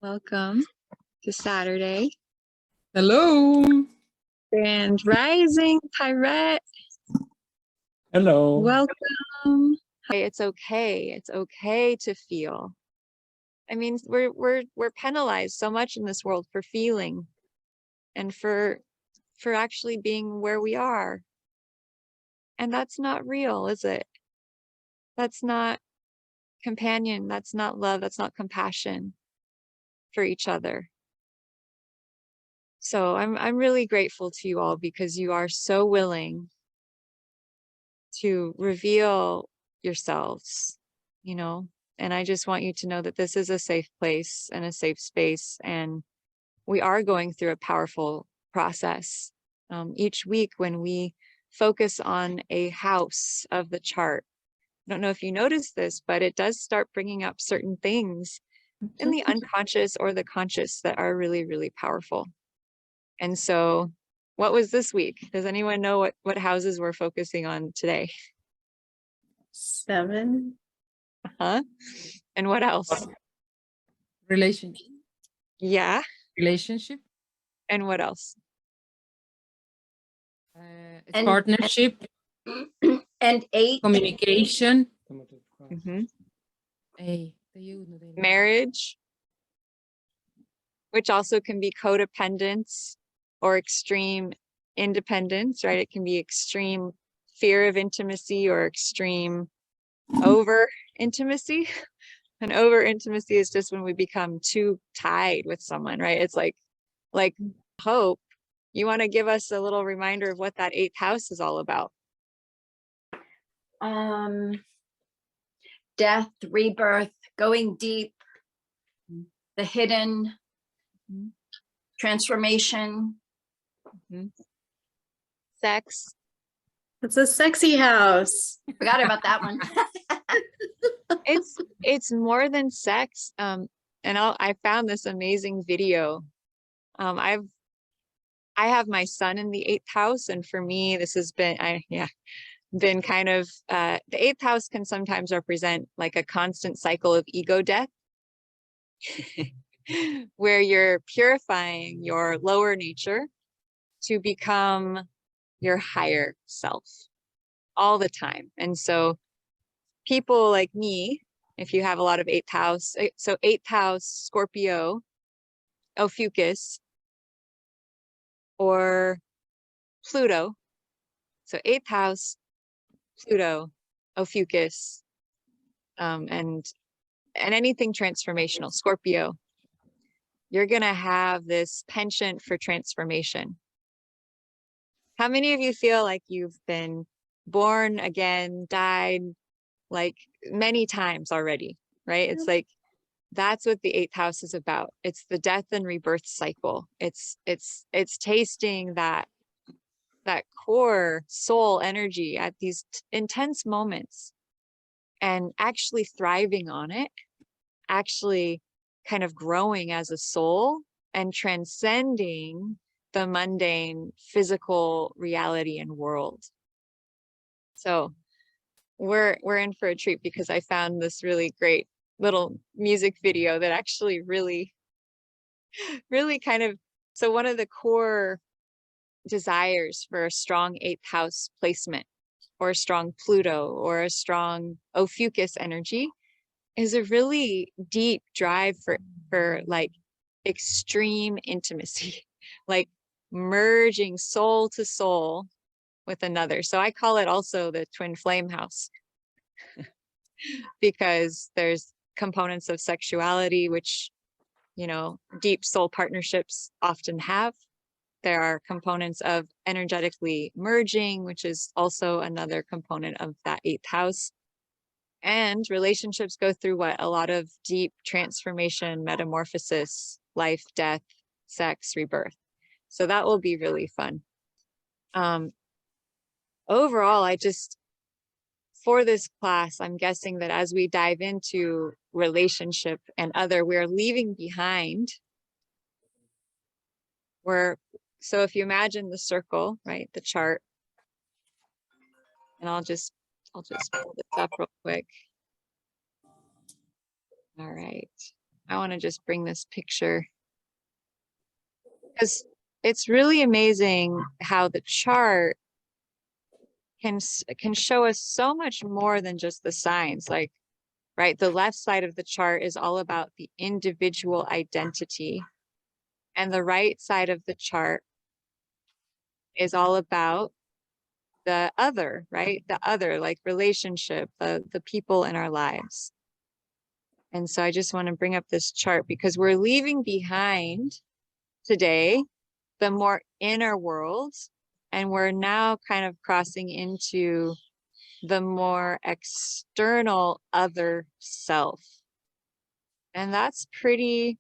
Welcome to Saturday. Hello. Grand Rising, Tyrette. Hello. Welcome. Hey, it's okay. It's okay to feel. I mean, we're penalized so much in this world for feeling and for actually being where we are. And that's not real, is it? That's not companion, that's not love, that's not compassion for each other. So I'm really grateful to you all because you are so willing to reveal yourselves, and I just want you to know that this is a safe place and a safe space, and we are going through a powerful process. Each week when we focus on a house of the chart, I don't know if you noticed this, but it does start bringing up certain things in the unconscious or the conscious that are really, really powerful. And so what was this week? Does anyone know what houses we're focusing on today? 7. And what else? Relationship. Yeah. Relationship. And what else? And- Partnership. And 8. Communication. Marriage, which also can be codependence or extreme independence, right? It can be extreme fear of intimacy or extreme over intimacy. And over intimacy is just when we become too tied with someone, right? It's like Hope, you want to give us a little reminder of what that 8th house is all about? Death, rebirth, going deep, the hidden, transformation. Sex. It's a sexy house. Forgot about that one. It's more than sex. And I found this amazing video. I have my son in the 8th house, and for me, this has been kind of the 8th house can sometimes represent like a constant cycle of ego death, where you're purifying your lower nature to become your higher self all the time. And so people like me, if you have a lot of 8th house, so 8th house, Scorpio, Ophiuchus, or Pluto. So 8th house, Pluto, Ophiuchus, and anything transformational, Scorpio, you're going to have this penchant for transformation. How many of you feel like you've been born again, died like many times already, right? It's like, that's what the 8th house is about. It's the death and rebirth cycle. It's tasting that core soul energy at these intense moments and actually thriving on it, actually kind of growing as a soul and transcending the mundane physical reality and world. So we're in for a treat because I found this really great little music video that actually really kind of, so one of the core desires for a strong 8th house placement or a strong Pluto or a strong Ophiuchus energy is a really deep drive for like extreme intimacy, like merging soul to soul with another. So I call it also the twin flame house because there's components of sexuality, which, deep soul partnerships often have. There are components of energetically merging, which is also another component of that 8th house. And relationships go through a lot of deep transformation, metamorphosis, life, death, sex, rebirth. So that will be really fun. Overall, for this class, I'm guessing that as we dive into relationship and other, we're leaving behind. So if you imagine the circle, right, the chart, and I'll just pull this up real quick. All right. I want to just bring this picture because it's really amazing how the chart can show us so much more than just the signs. Like, right, the left side of the chart is all about the individual identity, and the right side of the chart is all about the other, right? The other, like relationship, the people in our lives. And so I just want to bring up this chart because we're leaving behind today the more inner world, and we're now kind of crossing into the more external other self. And that's pretty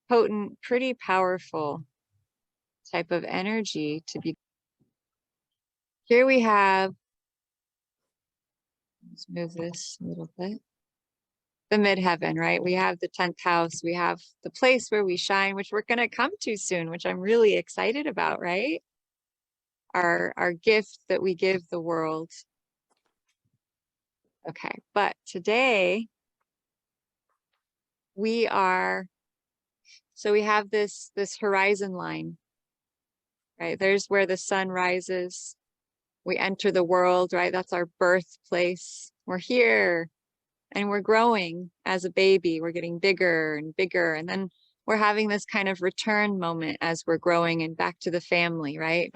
potent, pretty powerful type of energy to be. Here we have, let's move this a little bit. The midheaven, right? We have the 10th house. We have the place where we shine, which we're going to come to soon, which I'm really excited about, right? Our gift that we give the world. Okay, but today we are, so we have this horizon line, right? There's where the sun rises. We enter the world, right? That's our birthplace. We're here and we're growing as a baby. We're getting bigger and bigger. And then we're having this kind of return moment as we're growing and back to the family, right?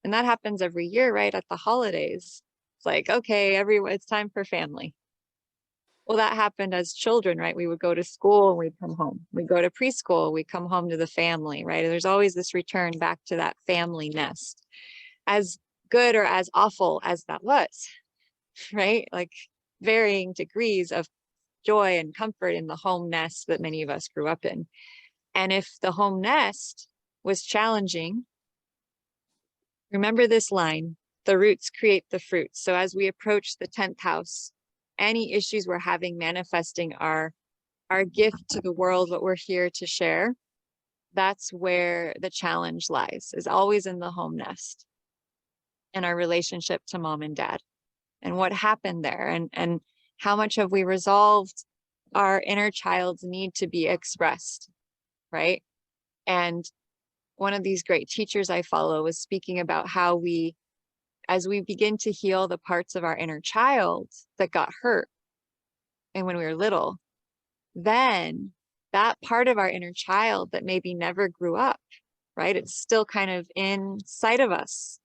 And that happens every year, right? At the holidays. It's like, okay, everyone, it's time for family. Well, that happened as children, right? We would go to school and we'd come home. We go to preschool, we come home to the family, right? And there's always this return back to that family nest. As good or as awful as that was, right? Like varying degrees of joy and comfort in the home nest that many of us grew up in. And if the home nest was challenging, remember this line, the roots create the fruits. So as we approach the 10th house, any issues we're having manifesting our gift to the world, what we're here to share, that's where the challenge lies, is always in the home nest and our relationship to mom and dad and what happened there and how much have we resolved our inner child's need to be expressed, right? And one of these great teachers I follow was speaking about how we, as we begin to heal the parts of our inner child that got hurt and when we were little, then that part of our inner child that maybe never grew up, right? It's still kind of inside of us.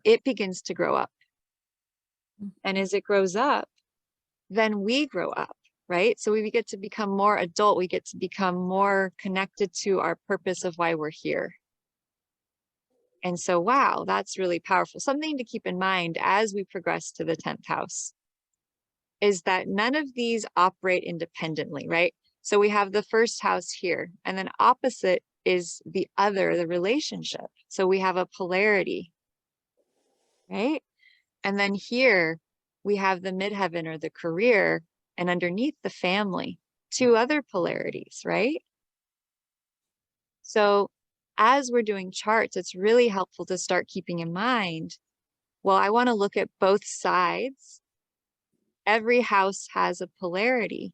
It begins to grow up. And as it grows up, then we grow up, right? So we get to become more adult. We get to become more connected to our purpose of why we're here. And so, wow, that's really powerful. Something to keep in mind as we progress to the 10th house is that none of these operate independently, right? So we have the first house here, and then opposite is the other, the relationship. So we have a polarity, right? And then here we have the midheaven or the career, and underneath the family, two other polarities, right? So as we're doing charts, it's really helpful to start keeping in mind, well, I want to look at both sides. Every house has a polarity.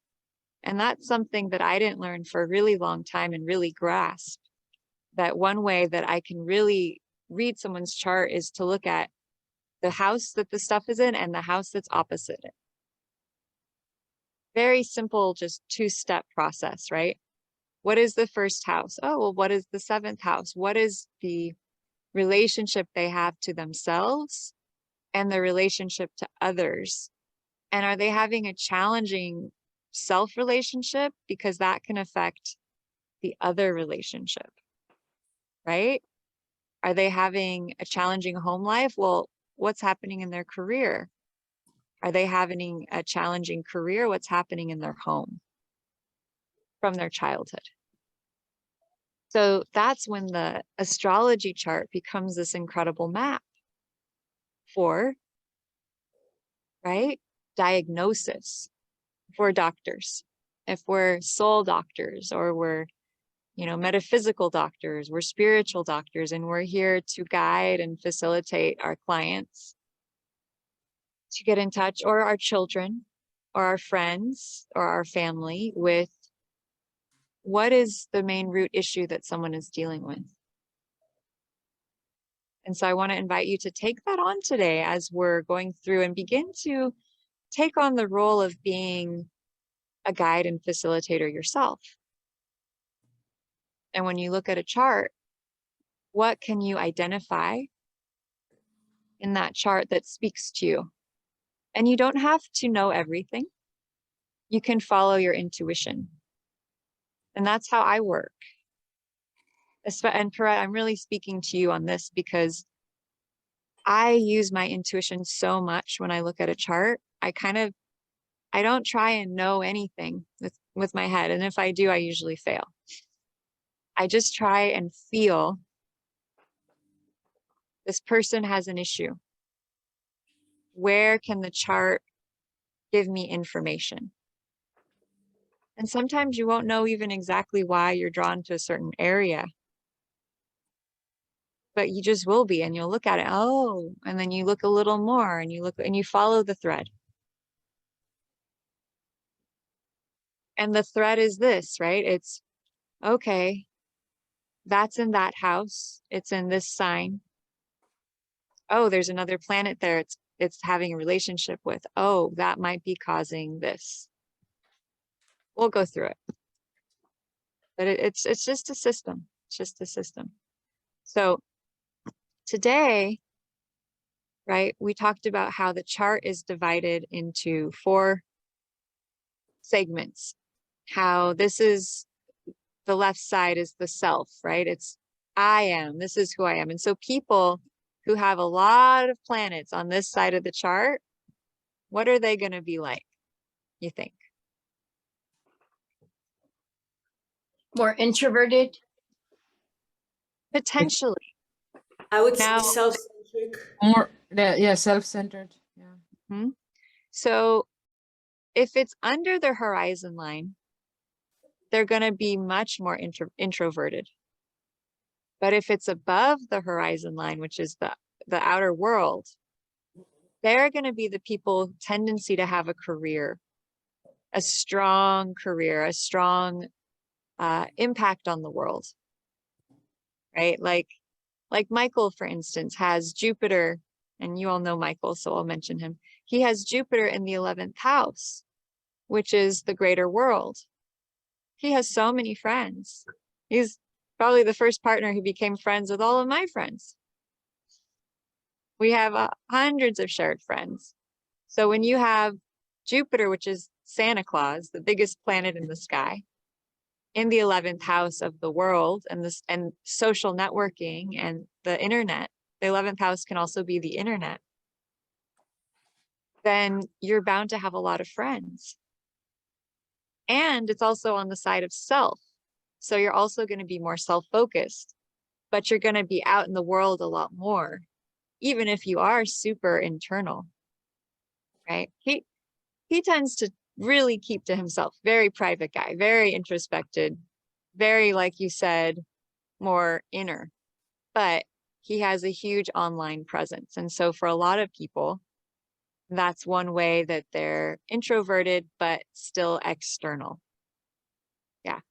And that's something that I didn't learn for a really long time and really grasp. That one way that I can really read someone's chart is to look at the house that the stuff is in and the house that's opposite it. Very simple, just two-step process, right? What is the first house? Oh, well, what is the 7th house? What is the relationship they have to themselves and the relationship to others? And are they having a challenging self-relationship? Because that can affect the other relationship, right? Are they having a challenging home life? Well, what's happening in their career? Are they having a challenging career? What's happening in their home from their childhood? So that's when the astrology chart becomes this incredible map for, right, diagnosis for doctors. If we're soul doctors or we're, metaphysical doctors, we're spiritual doctors, and we're here to guide and facilitate our clients to get in touch, or our children or our friends or our family with what is the main root issue that someone is dealing with? And so I want to invite you to take that on today as we're going through and begin to take on the role of being a guide and facilitator yourself. And when you look at a chart, what can you identify in that chart that speaks to you? And you don't have to know everything. You can follow your intuition. And that's how I work. And Perrette, I'm really speaking to you on this because I use my intuition so much when I look at a chart. I don't try and know anything with my head. And if I do, I usually fail. I just try and feel this person has an issue. Where can the chart give me information? And sometimes you won't know even exactly why you're drawn to a certain area, but you just will be, and you'll look at it, oh, and then you look a little more and you look and you follow the thread. And the thread is this, right? It's okay, that's in that house. It's in this sign. Oh, there's another planet there. It's having a relationship with, oh, that might be causing this. We'll go through it. But it's just a system. It's just a system. So today, right, we talked about how the chart is divided into 4 segments. How this is, the left side is the self, right? It's I am, this is who I am. And so people who have a lot of planets on this side of the chart, what are they going to be like, you think? More introverted. Potentially. I would Now- say self-centric. More, yeah, self-centered. Yeah. So if it's under the horizon line, they're going to be much more introverted. But if it's above the horizon line, which is the outer world, they're going to be the people tendency to have a career, a strong career, a strong impact on the world, right? Like Michael, for instance, has Jupiter, and you all know Michael, so I'll mention him. He has Jupiter in the 11th house, which is the greater world. He has so many friends. He's probably the first partner who became friends with all of my friends. We have hundreds of shared friends. So when you have Jupiter, which is Santa Claus, the biggest planet in the sky, in the 11th house of the world and social networking and the internet, the 11th house can also be the internet, then you're bound to have a lot of friends. And it's also on the side of self. So you're also going to be more self-focused, but you're going to be out in the world a lot more, even if you are super internal, right? He tends to really keep to himself, very private guy, very introspected, very, like you said, more inner, but he has a huge online presence. And so for a lot of people, that's one way that they're introverted, but still external. Yeah.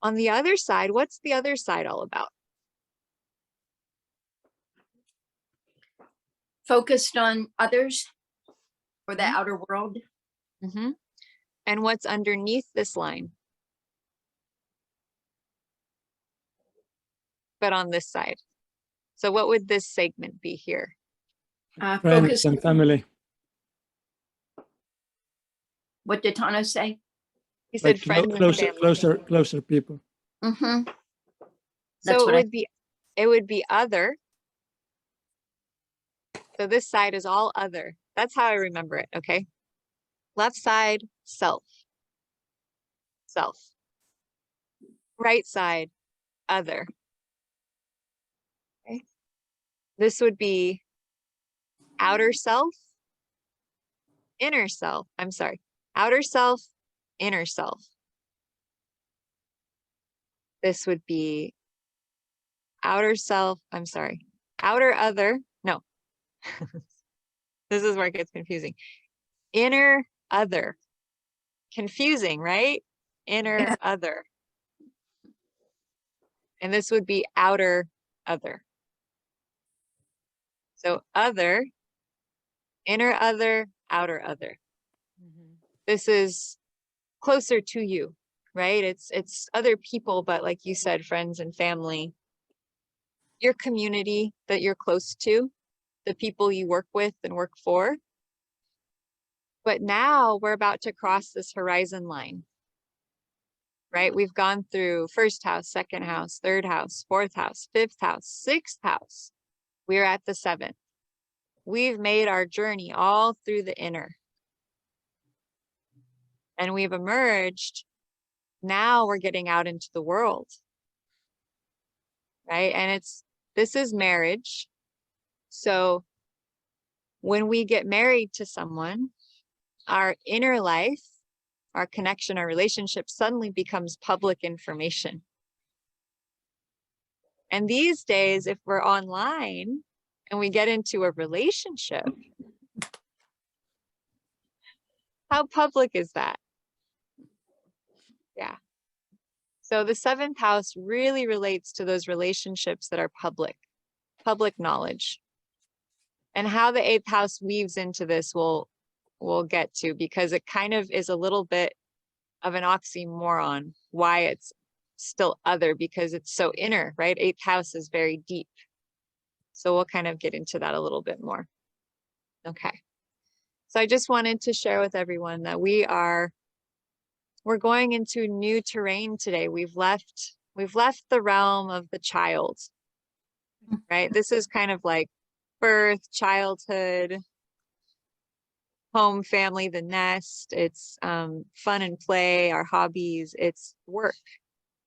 On the other side, what's the other side all about? Focused on others or the outer world. Mm-hmm. And what's underneath this line? But on this side. So what would this segment be here? Friends Focused. and family. What did Tana say? He said Like friends and closer, family. closer people. Mm-hmm. So That's what it would be other. So this side is all other. That's how I remember it, okay? Left side, self. Self. Right side, other. Okay. This would be outer self, inner self. I'm sorry. Outer self, inner self. This would be outer self. I'm sorry. Outer other. No. This is where it gets confusing. Inner other. Confusing, right? Inner Yeah. other. And this would be outer other. So other, inner other, outer other. Mhm. This is closer to you, right? It's other people, but like you said, friends and family, your community that you're close to, the people you work with and work for. But now we're about to cross this horizon line, right? We've gone through first house, second house, third house, fourth house, fifth house, sixth house. We're at the seventh. We've made our journey all through the inner. And we've emerged. Now we're getting out into the world, right? And this is marriage. So when we get married to someone, our inner life, our connection, our relationship suddenly becomes public information. And these days, if we're online and we get into a relationship, how public is that? Yeah. So the seventh house really relates to those relationships that are public knowledge. And how the eighth house weaves into this we'll get to, because it kind of is a little bit of an oxymoron why it's still other, because it's so inner, right? Eighth house is very deep. So we'll kind of get into that a little bit more. Okay. So I just wanted to share with everyone that we're going into new terrain today. We've left the realm of the child, right? This is kind of like birth, childhood, home, family, the nest. It's fun and play, our hobbies, it's work.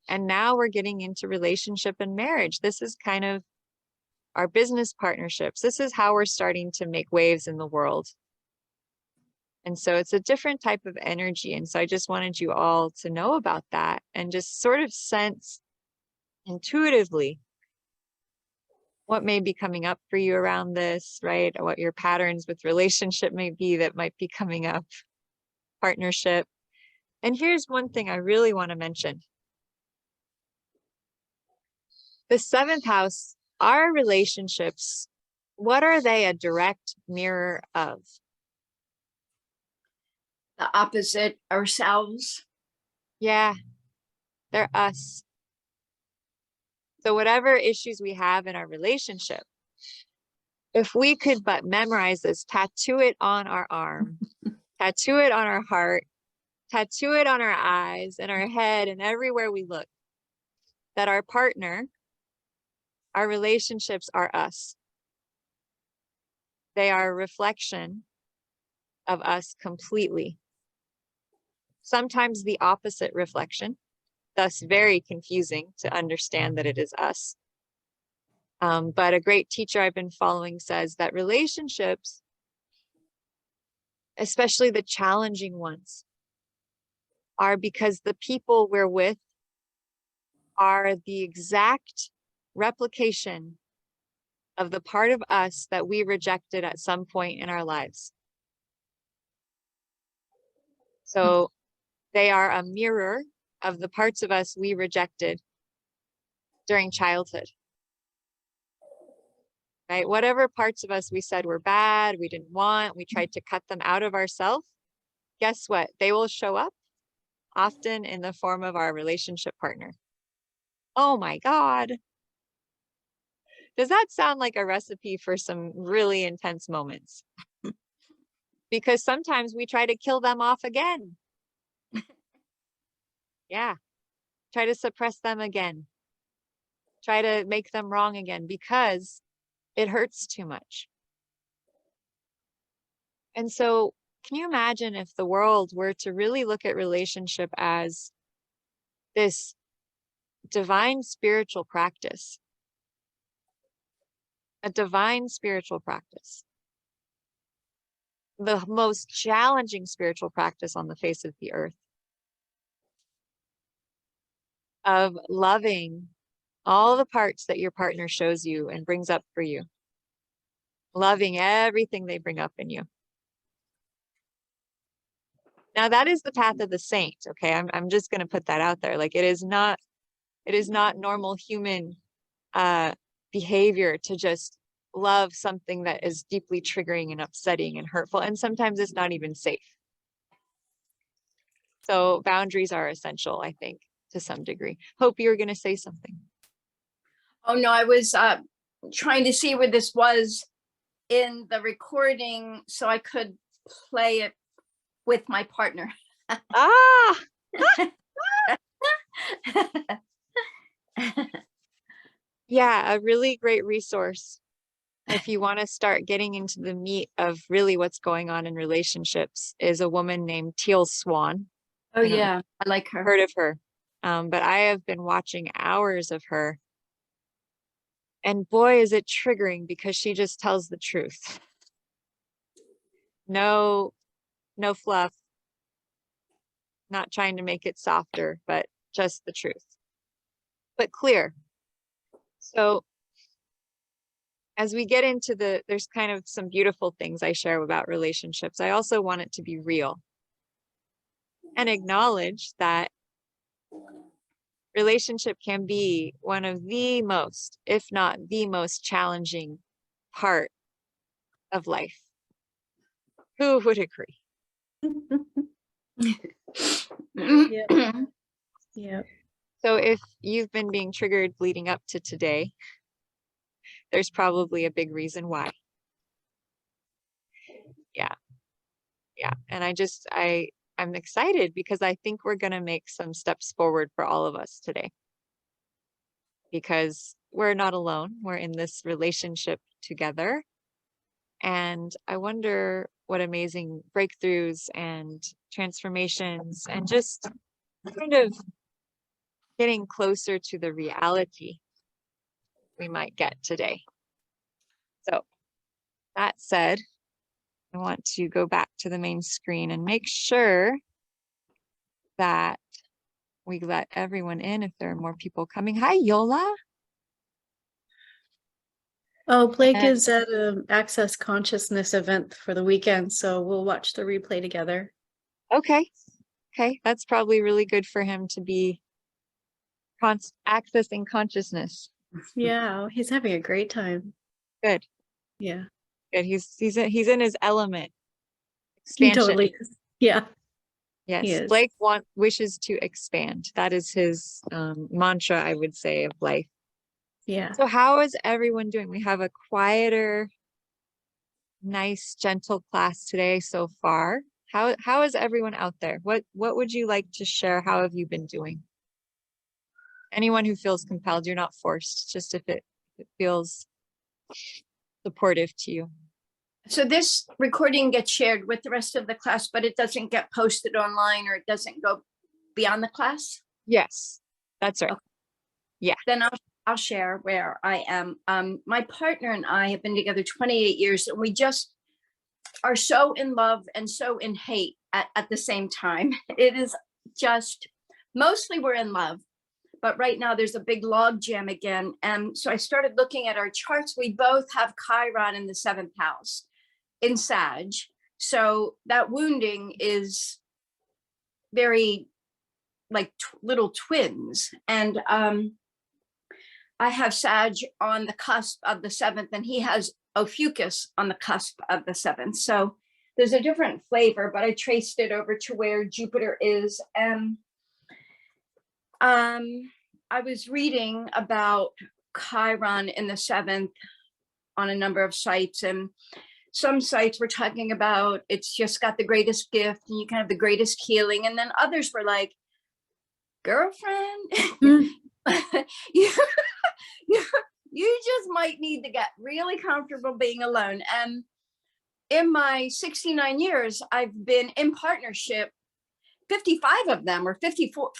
And now we're getting into relationship and marriage. This is kind of our business partnerships. This is how we're starting to make waves in the world. And so it's a different type of energy. And so I just wanted you all to know about that and just sort of sense intuitively what may be coming up for you around this, right? Or what your patterns with relationship may be that might be coming up, partnership. And here's one thing I really want to mention. The seventh house, our relationships, what are they a direct mirror of? The opposite ourselves. Yeah, they're us. So whatever issues we have in our relationship, if we could but memorize this, tattoo it on our arm, tattoo it on our heart, tattoo it on our eyes and our head and everywhere we look, that our partner, our relationships are us. They are a reflection of us completely. Sometimes the opposite reflection, thus very confusing to understand that it is us. But a great teacher I've been following says that relationships, especially the challenging ones, are because the people we're with are the exact replication of the part of us that we rejected at some point in our lives. So they are a mirror of the parts of us we rejected during childhood. Right? Whatever parts of us we said were bad, we didn't want, we tried to cut them out of ourselves. Guess what? They will show up often in the form of our relationship partner. Oh my God. Does that sound like a recipe for some really intense moments? Because sometimes we try to kill them off again. Yeah. Try to suppress them again. Try to make them wrong again because it hurts too much. And so, can you imagine if the world were to really look at relationship as this divine spiritual practice? A divine spiritual practice. The most challenging spiritual practice on the face of the earth. Of loving all the parts that your partner shows you and brings up for you. Loving everything they bring up in you. Now that is the path of the saint, okay? I'm just going to put that out there. Like it is not It is not normal human behavior to just love something that is deeply triggering and upsetting and hurtful. And sometimes it's not even safe. So boundaries are essential, I think, to some degree. Hope you were going to say something. Oh, no, I was trying to see where this was in the recording so I could play it with my partner. Ah, yeah, a really great resource. If you want to start getting into the meat of really what's going on in relationships is a woman named Teal Swan. Oh, I don't know yeah, I like her. Heard of her. But I have been watching hours of her. And boy, is it triggering because she just tells the truth. No fluff, not trying to make it softer, but just the truth, but clear. So as we get into there's kind of some beautiful things I share about relationships. I also want it to be real and acknowledge that relationship can be one of the most, if not the most challenging part of life. Who would agree? Yeah. So if you've been being triggered leading up to today, there's probably a big reason why. Yeah. And I'm excited because I think we're going to make some steps forward for all of us today. Because we're not alone. We're in this relationship together. And I wonder what amazing breakthroughs and transformations and just kind of getting closer to the reality we might get today. So that said, I want to go back to the main screen and make sure that we let everyone in if there are more people coming. Hi, Yola. Oh, Blake And- is at an Access Consciousness event for the weekend, so we'll watch the replay together. Okay. That's probably really good for him to be accessing consciousness. Yeah, he's having a great time. Good. Yeah, Good. He's in his element. he Expansion. totally is. Yeah, Yes. he is. Blake wishes to expand. That is his mantra, I would say, of life. Yeah. So how is everyone doing? We have a quieter, nice, gentle class today so far. How is everyone out there? What would you like to share? How have you been doing? Anyone who feels compelled, you're not forced, just if it feels supportive to you. So this recording gets shared with the rest of the class, but it doesn't get posted online or it doesn't go beyond the class? Yes, that's right. Okay. Then I'll share where I am. My partner and I have been together 28 years, and we just are so in love and so in hate at the same time. It is just, mostly we're in love, but right now there's a big log jam again. And so I started looking at our charts. We both have Chiron in the 7th house in Sag. So that wounding is very like little twins. And I have Sag on the cusp of the 7th, and he has Ophiuchus on the cusp of the 7th. So there's a different flavor, but I traced it over to where Jupiter is. And I was reading about Chiron in the 7th on a number of sites, and some sites were talking about it's just got the greatest gift and you can have the greatest healing. And then others were like, girlfriend, you just might need to get really comfortable being alone. And in my 69 years, I've been in partnership, 55 of them or 54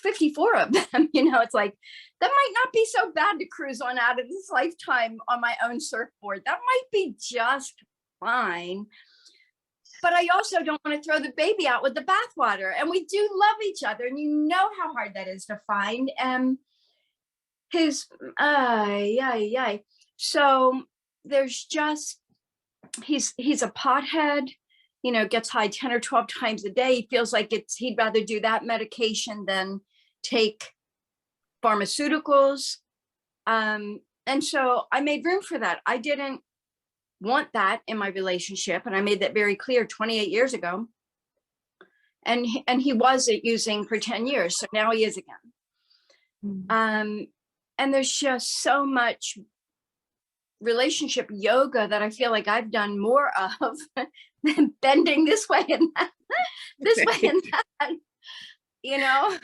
of them. It's like, that might not be so bad to cruise on out of this lifetime on my own surfboard. That might be just fine. But I also don't want to throw the baby out with the bathwater. And we do love each other. And you know how hard that is to find. And so there's just, he's a pothead, gets high 10 or 12 times a day. He feels like he'd rather do that medication than take pharmaceuticals. And so I made room for that. I didn't want that in my relationship. And I made that very clear 28 years ago. And he wasn't using for 10 years. So now he is again. And there's just so much relationship yoga that I feel like I've done more of than bending this way and that, this way and that, you know?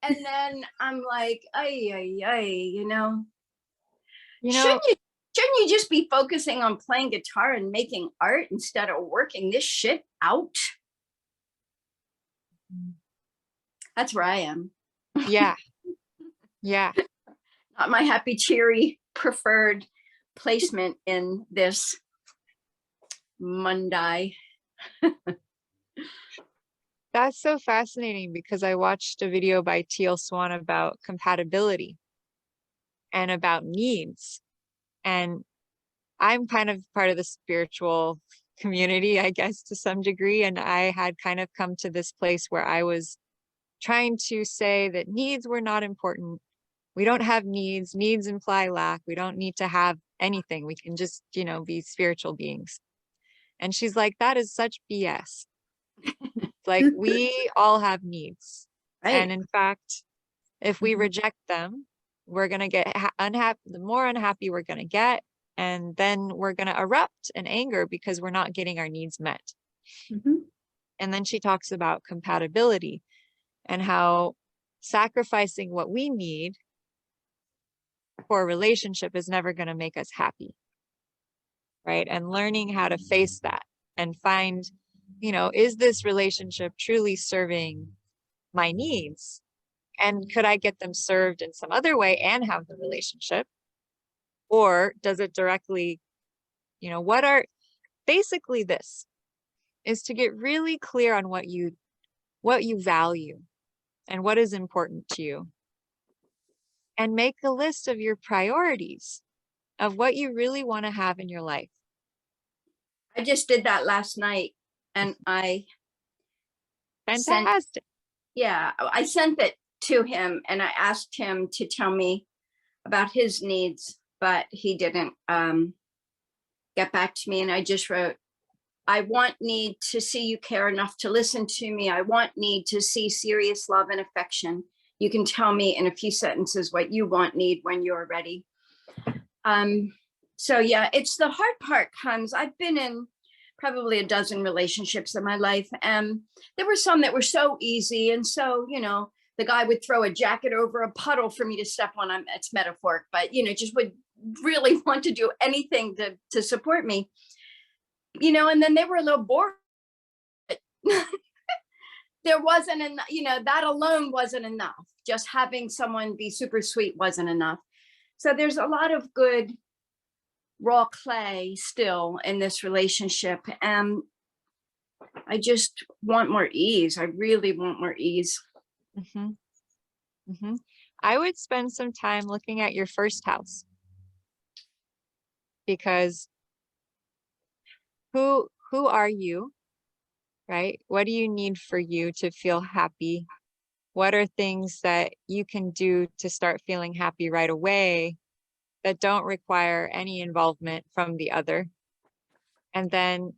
And then I'm like, you know, shouldn't you just be focusing on playing guitar and making art instead of working this shit out? That's where I am. Yeah. Yeah. Not my happy, cheery, preferred placement in this Monday. That's so fascinating because I watched a video by Teal Swan about compatibility and about needs. And I'm kind of part of the spiritual community, I guess, to some degree. And I had kind of come to this place where I was trying to say that needs were not important. We don't have needs. Needs imply lack. We don't need to have anything. We can just, you know, be spiritual beings. And she's like, that is such BS. Like, we all have needs. Right. And in fact, if we reject them, we're going to get unhappy. The more unhappy we're going to get, and then we're going to erupt in anger because we're not getting our needs met. And then she talks about compatibility and how sacrificing what we need for a relationship is never going to make us happy. Right. And learning how to face that and find, you know, is this relationship truly serving my needs? And could I get them served in some other way and have the relationship? Or does it directly, you know, basically this is to get really clear on what you value and what is important to you. And make a list of your priorities of what you really want to have in your life. I just did that last night and Fantastic. I sent it to him and I asked him to tell me about his needs, but he didn't get back to me. And I just wrote, I need to see you care enough to listen to me. I need to see serious love and affection. You can tell me in a few sentences what you need when you're ready. So yeah, it's the hard part comes, I've been in probably a dozen relationships in my life. And there were some that were so easy. And so, you know, the guy would throw a jacket over a puddle for me to step on. It's metaphoric, but, you know, just would really want to do anything to support me, you know, and then they were a little bored. There wasn't enough, you know, that alone wasn't enough. Just having someone be super sweet wasn't enough. So there's a lot of good raw clay still in this relationship. And I just want more ease. I really want more ease. I would spend some time looking at your first house, because who are you, right? What do you need for you to feel happy? What are things that you can do to start feeling happy right away that don't require any involvement from the other? And then,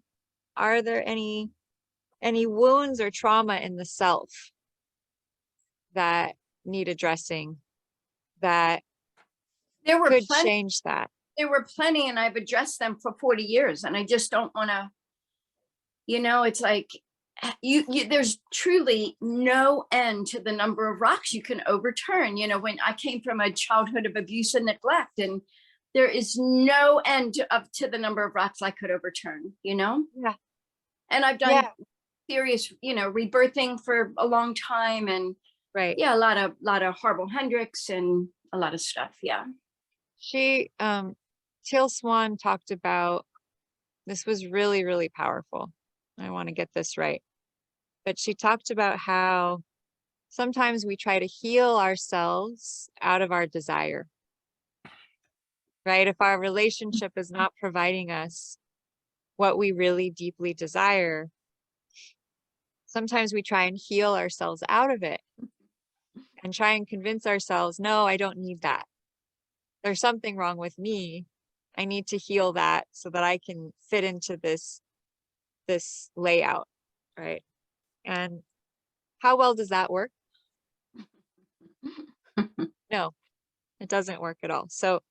are there any wounds or trauma in the self that need addressing that could change that? There were plenty, and I've addressed them for 40 years, and I just don't want to, you know, it's like there's truly no end to the number of rocks you can overturn. You know, when I came from a childhood of abuse and neglect, and there is no end to the number of rocks I could overturn, you know? Yeah. And I've done serious, you know, rebirthing for a long time, and right. Yeah, a lot of Harville Hendricks and a lot of stuff. Yeah. She, Teal Swan talked about, this was really, really powerful. I want to get this right. But she talked about how sometimes we try to heal ourselves out of our desire, right? If our relationship is not providing us what we really deeply desire, sometimes we try and heal ourselves out of it. and try and convince ourselves, no, I don't need that. There's something wrong with me. I need to heal that so that I can fit into this layout, right? And how well does that work? No, it doesn't work at all. So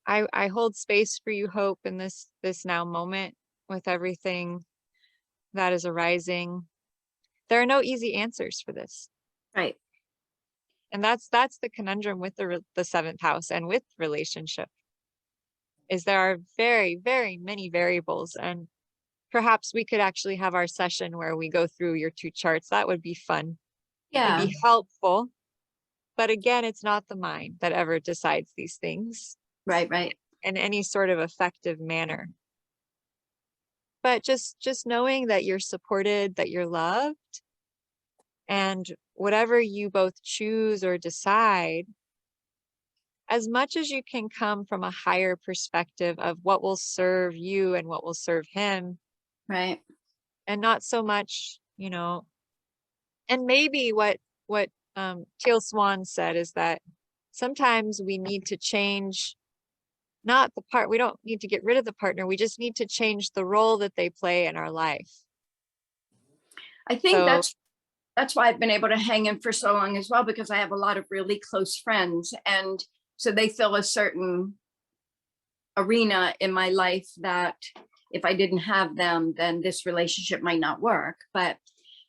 I hold space for you, Hope, in this now moment with everything that is arising. There are no easy answers for this. Right. And that's the conundrum with the seventh house and with relationship, is there are very, very many variables. And perhaps we could actually have our session where we go through your 2 charts. That would be fun. Yeah. It'd be helpful. But again, it's not the mind that ever decides these things Right. Right. in any sort of effective manner. But just knowing that you're supported, that you're loved, and whatever you both choose or decide, as much as you can come from a higher perspective of what will serve you and what will serve him, Right. and not so much, and maybe what Teal Swan said is that sometimes we need to change, not the part, we don't need to get rid of the partner, we just need to change the role that they play in our life. I think So- that's why I've been able to hang in for so long as well, because I have a lot of really close friends, and so they fill a certain arena in my life that if I didn't have them, then this relationship might not work. But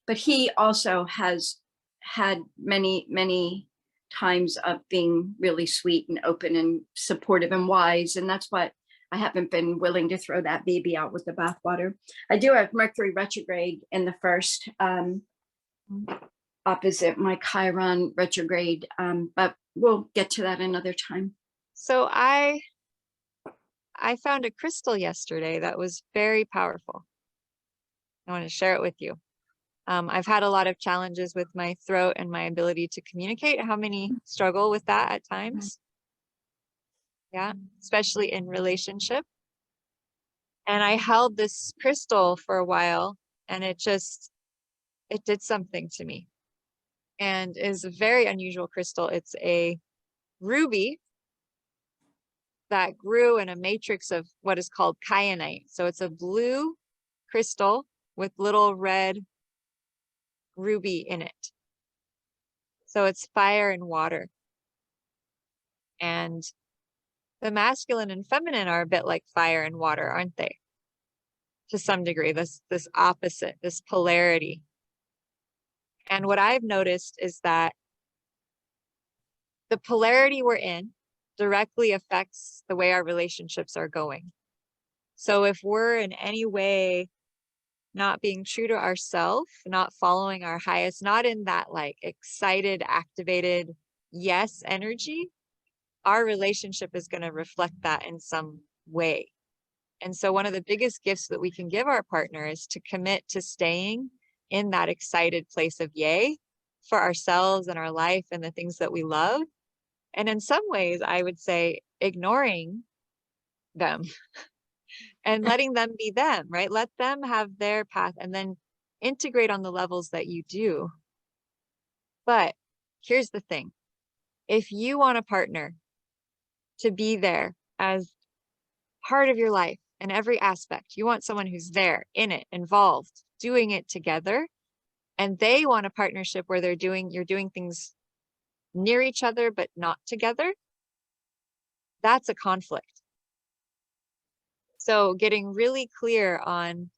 he also has had many times of being really sweet and open and supportive and wise, and that's what I haven't been willing to throw that baby out with the bathwater. I do have Mercury retrograde in the first, opposite my Chiron retrograde, but we'll get to that another time. So I found a crystal yesterday that was very powerful. I want to share it with you. I've had a lot of challenges with my throat and my ability to communicate. How many struggle with that at times? Yeah, especially in relationship. And I held this crystal for a while, and it did something to me. And is a very unusual crystal. It's a ruby that grew in a matrix of what is called kyanite. So it's a blue crystal with little red ruby in it. So it's fire and water. And the masculine and feminine are a bit like fire and water, aren't they? To some degree, this opposite, this polarity. And what I've noticed is that the polarity we're in directly affects the way our relationships are going. So if we're in any way not being true to ourselves, not following our highest, not in that like excited, activated yes energy, our relationship is going to reflect that in some way. And so one of the biggest gifts that we can give our partner is to commit to staying in that excited place of yay for ourselves and our life and the things that we love. And in some ways, I would say ignoring them and letting them be them, right? Let them have their path and then integrate on the levels that you do. But here's the thing. If you want a partner to be there as part of your life in every aspect, you want someone who's there, in it, involved, doing it together, and they want a partnership where you're doing things near each other but not together, that's a conflict. So getting really clear on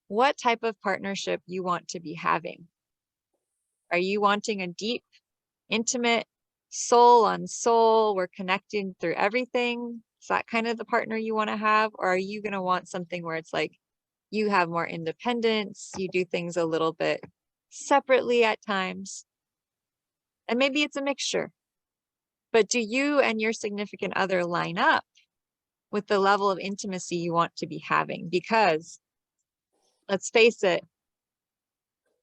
what type of partnership you want to be having. Are you wanting a deep, intimate, soul on soul, we're connecting through everything? Is that kind of the partner you want to have? Or are you going to want something where it's like you have more independence, you do things a little bit separately at times? And maybe it's a mixture. But do you and your significant other line up with the level of intimacy you want to be having? Because let's face it,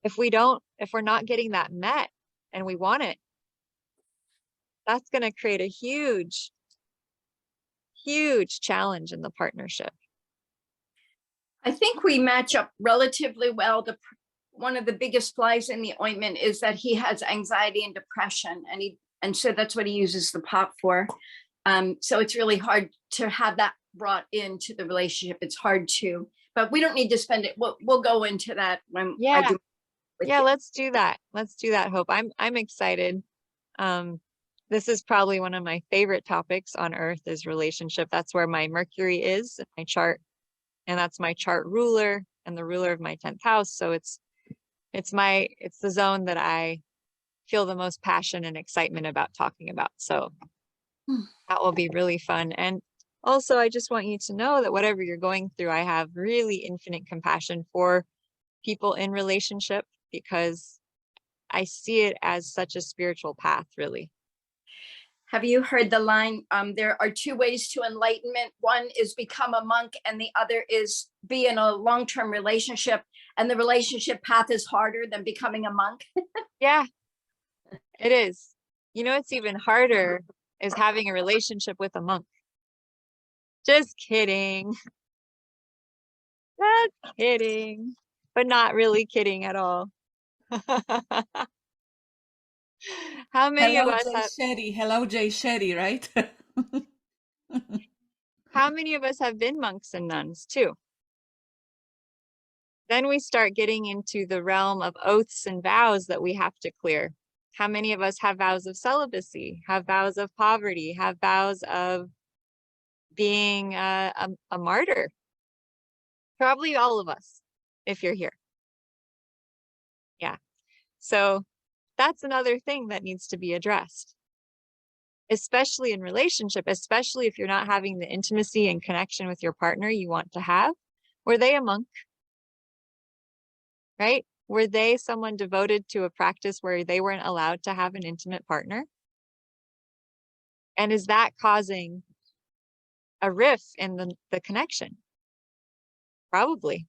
if we're not getting that met and we want it, that's going to create a huge, huge challenge in the partnership. I think we match up relatively well. one of the biggest flies in the ointment is that he has anxiety and depression, and so that's what he uses the pot for. So it's really hard to have that brought into the relationship. It's hard to, but we don't need to spend it. We'll go into that when I Yeah. do with Yeah, you. let's do that. Let's do that, Hope. I'm excited. This is probably one of my favorite topics on Earth is relationship. That's where my Mercury is in my chart, and that's my chart ruler and the ruler of my 10th house. So it's the zone that I feel the most passion and excitement about talking about. So that will be really fun. And also, I just want you to know that whatever you're going through, I have really infinite compassion for people in relationship, because I see it as such a spiritual path, really. Have you heard the line, there are two ways to enlightenment? One is become a monk, and the other is be in a long-term relationship. And the relationship path is harder than becoming a monk. Yeah, it is. You know, it's even harder is having a relationship with a monk. Just kidding. Just kidding. But not really kidding at all. How many of Hello, us Jay have Shetty. Hello, Jay Shetty, right? how many of us have been monks and nuns too? Then we start getting into the realm of oaths and vows that we have to clear. How many of us have vows of celibacy, have vows of poverty, have vows of being a martyr? Probably all of us, if you're here. Yeah. So that's another thing that needs to be addressed, especially in relationship, especially if you're not having the intimacy and connection with your partner you want to have. Were they a monk? Right? Were they someone devoted to a practice where they weren't allowed to have an intimate partner? And is that causing a rift in the connection? Probably.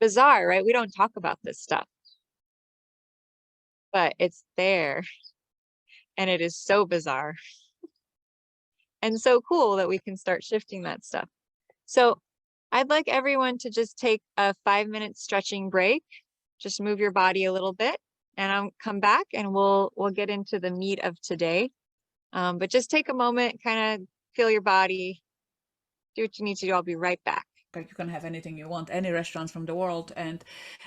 Bizarre, right? We don't talk about this stuff, but it's there. And it is so bizarre and so cool that we can start shifting that stuff. So I'd like everyone to just take a 5-minute stretching break. Just move your body a little bit, and I'll come back and we'll get into the meat of today. But just take a moment, kind of feel your body, do what you need to do. I'll be right back. Like you can have anything you want, any restaurants from the world. And,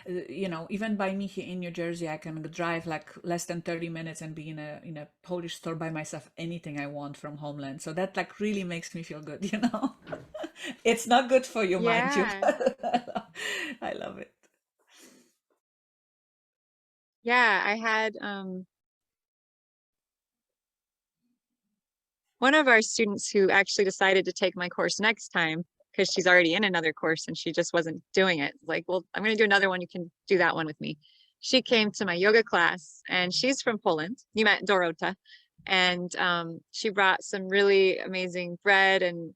you know, even by me here in New Jersey, I can drive like less than 30 minutes and be in a Polish store by myself, anything I want from homeland. So that like really makes me feel good, you know. It's not good for you, mind you. Yeah. But I love it. Yeah, I had one of our students who actually decided to take my course next time, because she's already in another course and she just wasn't doing it. Like, well, I'm going to do another one. You can do that one with me. She came to my yoga class, and she's from Poland. You met Dorota. And she brought some really amazing bread and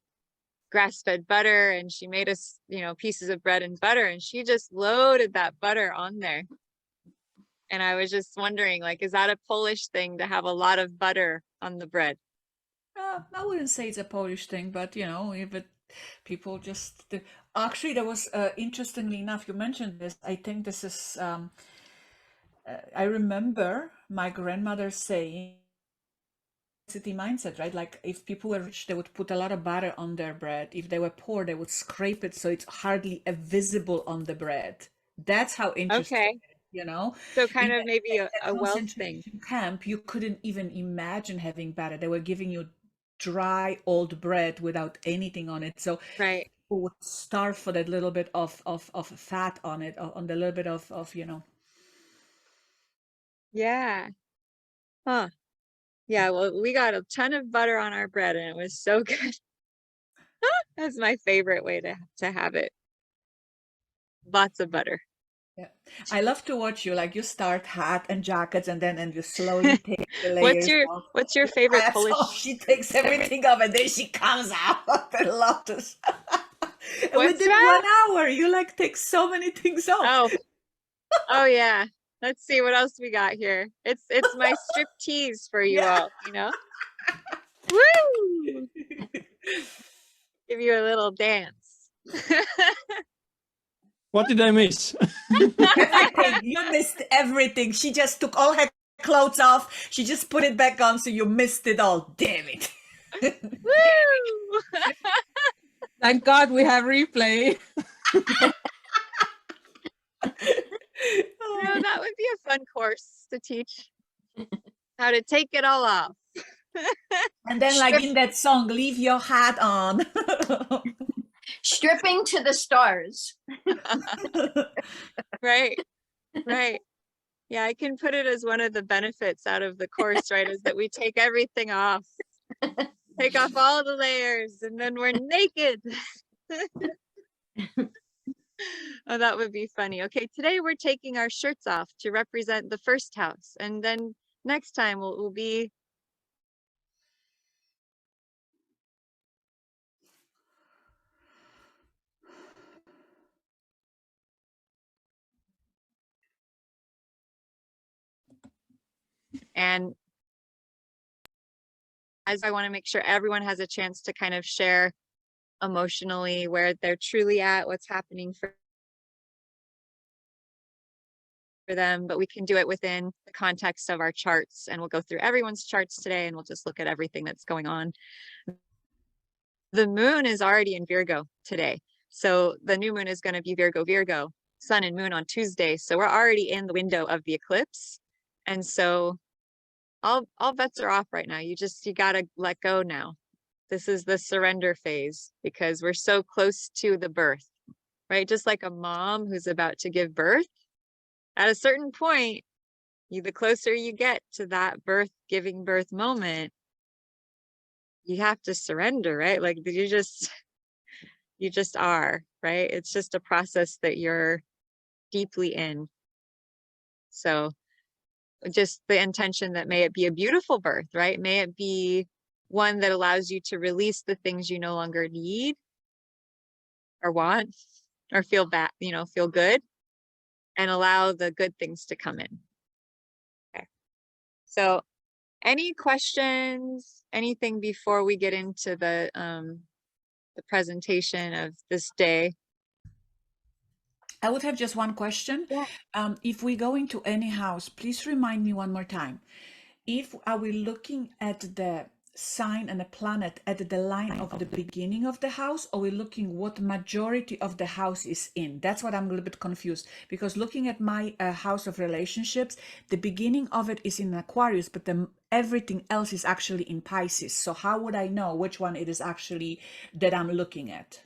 grass-fed butter, and she made us, you know, pieces of bread and butter, and she just loaded that butter on there. And I was just wondering, like, is that a Polish thing to have a lot of butter on the bread? I wouldn't say it's a Polish thing, but you know, if it people just actually there was interestingly enough, you mentioned this. I think this is I remember my grandmother saying city mindset, right? Like if people were rich, they would put a lot of butter on their bread. If they were poor, they would scrape it so it's hardly visible on the bread. That's how interesting. Okay. You know, So kind in of maybe a that wealth thing. concentration camp, you couldn't even imagine having butter. They were giving you dry old bread without anything on it. So Right. people would starve for that little bit of fat on it, on the little bit of you know. Yeah. Huh. Yeah, well, we got a ton of butter on our bread and it was so good. That's my favorite way to have it. Lots of butter. Yeah, I love to watch you. Like you start hat and jackets, and you slowly take the layers off. What's your favorite Hats Polish? off. She takes everything off, and then she comes out the lotus. And What's within that? 1 hour, you like take so many things off. Oh yeah. Let's see what else we got here. It's my strip tease for you Yeah. all, you know? Woo! Give you a little dance. What did I miss? Everything. You missed everything. She just took all her clothes off. She just put it back on, so you missed it all. Damn it. Woo! Thank God we have replay. You know, that would be a fun course to teach how to take it all off. And then, like in that song, leave your hat on. Stripping to the stars. Right, right. Yeah, I can put it as one of the benefits out of the course, right? Is that we take everything off, take off all the layers, and then we're naked. Oh, that would be funny. Okay, today we're taking our shirts off to represent the first house. And then next time we'll be and as I want to make sure everyone has a chance to kind of share emotionally where they're truly at, what's happening for them, but we can do it within the context of our charts, and we'll go through everyone's charts today and we'll just look at everything that's going on. The moon is already in Virgo today. So the new moon is going to be Virgo, sun and moon on Tuesday. So we're already in the window of the eclipse. And so all bets are off right now. You got to let go now. This is the surrender phase because we're so close to the birth, right? Just like a mom who's about to give birth. At a certain point, the closer you get to that giving birth moment, you have to surrender, right? Like you just are, right? It's just a process that you're deeply in. So just the intention that may it be a beautiful birth, right? May it be one that allows you to release the things you no longer need or want or feel bad, feel good, and allow the good things to come in. Okay. So any questions, anything before we get into the presentation of this day? I would have just one question. Yeah. If we go into any house, please remind me one more time. Are we looking at the sign and the planet at the line of the beginning of the house, or are we looking what majority of the house is in? That's what I'm a little bit confused, because looking at my house of relationships, the beginning of it is in Aquarius, but everything else is actually in Pisces. So how would I know which one it is actually that I'm looking at?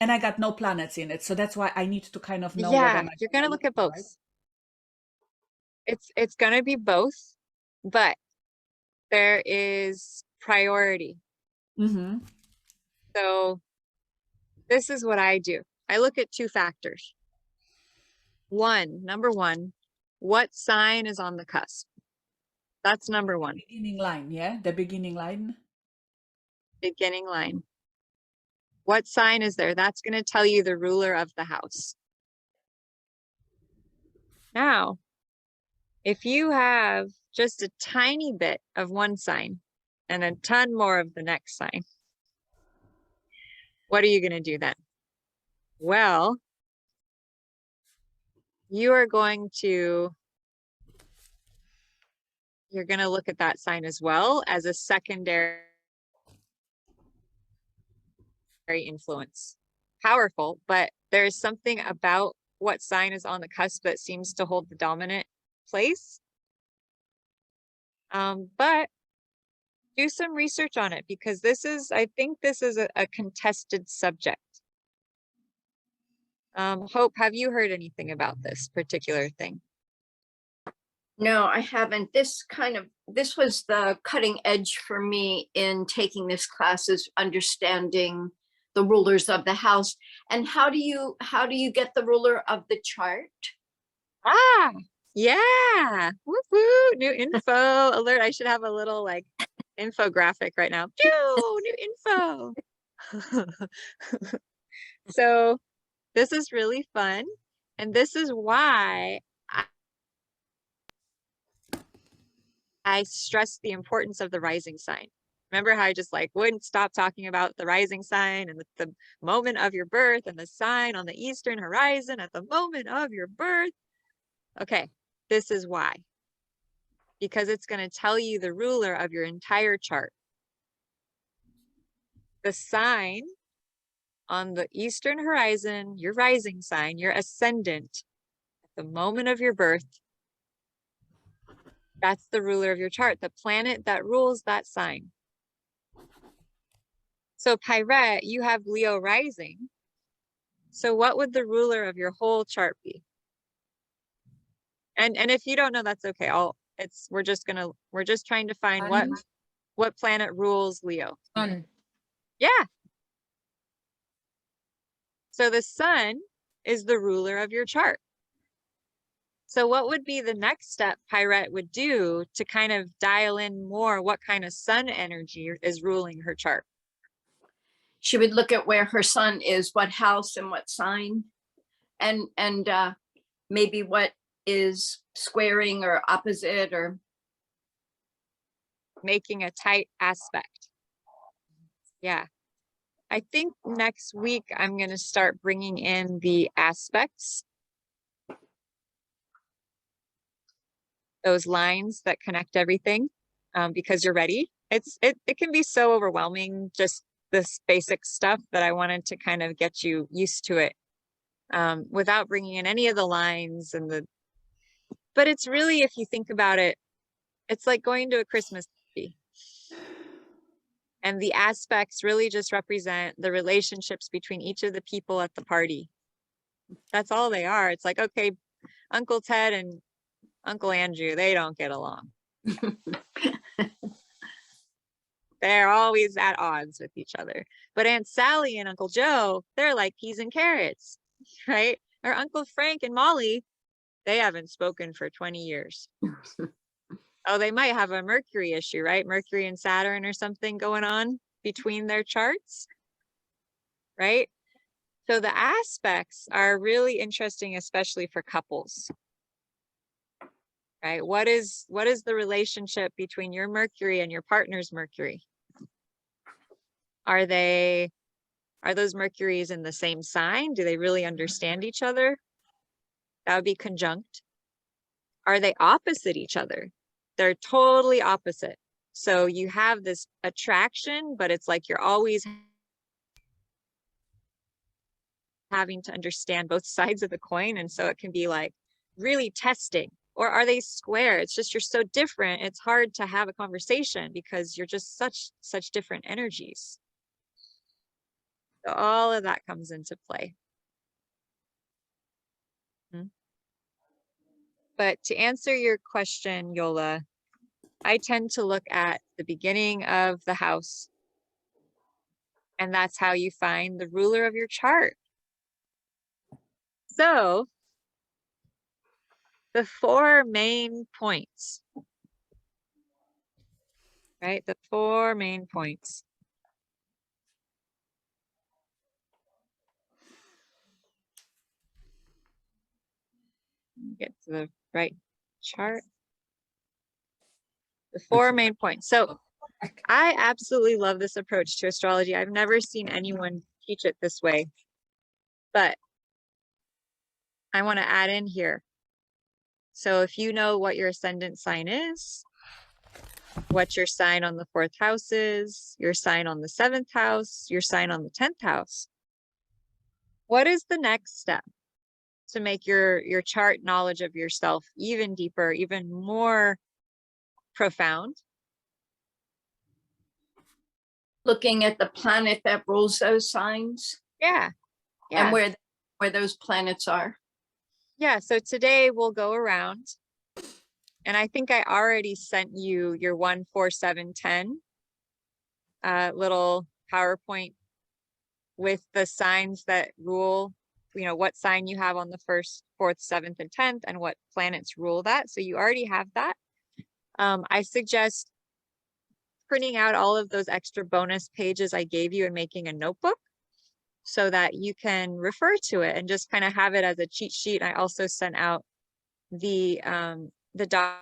And I got no planets in it, so that's why I need to kind of know. Yeah, you're gonna look at both. Right? It's gonna be both, but there is priority. Mm-hmm. So this is what I do. I look at two factors. Number one, what sign is on the cusp? That's number one. Beginning line, yeah? The beginning line. Beginning line. What sign is there? That's going to tell you the ruler of the house. Now, if you have just a tiny bit of one sign and a ton more of the next sign, what are you going to do then? Well, you're going to look at that sign as well as a secondary influence. Powerful, but there's something about what sign is on the cusp that seems to hold the dominant place. But do some research on it, because I think this is a contested subject. Hope, have you heard anything about this particular thing? No, I haven't. This was the cutting edge for me in taking this class, is understanding the rulers of the house. And how do you get the ruler of the chart? Ah, yeah. Woo-hoo, new info alert. I should have a little like infographic right now. Pew, new info. So this is really fun. And this is why I stress the importance of the rising sign. Remember how I just like wouldn't stop talking about the rising sign and the moment of your birth and the sign on the eastern horizon at the moment of your birth? Okay, this is why. Because it's going to tell you the ruler of your entire chart. The sign on the eastern horizon, your rising sign, your ascendant, at the moment of your birth, that's the ruler of your chart, the planet that rules that sign. So Pirate, you have Leo rising. So what would the ruler of your whole chart be? And if you don't know, that's okay. We're just trying to find what planet rules Leo. Sun. Yeah. So the sun is the ruler of your chart. So what would be the next step Pirate would do to kind of dial in more what kind of sun energy is ruling her chart? She would look at where her sun is, what house and what sign, and maybe what is squaring or opposite or Making a tight aspect. Yeah. I think next week I'm going to start bringing in the aspects. Those lines that connect everything, because you're ready. It can be so overwhelming, just this basic stuff, that I wanted to kind of get you used to it without bringing in any of the lines but it's really, if you think about it, it's like going to a Christmas party. And the aspects really just represent the relationships between each of the people at the party. That's all they are. It's like, okay, Uncle Ted and Uncle Andrew, they don't get along. They're always at odds with each other. But Aunt Sally and Uncle Joe, they're like peas and carrots, right? Or Uncle Frank and Molly, they haven't spoken for 20 years. Oh, they might have a Mercury issue, right? Mercury and Saturn or something going on between their charts, right? So the aspects are really interesting, especially for couples, right? What is the relationship between your Mercury and your partner's Mercury? Are those Mercuries in the same sign? Do they really understand each other? That would be conjunct. Are they opposite each other? They're totally opposite. So you have this attraction, but it's like you're always having to understand both sides of the coin. And so it can be like really testing. Or are they square? It's just, you're so different. It's hard to have a conversation because you're just such different energies. So all of that comes into play. But to answer your question, Yola, I tend to look at the beginning of the house. And that's how you find the ruler of your chart. So the 4 main points, right? The 4 main points. Get to the right chart. The 4 main points. So I absolutely love this approach to astrology. I've never seen anyone teach it this way, but I want to add in here. So if you know what your ascendant sign is, what your sign on the 4th house is, your sign on the 7th house, your sign on the 10th house, what is the next step to make your chart knowledge of yourself even deeper, even more profound? looking at the planet that rules those signs Yeah. and where those planets are. Yeah, so today we'll go around, and I think I already sent you your 1, 4, 7, 10 little PowerPoint with the signs that rule, you know, what sign you have on the 1st, 4th, 7th, and 10th, and what planets rule that. So you already have that. I suggest printing out all of those extra bonus pages I gave you and making a notebook so that you can refer to it and just kind of have it as a cheat sheet. I also sent out the doc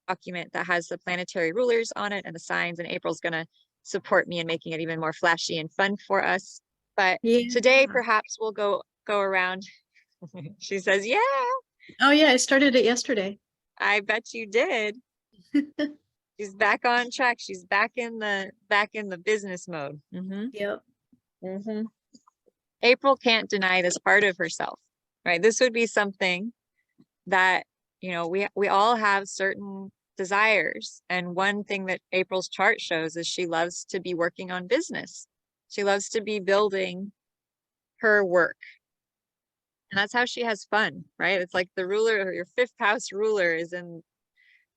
document that has the planetary rulers on it and the signs, and April's gonna support me in making it even more flashy and fun for us. But today Yeah. perhaps we'll go around. She says, yeah, Oh yeah, I started it yesterday. I bet you did. She's back on track. She's back in the business mode. Yep. April can't deny this part of herself, right? This would be something that, you know, we all have certain desires. And one thing that April's chart shows is she loves to be working on business. She loves to be building her work. And that's how she has fun, right? It's like the ruler, your 5th house ruler is in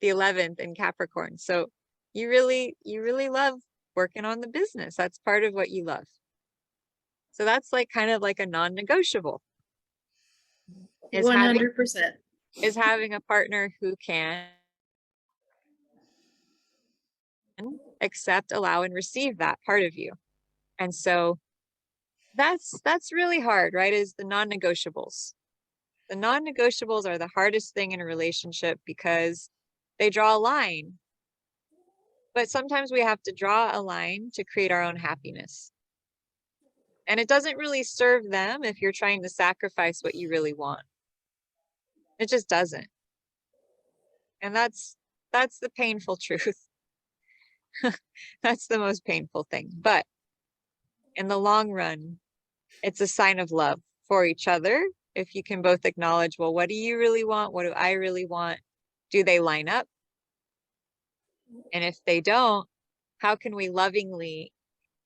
the 11th in Capricorn. So you really love working on the business. That's part of what you love. So that's like kind of like a non-negotiable. Is having 100%. is having a partner who can accept, allow, and receive that part of you. And so that's really hard, right? Is the non-negotiables. The non-negotiables are the hardest thing in a relationship because they draw a line. But sometimes we have to draw a line to create our own happiness. And it doesn't really serve them if you're trying to sacrifice what you really want. It just doesn't. And that's the painful truth. That's the most painful thing. But in the long run, it's a sign of love for each other. If you can both acknowledge, well, what do you really want? What do I really want? Do they line up? And if they don't, how can we lovingly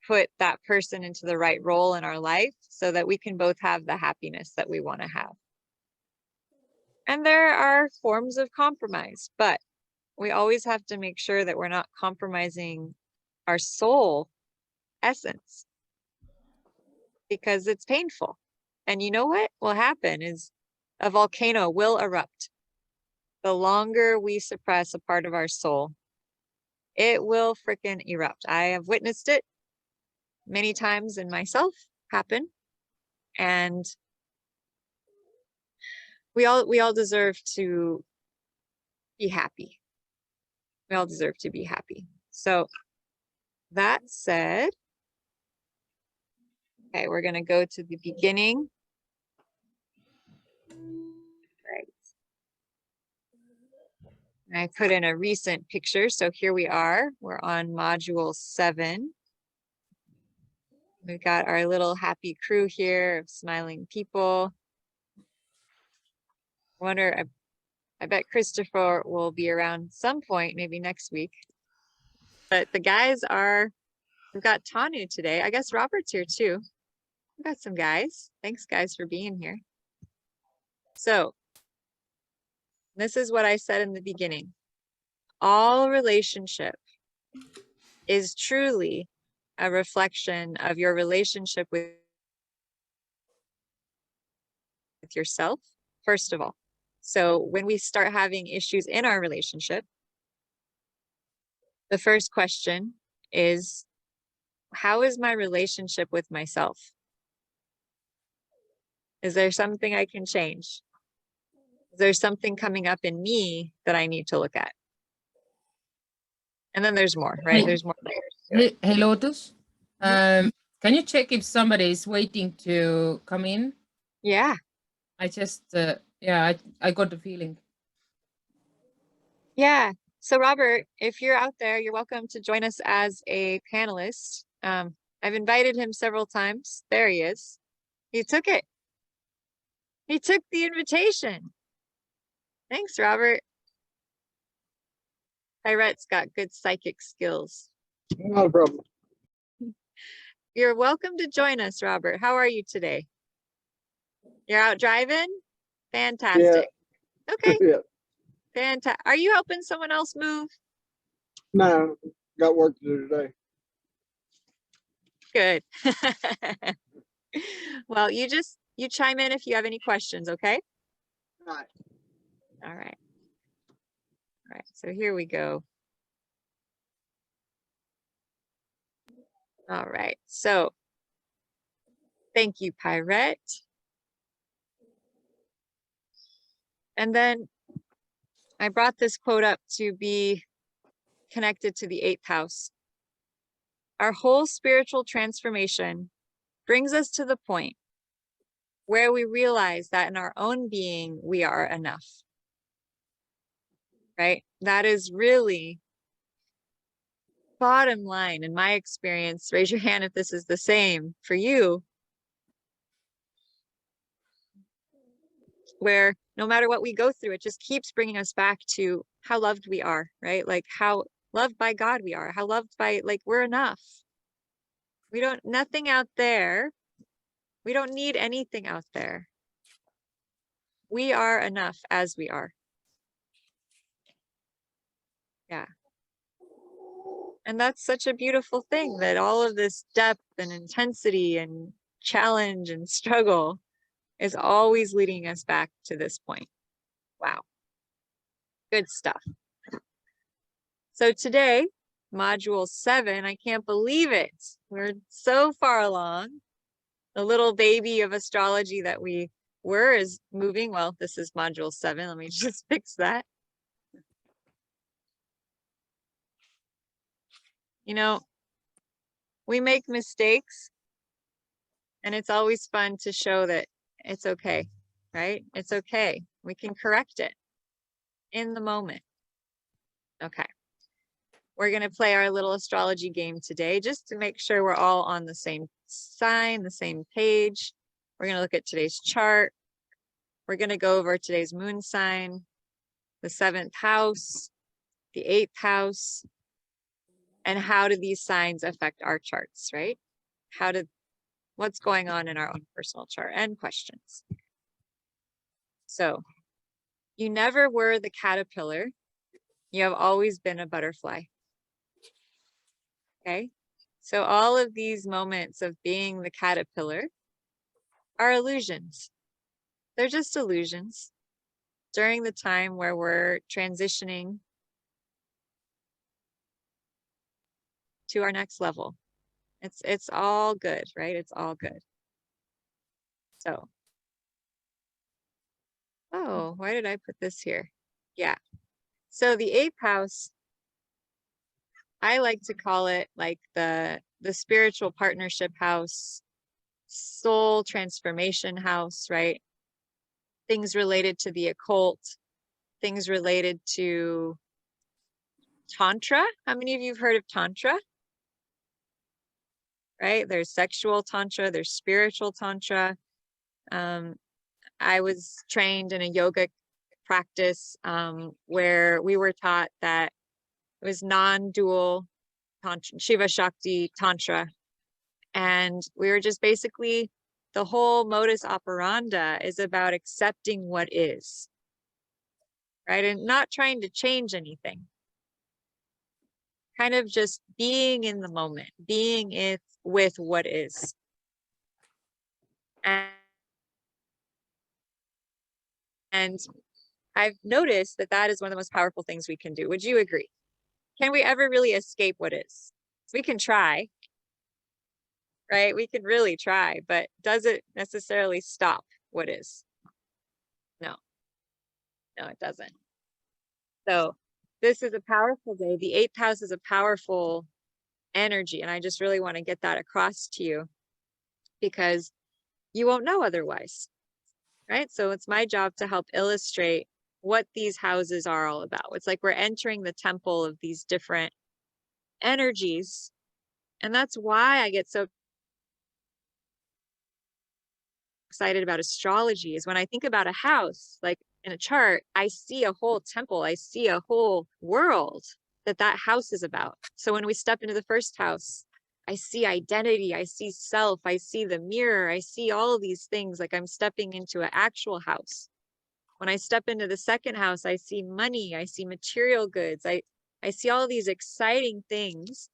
put that person into the right role in our life so that we can both have the happiness that we want to have? And there are forms of compromise, but we always have to make sure that we're not compromising our soul essence because it's painful. And you know what will happen is a volcano will erupt. The longer we suppress a part of our soul, it will frickin' erupt. I have witnessed it many times in myself happen. And we all deserve to be happy. We all deserve to be happy. So that said, okay, we're going to go to the beginning. Right. And I put in a recent picture. So here we are. We're on module 7. We've got our little happy crew here of smiling people. I wonder, I bet Christopher will be around some point, maybe next week. But the guys are, we've got Tanu today. I guess Robert's here too. We've got some guys. Thanks guys for being here. So this is what I said in the beginning. All relationship is truly a reflection of your relationship with yourself, first of all. So when we start having issues in our relationship, the first question is, how is my relationship with myself? Is there something I can change? Is there something coming up in me that I need to look at? And then there's more, right? Hey. There's more layers. Hey, Lotus. Can you check if somebody is waiting to come in? Yeah. I just, I got the feeling. Yeah. So Robert, if you're out there, you're welcome to join us as a panelist. I've invited him several times. There he is. He took it. He took the invitation. Thanks, Robert. Pyrette's got good psychic skills. Not a problem. You're welcome to join us, Robert. How are you today? You're out driving? Fantastic. Okay. Yeah. Fantastic. Are you helping someone else move? No, got work to do today. Good. Well, you chime in if you have any questions, okay? All right. All right. All right, so here we go. All right, so thank you, Pyrette. And then I brought this quote up to be connected to the 8th house. Our whole spiritual transformation brings us to the point where we realize that in our own being, we are enough. Right? That is really bottom line in my experience. Raise your hand if this is the same for you. Where no matter what we go through, it just keeps bringing us back to how loved we are, right? Like how loved by God we are, how loved by, like, we're enough. We don't, nothing out there. We don't need anything out there. We are enough as we are. Yeah. And that's such a beautiful thing, that all of this depth and intensity and challenge and struggle is always leading us back to this point. Wow. Good stuff. So today, module 7, I can't believe it. We're so far along. The little baby of astrology that we were is moving. Well, this is module 7. Let me just fix that. You know, we make mistakes, and it's always fun to show that it's okay, right? It's okay. We can correct it in the moment. Okay. We're going to play our little astrology game today just to make sure we're all on the same sign, the same page. We're going to look at today's chart. We're going to go over today's moon sign, the 7th house, the 8th house, and how do these signs affect our charts, right? What's going on in our own personal chart, and questions. So, you never were the caterpillar. You have always been a butterfly. Okay? So all of these moments of being the caterpillar are illusions. They're just illusions during the time where we're transitioning to our next level. It's all good, right? It's all good. So, oh, why did I put this here? Yeah. So the 8th house, I like to call it like the spiritual partnership house, soul transformation house, right? Things related to the occult, things related to Tantra. How many of you have heard of Tantra? Right? There's sexual Tantra, there's spiritual Tantra. I was trained in a yoga practice where we were taught that it was non-dual Tantra, Shiva Shakti Tantra. And we were just basically, the whole modus operandi is about accepting what is, right? And not trying to change anything. Kind of just being in the moment, being with what is. And I've noticed that that is one of the most powerful things we can do. Would you agree? Can we ever really escape what is? We can try, right? We can really try, but does it necessarily stop what is? No, it doesn't. So this is a powerful day. The 8th house is a powerful energy. And I just really want to get that across to you because you won't know otherwise, right? So it's my job to help illustrate what these houses are all about. It's like we're entering the temple of these different energies. And that's why I get so excited about astrology, is when I think about a house, like in a chart, I see a whole temple, I see a whole world that house is about. So when we step into the 1st house, I see identity, I see self, I see the mirror, I see all of these things, like I'm stepping into an actual house. When I step into the 2nd house, I see money, I see material goods, I see all these exciting things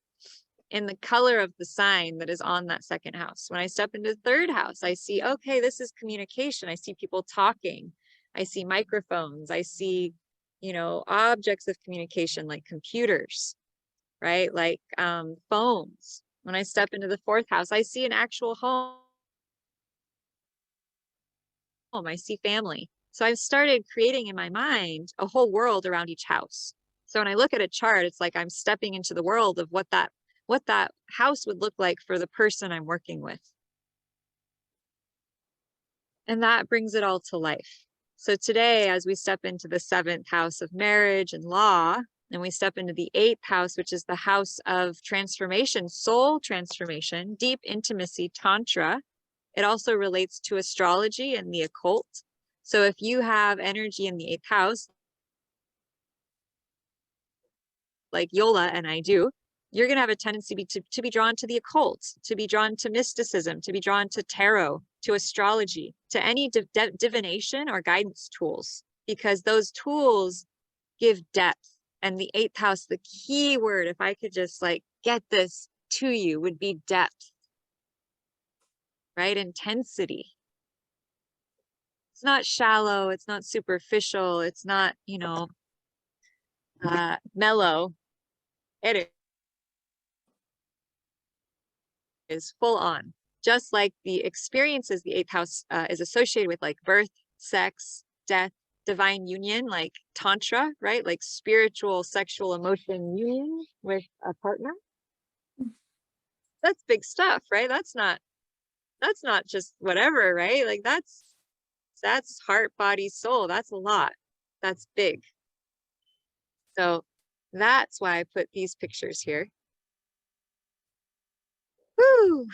in the color of the sign that is on that 2nd house. When I step into the 3rd house, I see, okay, this is communication. I see people talking. I see microphones. I see, objects of communication like computers, right? Like phones. When I step into the 4th house, I see an actual home. I see family. So I've started creating in my mind a whole world around each house. So when I look at a chart, it's like I'm stepping into the world of what that house would look like for the person I'm working with. And that brings it all to life. So today, as we step into the 7th house of marriage and law, and we step into the 8th house, which is the house of transformation, soul transformation, deep intimacy, tantra. It also relates to astrology and the occult. So if you have energy in the 8th house, like Yola and I do, you're going to have a tendency to be drawn to the occult, to be drawn to mysticism, to be drawn to tarot, to astrology, to any divination or guidance tools, because those tools give depth. And the 8th house, the key word, if I could just like get this to you, would be depth, right? Intensity. It's not shallow. It's not superficial. It's not, you know, mellow. It is full on, just like the experiences the 8th house is associated with, like birth, sex, death, divine union, like tantra, right? Like spiritual, sexual, emotion union with a partner. That's big stuff, right? That's not just whatever, right? Like that's heart, body, soul. That's a lot. That's big. So that's why I put these pictures here. Woo!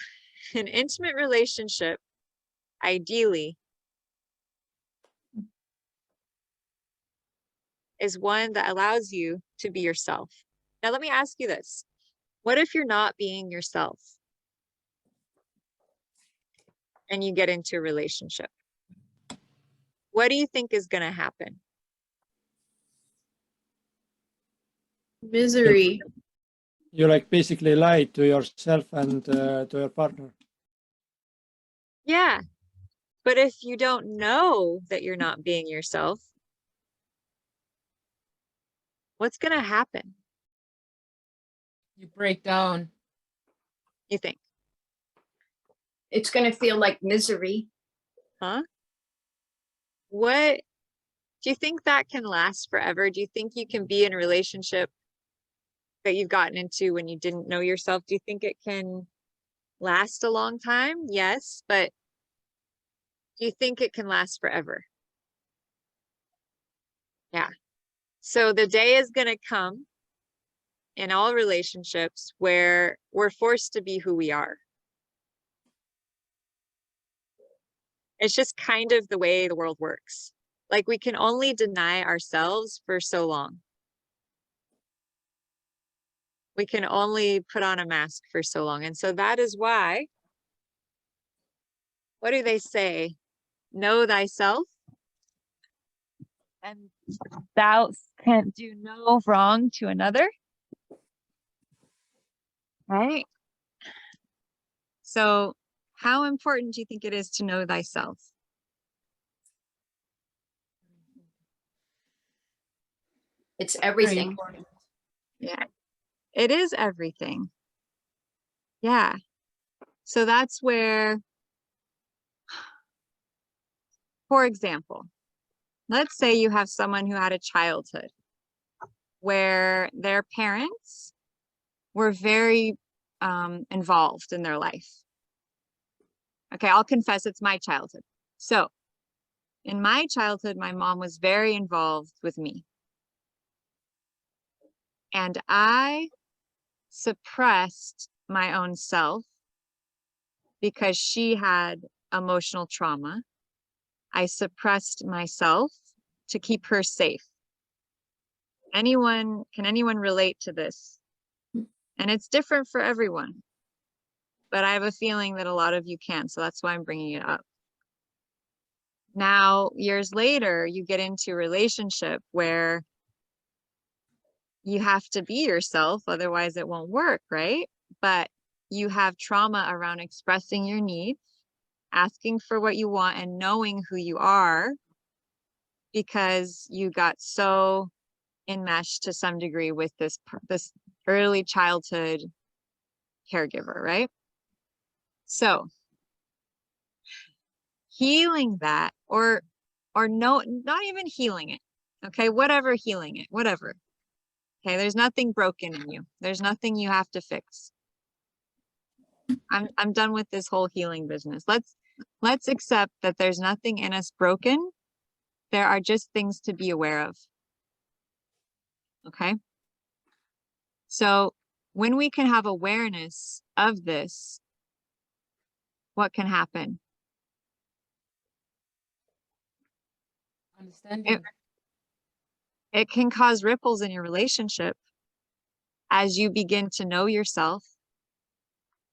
An intimate relationship, ideally, is one that allows you to be yourself. Now, let me ask you this. What if you're not being yourself and you get into a relationship? What do you think is going to happen? Misery. You like basically lie to yourself and to your partner. Yeah. But if you don't know that you're not being yourself, what's going to happen? You break down. You think? It's going to feel like misery. Huh? What do you think that can last forever? Do you think you can be in a relationship that you've gotten into when you didn't know yourself? Do you think it can last a long time? Yes, but do you think it can last forever? Yeah. So the day is going to come in all relationships where we're forced to be who we are. It's just kind of the way the world works. Like we can only deny ourselves for so long. We can only put on a mask for so long. And so that is why, what do they say? Know thyself, and thou canst do no wrong to another. Right? So how important do you think it is to know thyself? It's Very everything. important. Yeah, it is everything. Yeah. So that's where, for example, let's say you have someone who had a childhood where their parents were very involved in their life. Okay, I'll confess it's my childhood. So in my childhood, my mom was very involved with me. And I suppressed my own self because she had emotional trauma. I suppressed myself to keep her safe. Can anyone relate to this? And it's different for everyone, but I have a feeling that a lot of you can, so that's why I'm bringing it up. Now, years later, you get into a relationship where you have to be yourself, otherwise it won't work, right? But you have trauma around expressing your needs, asking for what you want, and knowing who you are because you got so enmeshed to some degree with this early childhood caregiver, right? So healing that, or or no, not even healing it. Okay, whatever, healing it, whatever. Okay, there's nothing broken in you. There's nothing you have to fix. I'm done with this whole healing business. Let's accept that there's nothing in us broken. There are just things to be aware of. Okay? So when we can have awareness of this, what can happen? Understanding. It can cause ripples in your relationship as you begin to know yourself,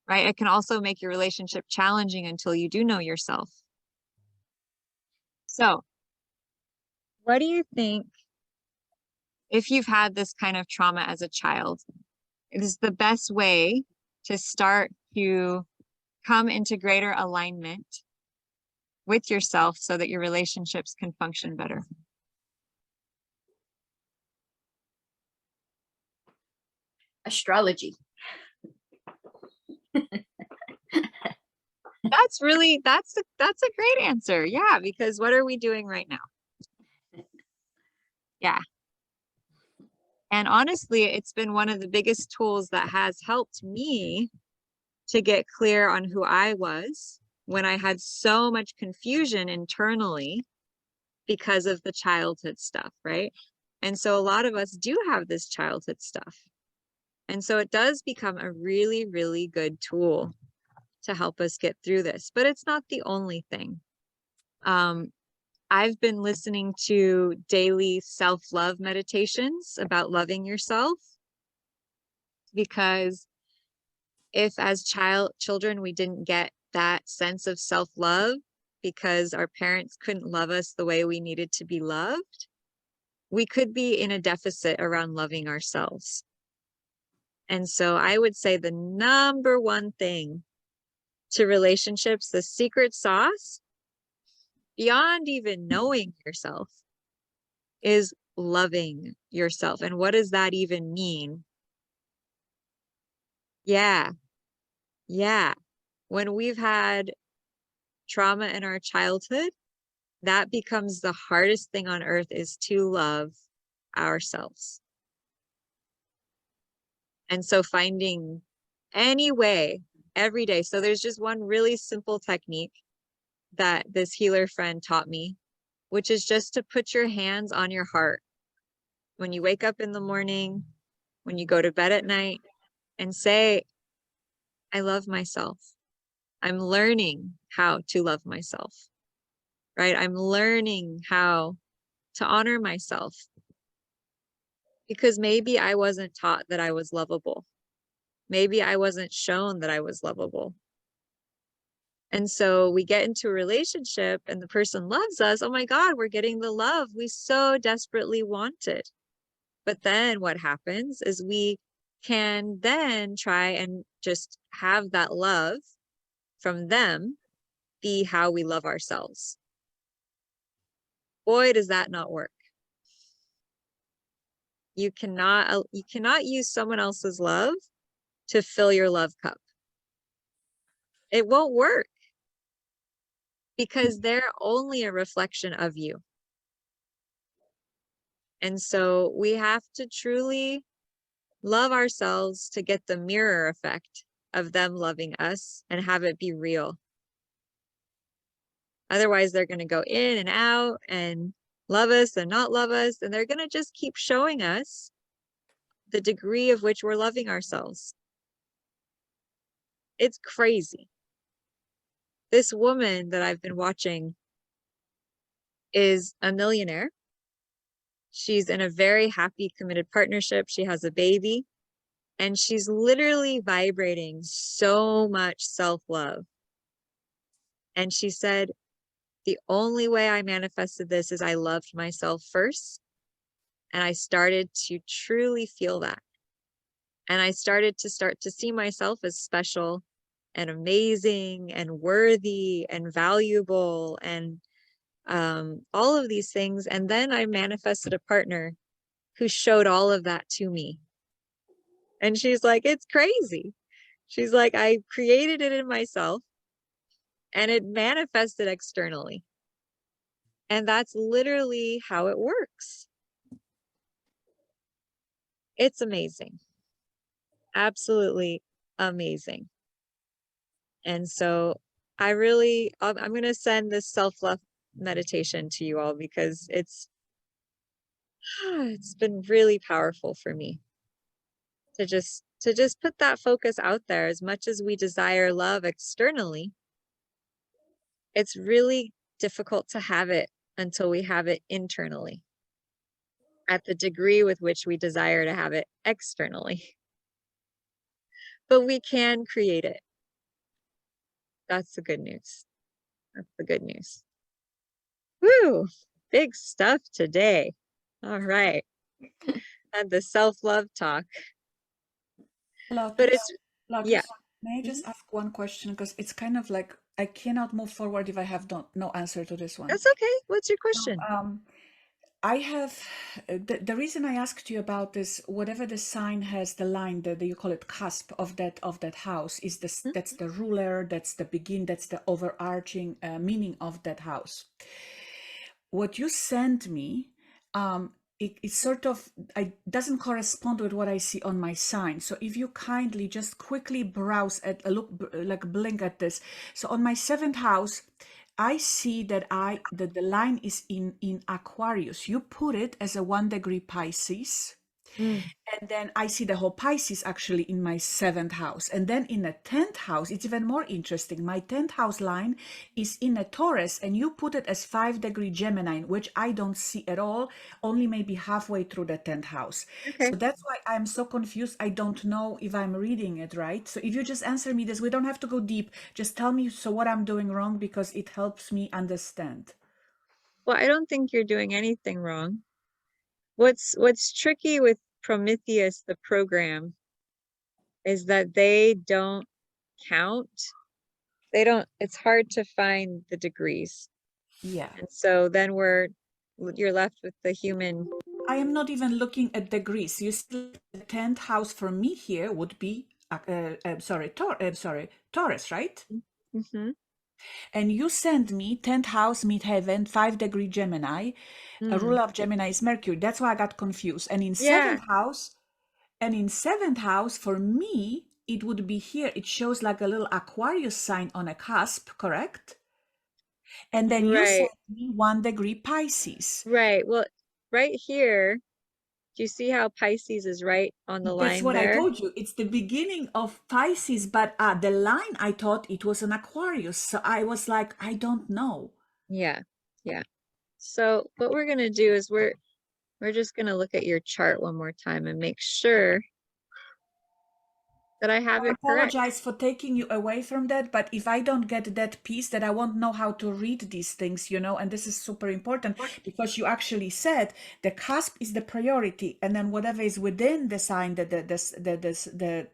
right? It can also make your relationship challenging until you do know yourself. So, what do you think, if you've had this kind of trauma as a child, is the best way to start to come into greater alignment with yourself so that your relationships can function better? Astrology. That's a great answer. Yeah, because what are we doing right now? Yeah. And honestly, it's been one of the biggest tools that has helped me to get clear on who I was when I had so much confusion internally because of the childhood stuff, right? And so a lot of us do have this childhood stuff. And so it does become a really, really good tool to help us get through this, but it's not the only thing. I've been listening to daily self-love meditations about loving yourself, because if as children we didn't get that sense of self-love because our parents couldn't love us the way we needed to be loved, we could be in a deficit around loving ourselves. And so I would say the number one thing to relationships, the secret sauce, beyond even knowing yourself, is loving yourself. And what does that even mean? Yeah. When we've had trauma in our childhood, that becomes the hardest thing on earth, is to love ourselves. And so finding any way every day. So there's just one really simple technique that this healer friend taught me, which is just to put your hands on your heart when you wake up in the morning, when you go to bed at night, and say, I love myself. I'm learning how to love myself, right? I'm learning how to honor myself, because maybe I wasn't taught that I was lovable. Maybe I wasn't shown that I was lovable. And so we get into a relationship and the person loves us. Oh my God, we're getting the love we so desperately wanted. But then what happens is we can then try and just have that love from them be how we love ourselves. Boy, does that not work. You cannot use someone else's love to fill your love cup. It won't work, because they're only a reflection of you. And so we have to truly love ourselves to get the mirror effect of them loving us and have it be real. Otherwise, they're going to go in and out and love us and not love us. And they're going to just keep showing us the degree of which we're loving ourselves. It's crazy. This woman that I've been watching is a millionaire. She's in a very happy, committed partnership. She has a baby, and she's literally vibrating so much self-love. And she said, the only way I manifested this is I loved myself first. And I started to truly feel that. And I started to see myself as special and amazing and worthy and valuable and all of these things. And then I manifested a partner who showed all of that to me. And she's like, it's crazy. She's like, I created it in myself and it manifested externally. And that's literally how it works. It's amazing. Absolutely amazing. And so I'm going to send this self-love meditation to you all because it's been really powerful for me to just put that focus out there. As much as we desire love externally, it's really difficult to have it until we have it internally at the degree with which we desire to have it externally. But we can create it. That's the good news. That's the good news. Woo! Big stuff today. All right. And the self-love talk. But it's, yeah. May I just ask one question? Because it's kind of like I cannot move forward if I have no answer to this one. That's okay. What's your question? I have the reason I asked you about this. Whatever the sign has, the line that you call it cusp of that house is this. That's the ruler. That's the begin. That's the overarching meaning of that house. What you sent me, it sort of doesn't correspond with what I see on my sign. So if you kindly just quickly browse at blink at this. So on my 7th house, I see that the line is in Aquarius. You put it as a 1-degree Pisces. And then I see the whole Pisces actually in my 7th house. And then in the 10th house, it's even more interesting. My 10th house line is in a Taurus, and you put it as 5-degree Gemini, which I don't see at all, only maybe halfway through the 10th house. Okay. So that's why I'm so confused. I don't know if I'm reading it right. So if you just answer me this, we don't have to go deep. Just tell me what I'm doing wrong, because it helps me understand. Well, I don't think you're doing anything wrong. What's tricky with Prometheus, the program, is that they don't count. It's hard to find the degrees. Yeah. And so then you're left with the human. I am not even looking at degrees. You see, the 10th house for me here would be, Taurus, right? Mm-hmm. And you send me 10th house, midheaven, 5-degree Gemini. A ruler of Gemini is Mercury. That's why I got confused. And in 7th house, for me, it would be here. It shows like a little Aquarius sign on a cusp, correct? And then you send me 1-degree Pisces. Right. Well, right here, do you see how Pisces is right on the line? That's what there? I told you. It's the beginning of Pisces, but the line, I thought it was an Aquarius. So I was like, I don't know. Yeah. Yeah. So what we're going to do is we're just going to look at your chart one more time and make sure that I have it correct. I apologize for taking you away from that, but if I don't get that piece, that I won't know how to read these things, and this is super important because you actually said the cusp is the priority, and then whatever is within the sign, that's the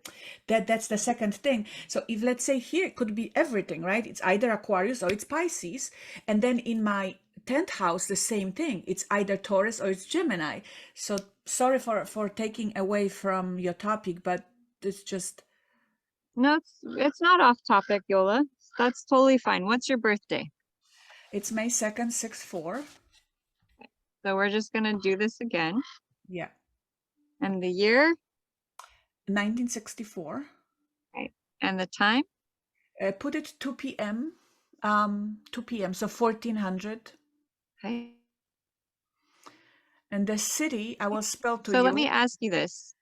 second thing. So if, let's say, here it could be everything, right? It's either Aquarius or it's Pisces, and then in my 10th house, the same thing. It's either Taurus or it's Gemini. So sorry for taking away from your topic, but it's just. No, it's not off topic, Yola. That's totally fine. What's your birthday? It's May 2nd, 6/4. So we're just going to do this again. Yeah. And the year? 1964. Right. And the time? Put it 2 p.m. 2 p.m. So 1400. Okay. And the city, I will spell to you. So let me ask you this.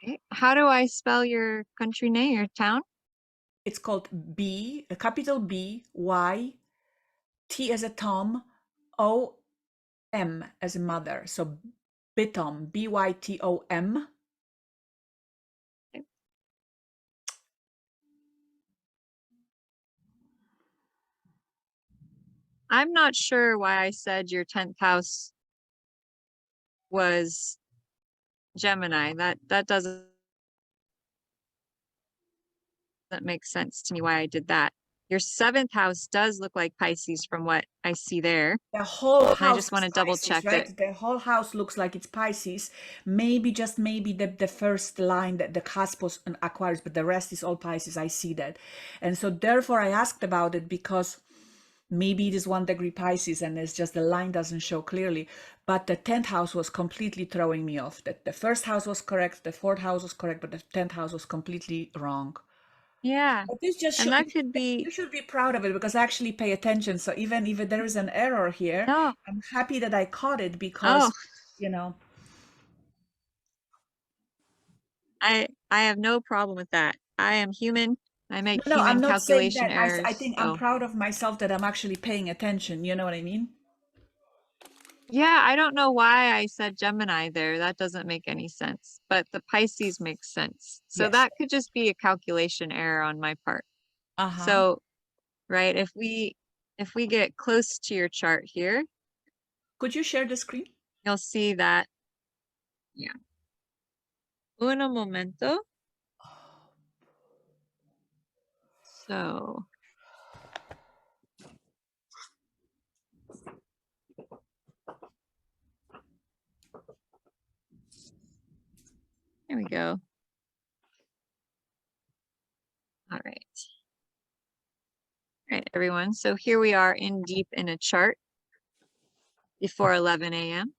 Okay. How do I spell your country name, your town? It's called B, a capital B, Y, T as a Tom, O, M as a mother. So Bytom, B-Y-T-O-M. Okay. I'm not sure why I said your 10th house was Gemini. That doesn't make sense to me why I did that. Your 7th house does look like Pisces from what I see there. The whole house. I just want to double Pisces, check right? it. The whole house looks like it's Pisces. Maybe, just maybe, the first line, that the cusp was an Aquarius, but the rest is all Pisces. I see that. And so therefore I asked about it because maybe it is 1 degree Pisces and it's just the line doesn't show clearly. But the 10th house was completely throwing me off. That the first house was correct, the 4th house was correct, but the 10th house was completely wrong. Yeah. But this just And shows that could be, you should be proud of it because I actually pay attention. So even if there is an error here, no, I'm happy that I caught it because, oh, you know, I have no problem with that. I am human. I make no, I'm human not saying calculation that. I errors. think I'm So proud of myself that I'm actually paying attention. You know what I mean? yeah, I don't know why I said Gemini there. That doesn't make any sense. But the Pisces makes sense. So Yes. that could just be a calculation error on my part. Uh-huh. So, right, if we get close to your chart here, Could you share the screen? you'll see that, yeah. Uno momento. So, there we go. All right. All right, everyone. So here we are in deep in a chart before 11 a.m.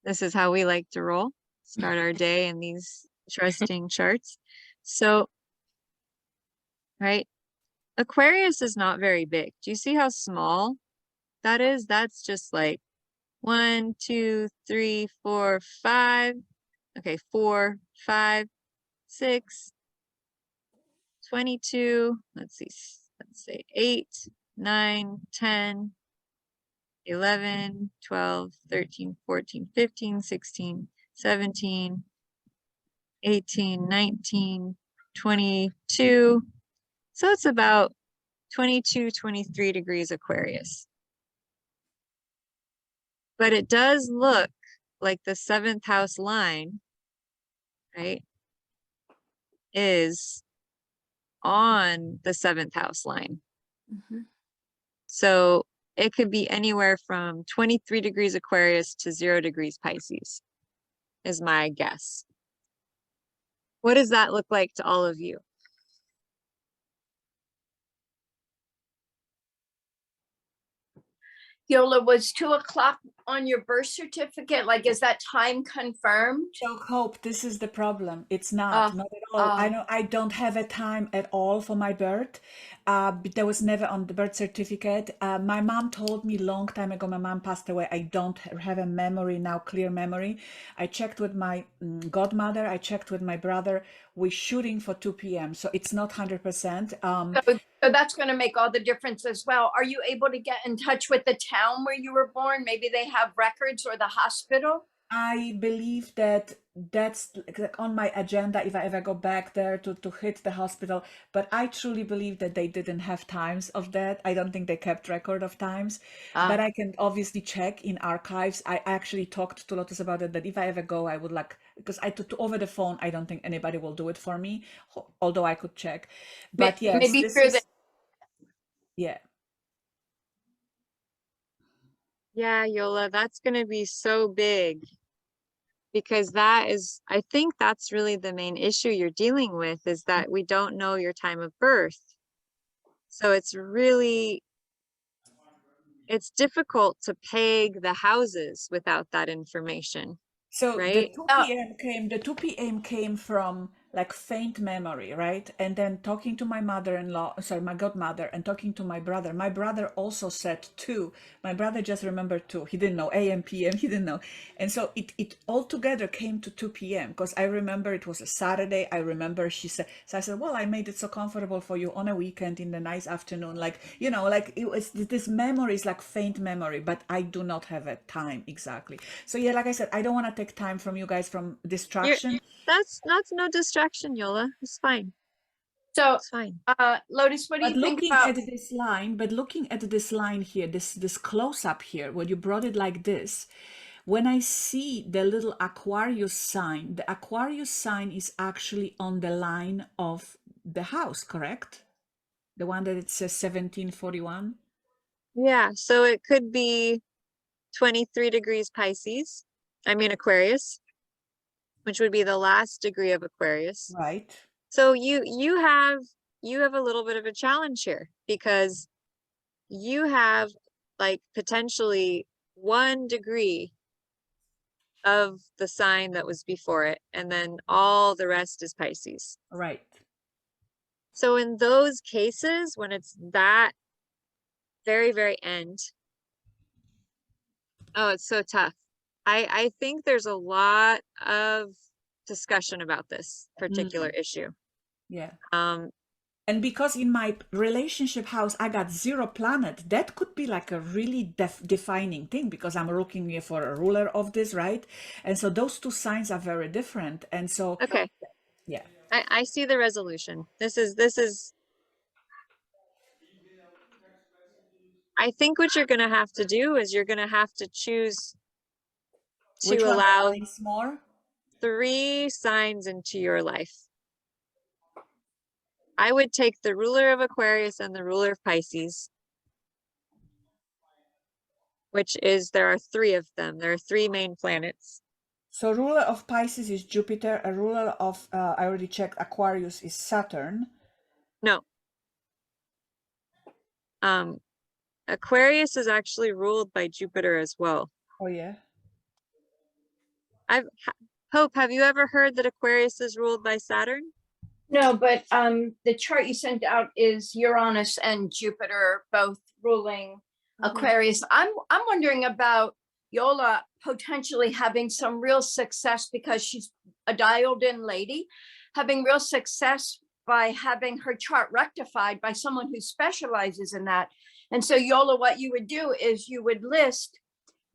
This is how we like to roll, start our day in these interesting charts. So, right, Aquarius is not very big. Do you see how small that is? That's just like 1, 2, 3, 4, 5. Okay, 4, 5, 6, 22. Let's say 8, 9, 10, 11, 12, 13, 14, 15, 16, 17, 18, 19, 22. So it's about 22, 23 degrees Aquarius. But it does look like the 7th house line, right, is on the 7th house line. So it could be anywhere from 23 degrees Aquarius to 0 degrees Pisces, is my guess. What does that look like to all of you? Yola, was 2 o'clock on your birth certificate? Like, is that time confirmed? So Hope, this is the problem. It's Uh, not at all. uh. I don't have a time at all for my birth. But there was never on the birth certificate. My mom told me long time ago, my mom passed away. I don't have a memory now, clear memory. I checked with my godmother. I checked with my brother. We're shooting for 2 p.m. So it's not 100%. So that's going to make all the difference as well. Are you able to get in touch with the town where you were born? Maybe they have records, or the hospital? I believe that that's like on my agenda if I ever go back there to hit the hospital. But I truly believe that they didn't have times of that. I don't think they kept record of times. But I can obviously check in archives. I actually talked to Lotus about it, that if I ever go, I would like, because over the phone, I don't think anybody will do it for me, although I could check. But yes, maybe this through is, the yeah. Yeah, Yola, that's going to be so big because I think that's really the main issue you're dealing with, is that we don't know your time of birth. So it's difficult to peg the houses without that information. So right? the 2 p.m. came from like faint memory, right? And then talking to my my godmother, and talking to my brother also said 2. My brother just remembered 2. He didn't know AM, PM, he didn't know. And so it all together came to 2 p.m. because I remember it was a Saturday. I remember she said, so I said, well, I made it so comfortable for you on a weekend in the nice afternoon. Like, you know, like it was, this memory is like faint memory, but I do not have a time exactly. So yeah, like I said, I don't want to take time from you guys from distraction. That's no distraction, Yola. It's fine. So, It's fine. Lotus, what do you think about? Looking at this line here, this close up here, when you brought it like this, when I see the little Aquarius sign, the Aquarius sign is actually on the line of the house, correct? The one that it says 1741. Yeah, so it could be 23 degrees Pisces. I mean Aquarius, which would be the last degree of Aquarius. Right. So you have a little bit of a challenge here, because you have like potentially 1 degree of the sign that was before it, and then all the rest is Pisces. Right. So in those cases, when it's that very, very end, oh, it's so tough. I think there's a lot of discussion about this particular issue. Yeah. Um, And because in my relationship house, I got 0 planet, that could be like a really defining thing, because I'm looking here for a ruler of this, right? And so those 2 signs are very different. And so, okay, yeah. I see the resolution. This is, I think what you're gonna have to do is you're gonna have to choose Which to one allow aligns more? 3 signs into your life. I would take the ruler of Aquarius and the ruler of Pisces, which is, there are 3 of them. There are 3 main planets. So ruler of Pisces is Jupiter. A ruler of, I already checked, Aquarius is Saturn. No. Aquarius is actually ruled by Jupiter as well. Oh yeah. Hope, have you ever heard that Aquarius is ruled by Saturn? No, but the chart you sent out is Uranus and Jupiter both ruling Aquarius. I'm wondering about Yola potentially having some real success, because she's a dialed in lady, having real success by having her chart rectified by someone who specializes in that. And so Yola, what you would do is you would list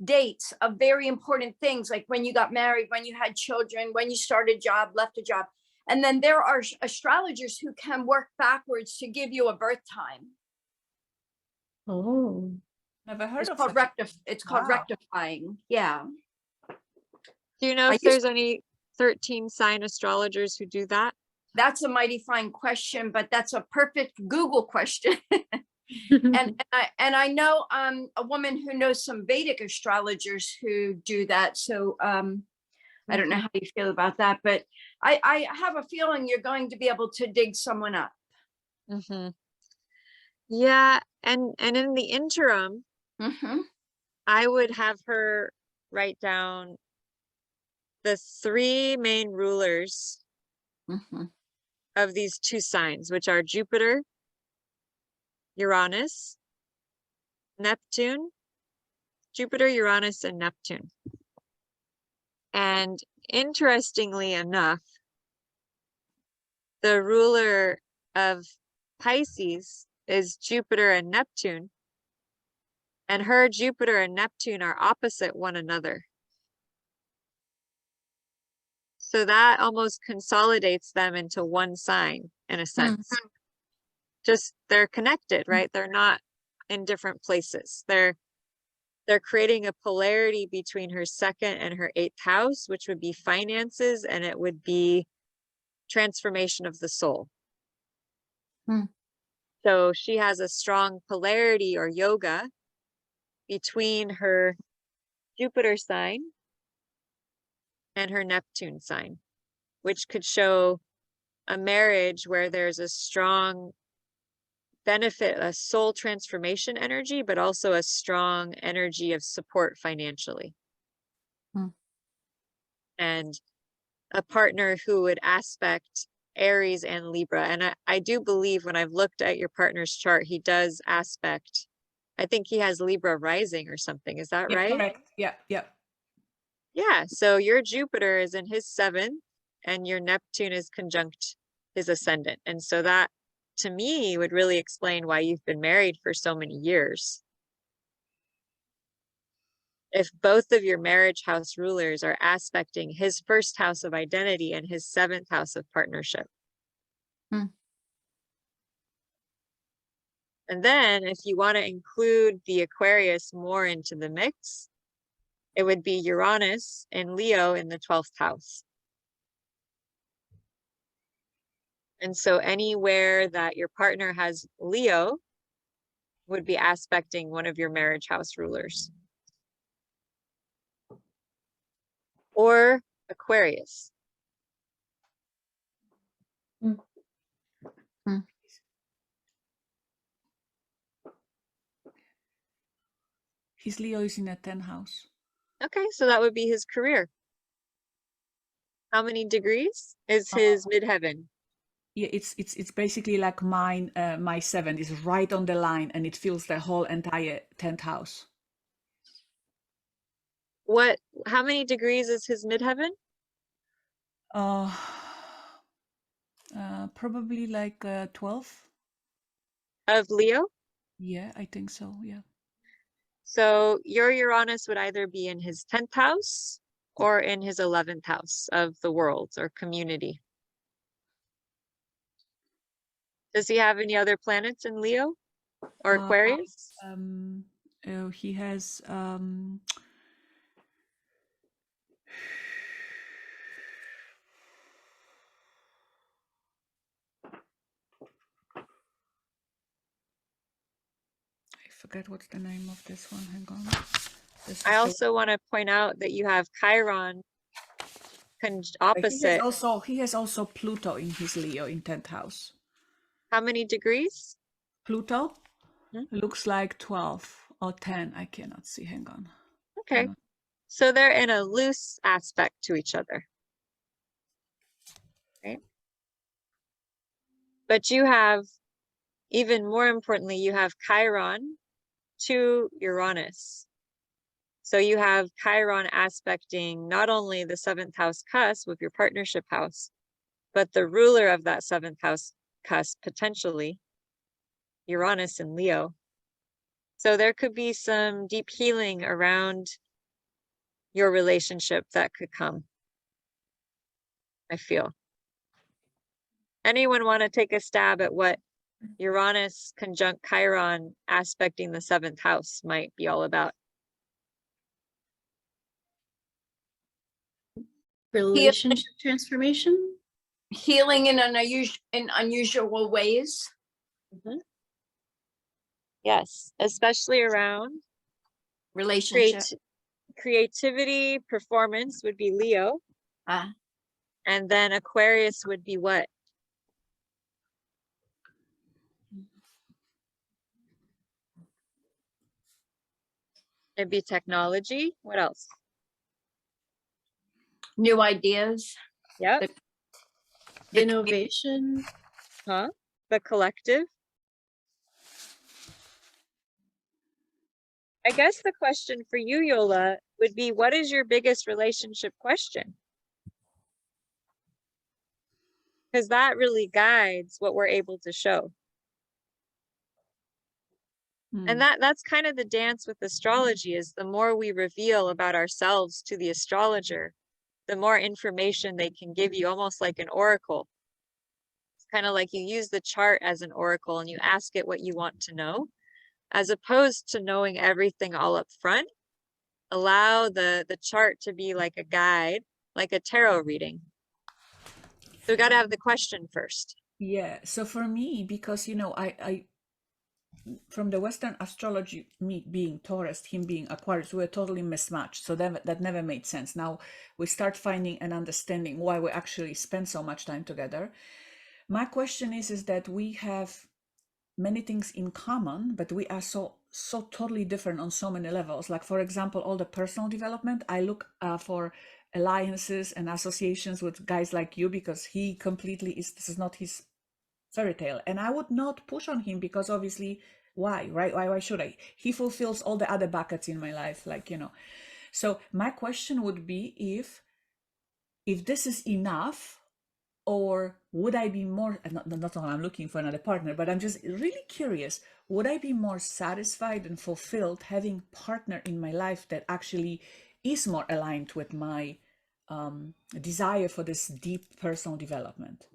dates of very important things, like when you got married, when you had children, when you started a job, left a job. And then there are astrologers who can work backwards to give you a birth time. Oh, Never heard It's of called such a- it's called Wow. rectifying. Yeah. Do you know I if there's any 13 sign astrologers who do that? That's a mighty fine question, but that's a perfect Google question. and I know a woman who knows some Vedic astrologers who do that. So I don't know how you feel about that, but I have a feeling you're going to be able to dig someone up. Mm-hmm. Yeah, and in the interim, Mm-hmm. I would have her write down the 3 main rulers Mm-hmm. of these 2 signs, which are Jupiter, Uranus, Neptune, Jupiter, Uranus, and Neptune. And interestingly enough, the ruler of Pisces is Jupiter and Neptune, and her Jupiter and Neptune are opposite one another. So that almost consolidates them into 1 sign in a sense. Just they're connected, right? They're not in different places. They're creating a polarity between her 2nd and her 8th house, which would be finances, and it would be transformation of the soul. So she has a strong polarity or yoga between her Jupiter sign and her Neptune sign, which could show a marriage where there's a strong benefit, a soul transformation energy, but also a strong energy of support financially. And a partner who would aspect Aries and Libra. And I do believe when I've looked at your partner's chart, he does aspect, I think he has Libra rising or something. Is that Yeah, right? correct. Yeah, yeah. Yeah. So your Jupiter is in his 7th and your Neptune is conjunct his ascendant. And so that to me would really explain why you've been married for so many years. If both of your marriage house rulers are aspecting his 1st house of identity and his 7th house of partnership. And then if you want to include the Aquarius more into the mix, it would be Uranus and Leo in the 12th house. And so anywhere that your partner has Leo would be aspecting one of your marriage house rulers. Or Aquarius. His Leo is in a 10th house. Okay, so that would be his career. How many degrees is his midheaven? Yeah, it's basically like mine. My 7 is right on the line, and it fills the whole entire 10th house. How many degrees is his midheaven? Probably like 12. Of Leo? Yeah, I think so. Yeah. So your Uranus would either be in his 10th house or in his 11th house of the world or community. Does he have any other planets in Leo or Aquarius? He has I forget what's the name of this one. Hang on. This I is the- also want to point out that you have Chiron he opposite. has also Pluto in his Leo in 10th house. How many degrees? Pluto Hmm? looks like 12 or 10. I cannot see. Hang on. Okay. So they're in a loose aspect to each other. Right? But you have, even more importantly, you have Chiron to Uranus. So you have Chiron aspecting not only the 7th house cusp with your partnership house, but the ruler of that 7th house cusp, potentially, Uranus and Leo. So there could be some deep healing around your relationship that could come, I feel. Anyone want to take a stab at what Uranus conjunct Chiron aspecting the 7th house might be all about? Relationship transformation? Healing in unusual ways. Yes, especially around Relationship. creativity, performance would be Leo. And then Aquarius would be what? It'd be technology. What else? New ideas. Yep. Innovation? Huh? The collective. I guess the question for you, Yola, would be, what is your biggest relationship question? Because that really guides what we're able to show. And that's kind of the dance with astrology, is the more we reveal about ourselves to the astrologer, the more information they can give you, almost like an oracle. It's kind of like you use the chart as an oracle and you ask it what you want to know, as opposed to knowing everything all up front. Allow the chart to be like a guide, like a tarot reading. So we got to have the question first. Yeah. So for me, because I from the Western astrology, me being Taurus, him being Aquarius, we were totally mismatched. So that never made sense. Now we start finding and understanding why we actually spend so much time together. My question is that we have many things in common, but we are so totally different on so many levels. Like, for example, all the personal development, I look for alliances and associations with guys like you, because he completely this is not his fairy tale, and I would not push on him, because obviously, why, right? Why should I? He fulfills all the other buckets in my life, so my question would be if this is enough, or would I be more, not that I'm looking for another partner, but I'm just really curious, would I be more satisfied and fulfilled having a partner in my life that actually is more aligned with my desire for this deep personal development?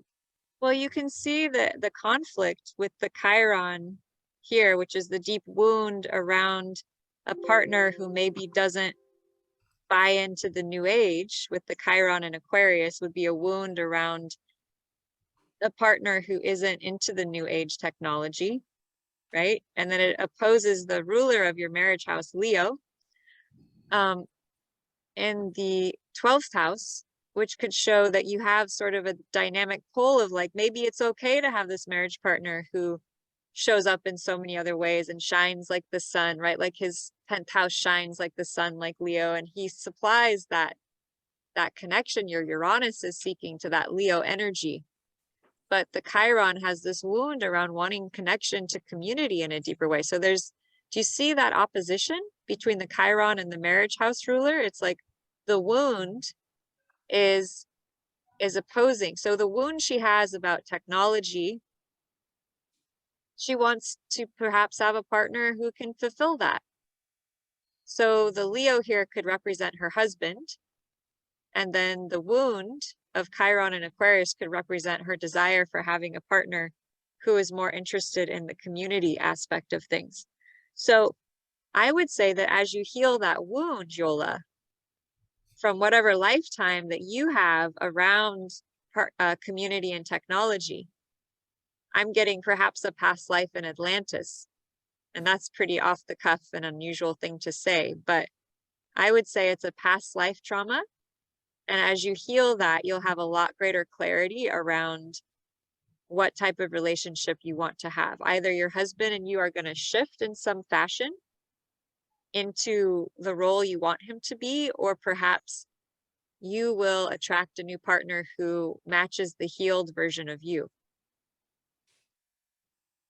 Well, you can see the conflict with the Chiron here, which is the deep wound around a partner who maybe doesn't buy into the new age. With the Chiron and Aquarius would be a wound around a partner who isn't into the new age technology, right? And then it opposes the ruler of your marriage house, Leo, in the 12th house, which could show that you have sort of a dynamic pole of like, maybe it's okay to have this marriage partner who shows up in so many other ways and shines like the sun, right? Like his 10th house shines like the sun, like Leo, and he supplies that connection your Uranus is seeking to that Leo energy. But the Chiron has this wound around wanting connection to community in a deeper way. So do you see that opposition between the Chiron and the marriage house ruler? It's like the wound is opposing. So the wound she has about technology, she wants to perhaps have a partner who can fulfill that. So the Leo here could represent her husband, and then the wound of Chiron and Aquarius could represent her desire for having a partner who is more interested in the community aspect of things. So I would say that as you heal that wound, Yola, from whatever lifetime that you have around community and technology, I'm getting perhaps a past life in Atlantis. And that's pretty off the cuff and unusual thing to say, but I would say it's a past life trauma. And as you heal that, you'll have a lot greater clarity around what type of relationship you want to have. Either your husband and you are going to shift in some fashion into the role you want him to be, or perhaps you will attract a new partner who matches the healed version of you.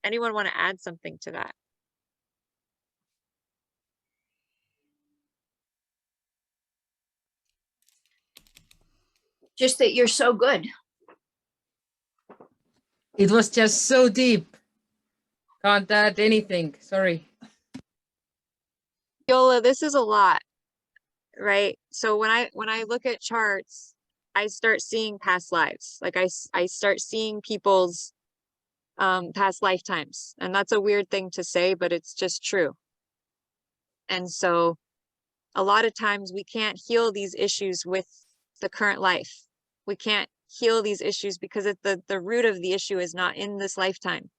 Anyone want to add something to that? Just that you're so good. It was just so deep. Can't add anything. Sorry. Yola, this is a lot, right? So when I look at charts, I start seeing past lives. Like I start seeing people's past lifetimes. And that's a weird thing to say, but it's just true. And so a lot of times we can't heal these issues with the current life. We can't heal these issues because the root of the issue is not in this lifetime.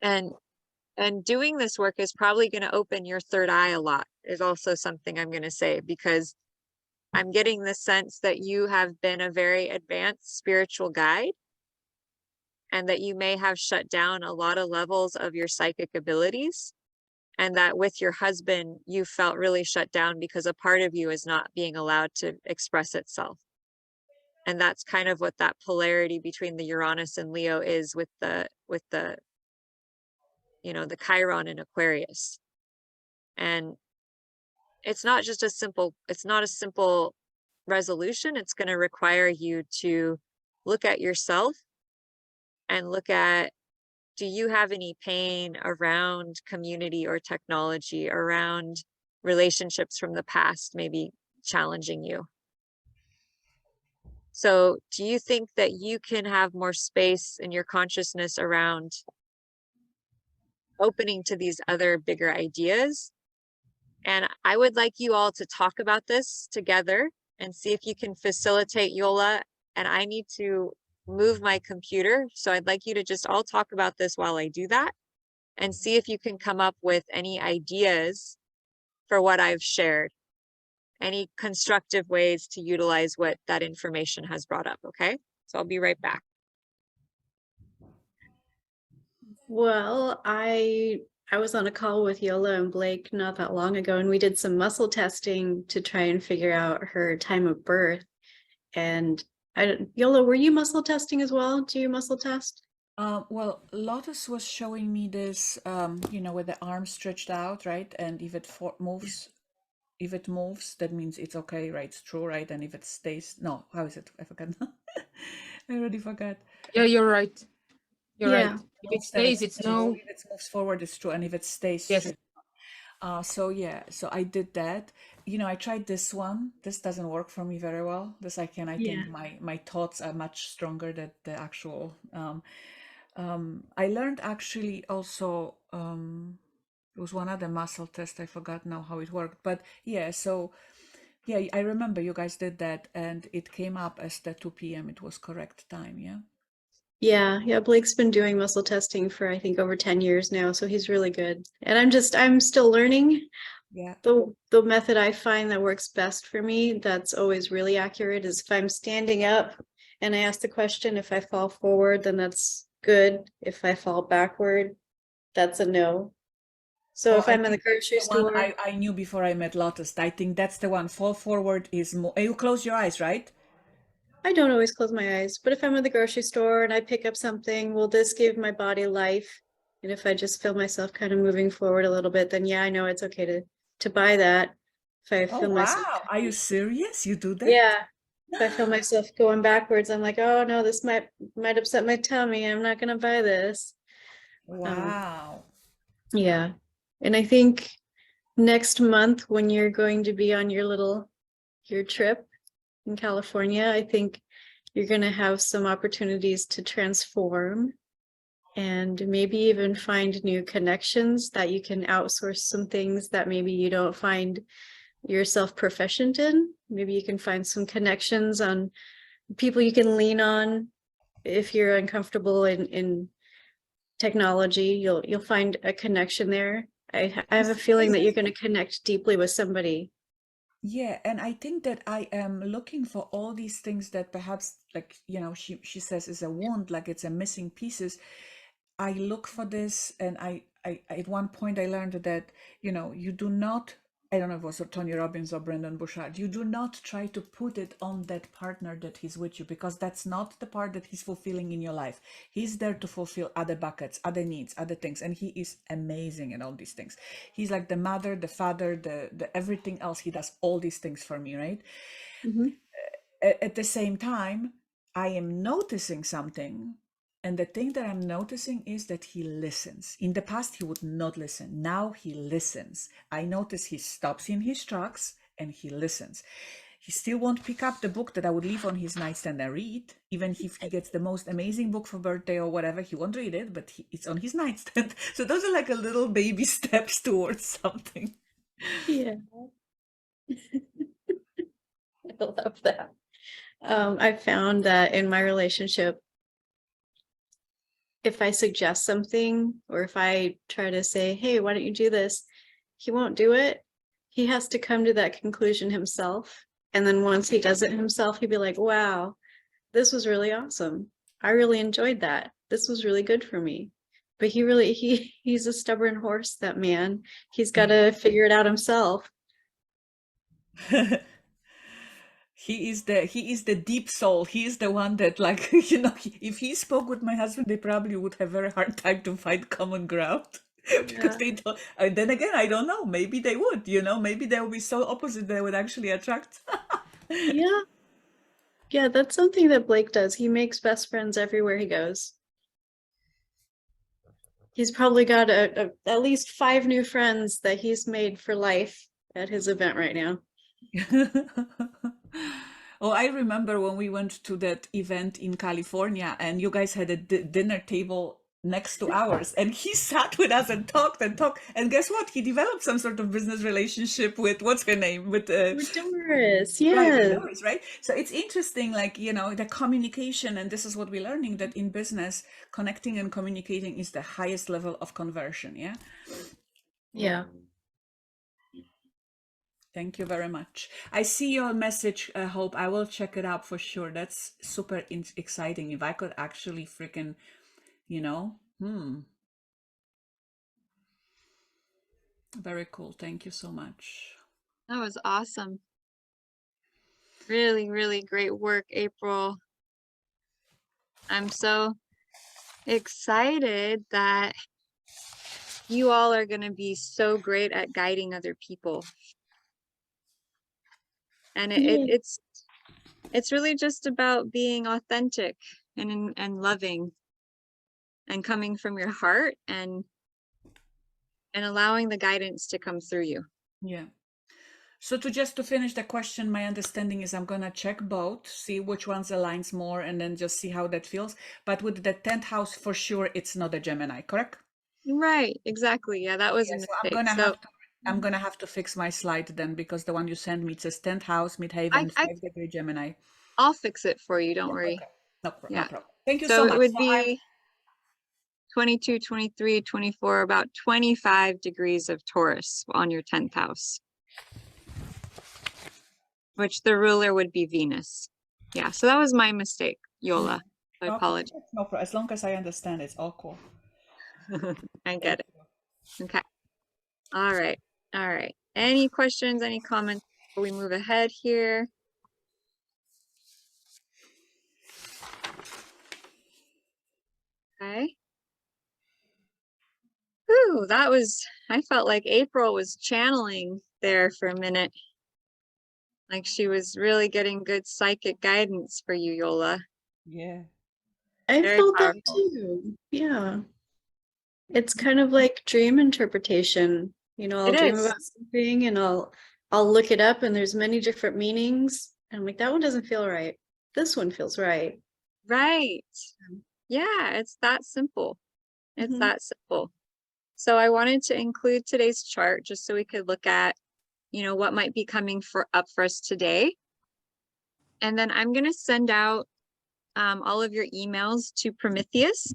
And doing this work is probably going to open your third eye a lot, is also something I'm going to say, because I'm getting the sense that you have been a very advanced spiritual guide, and that you may have shut down a lot of levels of your psychic abilities, and that with your husband, you felt really shut down because a part of you is not being allowed to express itself. And that's kind of what that polarity between the Uranus and Leo is with the you know, the Chiron and Aquarius. And it's not just it's not a simple resolution. It's going to require you to look at yourself and look at, do you have any pain around community or technology, around relationships from the past, maybe challenging you? So do you think that you can have more space in your consciousness around opening to these other bigger ideas? And I would like you all to talk about this together and see if you can facilitate, Yola. And I need to move my computer. So I'd like you to just all talk about this while I do that, and see if you can come up with any ideas for what I've shared, any constructive ways to utilize what that information has brought up. Okay, so I'll be right back. Well, I was on a call with Yola and Blake not that long ago, and we did some muscle testing to try and figure out her time of birth. And Yola, were you muscle testing as well? Do you muscle test? Well, Lotus was showing me this, you know, with the arm stretched out, right? And if it moves, that means it's okay, right? It's true, right? And if it stays, no, how is it? I forgot. I already forgot. Yeah, you're right. You're Yeah. right. If it stays, it's true. no. If it moves forward, it's true. And if it stays, Yes. straight. So yeah, so I did that. You know, I tried this one. This doesn't work for me very well. This I think my thoughts are much stronger than the actual. I learned actually also, it was one other muscle test. I forgot now how it worked, but yeah, so yeah, I remember you guys did that and it came up as the 2 p.m. It was correct time. Yeah. Yeah, Blake's been doing muscle testing for I think over 10 years now, so he's really good. And I'm still learning. Yeah. The method I find that works best for me, that's always really accurate, is if I'm standing up and I ask the question, if I fall forward, then that's good. If I fall backward, that's a no. So Oh, if I I'm in the think that's grocery the one store, I knew before I met Lotus. I think that's the one. Fall forward is more. You close your eyes, right? I don't always close my eyes, but if I'm in the grocery store and I pick up something, will this give my body life? And if I just feel myself kind of moving forward a little bit, then yeah, I know it's okay to buy that. If I Oh, feel myself, wow. Are you serious? You do that? yeah, if I feel myself going backwards, I'm like, oh no, this might upset my tummy. I'm not gonna buy this. Wow. Yeah. And I think next month when you're going to be on your trip in California, I think you're going to have some opportunities to transform and maybe even find new connections that you can outsource some things that maybe you don't find yourself proficient in. Maybe you can find some connections on people you can lean on if you're uncomfortable in technology. You'll find a connection there. I have a feeling that you're going to connect deeply with somebody. Yeah, and I think that I am looking for all these things that perhaps, like, she says is a wound, like it's a missing pieces. I look for this, and I at one point I learned that, you do not, I don't know if it was Tony Robbins or Brendan Bouchard, you do not try to put it on that partner that he's with you, because that's not the part that he's fulfilling in your life. He's there to fulfill other buckets, other needs, other things, and he is amazing in all these things. He's like the mother, the father, the everything else. He does all these things for me, right? At the same time, I am noticing something. And the thing that I'm noticing is that he listens. In the past, he would not listen. Now he listens. I notice he stops in his tracks and he listens. He still won't pick up the book that I would leave on his nightstand and read. Even if he gets the most amazing book for birthday or whatever, he won't read it, but it's on his nightstand. So those are like a little baby steps towards something. Yeah. I love that. I found that in my relationship, if I suggest something or if I try to say, hey, why don't you do this? He won't do it. He has to come to that conclusion himself. And then once he does it himself, he'd be like, wow, this was really awesome. I really enjoyed that. This was really good for me. But he's a stubborn horse, that man. He's got to figure it out himself. He is the deep soul. He is the one that, like, if he spoke with my husband, they probably would have a very hard time to find common ground. Because they don't, then again, I don't know, maybe they would, maybe they would be so opposite they would actually attract. Yeah, that's something that Blake does. He makes best friends everywhere he goes. He's probably got at least 5 new friends that he's made for life at his event right now. Oh, I remember when we went to that event in California and you guys had a dinner table next to ours, and he sat with us and talked. And guess what? He developed some sort of business relationship with, what's her name? With Doris, right, yes. with Doris, right? So it's interesting, like, the communication, and this is what we're learning, that in business, connecting and communicating is the highest level of conversion. Yeah. Yeah. Thank you very much. I see your message, Hope. I will check it out for sure. That's super exciting. If I could actually freaking, Very cool. Thank you so much. That was awesome. Really, really great work, April. I'm so excited that you all are going to be so great at guiding other people. And it's really just about being authentic and loving and coming from your heart and allowing the guidance to come through you. Yeah. So to finish the question, my understanding is I'm gonna check both, see which ones aligns more, and then just see how that feels. But with the 10th house, for sure, it's not a Gemini, correct? Right, exactly. Yeah, that was a So mistake. I'm gonna have to fix my slide then, because the one you sent me, it says 10th house, Midhaven, 5-degree Gemini. I'll fix it for you. Don't worry. Okay. No Yeah. problem. Thank you So so much. it would be 22, 23, 24, about 25 degrees of Taurus on your 10th house, which the ruler would be Venus. Yeah, so that was my mistake, Yola. I Okay, apologize. that's no problem. As long as I understand, it's all cool. I get it. Okay. All right. All right. Any questions, any comments before we move ahead here? Okay. Ooh, that was, I felt like April was channeling there for a minute. Like she was really getting good psychic guidance for you, Yola. Yeah. I Very felt that powerful. too. Yeah. It's kind of like dream interpretation. You know, I'll It dream is. about something and I'll look it up and there's many different meanings. And I'm like, that one doesn't feel right. This one feels right. Right. Yeah, it's that simple. It's Mhm. that simple. So I wanted to include today's chart just so we could look at, you know, what might be coming up for us today. And then I'm going to send out all of your emails to Prometheus.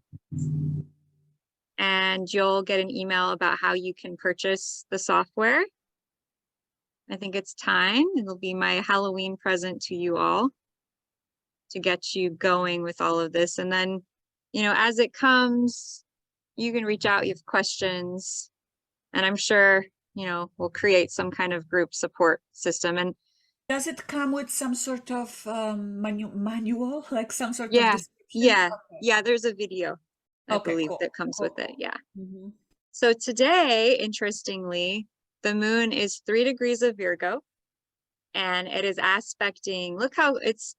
And you'll get an email about how you can purchase the software. I think it's time. It'll be my Halloween present to you all to get you going with all of this. And then, you know, as it comes, you can reach out, you have questions, and I'm sure, you know, we'll create some kind of group support system. And Does it come with some sort of manual, like some sort of yeah, description? yeah, Okay. yeah, there's a video, I Okay, believe, cool. that comes Cool, with it. cool. Yeah. Mhm. So today, interestingly, the moon is 3 degrees of Virgo, and it is aspecting, look how it's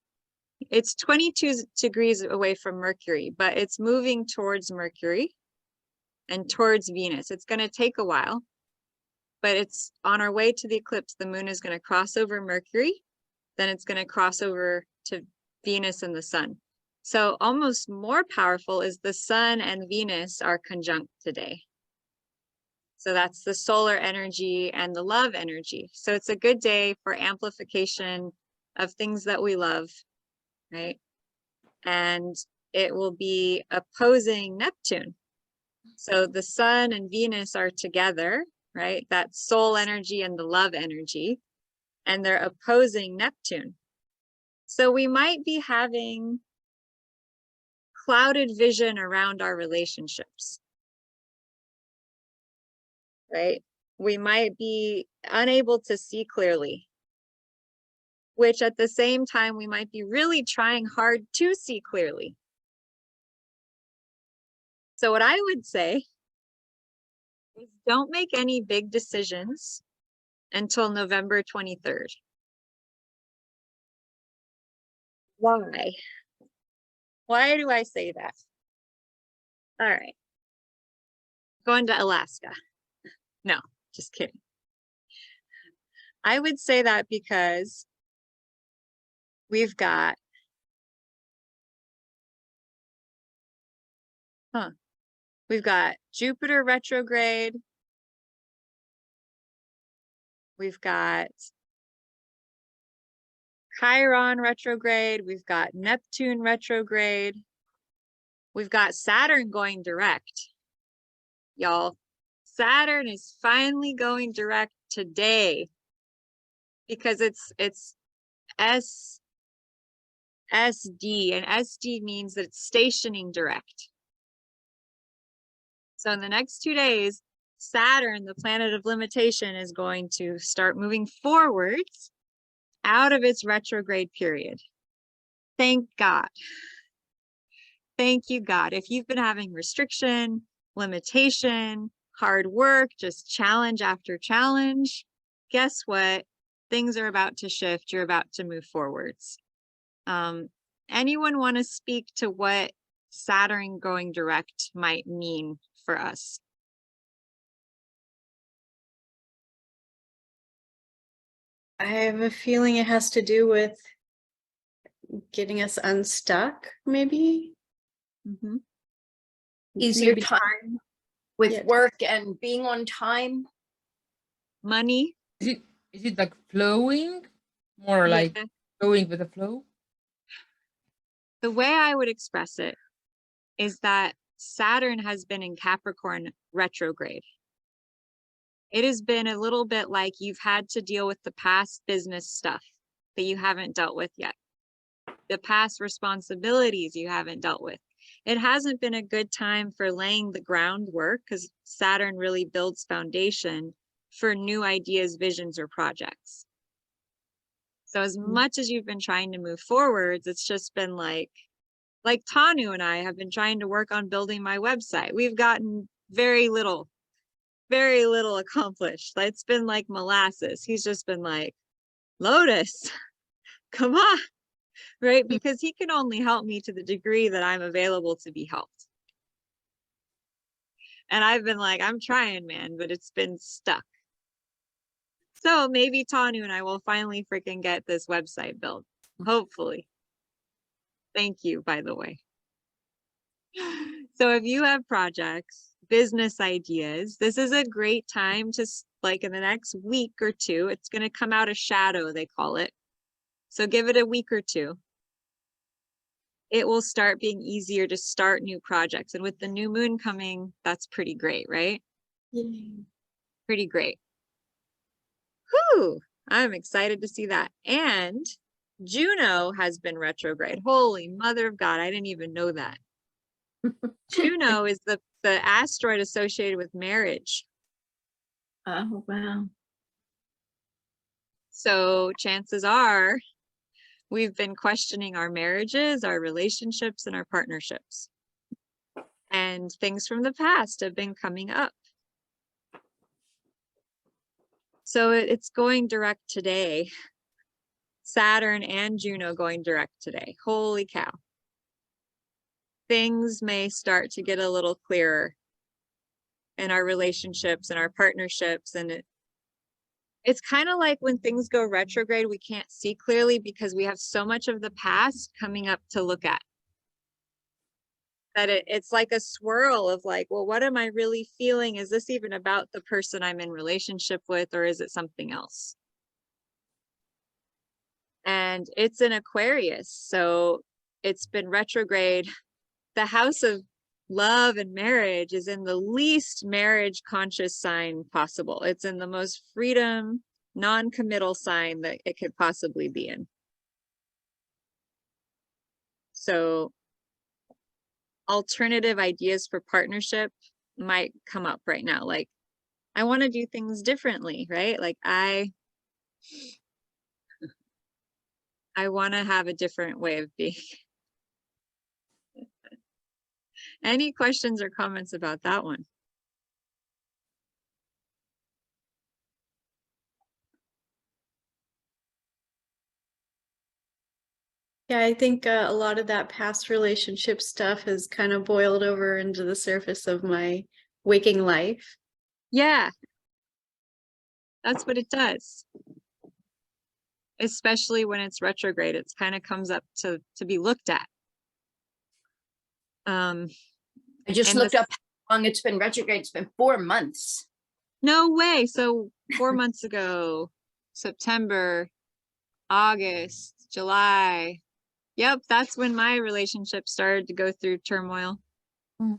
22 degrees away from Mercury, but it's moving towards Mercury and towards Venus. It's going to take a while, but it's on our way to the eclipse. The moon is going to cross over Mercury, then it's going to cross over to Venus and the sun. So almost more powerful is the sun and Venus are conjunct today. So that's the solar energy and the love energy. So it's a good day for amplification of things that we love, right? And it will be opposing Neptune. So the sun and Venus are together, right? That soul energy and the love energy, and they're opposing Neptune. So we might be having clouded vision around our relationships, right? We might be unable to see clearly, which at the same time, we might be really trying hard to see clearly. So what I would say is don't make any big decisions until November 23rd. Why? Why do I say that? All right. Going to Alaska. No, just kidding. I would say that because we've got, we've got Jupiter retrograde. We've got Chiron retrograde. We've got Neptune retrograde. We've got Saturn going direct. Y'all, Saturn is finally going direct today because it's SD, and SD means that it's stationing direct. So in the next 2 days, Saturn, the planet of limitation, is going to start moving forwards out of its retrograde period. Thank God. Thank you, God. If you've been having restriction, limitation, hard work, just challenge after challenge, guess what? Things are about to shift. You're about to move forwards. Anyone want to speak to what Saturn going direct might mean for us? I have a feeling it has to do with getting us unstuck, maybe. Mm-hmm. Easier Maybe time with Yeah. work and being on time. Money. Is it like flowing? More like Yeah. going with the flow? The way I would express it is that Saturn has been in Capricorn retrograde. It has been a little bit like you've had to deal with the past business stuff that you haven't dealt with yet. the past responsibilities you haven't dealt with. It hasn't been a good time for laying the groundwork because Saturn really builds foundation for new ideas, visions, or projects. So as much as you've been trying to move forwards, it's just been like Tanu and I have been trying to work on building my website. We've gotten very little accomplished. It's been like molasses. He's just been like, Lotus, come on, right? Because he can only help me to the degree that I'm available to be helped. And I've been like, I'm trying, man, but it's been stuck. So maybe Tanu and I will finally freaking get this website built. Hopefully. Thank you, by the way. So if you have projects, business ideas, this is a great time to, like, in the next week or two, it's going to come out of shadow, they call it. So give it a week or two. It will start being easier to start new projects. And with the new moon coming, that's pretty great, right? Yay. Pretty great. Whew, I'm excited to see that. And Juno has been retrograde. Holy mother of God, I didn't even know that. Juno is the asteroid associated with marriage. Oh, wow. So chances are we've been questioning our marriages, our relationships, and our partnerships. And things from the past have been coming up. So it's going direct today. Saturn and Juno going direct today. Holy cow. Things may start to get a little clearer in our relationships and our partnerships. And it's kind of like when things go retrograde, we can't see clearly because we have so much of the past coming up to look at. That it's like a swirl of like, well, what am I really feeling? Is this even about the person I'm in relationship with, or is it something else? And it's in Aquarius, so it's been retrograde. The house of love and marriage is in the least marriage conscious sign possible. It's in the most freedom, non-committal sign that it could possibly be in. So alternative ideas for partnership might come up right now. Like, I want to do things differently, right? Like I want to have a different way of being. Any questions or comments about that one? Yeah, I think a lot of that past relationship stuff has kind of boiled over into the surface of my waking life. Yeah, that's what it does. Especially when it's retrograde, it's kind of comes up to be looked at. I just and looked this- up how long it's been retrograde. It's been 4 months. No way. So 4 months ago, September, August, July. Yep, that's when my relationship started to go through turmoil. Mm.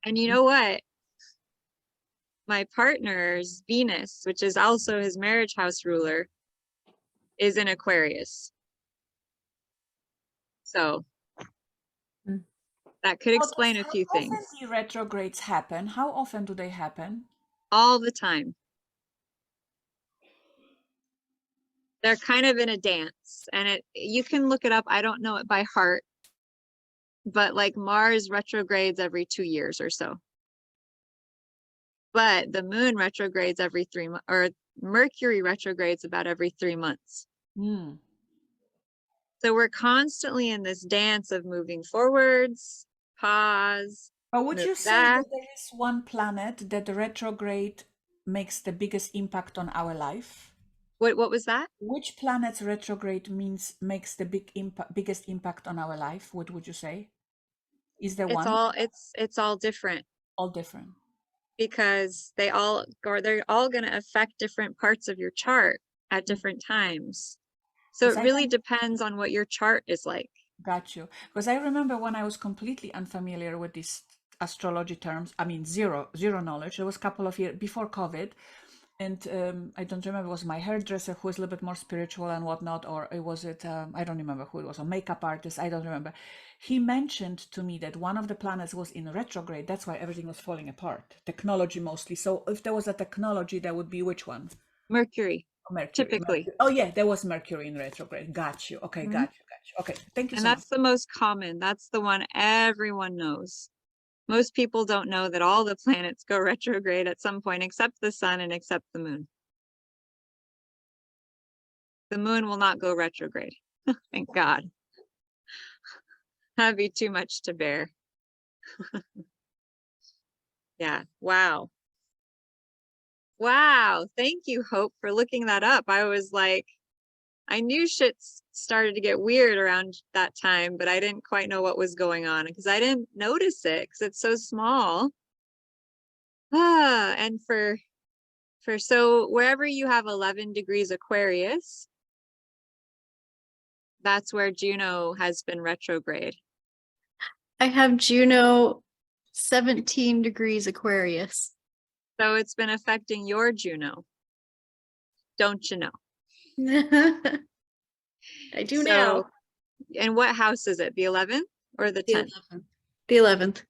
And you know what? My partner's Venus, which is also his marriage house ruler, is in Aquarius. So Mm. that could explain a few How things. often do retrogrades happen? How often do they happen? All the time. They're kind of in a dance, and you can look it up. I don't know it by heart, but like Mars retrogrades every 2 years or so. But the moon retrogrades every 3 months, or Mercury retrogrades about every 3 months. Hmm. So we're constantly in this dance of moving forwards, pause. But would you Move say back. that there is one planet that the retrograde makes the biggest impact on our life? What was that? Which planet's retrograde makes the biggest impact on our life? What would you say? Is there one? It's all different All different. because they're all going to affect different parts of your chart at different times. So Yes, it I really can- depends on what your chart is like. Got you. Because I remember when I was completely unfamiliar with these astrology terms, I mean, zero knowledge. It was a couple of years before COVID. and I don't remember, it was my hairdresser who is a little bit more spiritual and whatnot, or it was it, I don't remember who it was, a makeup artist, I don't remember. He mentioned to me that one of the planets was in retrograde. That's why everything was falling apart. Technology mostly. So if there was a technology, that would be which one? Mercury, Mercury. typically. Mercury. Oh yeah, there was Mercury in retrograde. Got you. Okay, Mhm. got you. Okay, thank you And so much. that's the most common. That's the one everyone knows. Most people don't know that all the planets go retrograde at some point, except the sun and except the moon. The moon will not go retrograde. Thank God. That'd be too much to bear. Yeah. Wow. Wow. Thank you, Hope, for looking that up. I was like, I knew shit started to get weird around that time, but I didn't quite know what was going on because I didn't notice it because it's so small. And so wherever you have 11 degrees Aquarius, that's where Juno has been retrograde. I have Juno 17 degrees Aquarius. So it's been affecting your Juno. Don't you know? I do now. And what house is it? The 11th or the 10th? The 11th.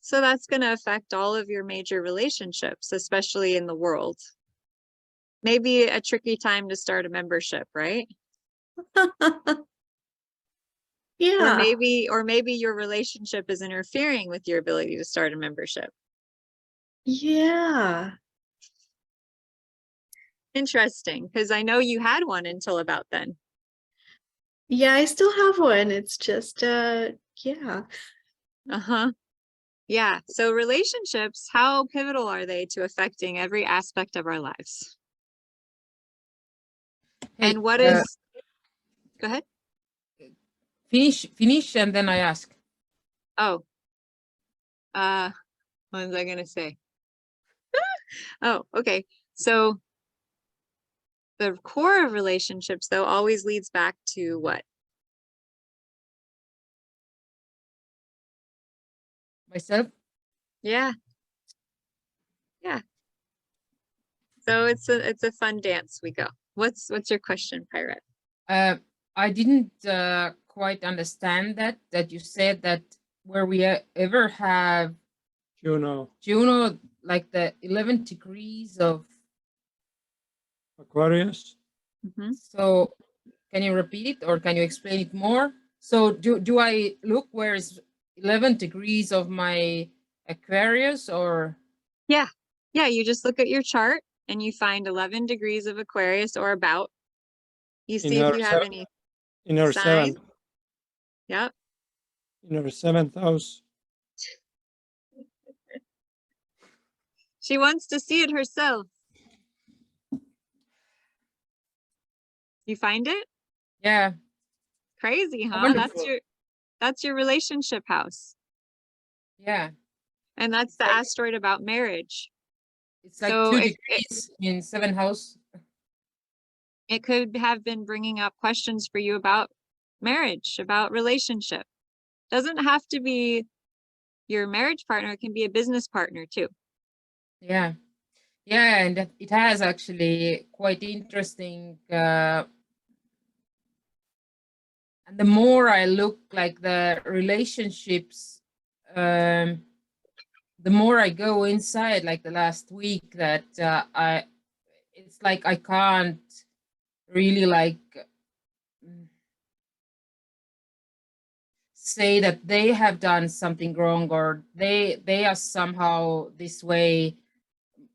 So that's going to affect all of your major relationships, especially in the world. Maybe a tricky time to start a membership, right? Yeah. Or maybe your relationship is interfering with your ability to start a membership. Yeah. Interesting, because I know you had one until about then. Yeah, I still have one. It's just yeah. Uh-huh. Yeah. So relationships, how pivotal are they to affecting every aspect of our lives? Hey, And what is, go ahead. finish, and then I ask. Oh, what was I gonna say? Oh, okay. So the core of relationships, though, always leads back to what? Myself? Yeah. Yeah. So it's a fun dance we go. What's your question, Pirate? I didn't quite understand that you said that where we ever have Juno, like the 11 degrees of, Aquarius. Mhm. so can you repeat it or can you explain it more? So do I look where is 11 degrees of my Aquarius or? Yeah. Yeah, you just look at your chart and you find 11 degrees of Aquarius or about. You see if her you have seven- any In her signs. seventh, Yep. in her seventh house. She wants to see it herself. You find it? Yeah. Crazy, huh? Wonderful. That's your relationship house. Yeah. And that's the Like- asteroid about marriage. It's like So 2 it degrees in 7th house. could have been bringing up questions for you about marriage, about relationship. Doesn't have to be your marriage partner, it can be a business partner too. Yeah. Yeah, and it has actually quite interesting. And the more I look like the relationships, the more I go inside. Like the last week, that it's like I can't really like say that they have done something wrong or they are somehow this way.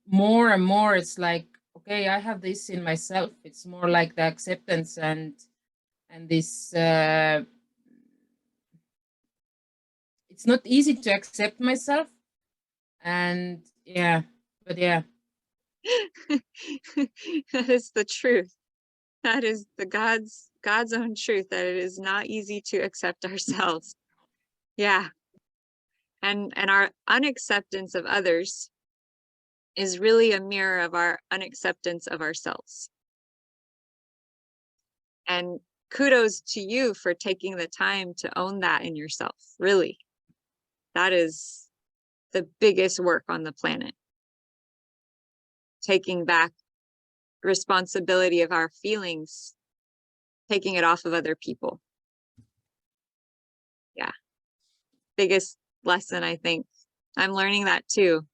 More and more it's like, okay, I have this in myself. It's more like the acceptance and this it's not easy to accept myself, and yeah, but yeah. That is the truth. That is the God's own truth, that it is not easy to accept ourselves. Yeah. And our unacceptance of others is really a mirror of our unacceptance of ourselves. And kudos to you for taking the time to own that in yourself. Really. That is the biggest work on the planet. Taking back responsibility of our feelings, taking it off of other people. Yeah. Biggest lesson, I think. I'm learning that too.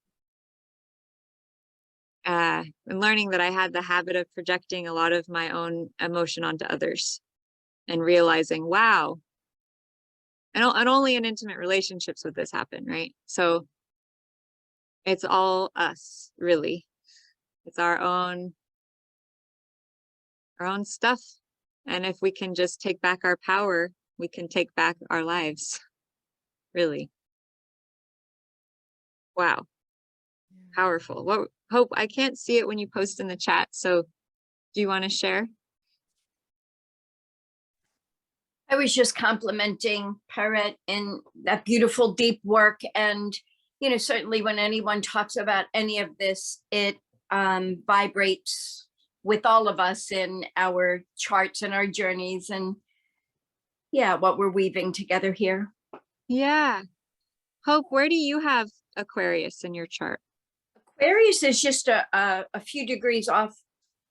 I'm learning that I had the habit of projecting a lot of my own emotion onto others and realizing, wow, and only in intimate relationships would this happen, right? So it's all us, really. It's our own stuff. And if we can just take back our power, we can take back our lives. Really. Wow. Powerful. What, Hope, I can't see it when you post in the chat. So do you want to share? I was just complimenting Parrot in that beautiful deep work. And, you know, certainly when anyone talks about any of this, it vibrates with all of us in our charts and our journeys and yeah, what we're weaving together here. Yeah. Hope, where do you have Aquarius in your chart? Aquarius is just a few degrees off.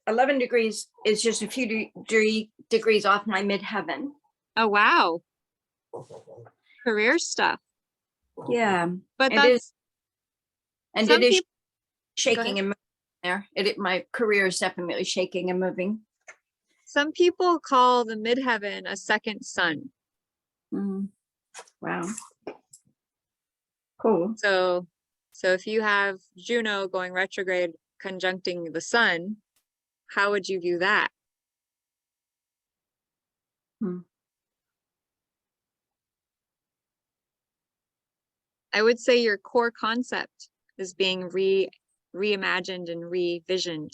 11 degrees is just a few degrees off my midheaven. Oh, wow. Career stuff. Yeah. But It that's, is, and some it is peop- shaking and moving there. My career is definitely shaking and moving. some people call the midheaven a second sun. Mhm. Wow. Cool. So if you have Juno going retrograde conjuncting the sun, how would you view that? I would say your core concept is being reimagined and revisioned.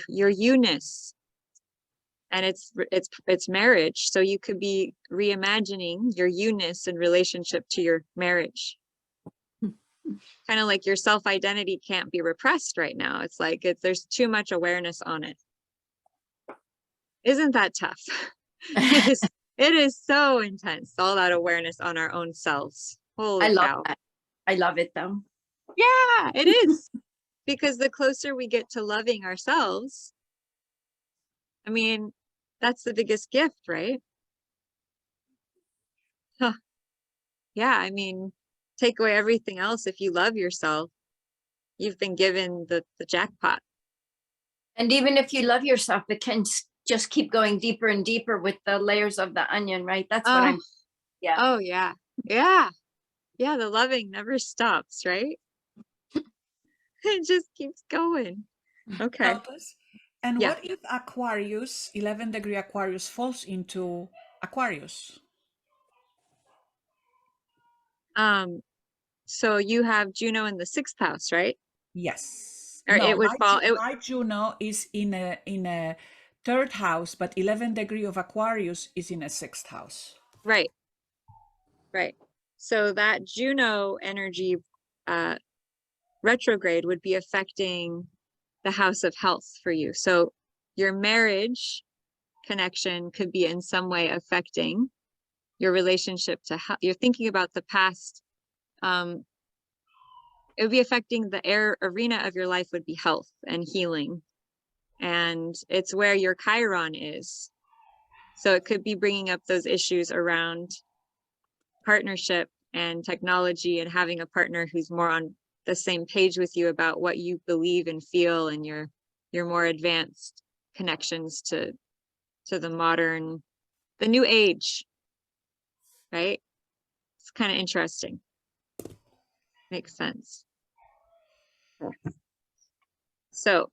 Your you-ness, and it's marriage. So you could be reimagining your you-ness in relationship to your marriage. Kind of like your self-identity can't be repressed right now. It's like there's too much awareness on it. Isn't that tough? It is so intense, all that awareness on our own selves. Holy I love cow. that. I love it though. Yeah, it is. Because the closer we get to loving ourselves, I mean, that's the biggest gift, right? Huh. Yeah, I mean, take away everything else. If you love yourself, you've been given the jackpot. And even if you love yourself, it can just keep going deeper and deeper with the layers of the onion, right? That's what I'm, yeah. Oh, yeah. Yeah. Yeah, the loving never stops, right? It just keeps going. Okay. Lotus. And Yeah. what if Aquarius, 11-degree Aquarius, falls into Aquarius? So you have Juno in the 6th house, right? Yes. Or No, it would fall. my Juno is in a 3rd house, but 11-degree of Aquarius is in a 6th house. Right. Right. So that Juno energy retrograde would be affecting the house of health for you. So your marriage connection could be in some way affecting your relationship to health. You're thinking about the past. It would be affecting the arena of your life would be health and healing. And it's where your Chiron is. So it could be bringing up those issues around partnership and technology and having a partner who's more on the same page with you about what you believe and feel and your more advanced connections to the modern, the new age, right? It's kind of interesting. Makes sense. So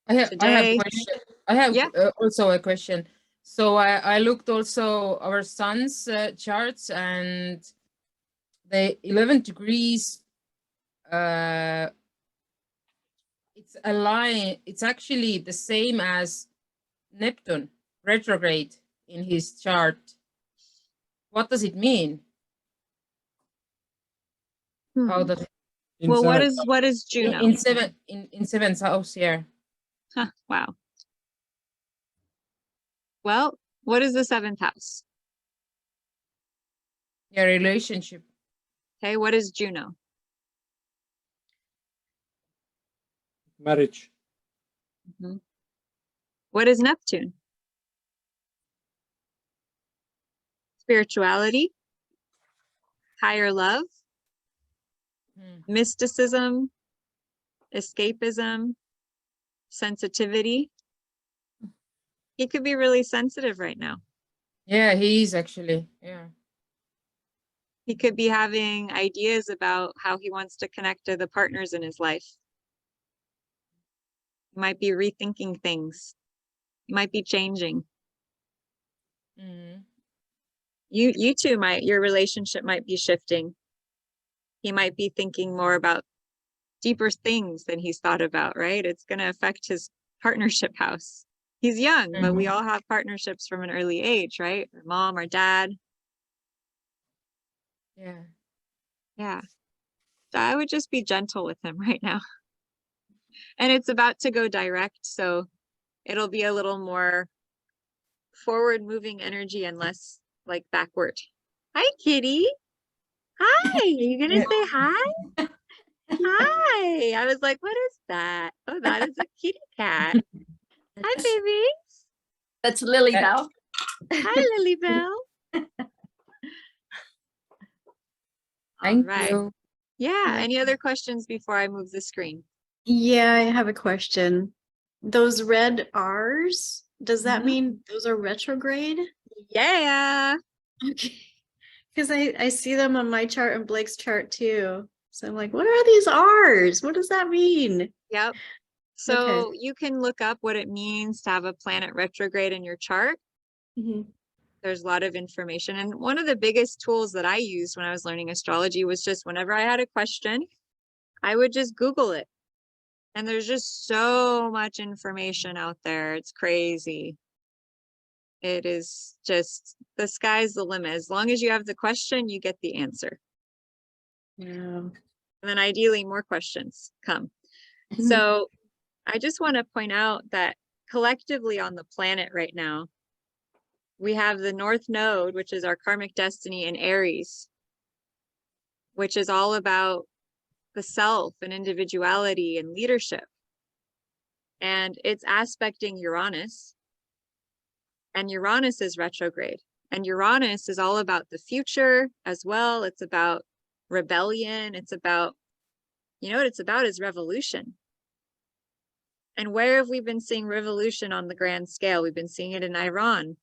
I have today, a question. I have yeah. Also a question. So I looked also our sun's charts, and the 11 degrees, it's aligned. It's actually the same as Neptune retrograde in his chart. What does it mean? How does Well, what is Juno? in 7th house here? Huh, wow. Well, what is the 7th house? Your relationship. Okay, what is Juno? Marriage. Mhm. What is Neptune? Spirituality, higher love, Mm. mysticism, escapism, sensitivity. He could be really sensitive right now. Yeah, he is actually. Yeah. He could be having ideas about how he wants to connect to the partners in his life. He might be rethinking things. He might be changing. Mm. You two might, your relationship might be shifting. He might be thinking more about deeper things than he's thought about, right? It's going to affect his partnership house. He's young, but we all have partnerships from an early age, right? Our mom, our dad. Yeah. Yeah. So I would just be gentle with him right now. And it's about to go direct, so it'll be a little more forward moving energy and less like backward. Hi, kitty. Hi. Are you going to Yeah. say hi? Hi. I was like, what is that? Oh, that is a kitty cat. Hi, baby. That's Lily Uh, Bell. Hi, Lily Bell. All Thank right. you. Yeah. Any other questions before I move the screen? Yeah, I have a question. Those red R's, does that Mhm. mean those are retrograde? Yeah. Okay. Because I see them on my chart and Blake's chart too. So I'm like, what are these R's? What does that mean? Yep. So you can look up what it means to have a planet retrograde in your chart. Mhm. There's a lot of information. And one of the biggest tools that I used when I was learning astrology was just whenever I had a question, I would just Google it. And there's just so much information out there. It's crazy. It is just the sky's the limit. As long as you have the question, you get the answer. Yeah. And then ideally more questions come. Mhm. So I just want to point out that collectively on the planet right now, we have the North Node, which is our karmic destiny in Aries, which is all about the self and individuality and leadership. And it's aspecting Uranus. And Uranus is retrograde. And Uranus is all about the future as well. It's about rebellion. It's about, you know what it's about is revolution. And where have we been seeing revolution on the grand scale? We've been seeing it in Iran.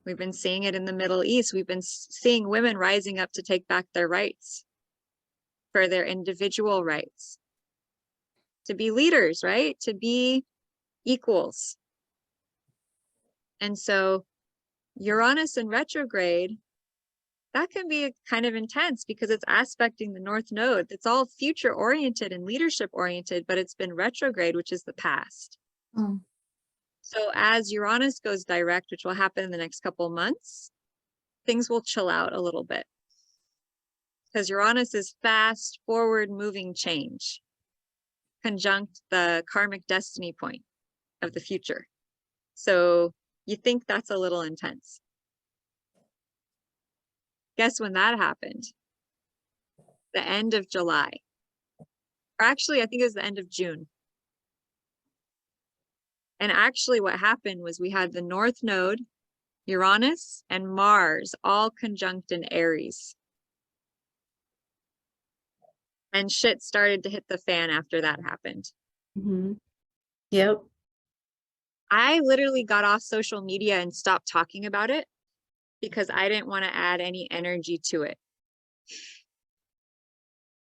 We've been seeing it in the Middle East. We've been seeing women rising up to take back their rights, for their individual rights, to be leaders, right? To be equals. And so Uranus in retrograde, that can be kind of intense because it's aspecting the North Node. It's all future oriented and leadership oriented, but it's been retrograde, which is the past. Oh. So as Uranus goes direct, which will happen in the next couple of months, things will chill out a little bit. Because Uranus is fast, forward moving change, conjunct the karmic destiny point of the future. So you think that's a little intense. Guess when that happened? The end of July. Or actually, I think it was the end of June. And actually what happened was we had the North Node, Uranus, and Mars all conjunct in Aries. And shit started to hit the fan after that happened. Mhm. Yep. I literally got off social media and stopped talking about it because I didn't want to add any energy to it.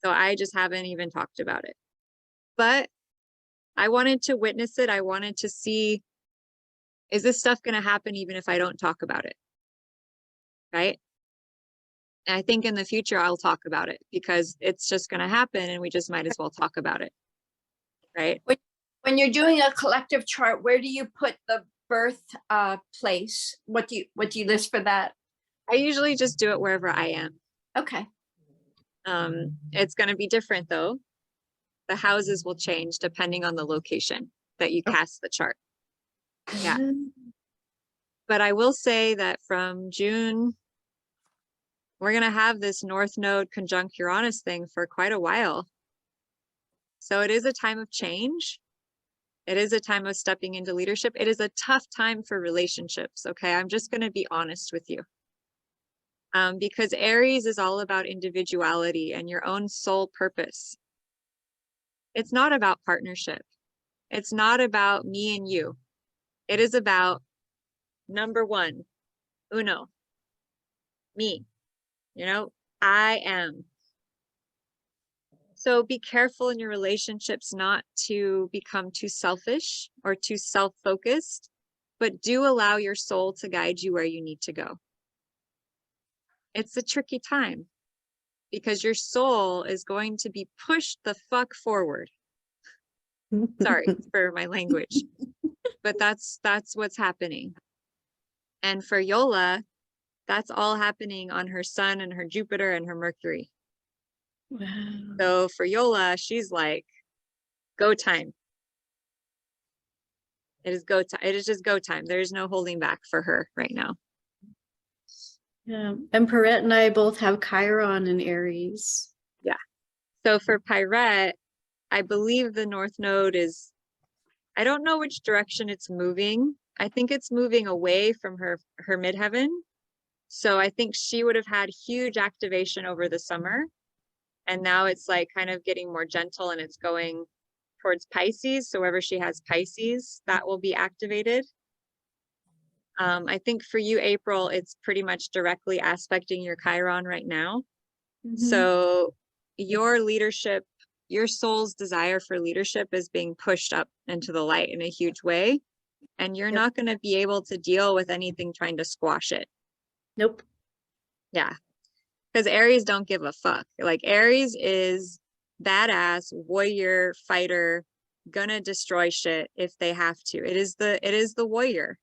So I just haven't even talked about it. But I wanted to witness it. I wanted to see, is this stuff going to happen even if I don't talk about it? Right? And I think in the future I'll talk about it because it's just going to happen and we just might as well talk about it. Right? When you're doing a collective chart, where do you put the birth place? What do you list for that? I usually just do it wherever I am. Okay. It's going to be different though. The houses will change depending on the location that you cast the chart. Yeah. But I will say that from June, we're going to have this North Node conjunct Uranus thing for quite a while. So it is a time of change. It is a time of stepping into leadership. It is a tough time for relationships. Okay. I'm just going to be honest with you. Because Aries is all about individuality and your own soul purpose. It's not about partnership. It's not about me and you. It is about number one, uno, me, I am. So be careful in your relationships not to become too selfish or too self-focused, but do allow your soul to guide you where you need to go. It's a tricky time because your soul is going to be pushed the fuck forward. Sorry for my language, but that's what's happening. And for Yola, that's all happening on her sun and her Jupiter and her Mercury. Wow. So for Yola, she's like, go time. It is go time. It is just go time. There's no holding back for her right now. Yeah. And Perrette and I both have Chiron in Aries. So for Pyrette, I believe the North Node is, I don't know which direction it's moving. I think it's moving away from her midheaven. So I think she would have had huge activation over the summer. And now it's like kind of getting more gentle and it's going towards Pisces. So wherever she has Pisces, that will be activated. I think for you, April, it's pretty much directly aspecting your Chiron right now. Mhm. So your leadership, your soul's desire for leadership is being pushed up into the light in a huge way. And you're Yep. not going to be able to deal with anything trying to squash it. Nope. Yeah. Because Aries don't give a fuck. Like Aries is badass, warrior, fighter, gonna destroy shit if they have to. It is the warrior.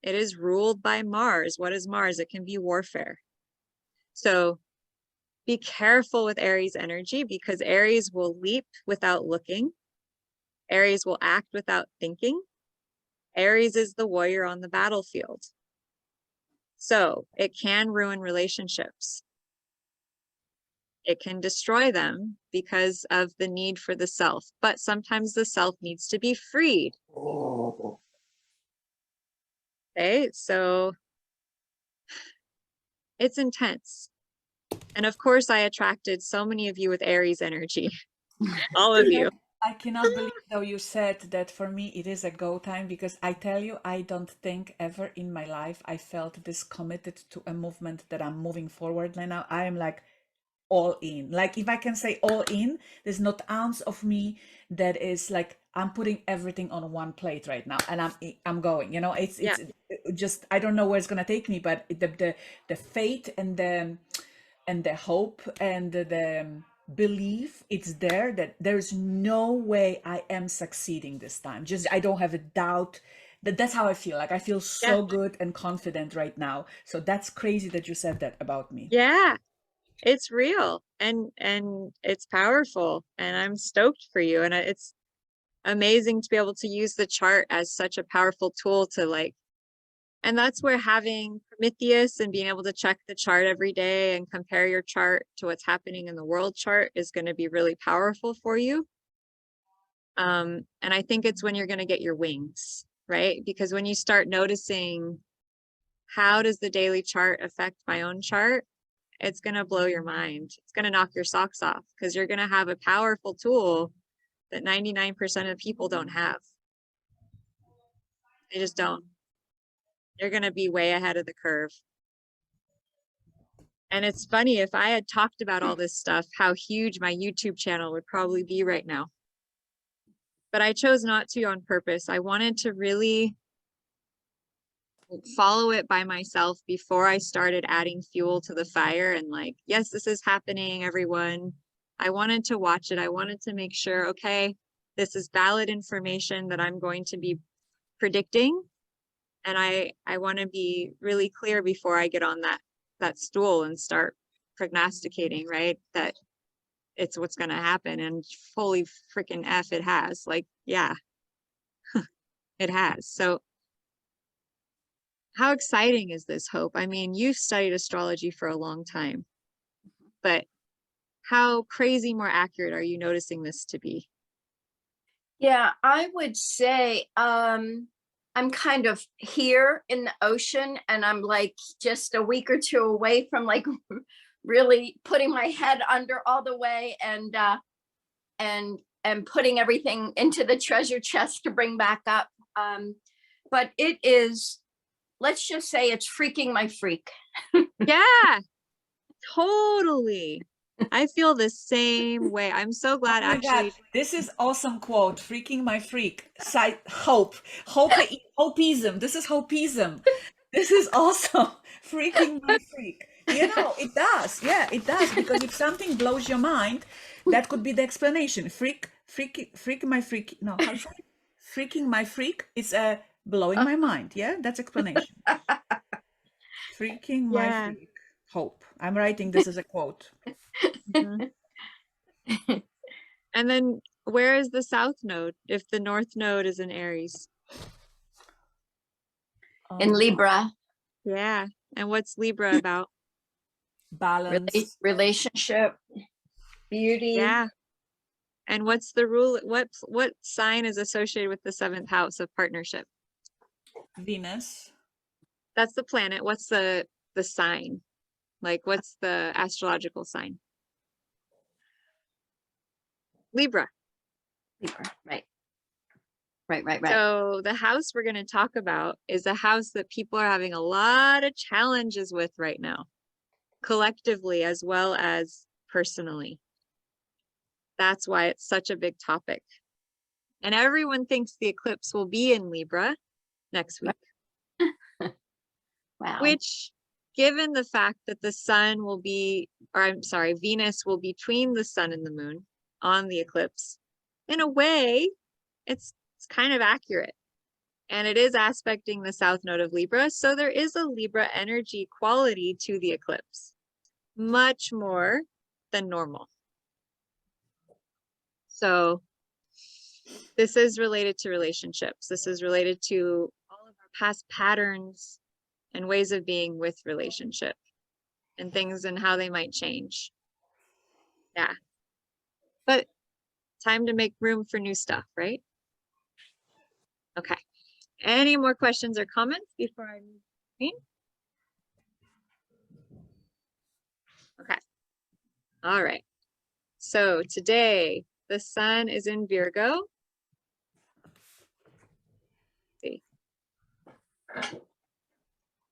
It is ruled by Mars. What is Mars? It can be warfare. So be careful with Aries energy because Aries will leap without looking. Aries will act without thinking. Aries is the warrior on the battlefield. So it can ruin relationships. It can destroy them because of the need for the self, but sometimes the self needs to be freed. Okay, so it's intense. And of course, I attracted so many of you with Aries energy, all of you. I cannot believe though you said that for me it is a go time, because I tell you, I don't think ever in my life I felt this committed to a movement that I'm moving forward right now. I am like all in. Like if I can say all in, there's not an ounce of me that is like I'm putting everything on one plate right now and I'm going. You know, it's just I don't know where it's gonna take me, but the faith and the hope and the belief, it's there that there's no way I am succeeding this time. Just I don't have a doubt. That's how I feel. Like I feel so good and confident right now. So that's crazy that you said that about me. Yeah, it's real and it's powerful and I'm stoked for you. And it's amazing to be able to use the chart as such a powerful tool to like, and that's where having Prometheus and being able to check the chart every day and compare your chart to what's happening in the world chart is going to be really powerful for you. And I think it's when you're going to get your wings, right? Because when you start noticing how does the daily chart affect my own chart, it's going to blow your mind. It's going to knock your socks off because you're going to have a powerful tool that 99% of people don't have. They just don't. You're going to be way ahead of the curve. And it's funny, if I had talked about all this stuff, how huge my YouTube channel would probably be right now. But I chose not to on purpose. I wanted to really follow it by myself before I started adding fuel to the fire and like, yes, this is happening, everyone. I wanted to watch it. I wanted to make sure, okay, this is valid information that I'm going to be predicting. And I want to be really clear before I get on that stool and start prognosticating, right? That it's what's going to happen. And holy freaking F, it has. Like, yeah, it has. So how exciting is this, Hope? I mean, you've studied astrology for a long time, but how crazy more accurate are you noticing this to be? Yeah, I would say I'm kind of here in the ocean and I'm like just a week or two away from like really putting my head under all the way and putting everything into the treasure chest to bring back up. But it is, let's just say it's freaking my freak. Yeah, totally. I feel the same way. I'm so glad Oh my actually. God, this is awesome quote. Freaking my freak. Hope. Hopeism. This is hopeism. This is awesome. Freaking my freak. You know, it does. Yeah, it does. Because if something blows your mind, that could be the explanation. Freak my freak. No, how should I? Freaking my freak. It's blowing my mind. Yeah, that's explanation. Freaking my Yeah. freak. Hope. I'm writing this as a quote. Mhm. And then where is the south node if the north node is in Aries? In Libra, Yeah. And what's Libra about? Balance. relationship, beauty. Yeah. And what's the rule? What sign is associated with the seventh house of partnership? Venus. That's the planet. What's the sign? Like what's the astrological sign? Libra. Libra, right. Right. So the house we're going to talk about is a house that people are having a lot of challenges with right now, collectively as well as personally. That's why it's such a big topic. And everyone thinks the eclipse will be in Libra next week, Wow. which given the fact that the sun will be, or I'm sorry, Venus will be between the sun and the moon on the eclipse, in a way, it's kind of accurate. And it is aspecting the south node of Libra. So there is a Libra energy quality to the eclipse, much more than normal. So this is related to relationships. This is related to all of our past patterns and ways of being with relationship and things and how they might change. Yeah. But time to make room for new stuff, right? Okay. Any more questions or comments before I move on? Okay. All right. So today the sun is in Virgo. Let's see.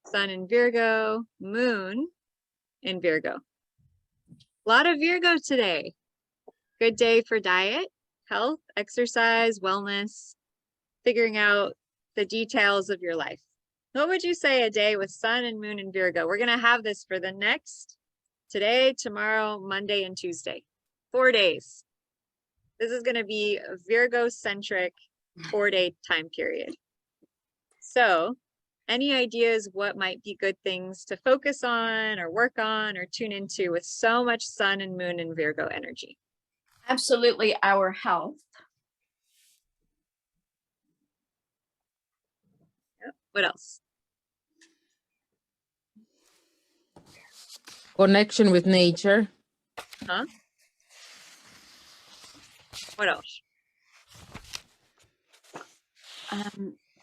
Sun in Virgo, moon in Virgo. A lot of Virgo today. Good day for diet, health, exercise, wellness, figuring out the details of your life. What would you say a day with sun and moon in Virgo? We're going to have this for the next today, tomorrow, Monday, and Tuesday. 4 days. This is going to be a Virgo-centric 4-day time period. So, any ideas what might be good things to focus on or work on or tune into with so much sun and moon and Virgo energy? Absolutely our health. Yep. What else? Connection with nature. Huh? What else?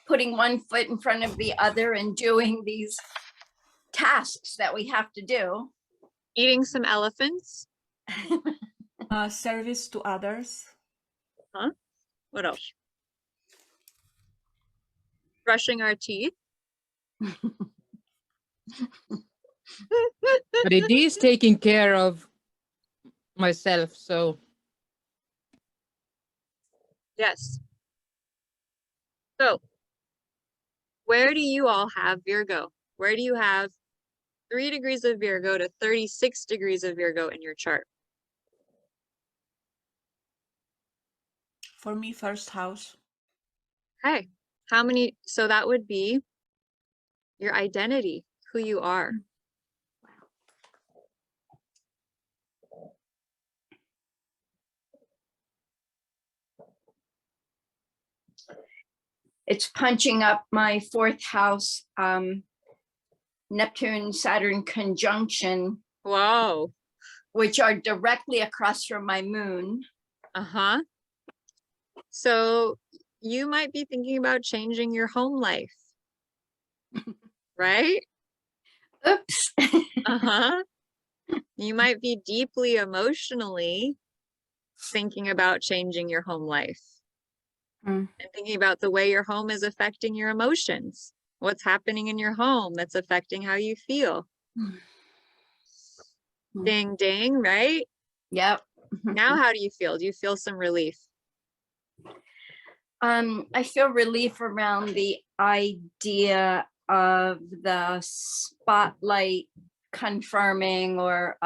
Putting one foot in front of the other and doing these tasks that we have to do. Eating some elephants. Service to others. What else? Brushing our teeth. But it is taking care of myself, so Yes. So, where do you all have Virgo? Where do you have 3 degrees of Virgo to 36 degrees of Virgo in your chart? For me, first house. Okay. How many? So that would be your identity, who you are. It's punching up my 4th house, Neptune, Saturn conjunction, Whoa. which are directly across from my moon. Uh-huh. So you might be thinking about changing your home life, right? Oops. Uh-huh. You might be deeply emotionally thinking about changing your home life Mm. and thinking about the way your home is affecting your emotions. What's happening in your home that's affecting how you feel. Mm. Ding, ding, right? Yep. Now, how do you feel? Do you feel some relief? I feel relief around the idea of the spotlight confirming or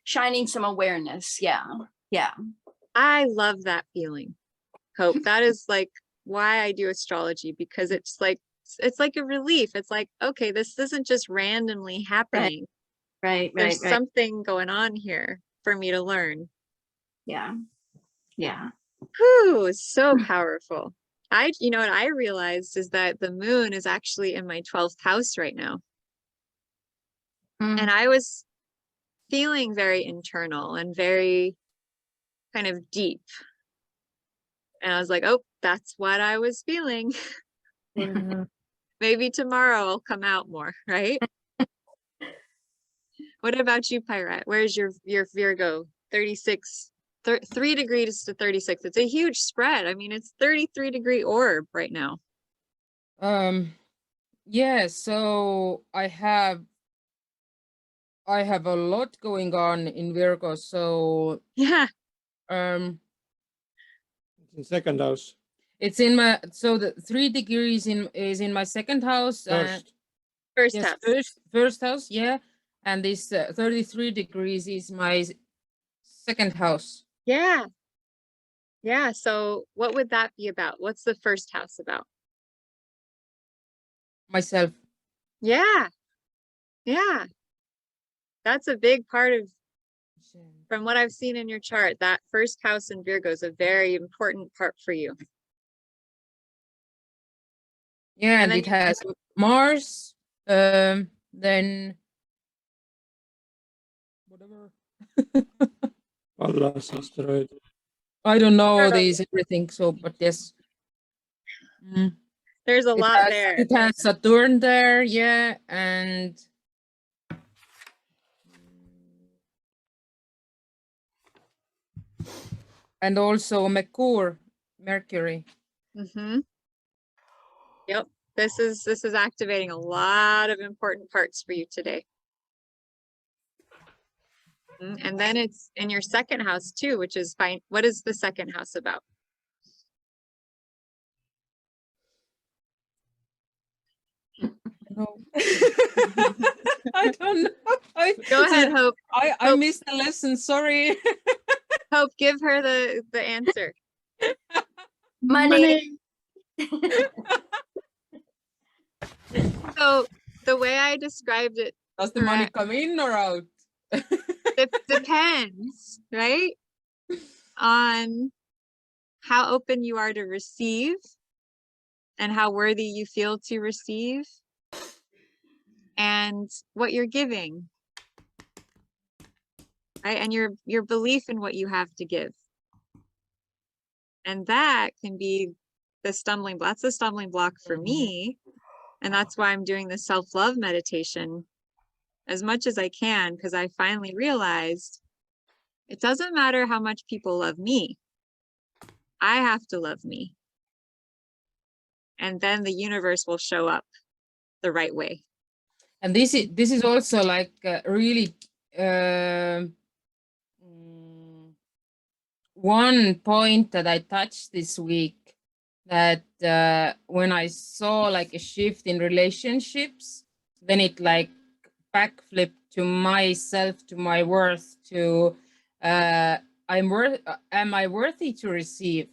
shining some awareness. Yeah. Yeah. I love that feeling, Hope. That is like why I do astrology, because it's like a relief. It's like, okay, this isn't just randomly happening. Right. There's Right. something going on here for me to learn. Yeah. Yeah. Whew, so powerful. You know what I realized is that the moon is actually in my 12th house right now. Mm. And I was feeling very internal and very kind of deep. And I was like, oh, that's what I was feeling. Maybe tomorrow I'll come out more, right? What about you, Pirate? Where's your Virgo? 36, 3 degrees to 36. It's a huge spread. I mean, it's 33-degree orb right now. Yeah, so I have a lot going on in Virgo. So Yeah. In second house. it's in my, so the 3 degrees is in my second house. First Yes, house. first house, yeah. And this 33 degrees is my second house. Yeah. Yeah. So what would that be about? What's the first house about? Myself. Yeah. Yeah. That's a big part of, from what I've seen in your chart, that first house in Virgo is a very important part for you. Yeah, And and then it has Mars, then whatever. Pallas asteroid. I don't know Sure. these everything, so but yes. There's a lot there. It has Saturn there, yeah, and also Mercury. Mm-hmm. Yep. This is activating a lot of important parts for you today. And then it's in your second house too, which is fine. What is the second house about? No. I don't know. Go ahead, Hope. I Hope. missed the lesson, sorry. Hope, give her the answer. Money. So the way I described it, Does the money correct. come in or out? It depends, right? On how open you are to receive and how worthy you feel to receive and what you're giving, right? And your belief in what you have to give. And that can be the stumbling block. That's the stumbling block for me. And that's why I'm doing the self-love meditation as much as I can, because I finally realized it doesn't matter how much people love me. I have to love me. And then the universe will show up the right way. And this is also like really one point that I touched this week, that when I saw like a shift in relationships, then it like backflipped to myself, to my worth, to am I worthy to receive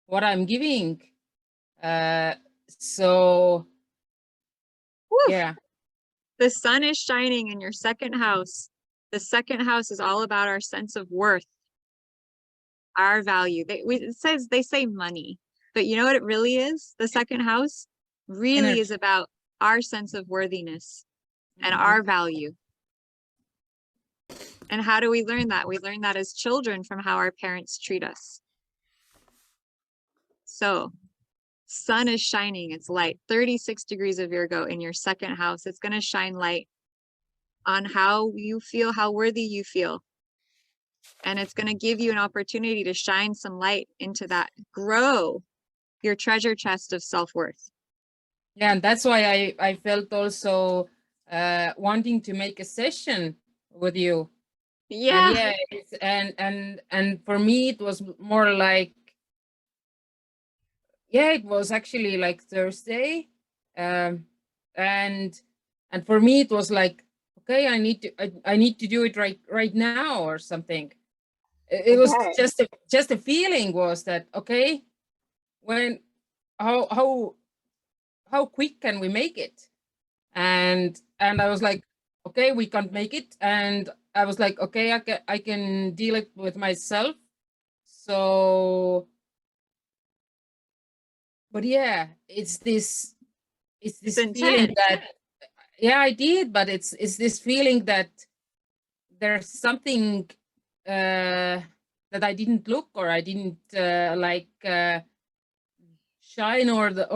what I'm giving? So Woo. yeah. The sun is shining in your second house. The second house is all about our sense of worth, our value. They say money, but you know what it really is? The second house really Energy. is about our sense of worthiness and our value. And how do we learn that? We learn that as children from how our parents treat us. So sun is shining, it's light, 36 degrees of Virgo in your second house. It's going to shine light on how you feel, how worthy you feel. And it's going to give you an opportunity to shine some light into that, grow your treasure chest of self-worth. Yeah, and that's why I felt also wanting to make a session with you. Yeah. And yeah, and for me it was more like, yeah, it was actually like Thursday, and for me it was like, okay, I need to do it right now or something. It was Okay. just a feeling was that, okay, when how quick can we make it? And I was like, okay, we can't make it. And I was like, okay, I can deal it with myself. So, but yeah, it's this feeling intense. that, yeah, I did, but it's this feeling that there's something that I didn't look, or I didn't shine, or the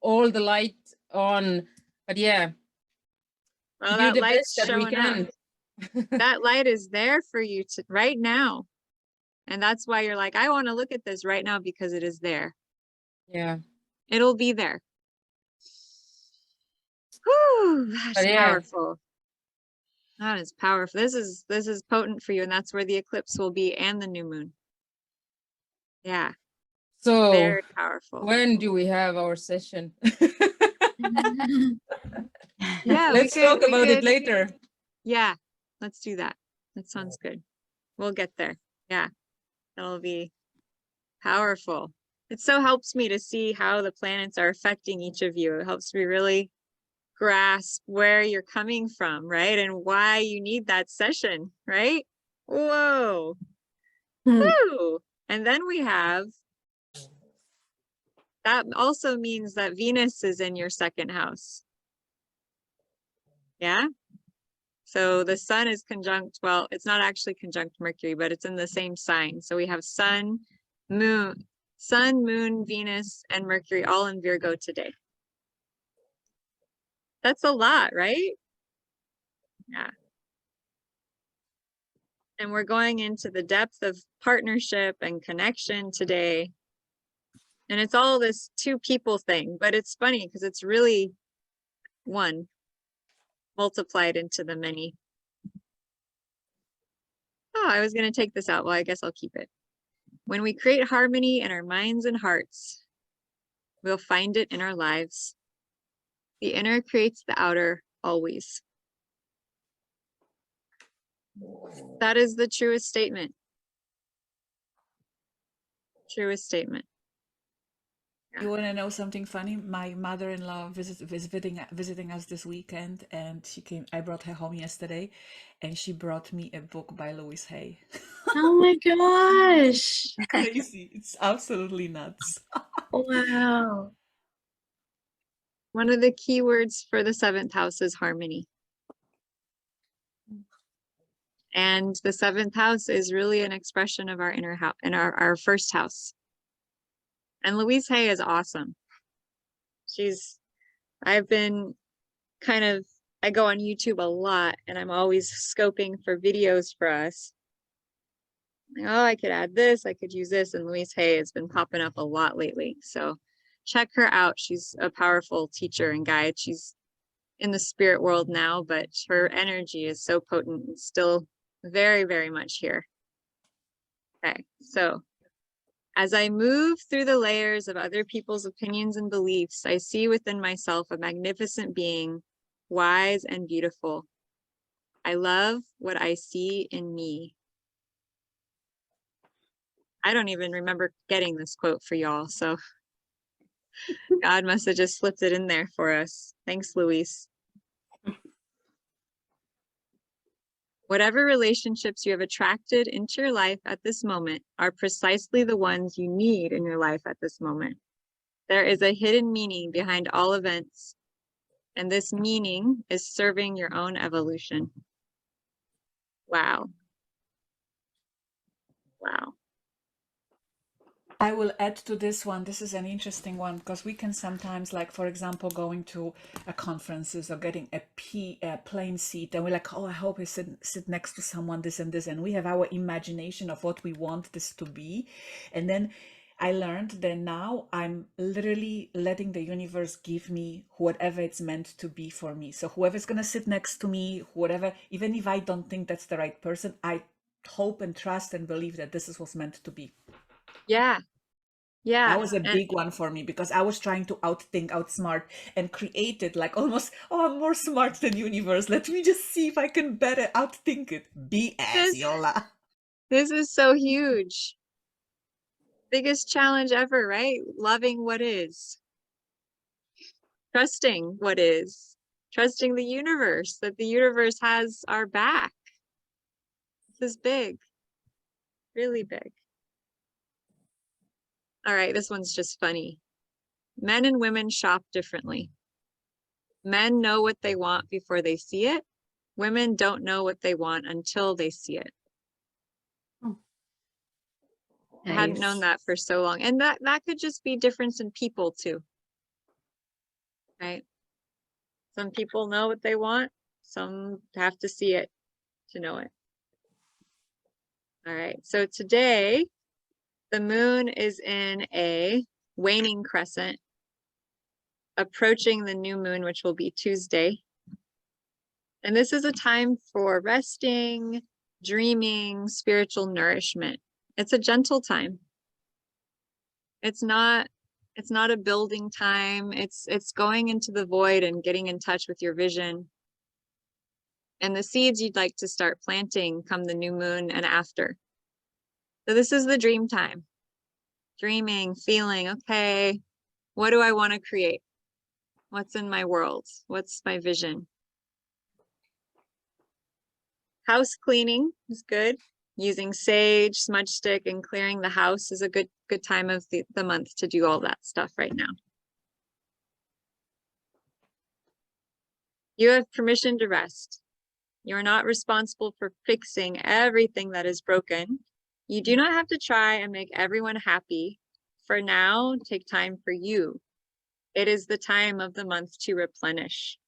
all the light on. But yeah, Well, we do that the light's best that we showing up. can. That light is there for you to right now. And that's why you're like, I want to look at this right now because it is there. Yeah. It'll be there. Whew, But that's yeah. powerful. That is powerful. This is potent for you, and that's where the eclipse will be and the new moon. Yeah, So very powerful. when do we have our session? Yeah, Let's talk about it later. Yeah, let's do that. That sounds good. We'll get there. Yeah, that'll be powerful. It so helps me to see how the planets are affecting each of you. It helps me really grasp where you're coming from, right? And why you need that session, right? Whoa. Woo. And then we have, that also means that Venus is in your second house. Yeah. So the sun is conjunct, well, it's not actually conjunct Mercury, but it's in the same sign. So we have sun, moon, Venus, and Mercury all in Virgo today. That's a lot, right? Yeah. And we're going into the depth of partnership and connection today. And it's all this two people thing, but it's funny because it's really one multiplied into the many. Oh, I was going to take this out. Well, I guess I'll keep it. When we create harmony in our minds and hearts, we'll find it in our lives. The inner creates the outer always. That is the truest statement. Truest statement. You want to know something funny? My mother-in-law visiting us this weekend, and she came. I brought her home yesterday, and she brought me a book by Louise Hay. Oh my gosh. Crazy! It's absolutely nuts. Wow. One of the key words for the seventh house is harmony. And the seventh house is really an expression of our inner house and our first house. And Louise Hay is awesome. I've been I go on YouTube a lot, and I'm always scoping for videos for us. Like, oh, I could add this, I could use this. And Louise Hay has been popping up a lot lately. So check her out. She's a powerful teacher and guide. She's in the spirit world now, but her energy is so potent and still very, very much here. Okay, so as I move through the layers of other people's opinions and beliefs, I see within myself a magnificent being, wise and beautiful. I love what I see in me. I don't even remember getting this quote for y'all, so God must have just slipped it in there for us. Thanks, Louise. Whatever relationships you have attracted into your life at this moment are precisely the ones you need in your life at this moment. There is a hidden meaning behind all events, and this meaning is serving your own evolution. Wow. Wow. I will add to this one. This is an interesting one because we can sometimes, like, for example, going to a conferences or getting a plane seat, and we're like, oh, I hope I sit next to someone, this and this, and we have our imagination of what we want this to be. And then I learned that now I'm literally letting the universe give me whatever it's meant to be for me. So whoever's gonna sit next to me, whatever, even if I don't think that's the right person, I hope and trust and believe that this is what's meant to be. Yeah. Yeah. That was a and- big one for me because I was trying to outthink, outsmart, and create it like almost, oh, I'm more smart than universe. Let me just see if I can better outthink it. BS, This- Yola. This is so huge. Biggest challenge ever, right? Loving what is. Trusting what is. Trusting the universe, that the universe has our back. This is big. Really big. All right, this one's just funny. Men and women shop differently. Men know what they want before they see it. Women don't know what they want until they see it. I hadn't known that for so long. And that could just be difference in people too. Right? Some people know what they want. Some have to see it to know it. All right. So today, the moon is in a waning crescent, approaching the new moon, which will be Tuesday. And this is a time for resting, dreaming, spiritual nourishment. It's a gentle time. It's not a building time. It's going into the void and getting in touch with your vision. And the seeds you'd like to start planting come the new moon and after. So this is the dream time. Dreaming, feeling, okay, what do I want to create? What's in my world? What's my vision? House cleaning is good. Using sage, smudge stick, and clearing the house is a good time of the month to do all that stuff right now. You have permission to rest. You are not responsible for fixing everything that is broken. You do not have to try and make everyone happy. For now, take time for you. It is the time of the month to replenish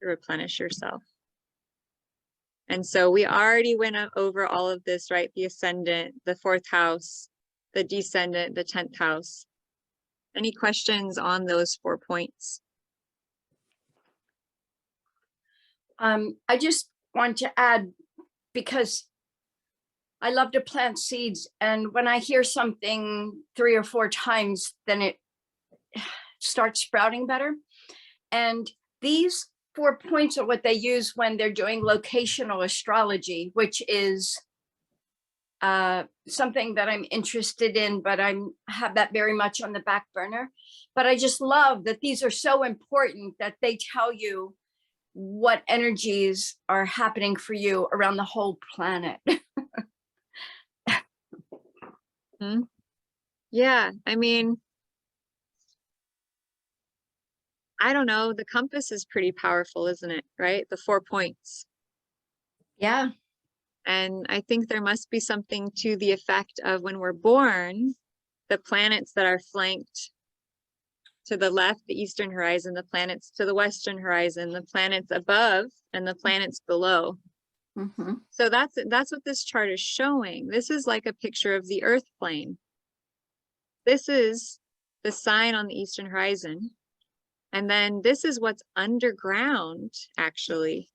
yourself. And so we already went over all of this, right? The ascendant, the 4th house, the descendant, the 10th house. Any questions on those 4 points? I just want to add, because I love to plant seeds, and when I hear something 3 or 4 times, then it starts sprouting better. And these 4 points are what they use when they're doing locational astrology, which is something that I'm interested in, but I have that very much on the back burner. But I just love that these are so important that they tell you what energies are happening for you around the whole planet. Yeah, I mean, I don't know, the compass is pretty powerful, isn't it? Right? The 4 points. Yeah. And I think there must be something to the effect of when we're born, the planets that are flanked to the left, the eastern horizon, the planets to the western horizon, the planets above and the planets below. Mm-hmm. So that's what this chart is showing. This is like a picture of the earth plane. This is the sign on the eastern horizon. And then this is what's underground, actually,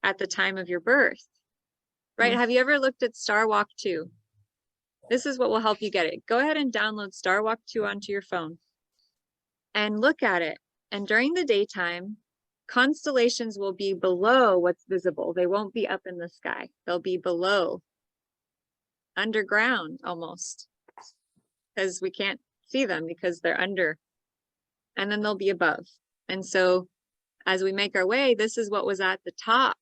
at the time of your birth. Right? Have you ever looked at Star Walk 2? This is what will help you get it. Go ahead and download Star Walk 2 onto your phone and look at it. And during the daytime, constellations will be below what's visible. They won't be up in the sky. They'll be below, underground almost, because we can't see them because they're under. And then they'll be above. And so as we make our way, this is what was at the top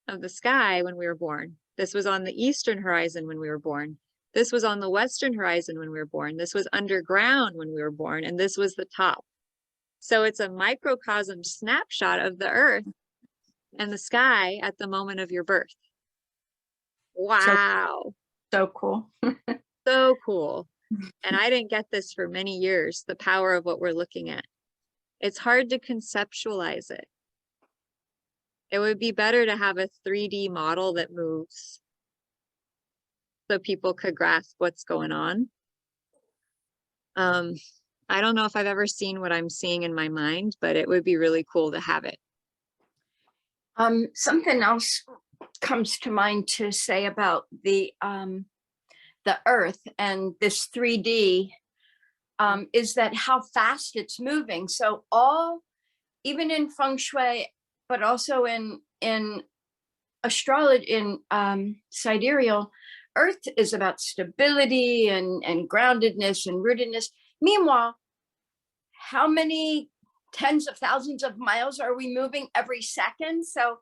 of the sky when we were born. This was on the eastern horizon when we were born. This was on the western horizon when we were born. This was underground when we were born. And this was the top. So it's a microcosm snapshot of the earth and the sky at the moment of your birth. Wow. So cool. So cool. And I didn't get this for many years, the power of what we're looking at. It's hard to conceptualize it. It would be better to have a 3D model that moves so people could grasp what's going on. I don't know if I've ever seen what I'm seeing in my mind, but it would be really cool to have it. Something else comes to mind to say about the Earth and this 3D is that how fast it's moving. So even in feng shui, but also in astrology, in sidereal, Earth is about stability and groundedness and rootedness. Meanwhile, how many tens of thousands of miles are we moving every second? So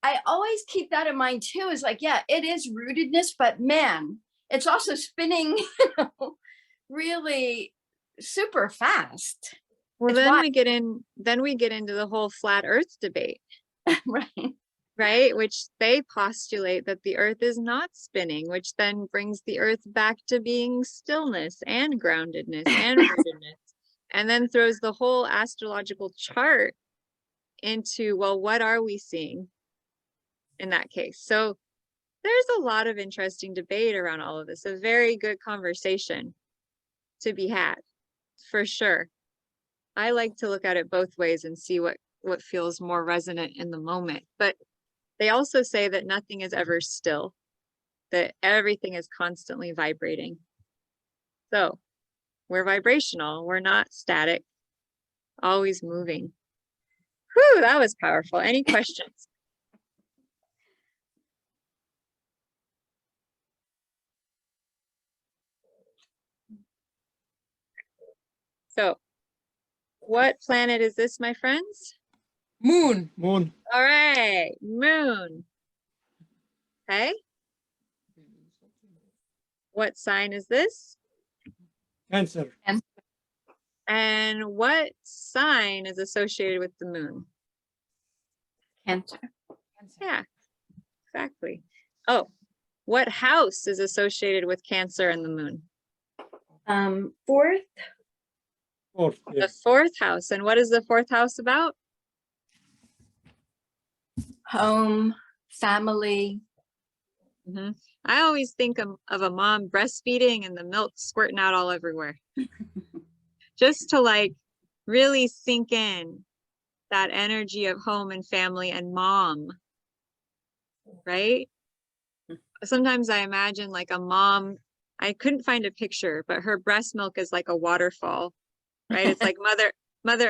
I always keep that in mind too, is like, yeah, it is rootedness, but man, it's also spinning, really super fast. Well, It's then wild. we get into the whole flat Earth debate, Right. right? Which they postulate that the Earth is not spinning, which then brings the Earth back to being stillness and groundedness and rootedness, and then throws the whole astrological chart into, well, what are we seeing in that case? So there's a lot of interesting debate around all of this, a very good conversation to be had, for sure. I like to look at it both ways and see what feels more resonant in the moment. But they also say that nothing is ever still, that everything is constantly vibrating. So we're vibrational, we're not static, always moving. Whew, that was powerful. Any questions? So what planet is this, my friends? Moon. Moon. All right, moon. Okay. What sign is this? Cancer. And what sign is associated with the moon? Cancer. Yeah, exactly. Oh, what house is associated with Cancer and the moon? Fourth. Fourth. Yeah. The fourth house. And what is the fourth house about? Home, family. Mhm. I always think of a mom breastfeeding and the milk squirting out all everywhere. Just to like really sink in that energy of home and family and mom, right? Sometimes I imagine like a mom, I couldn't find a picture, but her breast milk is like a waterfall, right? It's like Mother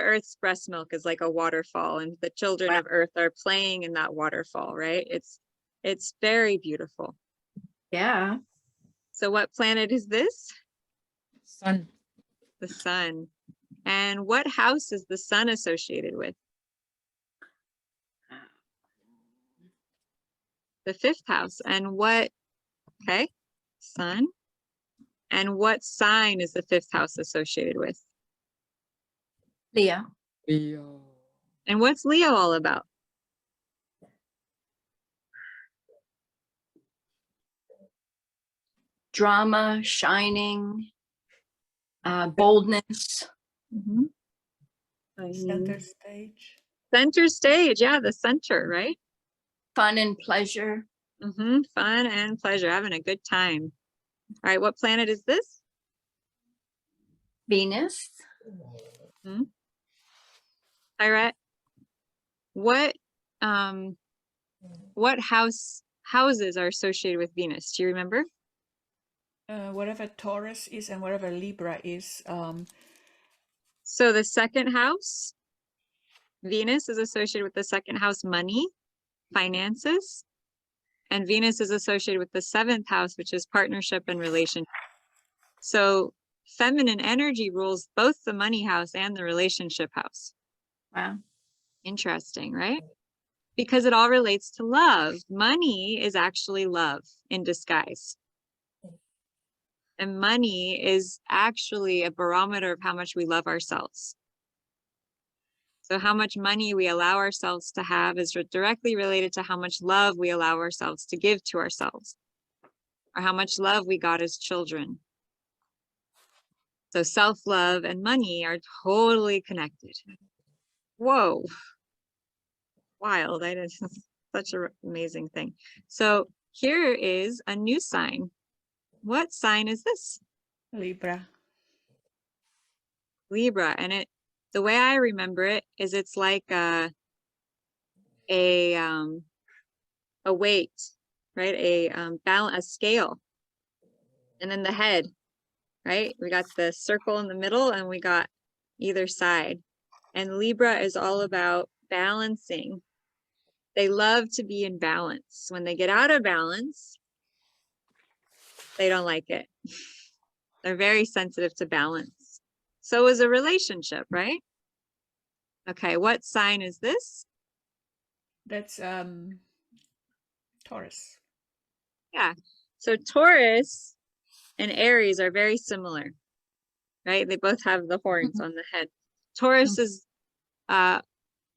Earth's breast milk is like a waterfall, and the children of Earth are playing in that waterfall, right? It's very beautiful. Yeah. So what planet is this? Sun. The sun. And what house is the sun associated with? The fifth house. And what, okay, sun. And what sign is the fifth house associated with? Leo. Leo. And what's Leo all about? Drama, shining, boldness. Mhm. Center stage. Center stage. Yeah, the center, right? Fun and pleasure. Fun and pleasure, having a good time. All right, what planet is this? Venus. Irette, what houses are associated with Venus? Do you remember? Whatever Taurus is and whatever Libra is. So the second house, Venus is associated with the second house, money, finances, and Venus is associated with the seventh house, which is partnership and relationship. So feminine energy rules both the money house and the relationship house. Wow. Interesting, right? Because it all relates to love. Money is actually love in disguise. And money is actually a barometer of how much we love ourselves. So how much money we allow ourselves to have is directly related to how much love we allow ourselves to give to ourselves, or how much love we got as children. So self-love and money are totally connected. Whoa. Wild. I did such an amazing thing. So here is a new sign. What sign is this? Libra. Libra. And the way I remember it is it's like a weight, right? A scale. And then the head, right? We got the circle in the middle and we got either side. And Libra is all about balancing. They love to be in balance. When they get out of balance, they don't like it. They're very sensitive to balance. So is a relationship, right? Okay, what sign is this? That's Taurus. Yeah. So Taurus and Aries are very similar, right? They both have the horns on the head. Taurus is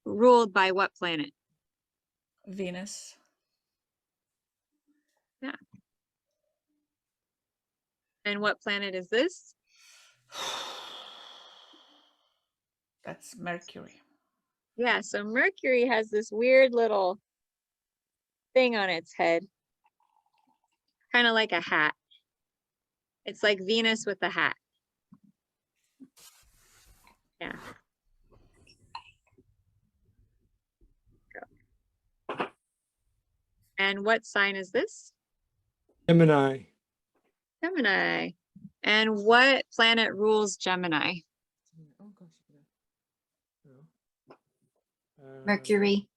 ruled by what planet? Venus. Yeah. And what planet is this? That's Mercury. Yeah, so Mercury has this weird little thing on its head, kind of like a hat. It's like Venus with a hat. Yeah. Go. And what sign is this? Gemini. Gemini. And what planet rules Gemini? Mercury.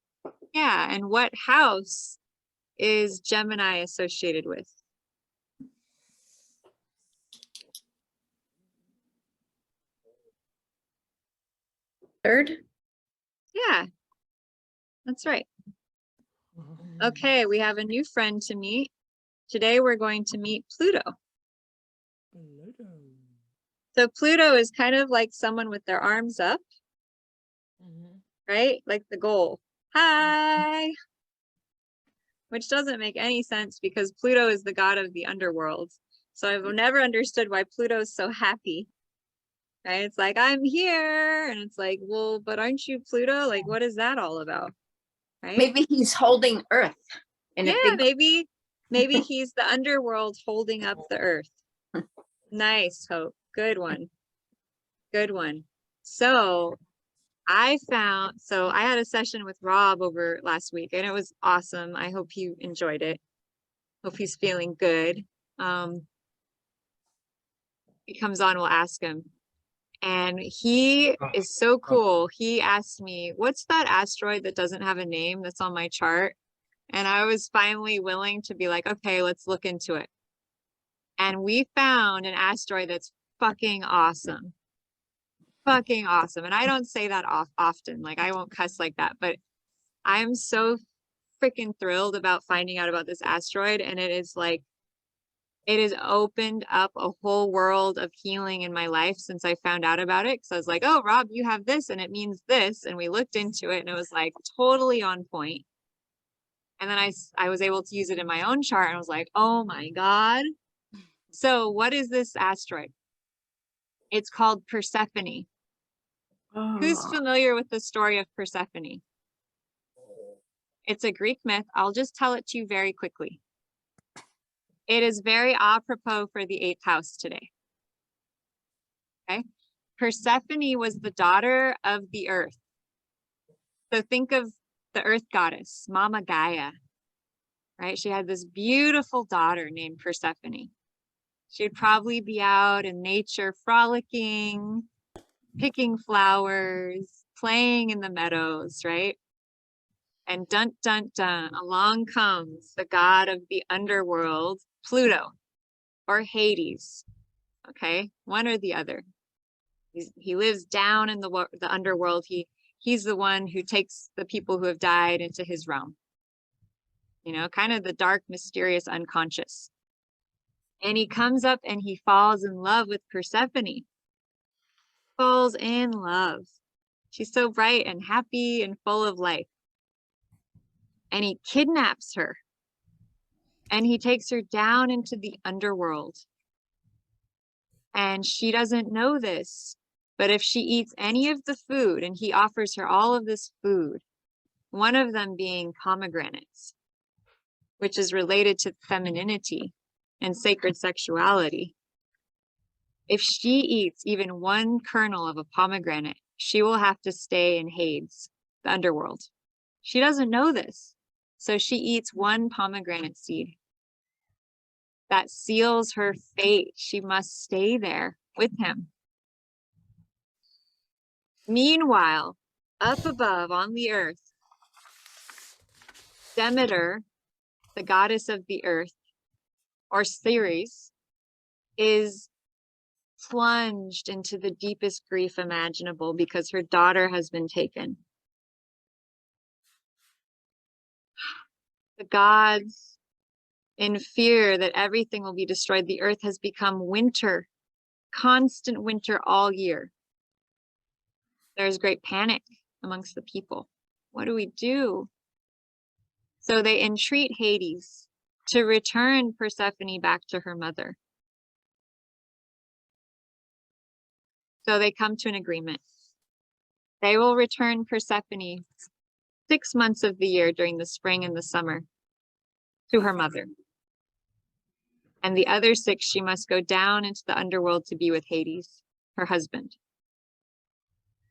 Yeah, and what house is Gemini associated with? Third? Yeah, that's right. Okay, we have a new friend to meet. Today we're going to meet Pluto. So Pluto is kind of like someone with their arms up, right? Like the goal. Hi! Which doesn't make any sense because Pluto is the god of the underworld. So I've never understood why Pluto is so happy. Right? It's like, I'm here. And it's like, well, but aren't you Pluto? Like, what is that all about? Right? Maybe he's holding Earth in a Yeah, big. maybe he's the underworld holding up the earth. Nice, Hope. Good one. Good one. So I had a session with Rob over last week and it was awesome. I hope you enjoyed it. Hope he's feeling good. He comes on, we'll ask him. And he is so cool. He asked me, what's that asteroid that doesn't have a name that's on my chart? And I was finally willing to be like, okay, let's look into it. And we found an asteroid that's fucking awesome. Fucking awesome. And I don't say that often, like I won't cuss like that, but I'm so freaking thrilled about finding out about this asteroid. And it is like, it has opened up a whole world of healing in my life since I found out about it. Cause I was like, oh, Rob, you have this and it means this. And we looked into it and it was like totally on point. And then I was able to use it in my own chart and I was like, oh my God. So what is this asteroid? It's called Persephone. Who's Oh, familiar with the story of Persephone? It's a Greek myth. I'll just tell it to you very quickly. It is very apropos for the 8th house today. Okay. Persephone was the daughter of the earth. So think of the earth goddess, Mama Gaia, right? She had this beautiful daughter named Persephone. She'd probably be out in nature, frolicking, picking flowers, playing in the meadows, right? And dun, dun, dun, along comes the god of the underworld, Pluto, or Hades, okay? One or the other. He lives down in the underworld. He's the one who takes the people who have died into his realm. You know, kind of the dark, mysterious, unconscious. And he comes up and he falls in love with Persephone. Falls in love. She's so bright and happy and full of life. And he kidnaps her. And he takes her down into the underworld. And she doesn't know this, but if she eats any of the food, and he offers her all of this food, one of them being pomegranates, which is related to femininity and sacred sexuality. If she eats even one kernel of a pomegranate, she will have to stay in Hades, the underworld. She doesn't know this, so she eats one pomegranate seed. That seals her fate. She must stay there with him. Meanwhile, up above on the earth, Demeter, the goddess of the earth, or Ceres, is plunged into the deepest grief imaginable because her daughter has been taken. The gods, in fear that everything will be destroyed, the earth has become winter, constant winter all year. There's great panic amongst the people. What do we do? So they entreat Hades to return Persephone back to her mother. So they come to an agreement. They will return Persephone 6 months of the year during the spring and the summer to her mother. And the other 6, she must go down into the underworld to be with Hades, her husband.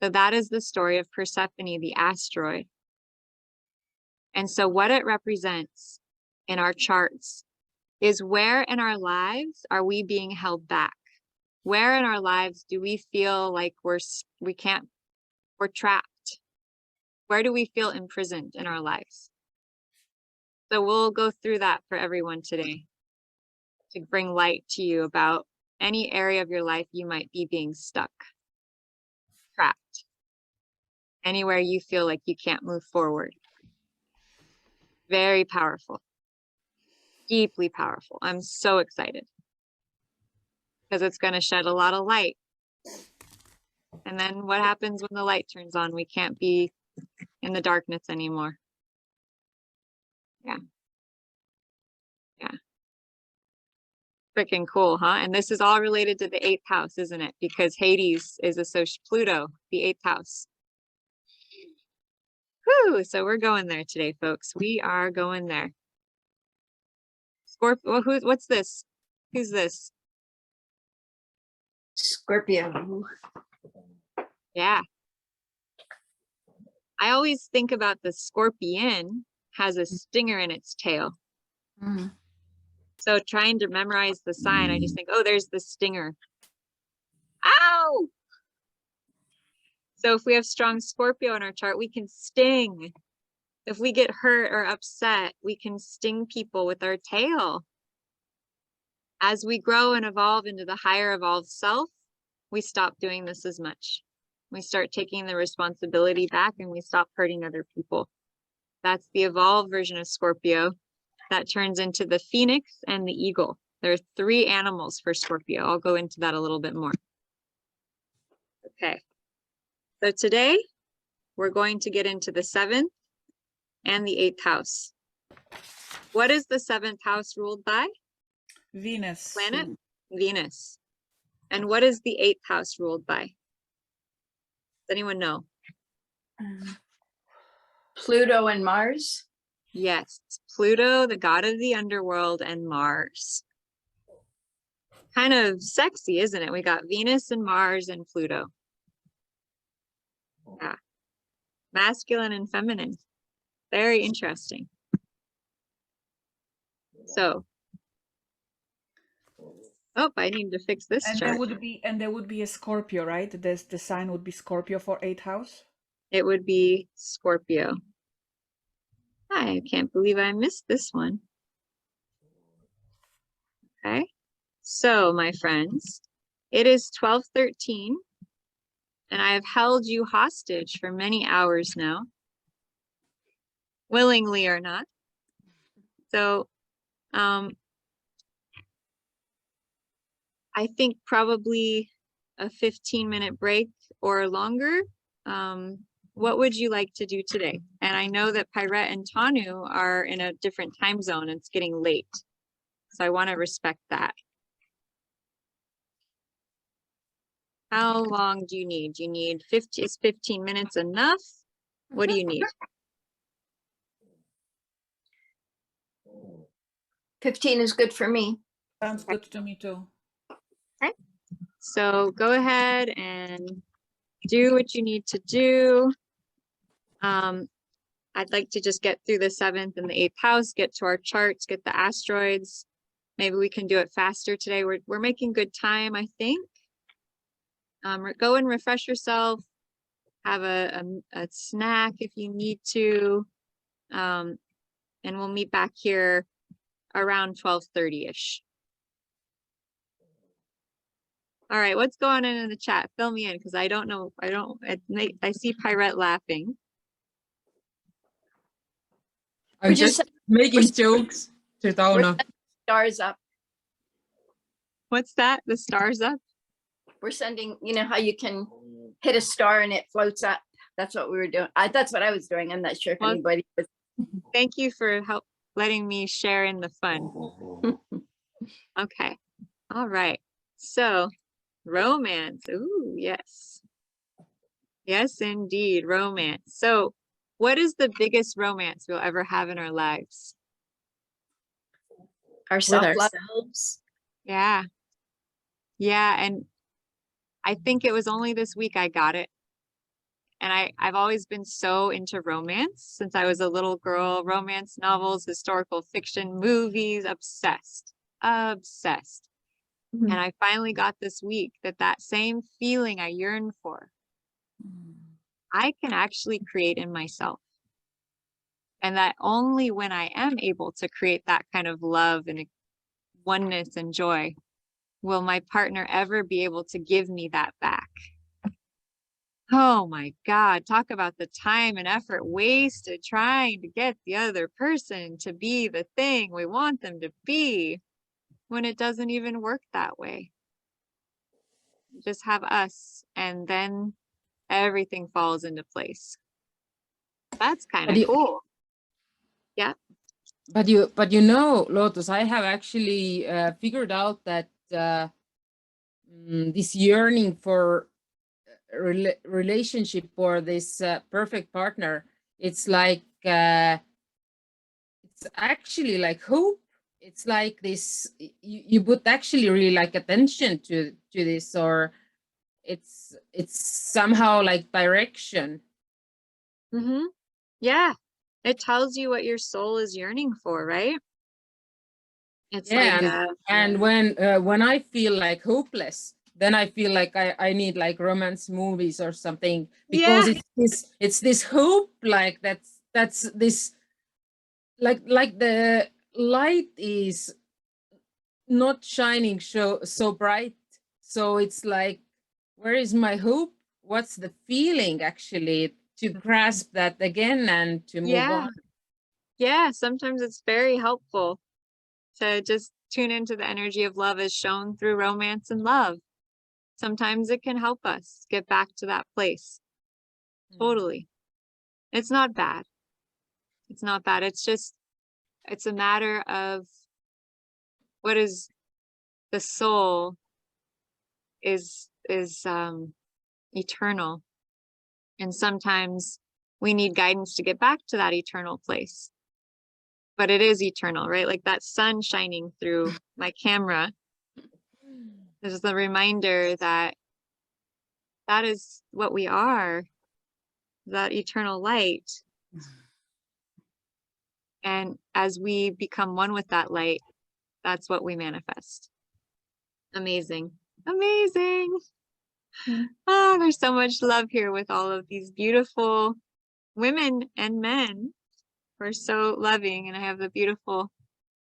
So that is the story of Persephone, the asteroid. And so what it represents in our charts is where in our lives are we being held back? Where in our lives do we feel like we're trapped? Where do we feel imprisoned in our lives? So we'll go through that for everyone today to bring light to you about any area of your life you might be being stuck, trapped, anywhere you feel like you can't move forward. Very powerful, deeply powerful. I'm so excited because it's going to shed a lot of light. And then what happens when the light turns on? We can't be in the darkness anymore. Yeah. Yeah. Freaking cool, huh? And this is all related to the 8th house, isn't it? Because Hades is associated Pluto, the 8th house. Whew, so we're going there today, folks. We are going there. Scorpio, what's this? Who's this? Scorpio. Yeah. I always think about the scorpion has a stinger in its tail. Mm. So trying to memorize the sign, I just think, oh, there's the stinger. Ow! So if we have strong Scorpio in our chart, we can sting. If we get hurt or upset, we can sting people with our tail. As we grow and evolve into the higher evolved self, we stop doing this as much. We start taking the responsibility back and we stop hurting other people. That's the evolved version of Scorpio that turns into the phoenix and the eagle. There are 3 animals for Scorpio. I'll go into that a little bit more. Okay. So today we're going to get into the 7th and the 8th house. What is the 7th house ruled by? Venus. Planet? Venus. And what is the 8th house ruled by? Does anyone know? Pluto and Mars. Yes, Pluto, the god of the underworld, and Mars. Kind of sexy, isn't it? We got Venus and Mars and Pluto. Yeah. Masculine and feminine. Very interesting. So, oh, I need to fix this And chart. there would be a Scorpio, right? The sign would be Scorpio for 8th house. It would be Scorpio. I can't believe I missed this one. Okay. So, my friends, it is 12:13, and I have held you hostage for many hours now, willingly or not. So, I think probably a 15-minute break or longer. What would you like to do today? And I know that Pirette and Tanu are in a different time zone. It's getting late. So I want to respect that. How long do you need? Do you need 50, is 15 minutes enough? What do you need? 15 is good for me. Sounds good to me too. So go ahead and do what you need to do. I'd like to just get through the 7th and the 8th house, get to our charts, get the asteroids. Maybe we can do it faster today. We're making good time, I think. Go and refresh yourself. Have a snack if you need to. And we'll meet back here around 12:30-ish. All right, what's going on in the chat? Fill me in because I don't know. I see Pirate laughing. I'm just- just making jokes to We're Tauno. sending stars up. What's that? The stars up? We're sending, you know how you can hit a star and it floats up. That's what we were doing. That's what I was doing. I'm not sure if Well, anybody was. Thank you for letting me share in the fun. Okay. All right. So romance. Ooh, yes. Yes, indeed. Romance. So what is the biggest romance we'll ever have in our lives? Our With self-love. ourselves. Yeah. Yeah. And I think it was only this week I got it. And I've always been so into romance since I was a little girl, romance novels, historical fiction, movies, obsessed. Mhm. And I finally got this week that same feeling I yearn for, I can actually create in myself. And that only when I am able to create that kind of love and oneness and joy, will my partner ever be able to give me that back. Oh my God, talk about the time and effort wasted trying to get the other person to be the thing we want them to be when it doesn't even work that way. Just have us and then everything falls into place. That's kind But of you- cool. But you know, Lotus, I have actually figured out that this yearning for relationship or this perfect partner, it's like it's actually like hope. It's like this. You put actually really like attention to this, or it's somehow like direction. Mm-hmm. Yeah. It tells you what your soul is yearning for, right? It's like, Yeah, and when I feel like hopeless, then I feel like I need like romance movies or something, because yeah, it's this hope, like that's this like the light is not shining so bright, so it's like, where is my hope? What's the feeling actually to grasp that again and to move yeah. on? Yeah, sometimes it's very helpful to just tune into the energy of love as shown through romance and love. Sometimes it can help us get back to that place. Totally. It's not bad. It's not bad. It's just, it's a matter of what is the soul is eternal. And sometimes we need guidance to get back to that eternal place. But it is eternal, right? Like that sun shining through my camera is the reminder that that is what we are, that eternal light. And as we become one with that light, that's what we manifest. Amazing. Amazing. Oh, there's so much love here with all of these beautiful women and men who are so loving. And I have the beautiful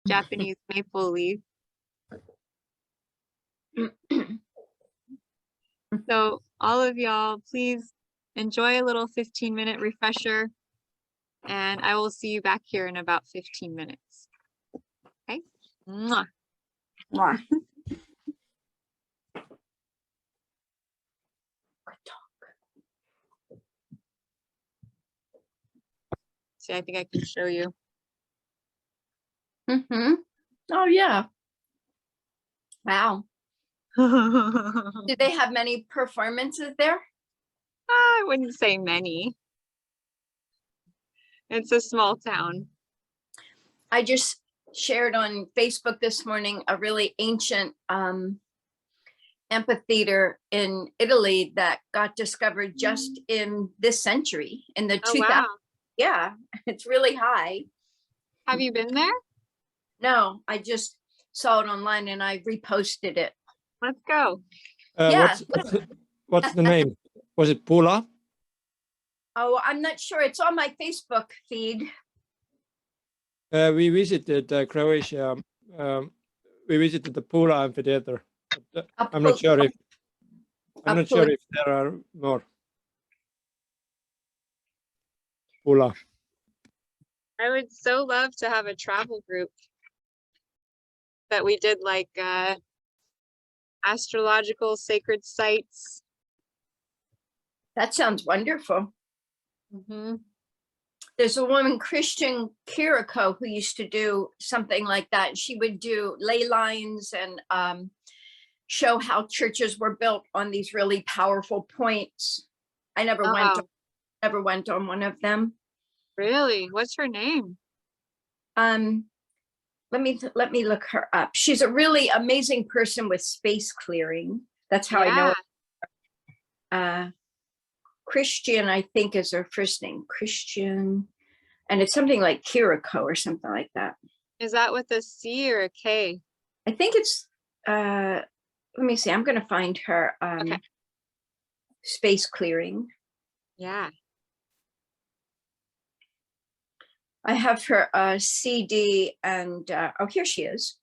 Japanese maple leaf. So all of y'all, please enjoy a little 15-minute refresher. And I will see you back here in about 15 minutes. Okay? Mwah. Mwah. See, I think I can show you. Mm-hmm. Oh yeah. Wow. Do they have many performances there? I wouldn't say many. It's a small town. I just shared on Facebook this morning a really ancient amphitheater in Italy that got discovered just in this century, in the Oh 2000s. wow. Yeah, it's really high. Have you been there? No, I just saw it online and I reposted it. Let's go. Yeah. What's the name? Was it Pula? Oh, I'm not sure. It's on my Facebook feed. We visited Croatia. We visited the Pula amphitheater. But, I'm not sure if there are more. Pula. I would so love to have a travel group that we did like astrological sacred sites. That sounds wonderful. Mm-hmm. There's a woman, Christian Kiriko, who used to do something like that. She would do ley lines and show how churches were built on these really powerful points. I never went on one of them. Really? What's her name? Let me look her up. She's a really amazing person with space clearing. That's how I know her. Christian, I think, is her first name. Christian, and it's something like Kiriko or something like that. Is that with a C or a K? I think it's let me see. I'm gonna find her Okay. Space clearing. Yeah. I have her CD and oh, here she is.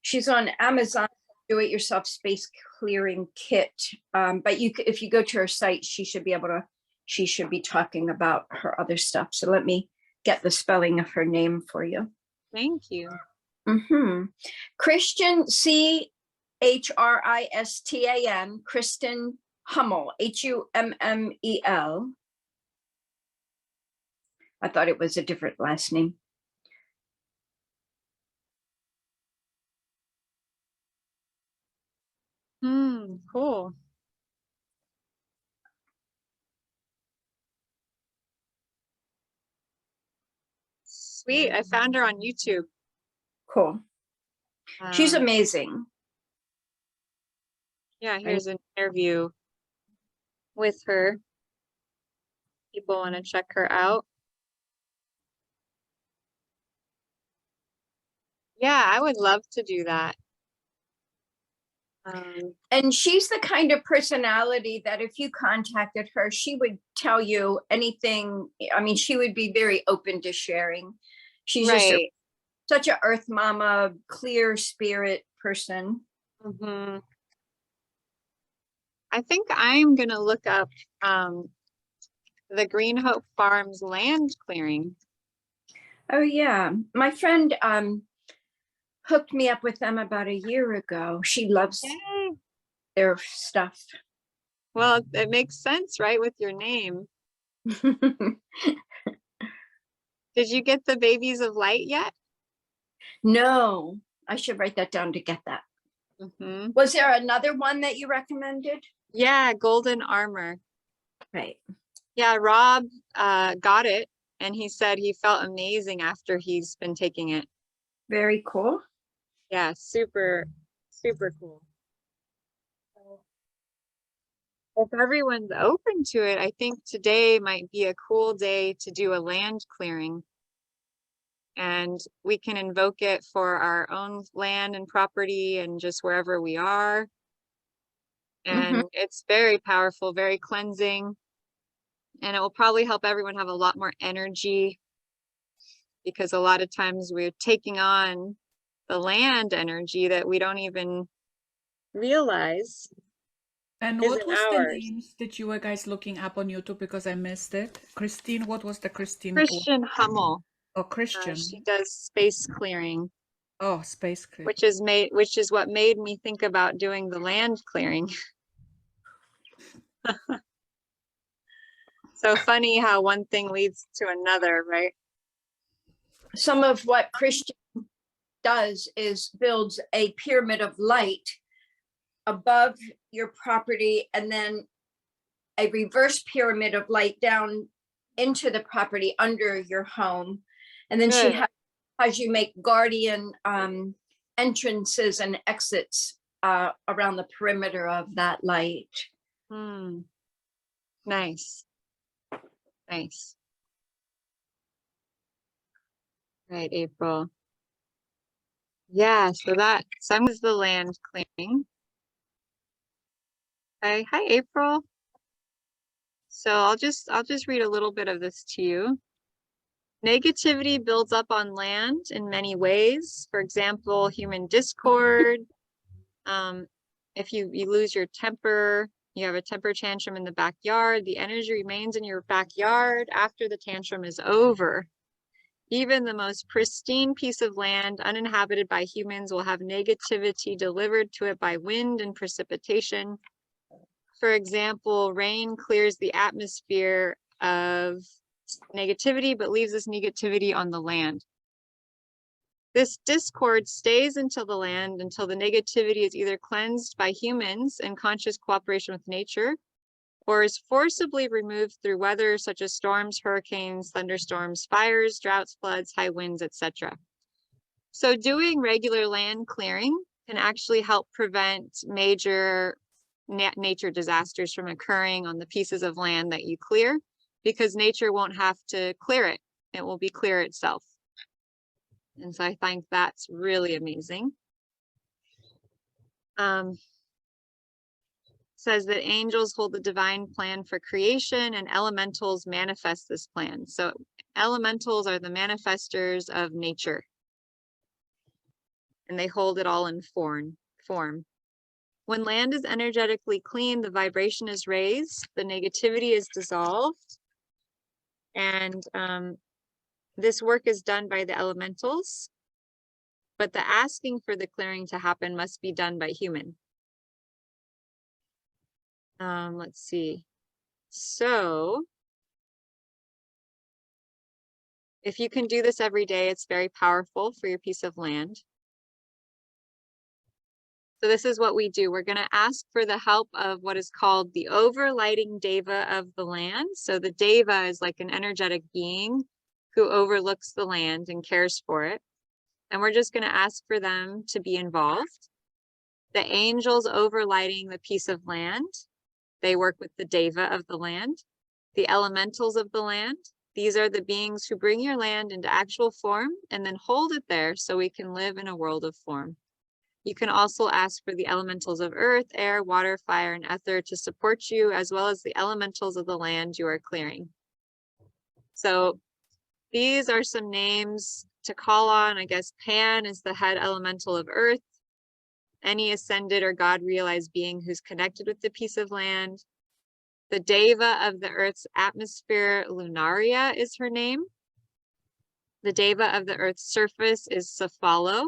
She's on Amazon. Do-it-yourself space clearing kit. But if you go to her site, she should be talking about her other stuff. So let me get the spelling of her name for you. Thank you. Christian, Christan, Kristen Hummel, Hummel. I thought it was a different last name. Cool. Sweet. I found her on YouTube. Cool. She's amazing. Yeah, here's an interview with her. People want to check her out. Yeah, I would love to do that. And she's the kind of personality that if you contacted her, she would tell you anything. I mean, she would be very open to sharing. She's just such an earth mama, clear spirit person. I think I'm going to look up the Green Hope Farms land clearing. Oh, yeah. My friend hooked me up with them about a year ago. She loves their stuff. Well, it makes sense, right, with your name. Did you get the Babies of Light yet? No, I should write that down to get that. Was there another one that you recommended? Yeah, Golden Armor. Right. Yeah, Rob got it, and he said he felt amazing after he's been taking it. Very cool. Yeah, super, super cool. If everyone's open to it, I think today might be a cool day to do a land clearing. And we can invoke it for our own land and property and just wherever we are. And it's very powerful, very cleansing. And it will probably help everyone have a lot more energy, because a lot of times we're taking on the land energy that we don't even realize. And what was the names that you were guys looking up on YouTube, because I missed it? Christine, what was the Christine? Christian Hummel. Oh, Christian. She does space clearing. Oh, space clearing. Which is what made me think about doing the land clearing. So funny how one thing leads to another, right? Some of what Christian does is builds a pyramid of light above your property, and then a reverse pyramid of light down into the property under your home. And then she Good. has you make guardian entrances and exits around the perimeter of that light. Nice. Nice. Right, April. Yeah, so that some is the land clearing. Okay, hi April. So I'll just read a little bit of this to you. Negativity builds up on land in many ways. For example, human discord. If you lose your temper, you have a temper tantrum in the backyard, the energy remains in your backyard after the tantrum is over. Even the most pristine piece of land uninhabited by humans will have negativity delivered to it by wind and precipitation. For example, rain clears the atmosphere of negativity, but leaves this negativity on the land. This discord stays until the land, until the negativity is either cleansed by humans in conscious cooperation with nature, or is forcibly removed through weather such as storms, hurricanes, thunderstorms, fires, droughts, floods, high winds, etc. So doing regular land clearing can actually help prevent major nature disasters from occurring on the pieces of land that you clear, because nature won't have to clear it. It will be clear itself. And so I think that's really amazing. Says that angels hold the divine plan for creation and elementals manifest this plan. So elementals are the manifestors of nature, and they hold it all in form. When land is energetically clean, the vibration is raised, the negativity is dissolved, and this work is done by the elementals, but the asking for the clearing to happen must be done by human. Let's see. So if you can do this every day, it's very powerful for your piece of land. So this is what we do. We're going to ask for the help of what is called the overlighting deva of the land. So the deva is like an energetic being who overlooks the land and cares for it. And we're just going to ask for them to be involved. The angels overlighting the piece of land. They work with the deva of the land. The elementals of the land. These are the beings who bring your land into actual form and then hold it there so we can live in a world of form. You can also ask for the elementals of earth, air, water, fire, and ether to support you, as well as the elementals of the land you are clearing. So these are some names to call on. I guess Pan is the head elemental of earth. Any ascended or God realized being who's connected with the piece of land. The deva of the earth's atmosphere, Lunaria, is her name. The deva of the earth's surface is Cephalo.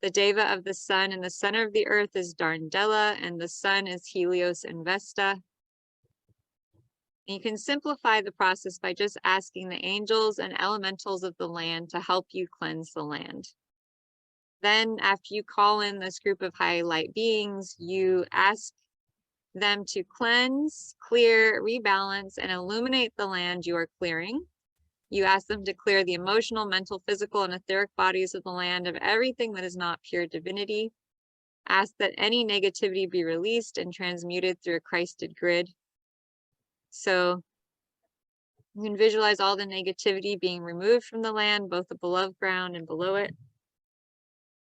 The deva of the sun in the center of the earth is Darndella, and the sun is Helios and Vesta. And you can simplify the process by just asking the angels and elementals of the land to help you cleanse the land. Then after you call in this group of high light beings, you ask them to cleanse, clear, rebalance, and illuminate the land you are clearing. You ask them to clear the emotional, mental, physical, and etheric bodies of the land of everything that is not pure divinity. Ask that any negativity be released and transmuted through a Christed grid. So you can visualize all the negativity being removed from the land, both above ground and below it.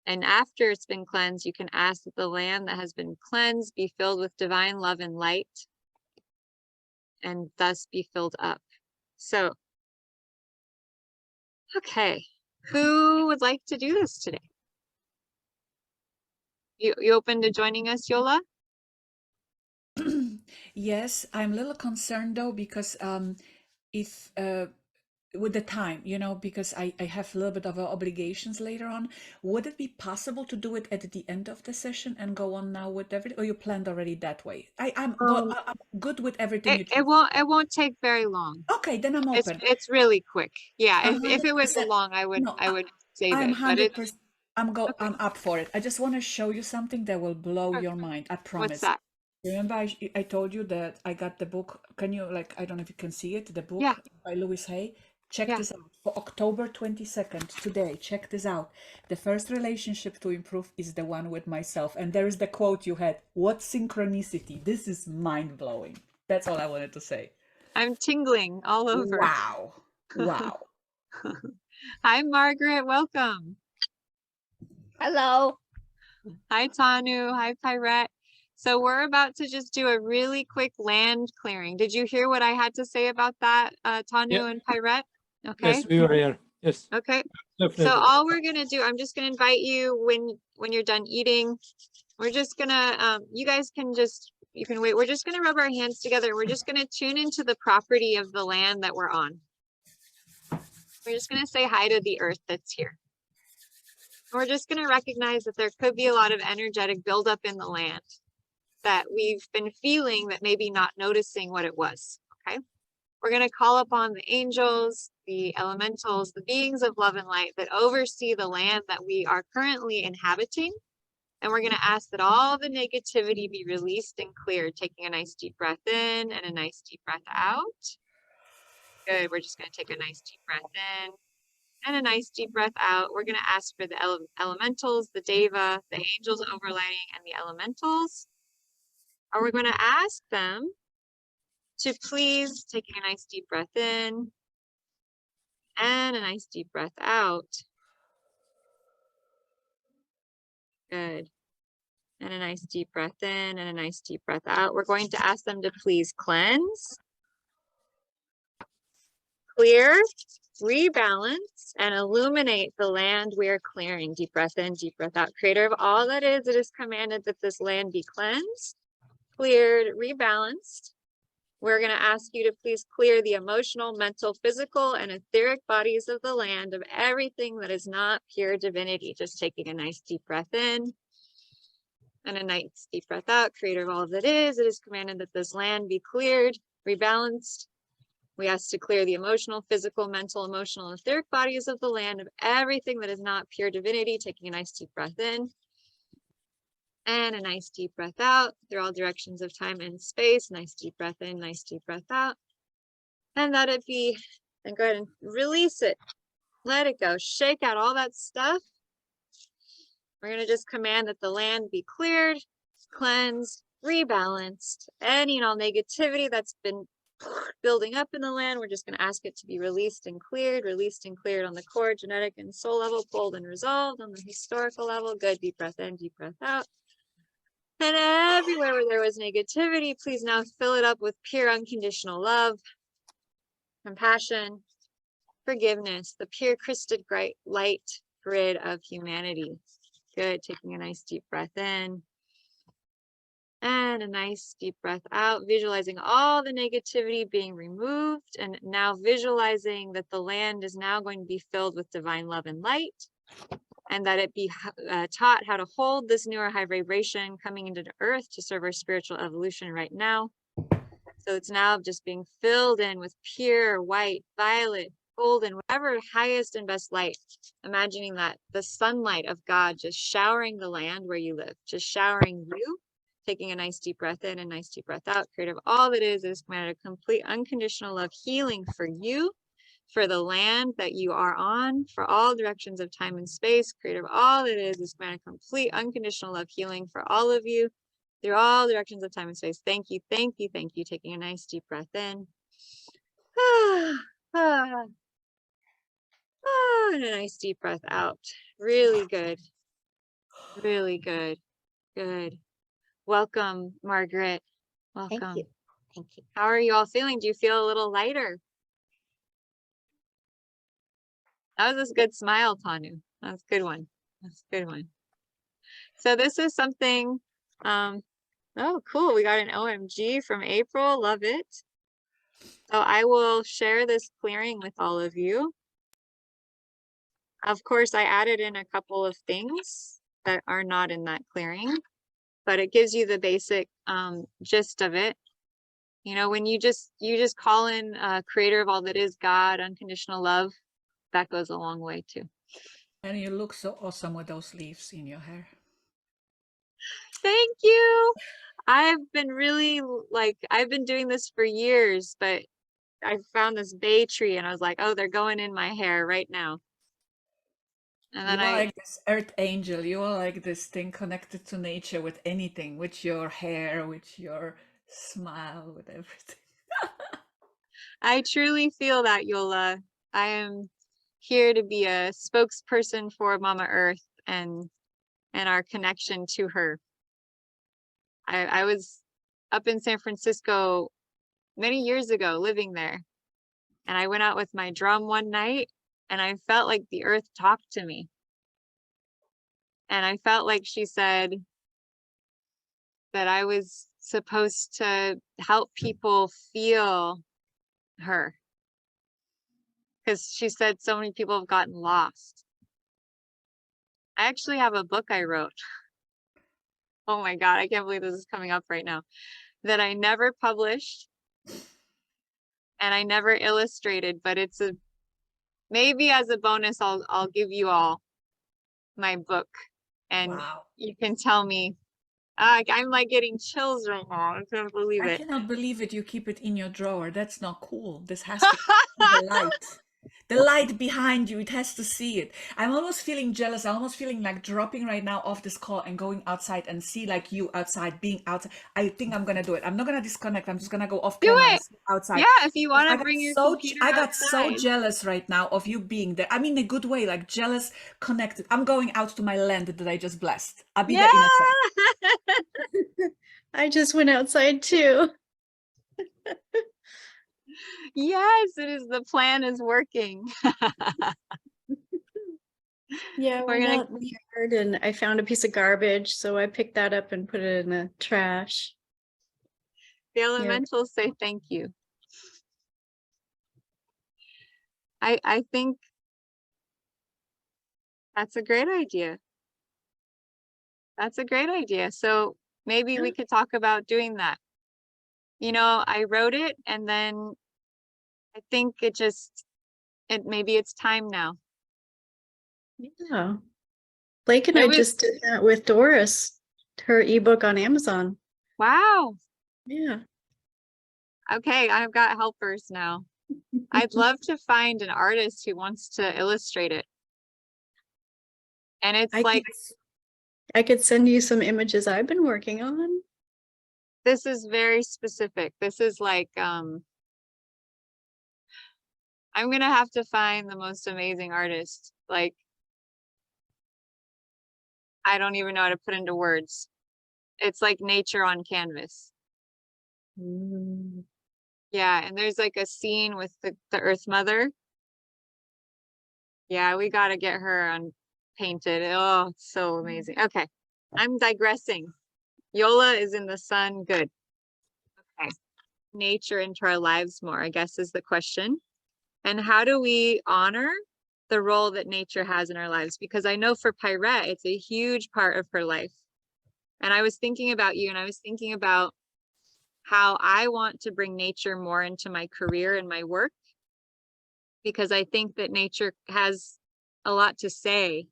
And after it's been cleansed, you can ask that the land that has been cleansed be filled with divine love and light, and thus be filled up. So, okay, who would like to do this today? You open to joining us, Yola? Yes, I'm a little concerned though, because if with the time, because I have a little bit of obligations later on, would it be possible to do it at the end of the session and go on now with everything, or you planned already that way? I'm good with everything. It won't take very long. Okay, then I'm open. It's really quick. Yeah, if it was 100%. long, I would No, save I'm it, but 100%. I'm up for it. I just want to show you something that will blow your mind. I promise. What's that? Remember, I told you that I got the book. Can you, like, I don't know if you can see it, the book Yeah. by Louis Hay. Check Yeah. this out for October 22nd, today. Check this out. The first relationship to improve is the one with myself. And there is the quote you had. What synchronicity? This is mind blowing. That's all I wanted to say. I'm tingling all over. Wow. Wow. Hi, Margaret. Welcome. Hello. Hi, Tanu. Hi, Pirate. So we're about to just do a really quick land clearing. Did you hear what I had to say about that, Tanu Yeah. and Pirate? Okay. Yes, we were here. Yes, Okay. definitely. So all we're gonna do, I'm just gonna invite you when you're done eating. We're just gonna, you guys can just, you can wait. We're just gonna rub our hands together. We're just gonna tune into the property of the land that we're on. We're just gonna say hi to the earth that's here. We're just gonna recognize that there could be a lot of energetic buildup in the land that we've been feeling that maybe not noticing what it was, okay? We're going to call upon the angels, the elementals, the beings of love and light that oversee the land that we are currently inhabiting. And we're going to ask that all the negativity be released and cleared, taking a nice deep breath in and a nice deep breath out. Good. We're just going to take a nice deep breath in and a nice deep breath out. We're going to ask for the elementals, the deva, the angels overlighting, and the elementals. Or we're going to ask them to please, taking a nice deep breath in and a nice deep breath out. Good. And a nice deep breath in and a nice deep breath out. We're going to ask them to please cleanse, clear, rebalance, and illuminate the land we are clearing. Deep breath in, deep breath out. Creator of all that is, it is commanded that this land be cleansed, cleared, rebalanced. We're going to ask you to please clear the emotional, mental, physical, and etheric bodies of the land of everything that is not pure divinity. Just taking a nice deep breath in and a nice deep breath out. Creator of all that is, it is commanded that this land be cleared, rebalanced. We ask to clear the emotional, physical, mental, emotional, and etheric bodies of the land of everything that is not pure divinity. Taking a nice deep breath in. And a nice deep breath out through all directions of time and space. Nice deep breath in, nice deep breath out. And let it be, and go ahead and release it. Let it go. Shake out all that stuff. We're going to just command that the land be cleared, cleansed, rebalanced. Any and all negativity that's been building up in the land, we're just going to ask it to be released and cleared on the core, genetic, and soul level, pulled and resolved on the historical level. Good. Deep breath in, deep breath out. And everywhere where there was negativity, please now fill it up with pure unconditional love, compassion, forgiveness, the pure crystal bright light grid of humanity. Good. Taking a nice deep breath in and a nice deep breath out, visualizing all the negativity being removed, and now visualizing that the land is now going to be filled with divine love and light. And that it be taught how to hold this newer high vibration coming into the earth to serve our spiritual evolution right now. So it's now just being filled in with pure white, violet, golden, whatever highest and best light. Imagining that the sunlight of God just showering the land where you live, just showering you. Taking a nice deep breath in and nice deep breath out. Creator of all that is commanded a complete unconditional love healing for you, for the land that you are on, for all directions of time and space. Creator of all that is commanded complete unconditional love healing for all of you through all directions of time and space. Thank you, thank you, thank you. Taking a nice deep breath in. And a nice deep breath out. Really good. Really good. Good. Welcome, Margaret. Welcome. Thank you. Thank you. How are you all feeling? Do you feel a little lighter? That was a good smile, Tanu. That's a good one. That's a good one. So this is something, oh, cool. We got an OMG from April. Love it. So I will share this clearing with all of you. Of course, I added in a couple of things that are not in that clearing, but it gives you the basic gist of it. You know, when you just call in creator of all that is, God, unconditional love, that goes a long way too. And you look so awesome with those leaves in your hair. Thank you. I've been really like, I've been doing this for years, but I found this bay tree and I was like, oh, they're going in my hair right now. And You then are like this earth angel. You are like this thing connected to nature with anything, with your hair, with your smile, with everything. I truly feel that, Yola. I am here to be a spokesperson for Mama Earth and our connection to her. I was up in San Francisco many years ago living there, and I went out with my drum one night and I felt like the earth talked to me. And I felt like she said that I was supposed to help people feel her. Because she said so many people have gotten lost. I actually have a book I wrote. Oh my God, I can't believe this is coming up right now. That I never published and I never illustrated, but it's a maybe as a bonus I'll give you all my book and Wow. you can tell me. I'm like getting chills right now. I can't believe I it. cannot believe it. You keep it in your drawer. That's not cool. This has to be the light. The light behind you, it has to see it. I'm almost feeling jealous. I'm almost feeling like dropping right now off this call and going outside and see like you outside, being outside. I think I'm gonna do it. I'm not gonna disconnect. I'm just gonna go off Do camera and it. see outside. Yeah, if you want I to got bring your so computer I got so outside. jealous right now of you being there. I mean, in a good way, like jealous, connected. I'm going out to my land that I just blessed. I'll be Yeah. there in a sec. I just went outside too. Yes, it is. The plan is working. Yeah, We're we're gonna- not in the yard, and I found a piece of garbage, so I picked that up and put it in the trash. The elementals say thank you. I think that's a great idea. That's a great idea. So maybe we could talk about doing that. You know, I wrote it and then I think maybe it's time now. Yeah. Blake and It I was- just did that with Doris, her ebook on Amazon. Wow. Yeah. Okay, I've got helpers now. I'd love to find an artist who wants to illustrate it. And it's I could send you some images I've been working on. this is very specific. This is like, I'm gonna have to find the most amazing artist. Like, I don't even know how to put into words. It's like nature on canvas. Mm. Yeah, and there's like a scene with the Earth Mother. Yeah, we gotta get her painted. Oh, it's so amazing. Okay, I'm digressing. Yola is in the sun. Good. Okay. Nature into our lives more, I guess, is the question. And how do we honor the role that nature has in our lives? Because I know for Pyrette, it's a huge part of her life. And I was thinking about you and I was thinking about how I want to bring nature more into my career and my work, because I think that nature has a lot to say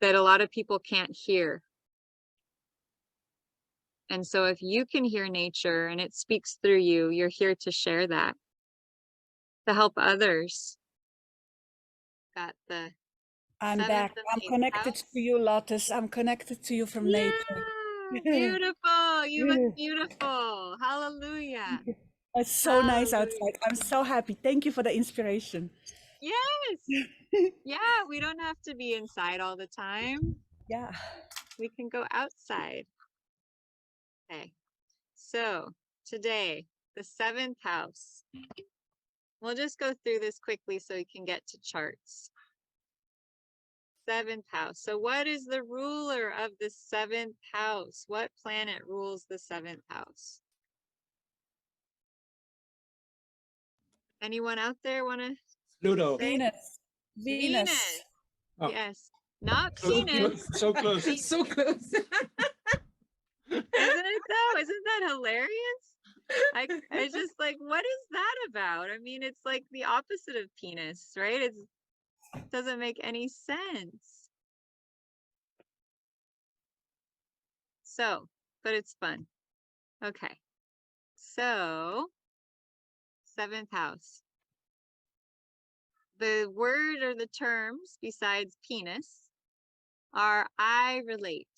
that a lot of people can't hear. And so if you can hear nature and it speaks through you, you're here to share that, to help others. Got the I'm seventh back. of I'm the connected house. to you, Lotus. I'm connected to you from nature. Beautiful. You look beautiful. Hallelujah. It's so nice Hallelujah. outside. I'm so happy. Thank you for the inspiration. Yes. Yeah, we don't have to be inside all the time. Yeah. We can go outside. Okay. So today, the 7th house. We'll just go through this quickly so we can get to charts. 7th house. So what is the ruler of the 7th house? What planet rules the 7th house? Anyone out there want to? Pluto. Venus. Venus. Oh. Yes. Not So penis. close. So close. So close. Isn't it though? Isn't that hilarious? I just like, what is that about? I mean, it's like the opposite of penis, right? It's Doesn't make any sense. So, but it's fun. Okay. So, 7th house. The word or the terms besides penis are I relate.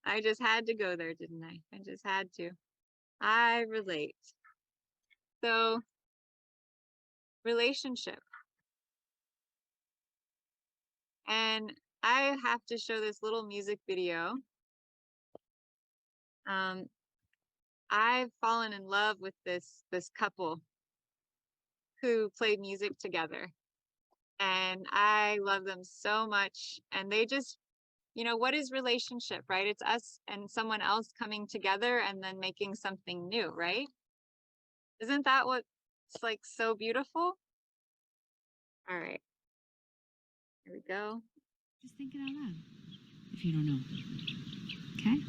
I just had to go there, didn't I? I just had to. I relate. So, relationship. And I have to show this little music video. I've fallen in love with this couple who played music together. And I love them so much. And they just, you know, what is relationship, right? It's us and someone else coming together and then making something new, right? Isn't that what's like so beautiful? All right. Here we go. Just think it out loud if you don't know. Okay?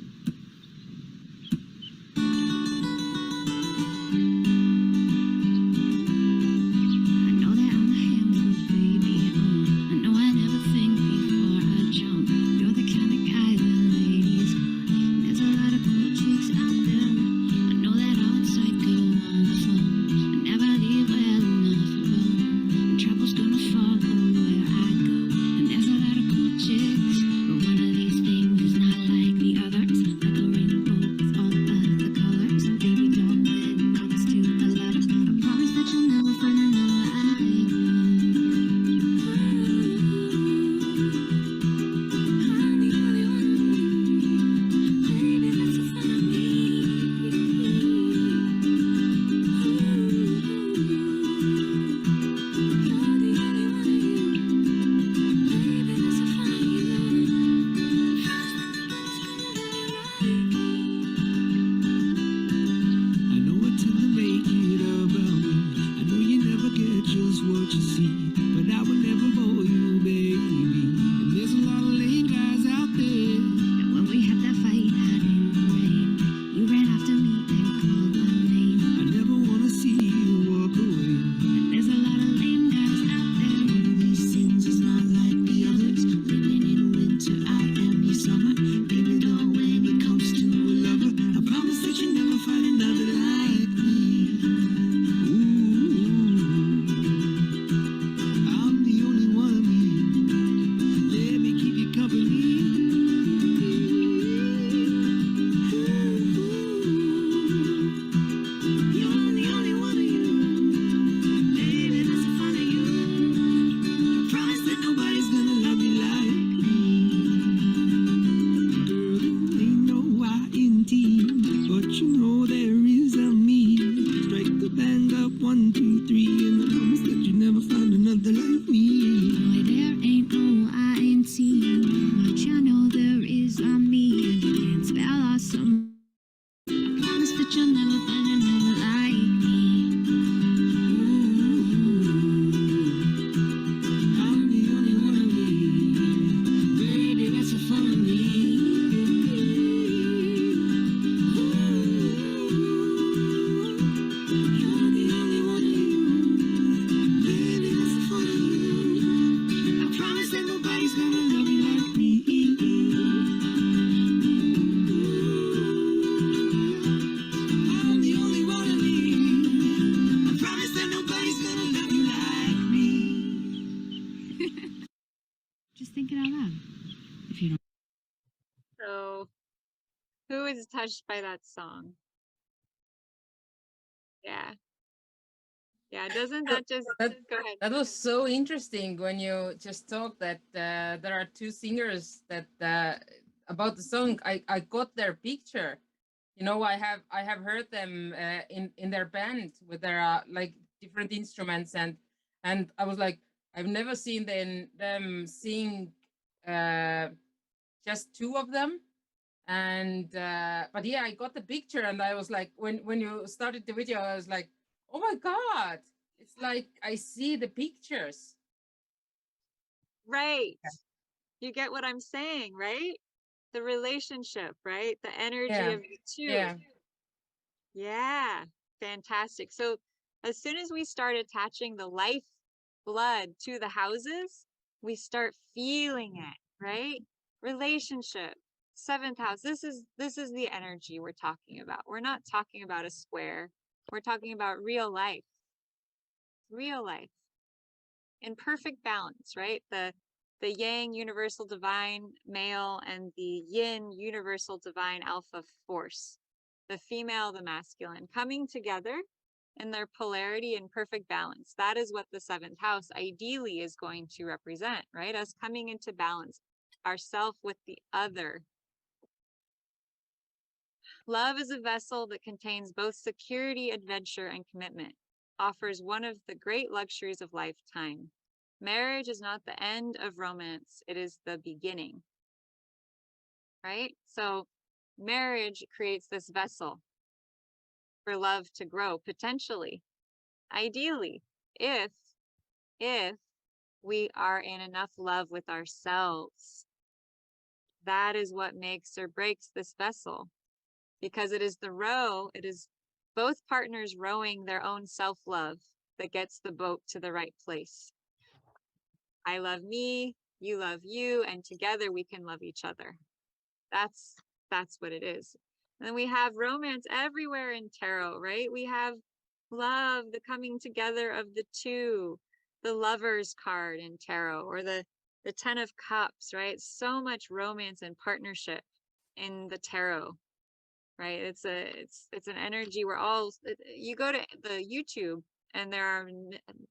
I know that I'm a handful, baby. I know I never think before I jump. You're the kind of guy that ladies want. There's a lot of cool chicks out there. I know that all psycho on the phone. I never leave well enough alone. And trouble's gonna follow where I go. And there's a lot of cool chicks, but one of these things is not like the others. Like a rainbow with all of the colors. Baby, don't let it promise to a lover. I promise that you'll never find another like me. I'm the only one. Baby, that's the fun of me. You're the only one of you. Baby, that's the fun of you. I know I tend to make it about me. I know you never get just what you see, but I will never bore you, baby. And there's a lot of lame guys out there. And when we had that fight out in the rain, you ran after me and called my name. I never wanna see you walk away. And there's a lot of lame guys out there. One of these things is not like the others. Living in winter, I am your summer. Baby, though, when it comes to a lover, I promise that you never find another like me. Ooh, I'm the only one of me. Let me keep you company. You're the only one of you. Baby, that's the fun of you. I promise that nobody's gonna love me like me. Girl, there ain't no I in team, but you know there is a me. Strike the band up 1, 2, 3, and I promise that you never find another like me. Boy, there ain't no I in team, but you know there is a me, and you can spell awesome. I promise that you'll never find another like me. I'm the only one of me. Baby, that's the fun of me. You're the only one of you. Baby, that's the fun of you. I promise that nobody's gonna love you like me. I'm the only one of me. I promise that nobody's gonna love you like me. Just think it out loud if you don't. So, who is touched by that song? Yeah. Yeah, doesn't that just That- go ahead? That was so interesting when you just talked that there are two singers that about the song. I got their picture. You know, I have heard them in their band with their like different instruments, and I was like, I've never seen them sing just two of them. And but yeah, I got the picture, and I was like, when you started the video, I was like, oh my god, it's like I see the pictures. Right. You get what I'm saying, right? The relationship, right? The energy Yeah. of the two. Yeah. Yeah. Fantastic. So As soon as we start attaching the life blood to the houses, we start feeling it, right? Relationship, 7th house. This is the energy we're talking about. We're not talking about a square. We're talking about real life. Real life. In perfect balance, right? The yang universal divine male and the yin universal divine alpha force. The female, the masculine, coming together in their polarity and perfect balance. That is what the 7th house ideally is going to represent, right? Us coming into balance, ourself with the other. Love is a vessel that contains both security, adventure, and commitment. Offers one of the great luxuries of lifetime. Marriage is not the end of romance, it is the beginning. Right? So marriage creates this vessel for love to grow, potentially, ideally, if we are in enough love with ourselves. That is what makes or breaks this vessel, because it is both partners rowing their own self-love that gets the boat to the right place. I love me, you love you, and together we can love each other. That's what it is. And then we have romance everywhere in tarot, right? We have love, the coming together of the two, the Lovers card in tarot, or the 10 of Cups, right? So much romance and partnership in the tarot, right? It's an energy where you go to the YouTube and there are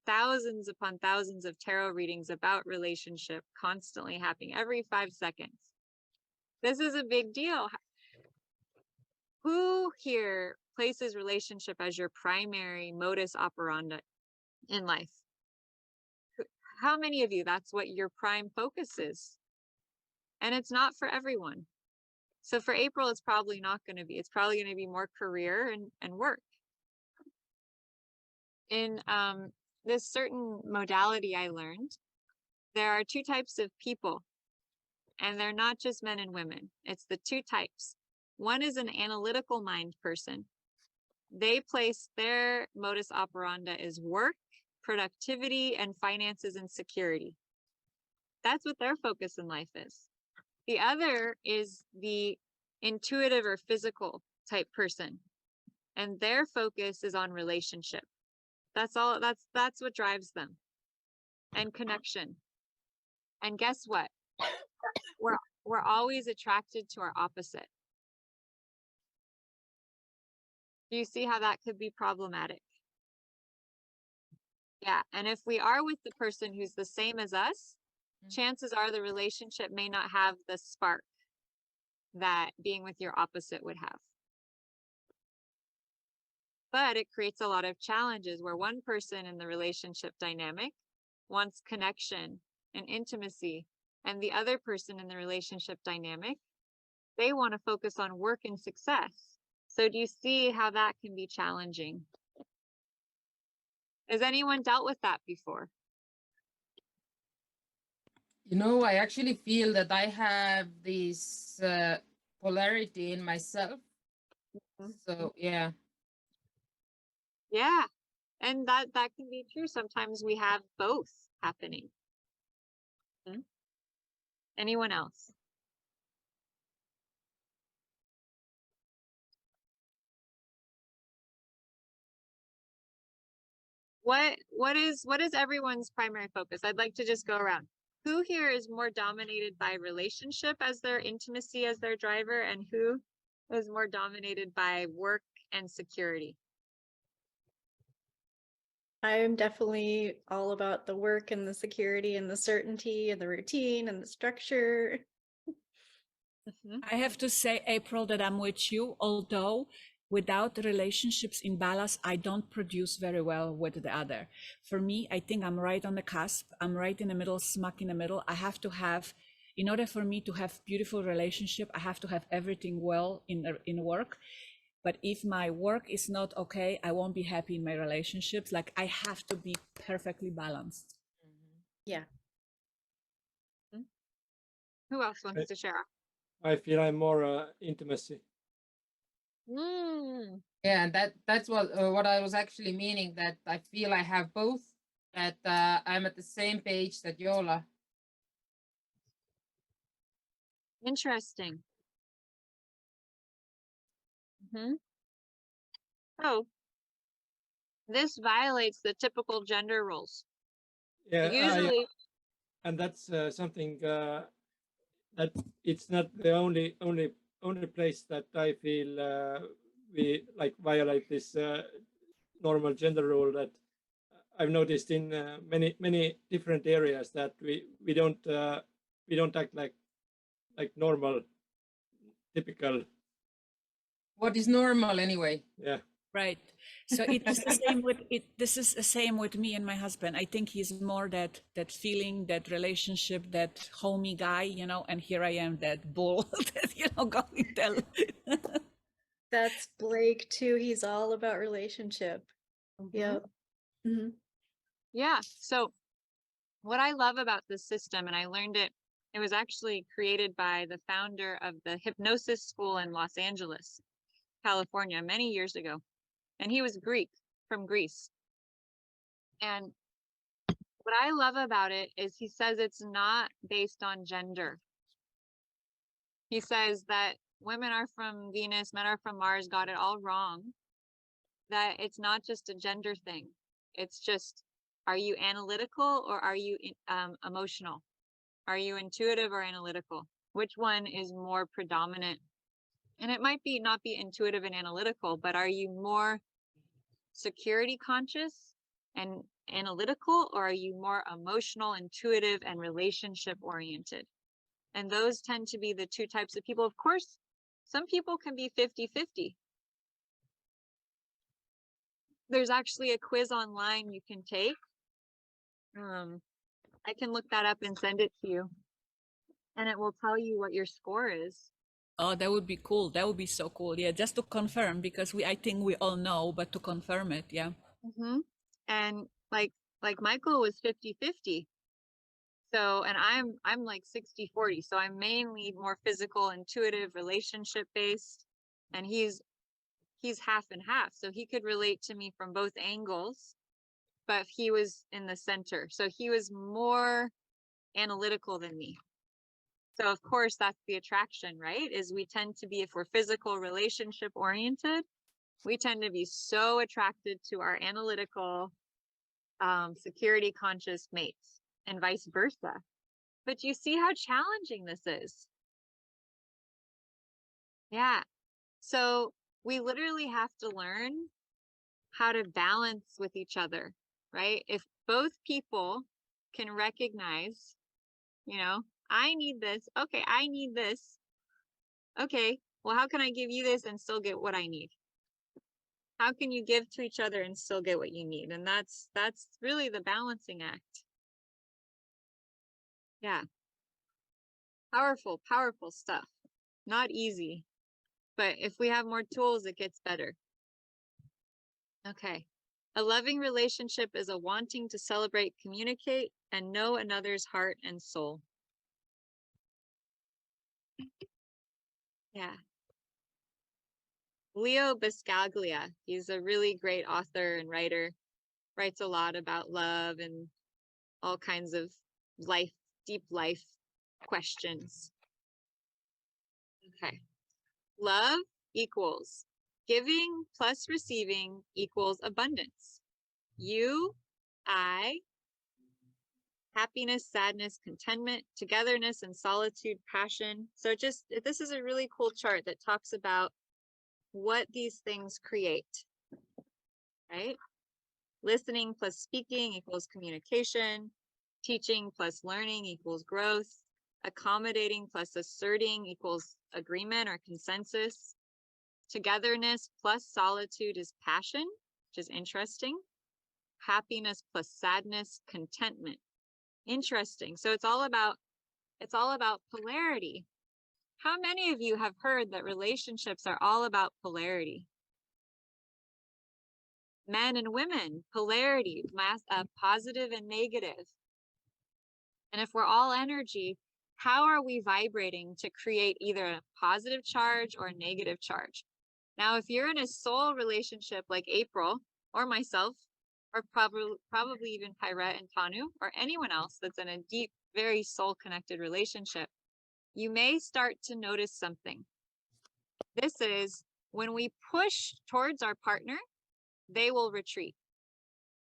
thousands upon thousands of tarot readings about relationship constantly happening every 5 seconds. This is a big deal. Who here places relationship as your primary modus operandi in life? How many of you, that's what your prime focus is? And it's not for everyone. So for April, it's probably not going to be. It's probably going to be more career and work. In this certain modality I learned, there are 2 types of people. And they're not just men and women. It's the 2 types. One is an analytical mind person. They place their modus operandi as work, productivity, and finances and security. That's what their focus in life is. The other is the intuitive or physical type person. And their focus is on relationship. That's all, that's what drives them. And connection. And guess what? We're always attracted to our opposite. Do you see how that could be problematic? Yeah, and if we are with the person who's the same as us, chances are the relationship may not have the spark that being with your opposite would have. But it creates a lot of challenges where one person in the relationship dynamic wants connection and intimacy, and the other person in the relationship dynamic, they want to focus on work and success. So do you see how that can be challenging? Has anyone dealt with that before? You know, I actually feel that I have this polarity in myself. So, yeah. Yeah, and that can be true. Sometimes we have both happening. Anyone else? What is everyone's primary focus? I'd like to just go around. Who here is more dominated by relationship as their intimacy as their driver, and who is more dominated by work and security? I'm definitely all about the work and the security and the certainty and the routine and the structure. I have to say, April, that I'm with you, although without relationships in balance, I don't produce very well with the other. For me, I think I'm right on the cusp. I'm right in the middle, smack in the middle. I have to have, in order for me to have beautiful relationship, I have to have everything well in work. But if my work is not okay, I won't be happy in my relationships. Like, I have to be perfectly balanced. Yeah. Who else wants to share? I feel I'm more intimacy. Mm, Yeah, and that's what I was actually meaning, that I feel I have both, that I'm at the same page that Yola. interesting. Hmm. So this violates the typical gender roles. Yeah, Usually, and that's something that it's not the only place that I feel we like violate this normal gender role. That I've noticed in many different areas that we don't act like normal, typical. What is normal anyway? Yeah. Right. So it is the same with it. This is the same with me and my husband. I think he's more that feeling, that relationship, that homey guy, you know, and here I am, that bull that, you know, going tell. That's Blake too. He's all about relationship. Yep. Hmm. yeah. So what I love about this system, and I learned it, it was actually created by the founder of the hypnosis school in Los Angeles, California, many years ago. And he was Greek, from Greece. And what I love about it is he says it's not based on gender. He says that women are from Venus, men are from Mars, got it all wrong. That it's not just a gender thing. It's just, are you analytical or are you emotional? Are you intuitive or analytical? Which one is more predominant? And it might be not be intuitive and analytical, but are you more security conscious and analytical, or are you more emotional, intuitive, and relationship oriented? And those tend to be the two types of people. Of course, some people can be 50-50. There's actually a quiz online you can take. I can look that up and send it to you. And it will tell you what your score is. Oh, that would be cool. That would be so cool. Yeah, just to confirm, because I think we all know, but to confirm it, yeah. Mm-hmm. And like Michael was 50-50. So, and I'm like 60-40. So I'm mainly more physical, intuitive, relationship based. And he's half and half. So he could relate to me from both angles, but he was in the center. So he was more analytical than me. So of course that's the attraction, right? Is we tend to be, if we're physical, relationship oriented, we tend to be so attracted to our analytical, security conscious mates, and vice versa. But you see how challenging this is. Yeah. So we literally have to learn how to balance with each other, right? If both people can recognize, you know, I need this. Okay, I need this. Okay, well, how can I give you this and still get what I need? How can you give to each other and still get what you need? And that's really the balancing act. Yeah. Powerful, powerful stuff. Not easy, but if we have more tools, it gets better. Okay. A loving relationship is a wanting to celebrate, communicate, and know another's heart and soul. Yeah. Leo Biscaglia, he's a really great author and writer, writes a lot about love and all kinds of life, deep life questions. Okay. Love equals giving plus receiving equals abundance. You, I, happiness, sadness, contentment, togetherness, and solitude, passion. So this is a really cool chart that talks about what these things create, right? Listening plus speaking equals communication. Teaching plus learning equals growth. Accommodating plus asserting equals agreement or consensus. Togetherness plus solitude is passion, which is interesting. Happiness plus sadness, contentment. Interesting. So it's all about polarity. How many of you have heard that relationships are all about polarity? Men and women, polarity, positive and negative. And if we're all energy, how are we vibrating to create either a positive charge or a negative charge? Now, if you're in a soul relationship like April or myself, or probably even Pyret and Tanu, or anyone else that's in a deep, very soul connected relationship, you may start to notice something. This is when we push towards our partner, they will retreat.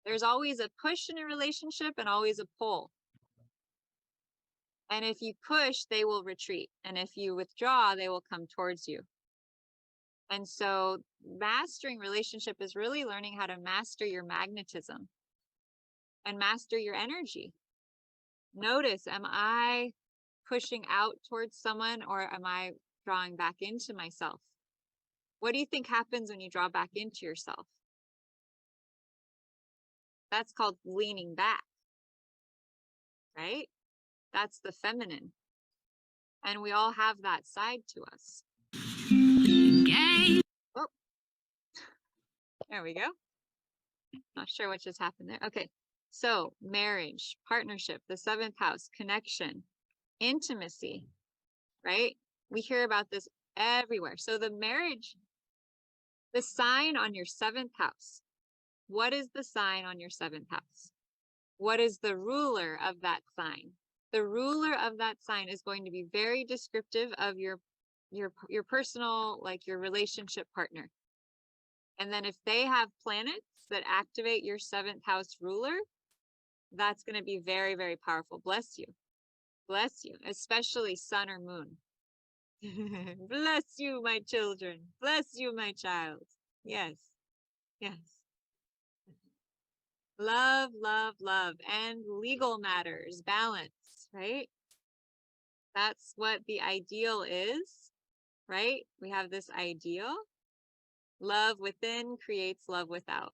There's always a push in a relationship and always a pull. And if you push, they will retreat. And if you withdraw, they will come towards you. And so mastering relationship is really learning how to master your magnetism and master your energy. Notice, am I pushing out towards someone or am I drawing back into myself? What do you think happens when you draw back into yourself? That's called leaning back, right? That's the feminine. And we all have that side to us. Oh, there we go. Not sure what just happened there. Okay. So marriage, partnership, the 7th house, connection, intimacy, right? We hear about this everywhere. So the marriage, the sign on your 7th house. What is the sign on your 7th house? What is the ruler of that sign? The ruler of that sign is going to be very descriptive of your personal, like your relationship partner. And then if they have planets that activate your 7th house ruler, that's going to be very, very powerful. Bless you. Bless you, especially sun or moon. Bless you, my children. Bless you, my child. Yes. Yes. Love, love, love. And legal matters, balance, right? That's what the ideal is, right? We have this ideal. Love within creates love without.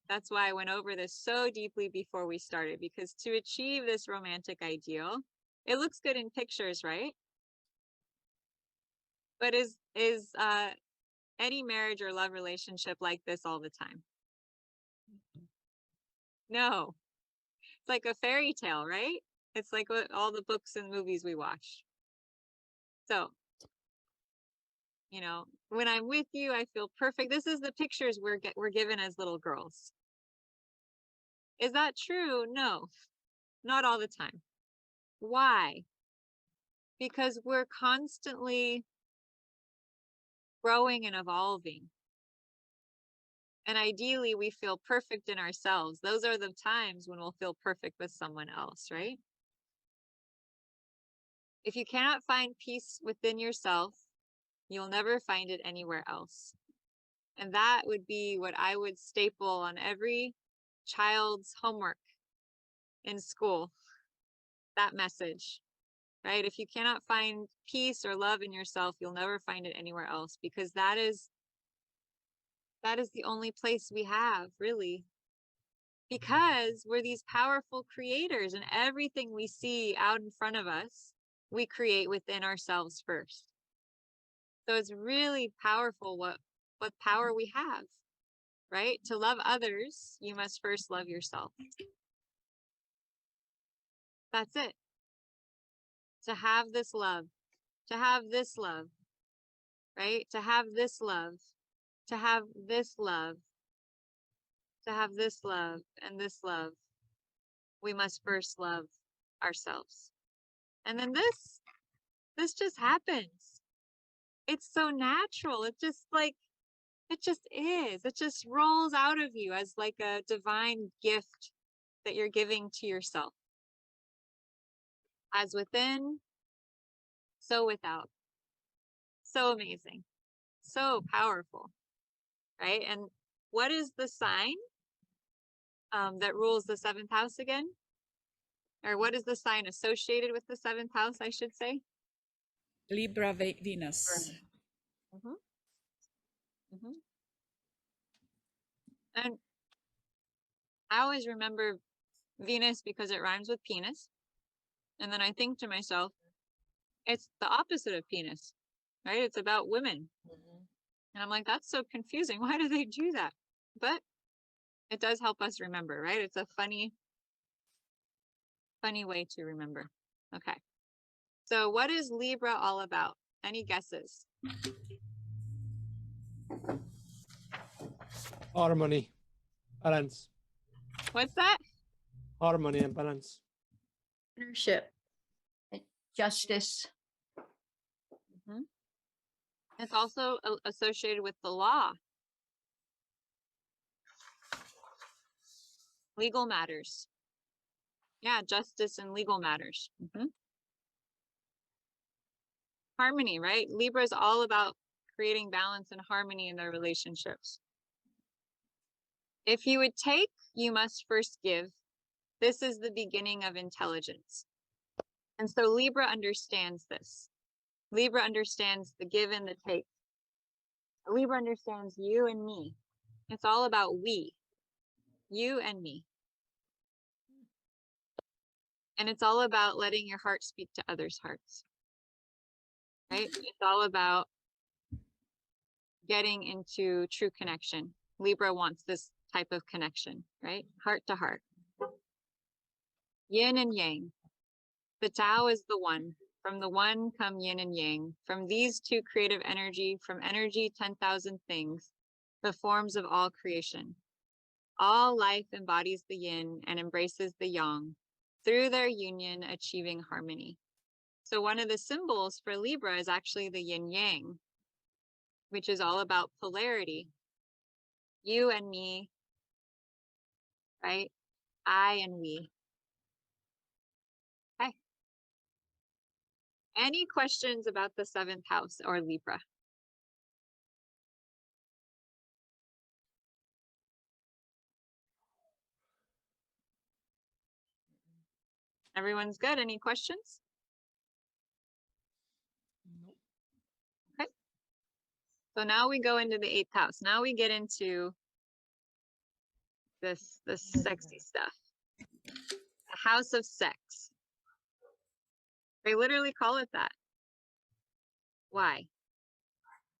That's why I went over this so deeply before we started, because to achieve this romantic ideal, it looks good in pictures, right? But is any marriage or love relationship like this all the time? No. It's like a fairy tale, right? It's like what all the books and movies we watch. So, you know, when I'm with you, I feel perfect. This is the pictures we're given as little girls. Is that true? No, not all the time. Why? Because we're constantly growing and evolving. And ideally, we feel perfect in ourselves. Those are the times when we'll feel perfect with someone else, right? If you cannot find peace within yourself, you'll never find it anywhere else. And that would be what I would staple on every child's homework in school, that message, right? If you cannot find peace or love in yourself, you'll never find it anywhere else, because that is the only place we have, really. Because we're these powerful creators, and everything we see out in front of us, we create within ourselves first. So it's really powerful what power we have, right? To love others, you must first love yourself. That's it. To have this love, right? To have this love, to have this love, to have this love and this love, we must first love ourselves. And then this just happens. It's so natural. It just is. It just rolls out of you as like a divine gift that you're giving to yourself. As within, so without. So amazing. So powerful, right? And what is the sign that rules the 7th house again? Or what is the sign associated with the 7th house, I should say? Libra Venus. Mm-hmm. Mm-hmm. And I always remember Venus because it rhymes with penis. And then I think to myself, it's the opposite of penis, right? It's about women. Mhm. And I'm like, that's so confusing. Why do they do that? But it does help us remember, right? It's a funny way to remember. Okay. So what is Libra all about? Any guesses? Harmony, balance, What's that? harmony and balance. Partnership. Justice. It's also associated with the law. Legal matters. Yeah, justice and legal matters. Harmony, right? Libra is all about creating balance and harmony in their relationships. If you would take, you must first give. This is the beginning of intelligence. And so Libra understands this. Libra understands the give and the take. Libra understands you and me. It's all about we, you and me. And it's all about letting your heart speak to others' hearts, right? It's all about getting into true connection. Libra wants this type of connection, right? Heart to heart. Yin and yang. The Tao is the one. From the one come yin and yang. From these two creative energy, from energy 10,000 things, the forms of all creation. All life embodies the yin and embraces the yang, through their union achieving harmony. So one of the symbols for Libra is actually the yin yang, which is all about polarity. You and me, right? I and we. Okay. Any questions about the 7th house or Libra? Everyone's good. Any questions? Okay. So now we go into the 8th house. Now we get into this sexy stuff. The house of sex. They literally call it that. Why?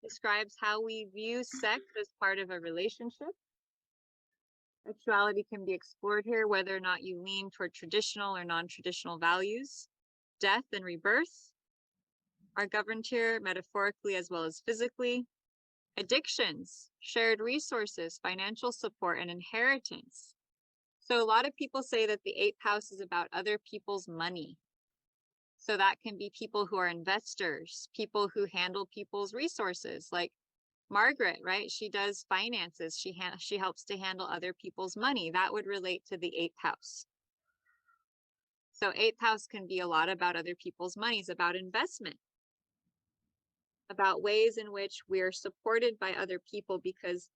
Describes how we view sex as part of a relationship. Sexuality can be explored here, whether or not you lean toward traditional or non-traditional values. Death and rebirth are governed here metaphorically as well as physically. Addictions, shared resources, financial support, and inheritance. So a lot of people say that the 8th house is about other people's money. So that can be people who are investors, people who handle people's resources, like Margaret, right? She does finances. She helps to handle other people's money. That would relate to the 8th house. So 8th house can be a lot about other people's monies, about investment, about ways in which we're supported by other people, because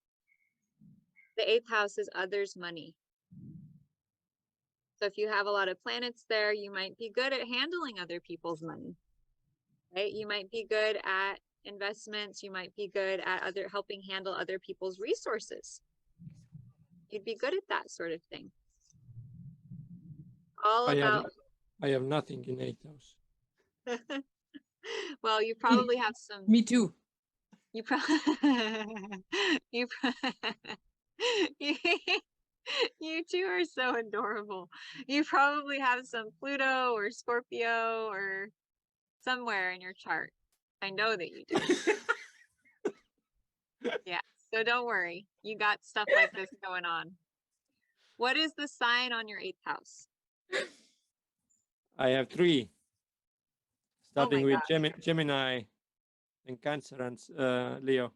the 8th house is others' money. So if you have a lot of planets there, you might be good at handling other people's money, right? You might be good at investments. You might be good at helping handle other people's resources. You'd be good at that sort of thing. All about. I have nothing in 8th house. Well, you probably have some. Me too. You probably. You two are so adorable. You probably have some Pluto or Scorpio or somewhere in your chart. I know that you do. Yeah, so don't worry. You got stuff like this going on. What is the sign on your 8th house? I have 3. Starting with God. Gemini and Cancer and Leo.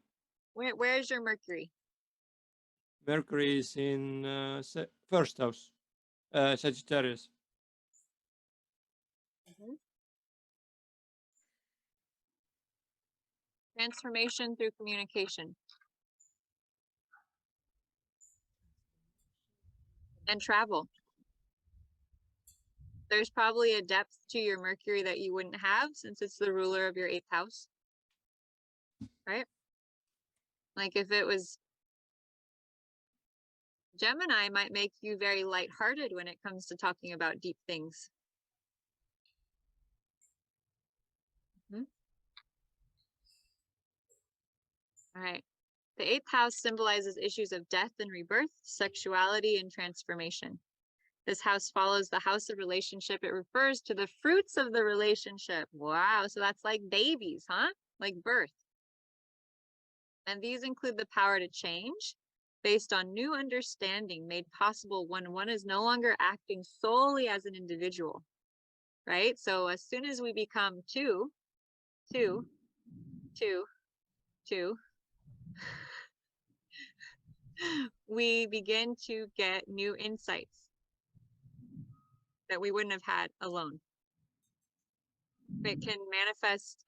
Where's your Mercury? Mercury is in 1st house, Sagittarius. Transformation through communication. And travel. There's probably a depth to your Mercury that you wouldn't have since it's the ruler of your 8th house. Right? Like if it was Gemini, might make you very lighthearted when it comes to talking about deep things. All right. The 8th house symbolizes issues of death and rebirth, sexuality and transformation. This house follows the house of relationship. It refers to the fruits of the relationship. Wow. So that's like babies, huh? Like birth. And these include the power to change based on new understanding made possible when one is no longer acting solely as an individual, right? So as soon as we become two, we begin to get new insights that we wouldn't have had alone. It can manifest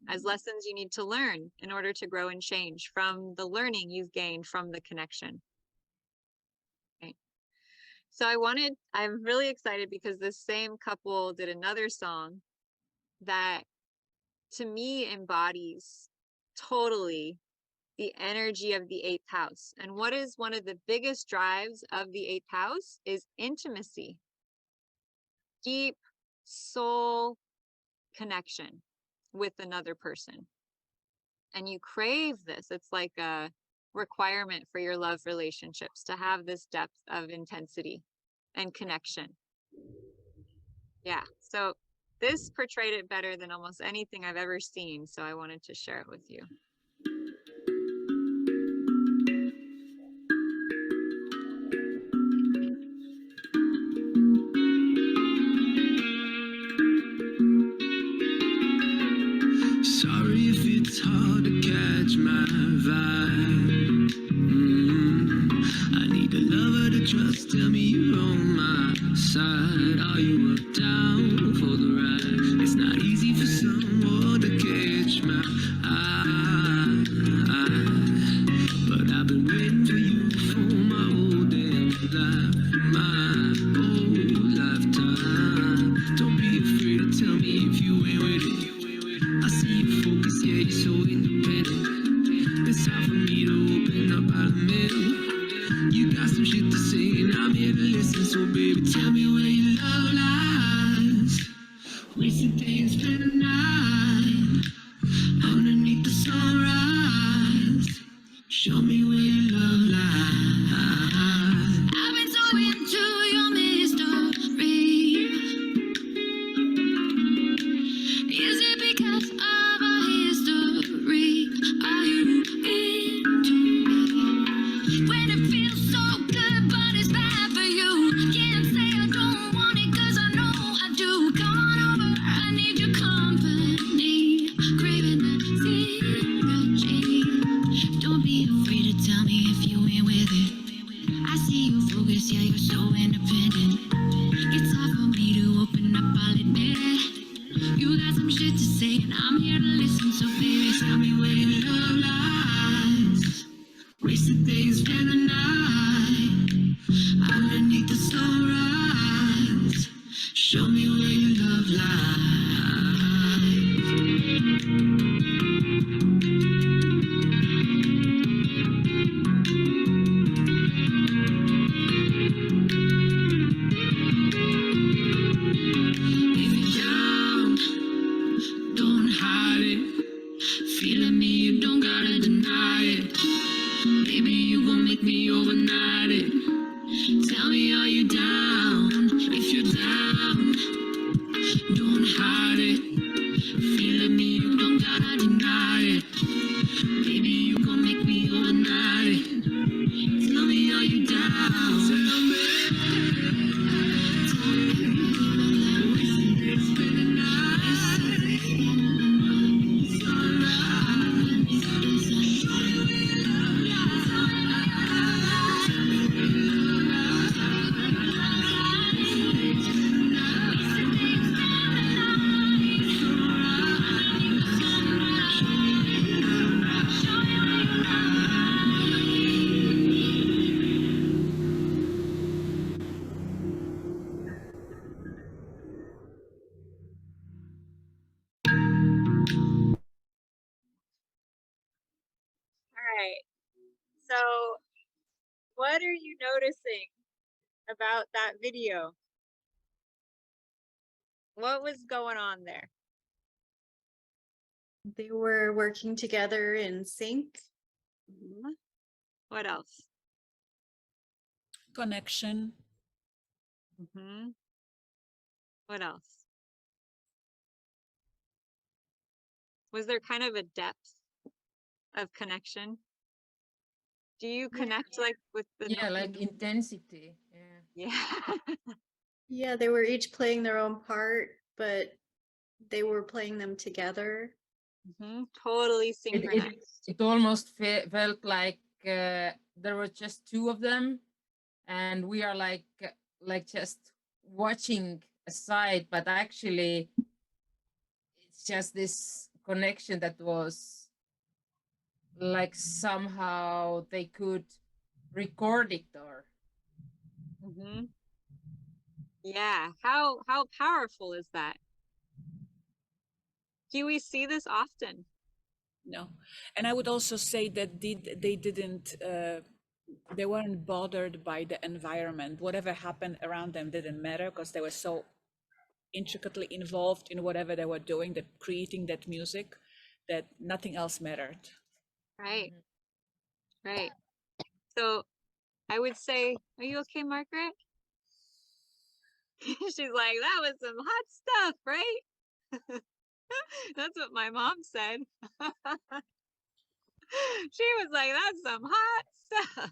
as lessons you need to learn in order to grow and change from the learning you've gained from the connection. Okay. So I'm really excited because this same couple did another song that to me embodies totally the energy of the 8th house. And what is one of the biggest drives of the 8th house is intimacy, deep soul connection with another person. And you crave this. It's like a requirement for your love relationships to have this depth of intensity and connection. Yeah, so this portrayed it better than almost anything I've ever seen. So I wanted to share it with you. Sorry if it's hard to catch my vibe. I need a lover to trust. Tell me you're on my side. Are you up, down for the ride? It's not easy for someone to catch my eye, but I've been waiting for you for my whole damn life, my whole lifetime. Don't be afraid to tell me if you ain't with it. I see you focus, yeah, you're so independent. It's time for me to open up, I'll admit it. You got some shit to say and I'm here to listen. So baby, tell me where your love lies. Wasted days, spend the night underneath the sunrise. Show me where your love lies. I've been so into your mystery. Is it because of our history? Are you into me? When it feels so good, but it's bad for you. Can't say I don't want it, cause I know I do. Come on over, I need your company. Craving that synergy. Don't be afraid to tell me if you ain't with it. I see you focus, yeah, you're so independent. It's hard for me to open up, I'll admit it. You got some shit to say and I'm here to listen. So baby, tell me where your love lies. Wasted days, spend the night underneath the sunrise. Show me where your love lies. If you're down, don't hide it. Feeling me, you don't gotta deny it. Baby, you gon' make me overnight it. Tell me, are you down? If you're down, don't hide it. Feeling me, you don't gotta deny it. Baby, you gon' make me overnight it. Tell me, are you down? Tell me. All right. So what are you noticing about that video? What was going on there? They were working together in sync. What else? Connection. What else? Was there kind of a depth of connection? Do you connect like with the Yeah, like intensity. Yeah. yeah. Yeah, they were each playing their own part, but they were playing them together. Totally It, synchronized. it almost felt like there were just two of them, and we are like just watching aside, but actually it's just this connection that was like somehow they could record it or Yeah. How powerful is that? Do we see this often? No. And I would also say that they didn't, they weren't bothered by the environment. Whatever happened around them didn't matter because they were so intricately involved in whatever they were doing, that creating that music, that nothing else mattered. Right. Right. So I would say, are you okay, Margaret? She's like, that was some hot stuff, right? That's what my mom said. She was like, that's some hot stuff.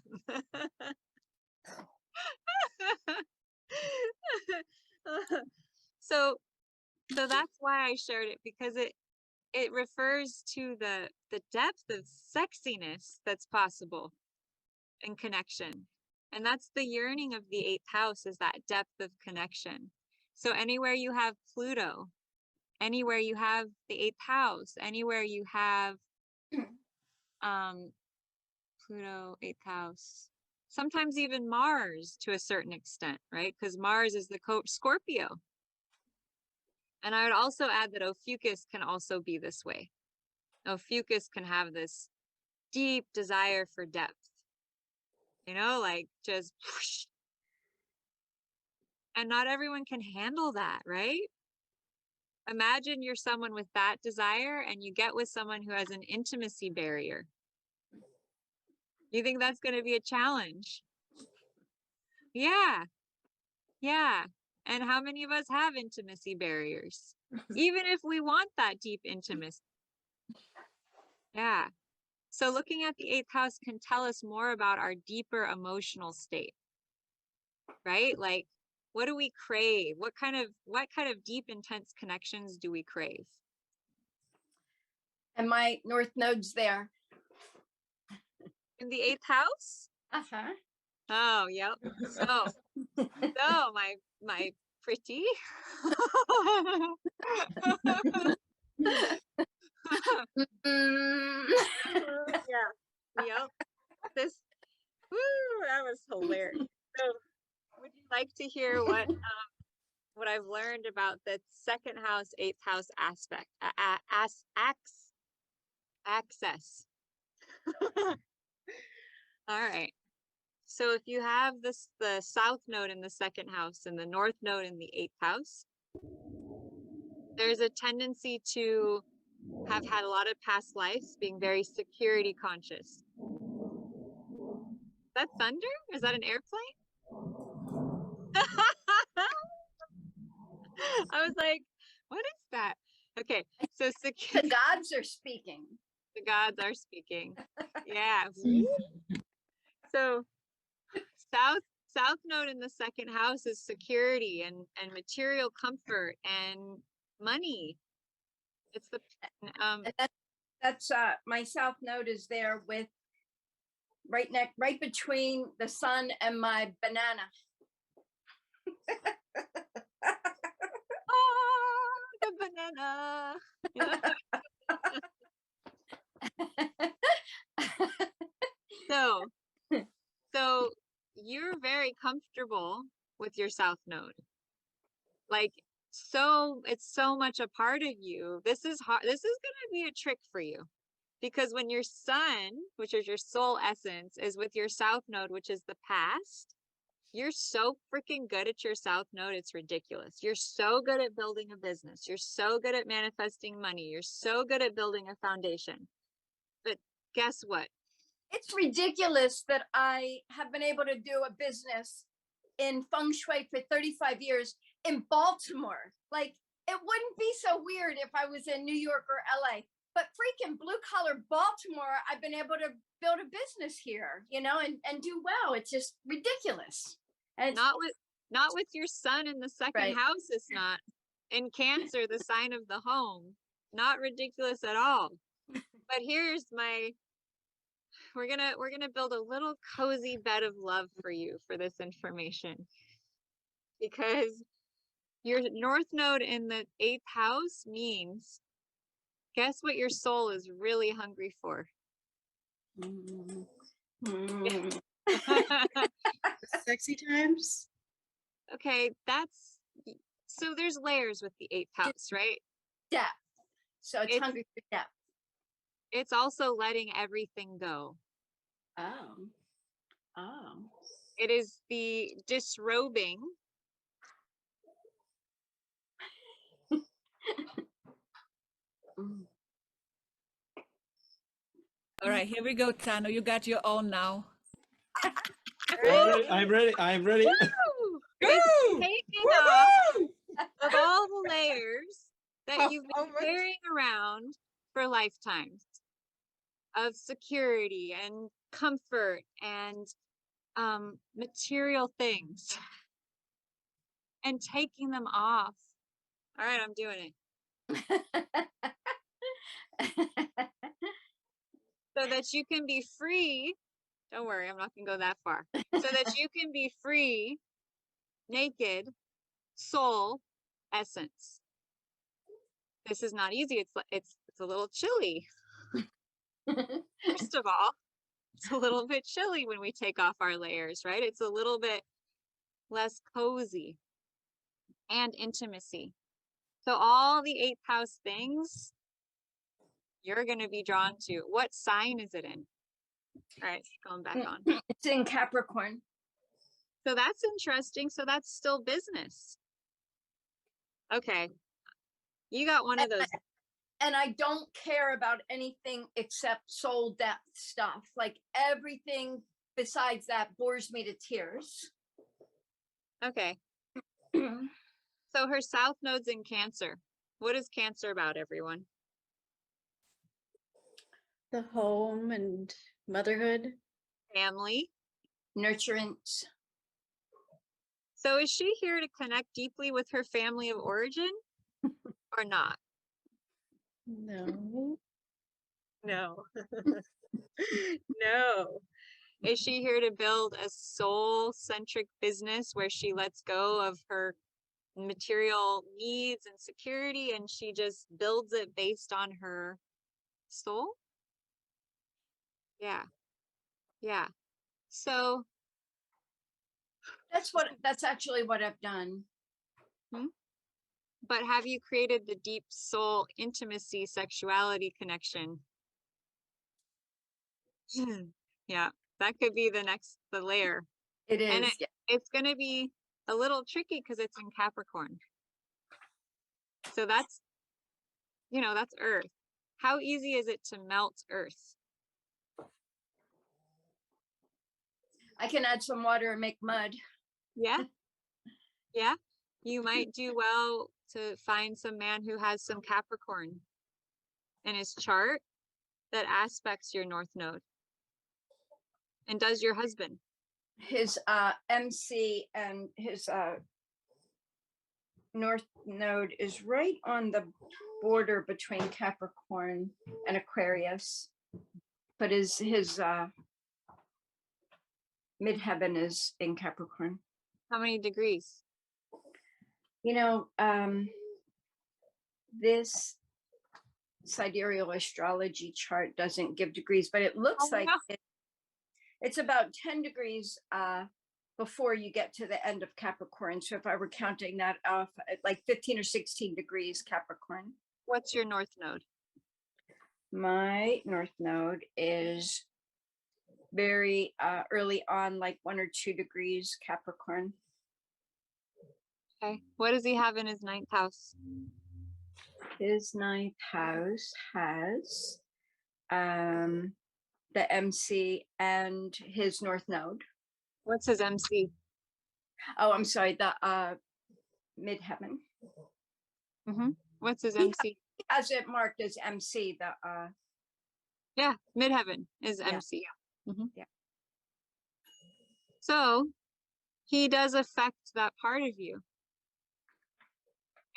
So that's why I shared it, because it refers to the depth of sexiness that's possible in connection. And that's the yearning of the 8th house, is that depth of connection. So anywhere you have Pluto, anywhere you have the 8th house, anywhere you have Pluto, 8th house, sometimes even Mars to a certain extent, right? Because Mars is the Scorpio. And I would also add that Ophiuchus can also be this way. Ophiuchus can have this deep desire for depth, you know, like just whoosh. And not everyone can handle that, right? Imagine you're someone with that desire and you get with someone who has an intimacy barrier. You think that's going to be a challenge? Yeah. Yeah. And how many of us have intimacy barriers? Even if we want that deep intimacy. Yeah. So looking at the 8th house can tell us more about our deeper emotional state, right? Like, what do we crave? What kind of deep, intense connections do we crave? And my North Node's there. In the 8th house? Uh-huh. Oh, yep. So my pretty. Yeah. Yep. This. Woo, that was hilarious. So, would you like to hear what I've learned about the 2nd house, 8th house aspect, access? All right. So if you have the South Node in the 2nd house and the North Node in the 8th house, there's a tendency to have had a lot of past lives, being very security conscious. Is that thunder? Is that an airplane? I was like, what is that? Okay, so The gods are speaking. The gods are speaking. Yeah. So South Node in the 2nd house is security and material comfort and money. It's the And that's my South Node is there with right between the sun and my banana. oh, the banana. Yeah. So you're very comfortable with your South Node. Like, so it's so much a part of you. This is hard. This is going to be a trick for you, because when your sun, which is your soul essence, is with your South Node, which is the past, you're so freaking good at your South Node. It's ridiculous. You're so good at building a business. You're so good at manifesting money. You're so good at building a foundation. But guess what? It's ridiculous that I have been able to do a business in feng shui for 35 years in Baltimore. Like, it wouldn't be so weird if I was in New York or LA. but freaking blue collar Baltimore, I've been able to build a business here, you know, and do well. It's just ridiculous. And it's, Not with your son in the second Right. house, it's not. In Cancer, the sign of the home. Not ridiculous at all. But here's we're gonna build a little cozy bed of love for you for this information. Because your North Node in the 8th house means, guess what your soul is really hungry for? Mm. Sexy times. Okay, so there's layers with the 8th house, right? Depth. So it's It's- hungry for depth. It's also letting everything go. Oh. Oh. It is the disrobing. Mm. All right, here we go, Tano. You got your own now. I'm ready. I'm ready. Woo! Woo! It's taking off of all the layers How- that you've how been much? carrying around for lifetimes of security and comfort and material things and taking them off. All right, I'm doing it. So that you can be free. Don't worry, I'm not gonna go that far. So that you can be free, naked, soul, essence. This is not easy. It's a little chilly. First of all, it's a little bit chilly when we take off our layers, right? It's a little bit less cozy and intimacy. So all the 8th house things you're going to be drawn to. What sign is it in? All right, going back on. It's in Capricorn. So that's interesting. So that's still business. Okay. You got one of those. And I don't care about anything except soul depth stuff. Like everything besides that bores me to tears. Okay. So her south node's in Cancer. What is Cancer about, everyone? The home and motherhood. Family. Nurturance. So is she here to connect deeply with her family of origin or not? No. No. No. Is she here to build a soul-centric business where she lets go of her material needs and security and she just builds it based on her soul? Yeah. Yeah. So That's actually what I've done. but have you created the deep soul intimacy sexuality connection? Yeah, that could be the layer. It And is. it's going to be a little tricky because it's in Capricorn. So that's, that's Earth. How easy is it to melt Earth? I can add some water and make mud. Yeah. Yeah. You might do well to find some man who has some Capricorn in his chart that aspects your North Node. And does your husband? His MC and his North Node is right on the border between Capricorn and Aquarius. But his midheaven is in Capricorn. How many degrees? You know, this sidereal astrology chart doesn't give degrees, but it looks Oh, like wow. it's about 10 degrees before you get to the end of Capricorn. So if I were counting that off, like 15 or 16 degrees Capricorn. What's your North Node? My North Node is very early on, like 1 or 2 degrees Capricorn. Okay. What does he have in his 9th house? His 9th house has the MC and his North Node. What's his MC? Oh, I'm sorry, the midheaven. What's his MC? has it marked as MC, the Yeah, midheaven is Yeah. MC. Yeah. Mhm. Yeah. So he does affect that part of you.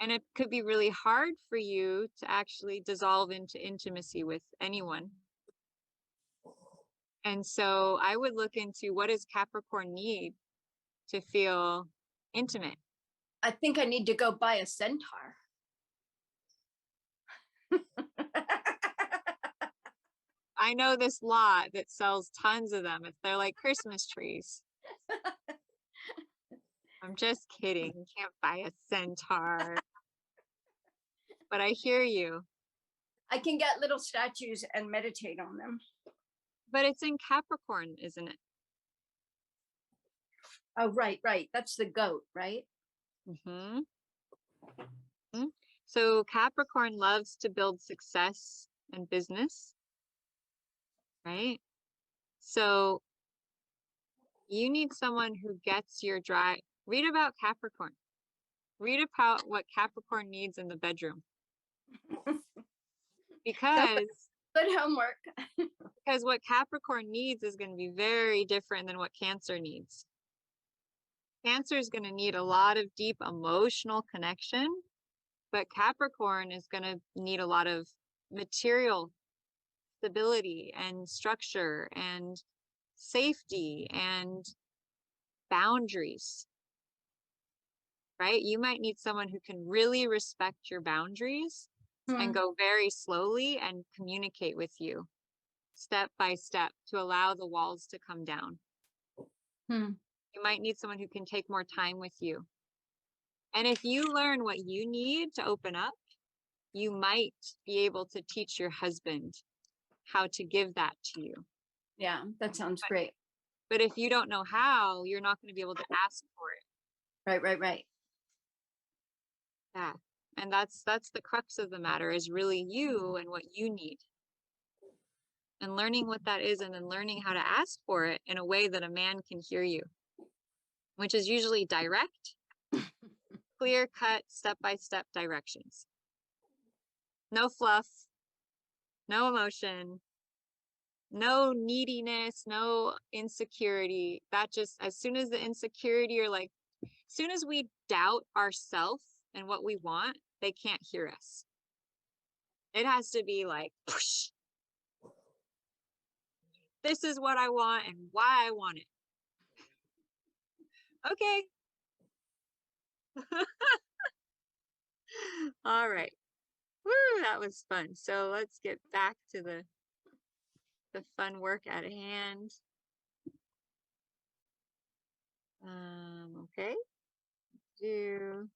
And it could be really hard for you to actually dissolve into intimacy with anyone. And so I would look into what does Capricorn need to feel intimate? I think I need to go buy a centaur. I know this lot that sells tons of them. They're like Christmas trees. I'm just kidding. You can't buy a centaur. But I hear you. I can get little statues and meditate on them. But it's in Capricorn, isn't it? Oh, right, right. That's the goat, right? Mm-hmm. So Capricorn loves to build success and business, right? So you need someone who gets your drive. Read about Capricorn. Read about what Capricorn needs in the bedroom. Because Good homework. what Capricorn needs is going to be very different than what Cancer needs. Cancer is going to need a lot of deep emotional connection, but Capricorn is going to need a lot of material stability and structure and safety and boundaries, right? You might need someone who can really respect your boundaries and go very slowly and communicate with you step by step to allow the walls to come down. You might need someone who can take more time with you. And if you learn what you need to open up, you might be able to teach your husband how to give that to you. Yeah, that sounds great. But if you don't know how, you're not going to be able to ask for it. Right, right, right. Yeah. And that's the crux of the matter, is really you and what you need. And learning what that is, and then learning how to ask for it in a way that a man can hear you, which is usually direct, clear cut, step-by-step directions. No fluff, no emotion, no neediness, no insecurity. That just, as soon as the insecurity, or like, as soon as we doubt ourselves and what we want, they can't hear us. It has to be like, push. This is what I want and why I want it. Okay. All right. Woo, that was fun. So let's get back to the fun work at hand. Okay. Do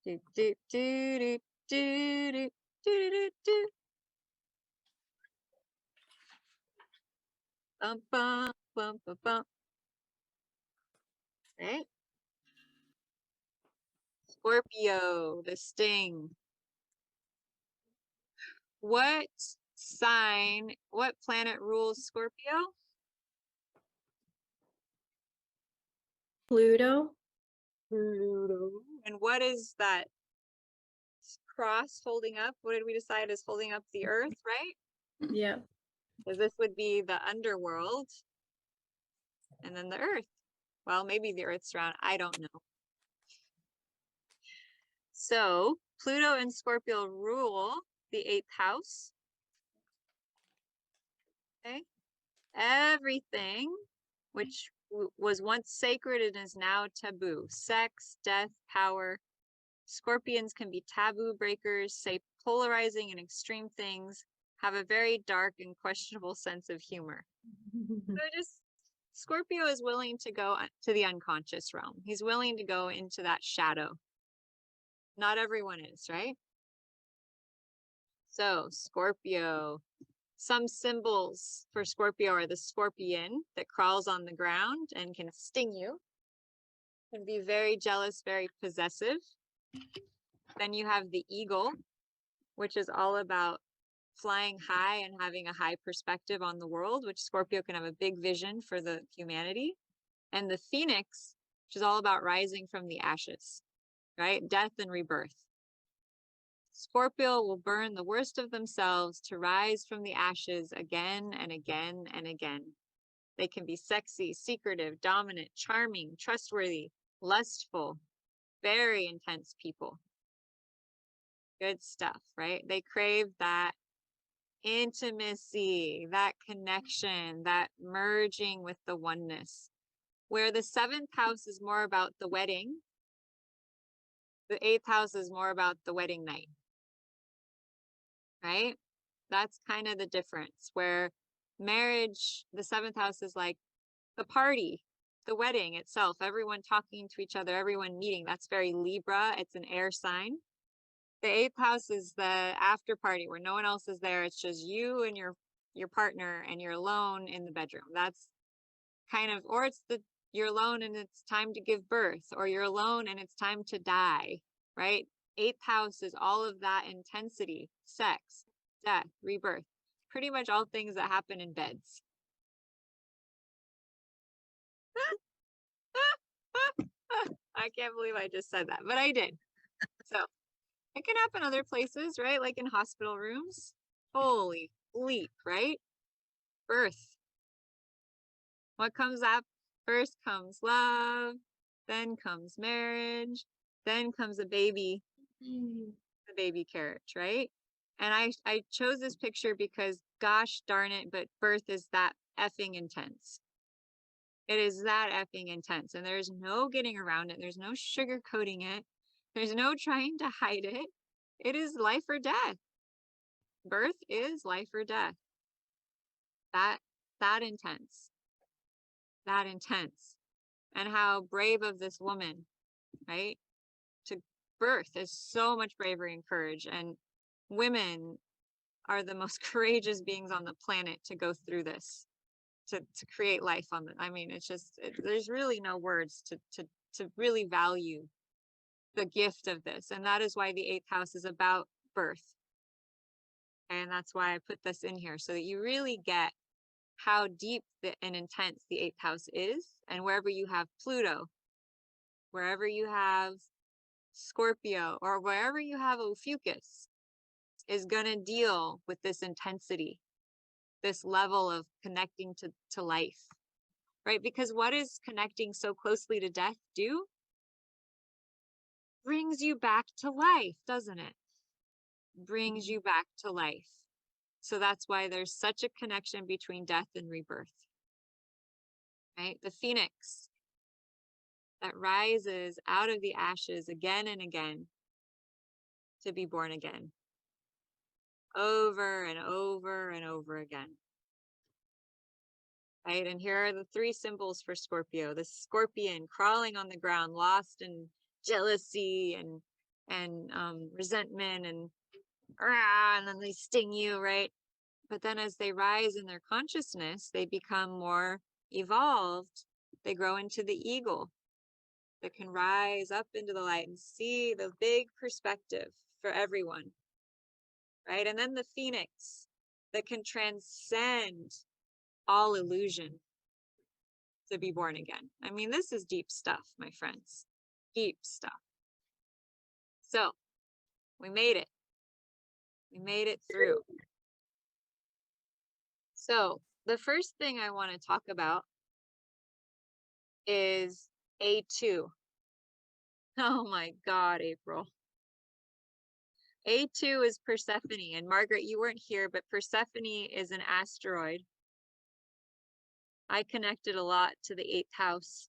do do do do do do do do. Bum bum bum bum bum. Right. Scorpio, the sting. What sign, what planet rules Scorpio? Pluto. Pluto. And what is that cross holding up? What did we decide is holding up the earth, right? Yeah. Because this would be the underworld and then the earth. Well, maybe the earth's round. I don't know. So Pluto and Scorpio rule the 8th house. Okay. Everything which was once sacred and is now taboo. Sex, death, power. Scorpions can be taboo breakers, say polarizing and extreme things, have a very dark and questionable sense of humor. So just, Scorpio is willing to go to the unconscious realm. He's willing to go into that shadow. Not everyone is, right? So Scorpio, some symbols for Scorpio are the scorpion that crawls on the ground and can sting you. Can be very jealous, very possessive. Then you have the eagle, which is all about flying high and having a high perspective on the world, which Scorpio can have a big vision for the humanity. And the phoenix, which is all about rising from the ashes, right? Death and rebirth. Scorpio will burn the worst of themselves to rise from the ashes again and again and again. They can be sexy, secretive, dominant, charming, trustworthy, lustful, very intense people. Good stuff, right? They crave that intimacy, that connection, that merging with the oneness. Where the 7th house is more about the wedding, the 8th house is more about the wedding night, right? That's kind of the difference. Where marriage, the 7th house is like the party, the wedding itself, everyone talking to each other, everyone meeting. That's very Libra. It's an air sign. The 8th house is the after party where no one else is there. It's just you and your partner, and you're alone in the bedroom. That's kind of, or it's you're alone and it's time to give birth, or you're alone and it's time to die, right? 8th house is all of that intensity, sex, death, rebirth, pretty much all things that happen in beds. I can't believe I just said that, but I did. So it can happen other places, right? Like in hospital rooms. Holy leap, right? Birth. What comes up? First comes love, then comes marriage, then comes a baby, the baby carriage, right? And I chose this picture because gosh darn it, but birth is that effing intense. It is that effing intense, and there's no getting around it. There's no sugarcoating it. There's no trying to hide it. It is life or death. Birth is life or death. That intense. That intense. And how brave of this woman, right? To birth is so much bravery and courage. And women are the most courageous beings on the planet to go through this, to create life on the, I mean, it's just, there's really no words to really value the gift of this. And that is why the 8th house is about birth. And that's why I put this in here, so that you really get how deep and intense the 8th house is. And wherever you have Pluto, wherever you have Scorpio, or wherever you have Ophiuchus, is going to deal with this intensity, this level of connecting to life, right? Because what is connecting so closely to death do? Brings you back to life, doesn't it? Brings you back to life. So that's why there's such a connection between death and rebirth, right? The phoenix that rises out of the ashes again and again to be born again, over and over and over again, right? And here are the 3 symbols for Scorpio. The scorpion crawling on the ground, lost in jealousy and resentment, and then they sting you, right? But then as they rise in their consciousness, they become more evolved. They grow into the eagle that can rise up into the light and see the big perspective for everyone, right? And then the phoenix that can transcend all illusion to be born again. I mean, this is deep stuff, my friends, deep stuff. So we made it. We made it through. So the first thing I want to talk about is A2. Oh my God, April. A2 is Persephone. And Margaret, you weren't here, but Persephone is an asteroid. I connected a lot to the 8th house.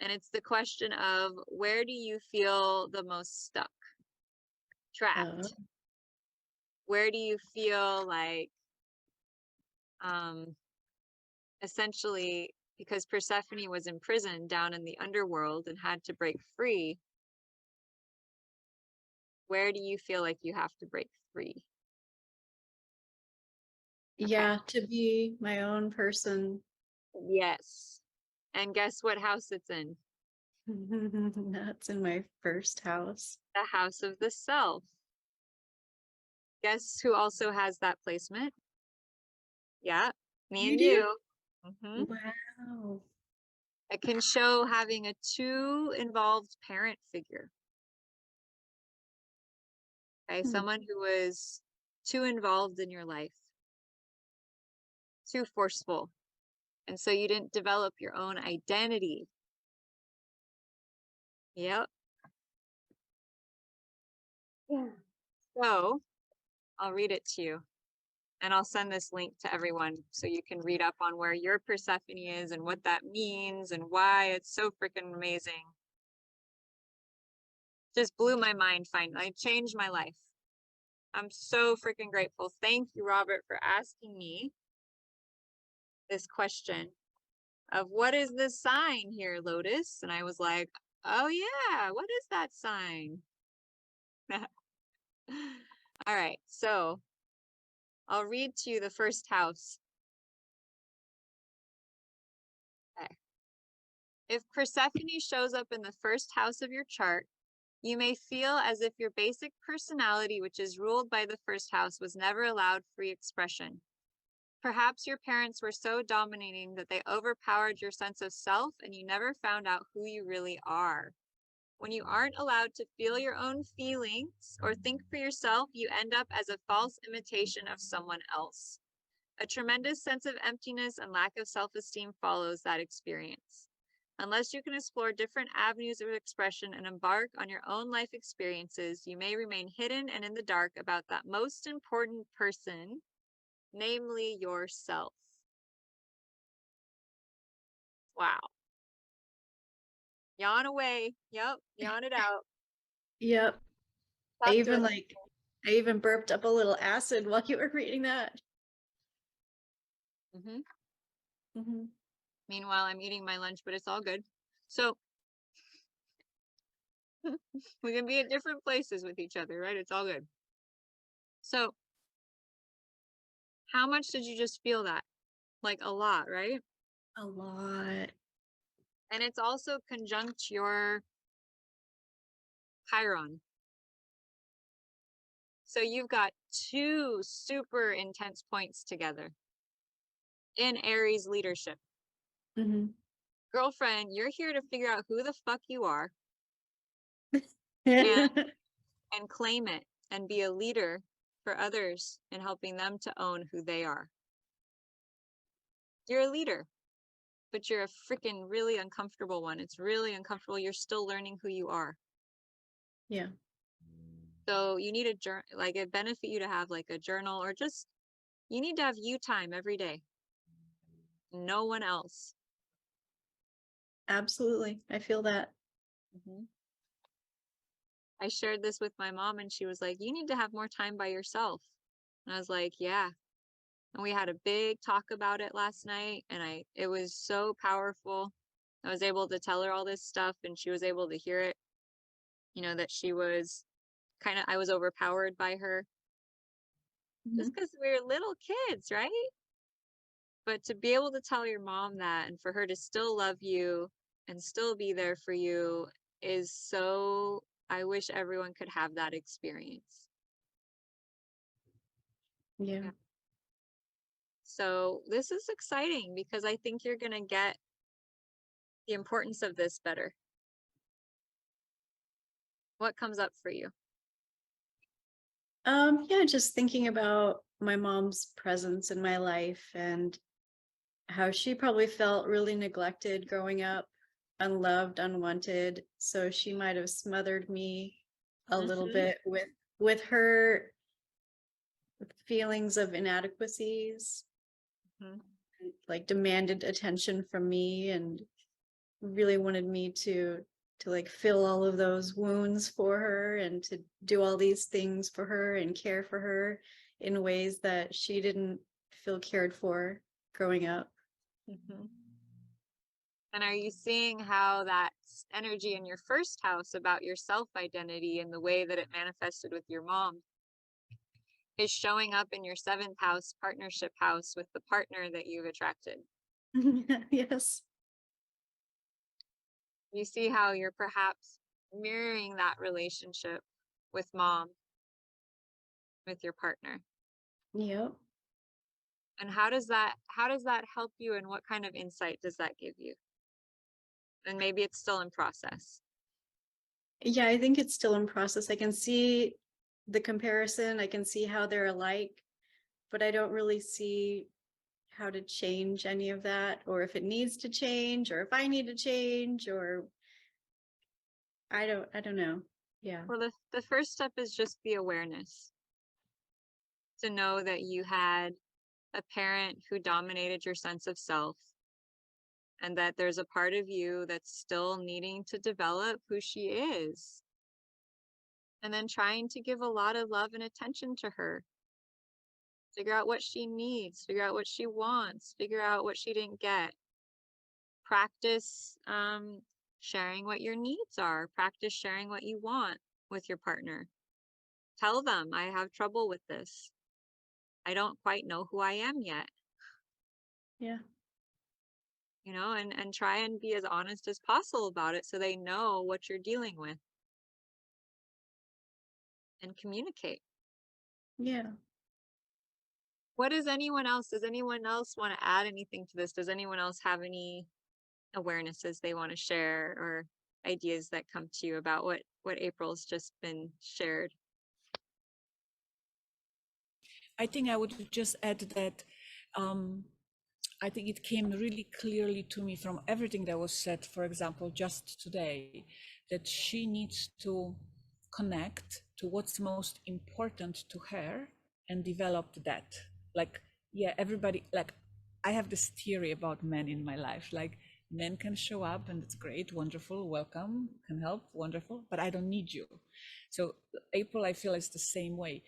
And it's the question of, where do you feel the most stuck, trapped? Where do you feel like, essentially, because Persephone was imprisoned down in the underworld and had to break free, where do you feel like you have to break free? Yeah, to be my own person. Yes. And guess what house it's in? That's in my first house. The house of the self. Guess who also has that placement? Yeah, me and do? you. Wow. It can show having a 2 involved parent figure. Okay, Hmm. someone who was too involved in your life, too forceful. And so you didn't develop your own identity. Yep. So I'll read it to you. And I'll send this link to everyone so you can read up on where your Persephone is and what that means and why it's so freaking amazing. Just blew my mind. It changed my life. I'm so freaking grateful. Thank you, Robert, for asking me this question of what is this sign here, Lotus? And I was like, oh yeah, what is that sign? All right, so I'll read to you the first house. Okay. If Persephone shows up in the first house of your chart, you may feel as if your basic personality, which is ruled by the first house, was never allowed free expression. Perhaps your parents were so dominating that they overpowered your sense of self and you never found out who you really are. When you aren't allowed to feel your own feelings or think for yourself, you end up as a false imitation of someone else. A tremendous sense of emptiness and lack of self-esteem follows that experience. Unless you can explore different avenues of expression and embark on your own life experiences, you may remain hidden and in the dark about that most important person, namely yourself. Wow. Yawn away. Yep. Yawn it out. Yep. I Stop even doing I even burped up a little acid while you were reading that. Mhm. Mhm. Meanwhile, I'm eating my lunch, but it's all good. So we can be at different places with each other, right? It's all good. So how much did you just feel that? Like a lot, right? A lot. And it's also conjunct your Chiron. So you've got two super intense points together in Aries leadership. Hmm. Girlfriend, you're here to figure out who the fuck you are Yeah. and claim it and be a leader for others and helping them to own who they are. You're a leader, but you're a freaking really uncomfortable one. It's really uncomfortable. You're still learning who you are. Yeah. So you need a journal, like it benefit you to have like a journal or just, you need to have you time every day. No one else. Absolutely. I feel that. Mhm. I shared this with my mom and she was like, you need to have more time by yourself. And I was like, yeah. And we had a big talk about it last night and it was so powerful. I was able to tell her all this stuff and she was able to hear it, you know, that she was I was overpowered by her just Mhm. because we're little kids, right? But to be able to tell your mom that and for her to still love you and still be there for you is so, I wish everyone could have that experience. Yeah. Yeah. So this is exciting because I think you're going to get the importance of this better. What comes up for you? Yeah, just thinking about my mom's presence in my life and how she probably felt really neglected growing up, unloved, unwanted. So she might have smothered me a little Mhm. bit with her feelings of inadequacies, Mhm. like demanded attention from me and really wanted me to like fill all of those wounds for her and to do all these things for her and care for her in ways that she didn't feel cared for growing up. Mhm. And are you seeing how that energy in your first house about your self identity and the way that it manifested with your mom is showing up in your seventh house, partnership house, with the partner that you've attracted? Yes. You see how you're perhaps mirroring that relationship with mom, with your partner. Yep. And how does that help you and what kind of insight does that give you? And maybe it's still in process. Yeah, I think it's still in process. I can see the comparison. I can see how they're alike, but I don't really see how to change any of that, or if it needs to change, or if I need to change, or I don't know. Yeah. Well, the first step is just the awareness. To know that you had a parent who dominated your sense of self, and that there's a part of you that's still needing to develop who she is. And then trying to give a lot of love and attention to her. Figure out what she needs, figure out what she wants, figure out what she didn't get. Practice sharing what your needs are, practice sharing what you want with your partner. Tell them, I have trouble with this. I don't quite know who I am yet. Yeah. You know, and try and be as honest as possible about it so they know what you're dealing with. And communicate. Yeah. Does anyone else want to add anything to this? Does anyone else have any awarenesses they want to share, or ideas that come to you about what April's just been shared? I think I would just add that I think it came really clearly to me from everything that was said, for example, just today, that she needs to connect to what's most important to her and develop that. Like, yeah, everybody, like, I have this theory about men in my life, like, men can show up and it's great, wonderful, welcome, can help, wonderful, but I don't need you. So April, I feel, is the same way.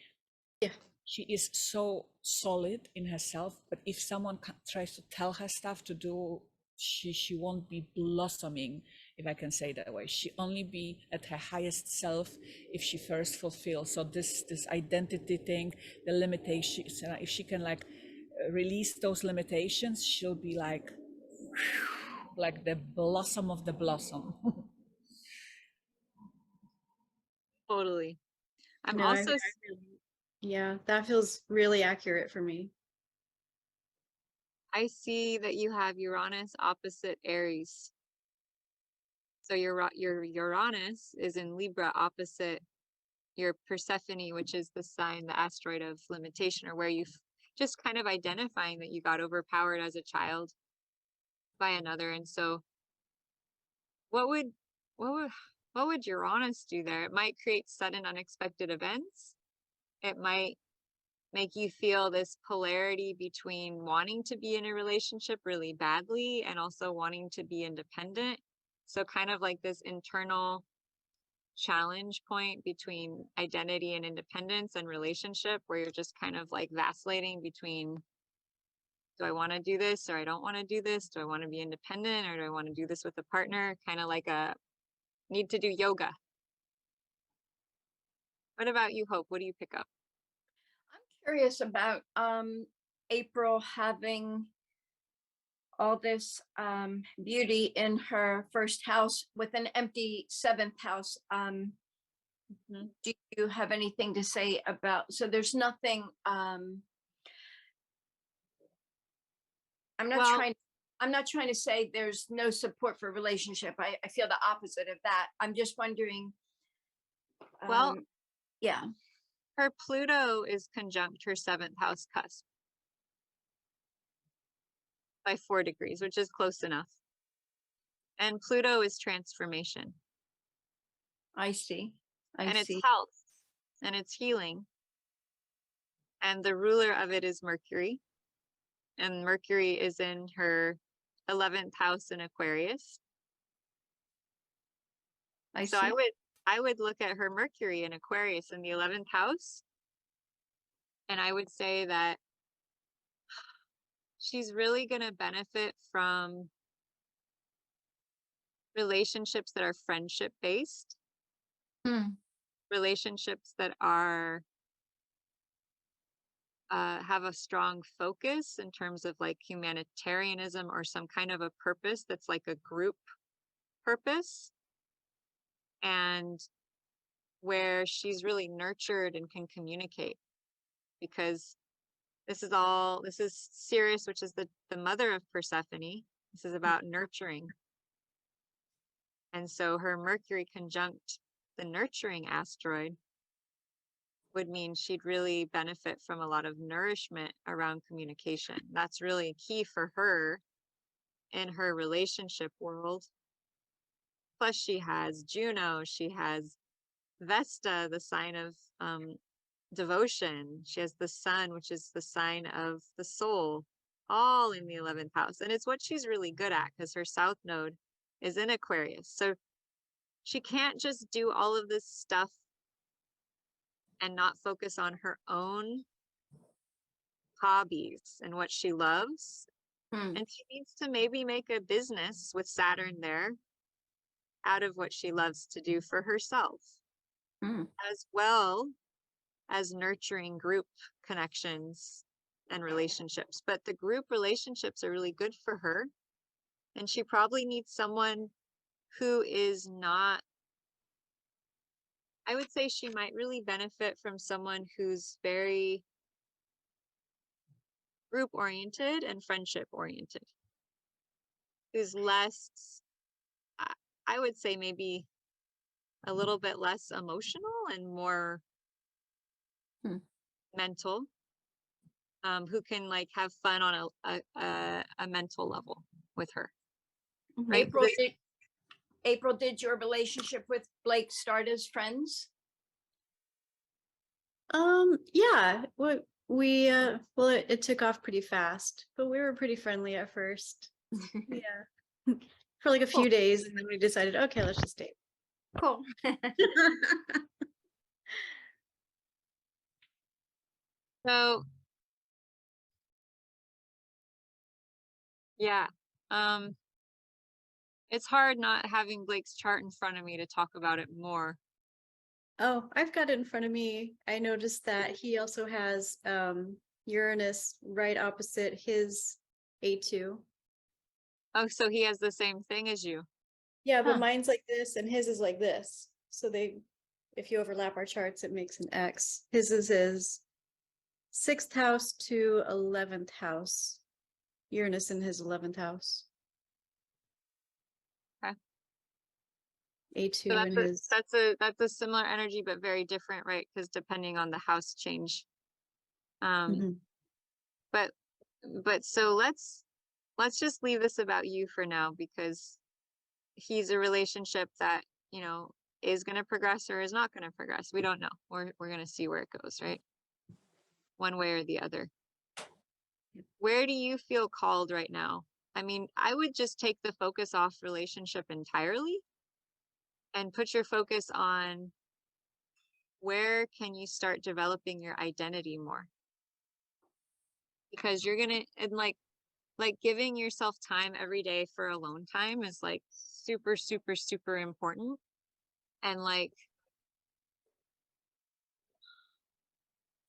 Yeah. She is so solid in herself, but if someone tries to tell her stuff to do, she won't be blossoming, if I can say that way. She only be at her highest self if she first fulfills. So this identity thing, the limitations, if she can like release those limitations, she'll be like the blossom of the blossom. Totally. I'm No, also yeah, that feels really accurate for me. I see that you have Uranus opposite Aries. So your Uranus is in Libra opposite your Persephone, which is the sign, the asteroid of limitation, or where you've just kind of identifying that you got overpowered as a child by another. And so what would Uranus do there? It might create sudden unexpected events. It might make you feel this polarity between wanting to be in a relationship really badly and also wanting to be independent. So kind of like this internal challenge point between identity and independence and relationship, where you're just kind of like vacillating between, do I want to do this or I don't want to do this? Do I want to be independent or do I want to do this with a partner? Kind of like a need to do yoga. What about you, Hope? What do you pick up? I'm curious about April having all this beauty in her first house with an empty seventh house. Do you have anything to say about, so there's nothing, I'm not trying to say there's no support for relationship. I feel the opposite of that. I'm just wondering. Well, yeah. Her Pluto is conjunct her seventh house cusp by 4 degrees, which is close enough. And Pluto is transformation. I see. It's health and it's healing. And the ruler of it is Mercury. And Mercury is in her 11th house in Aquarius. So I would look at her Mercury in Aquarius in the 11th house. And I would say that she's really going to benefit from relationships that are friendship based. Relationships that are have a strong focus in terms of like humanitarianism or some kind of a purpose that's like a group purpose, and where she's really nurtured and can communicate, because this is Ceres, which is the mother of Persephone. This is about nurturing. And so her Mercury conjunct the nurturing asteroid would mean she'd really benefit from a lot of nourishment around communication. That's really key for her in her relationship world. Plus she has Juno, she has Vesta, the sign of devotion. She has the sun, which is the sign of the soul, all in the 11th house. And it's what she's really good at because her south node is in Aquarius. So she can't just do all of this stuff and not focus on her own hobbies and what she loves. Hmm. And she needs to maybe make a business with Saturn there out of what she loves to do for herself, Hmm. as well as nurturing group connections and relationships. But the group relationships are really good for her. And she probably needs someone who is not, I would say she might really benefit from someone who's very group oriented and friendship oriented, who's less, I would say maybe a little bit less emotional and more mental, who can like have fun on a mental level with her. Right? April, did your relationship with Blake start as friends? Yeah, well, it took off pretty fast, but we were pretty friendly at first. Yeah. For like a few Cool. days, and then we decided, okay, let's just date. Cool. So yeah, it's hard not having Blake's chart in front of me to talk about it more. Oh, I've got it in front of me. I noticed that he also has Uranus right opposite his A2. Oh, so he has the same thing as you. Yeah, but Huh. mine's like this and his is like this. So if you overlap our charts, it makes an X. His is his 6th house to 11th house. Uranus in his 11th house. Okay. A2 So in his. that's a similar energy, but very different, right? Because depending on the house change. Mhm. But so let's just leave this about you for now, because he's a relationship that, you know, is going to progress or is not going to progress. We don't know. We're going to see where it goes, right? One way or the other. Where do you feel called right now? I mean, I would just take the focus off relationship entirely and put your focus on where can you start developing your identity more? Because you're gonna, and like giving yourself time every day for alone time is like super, super, super important. And like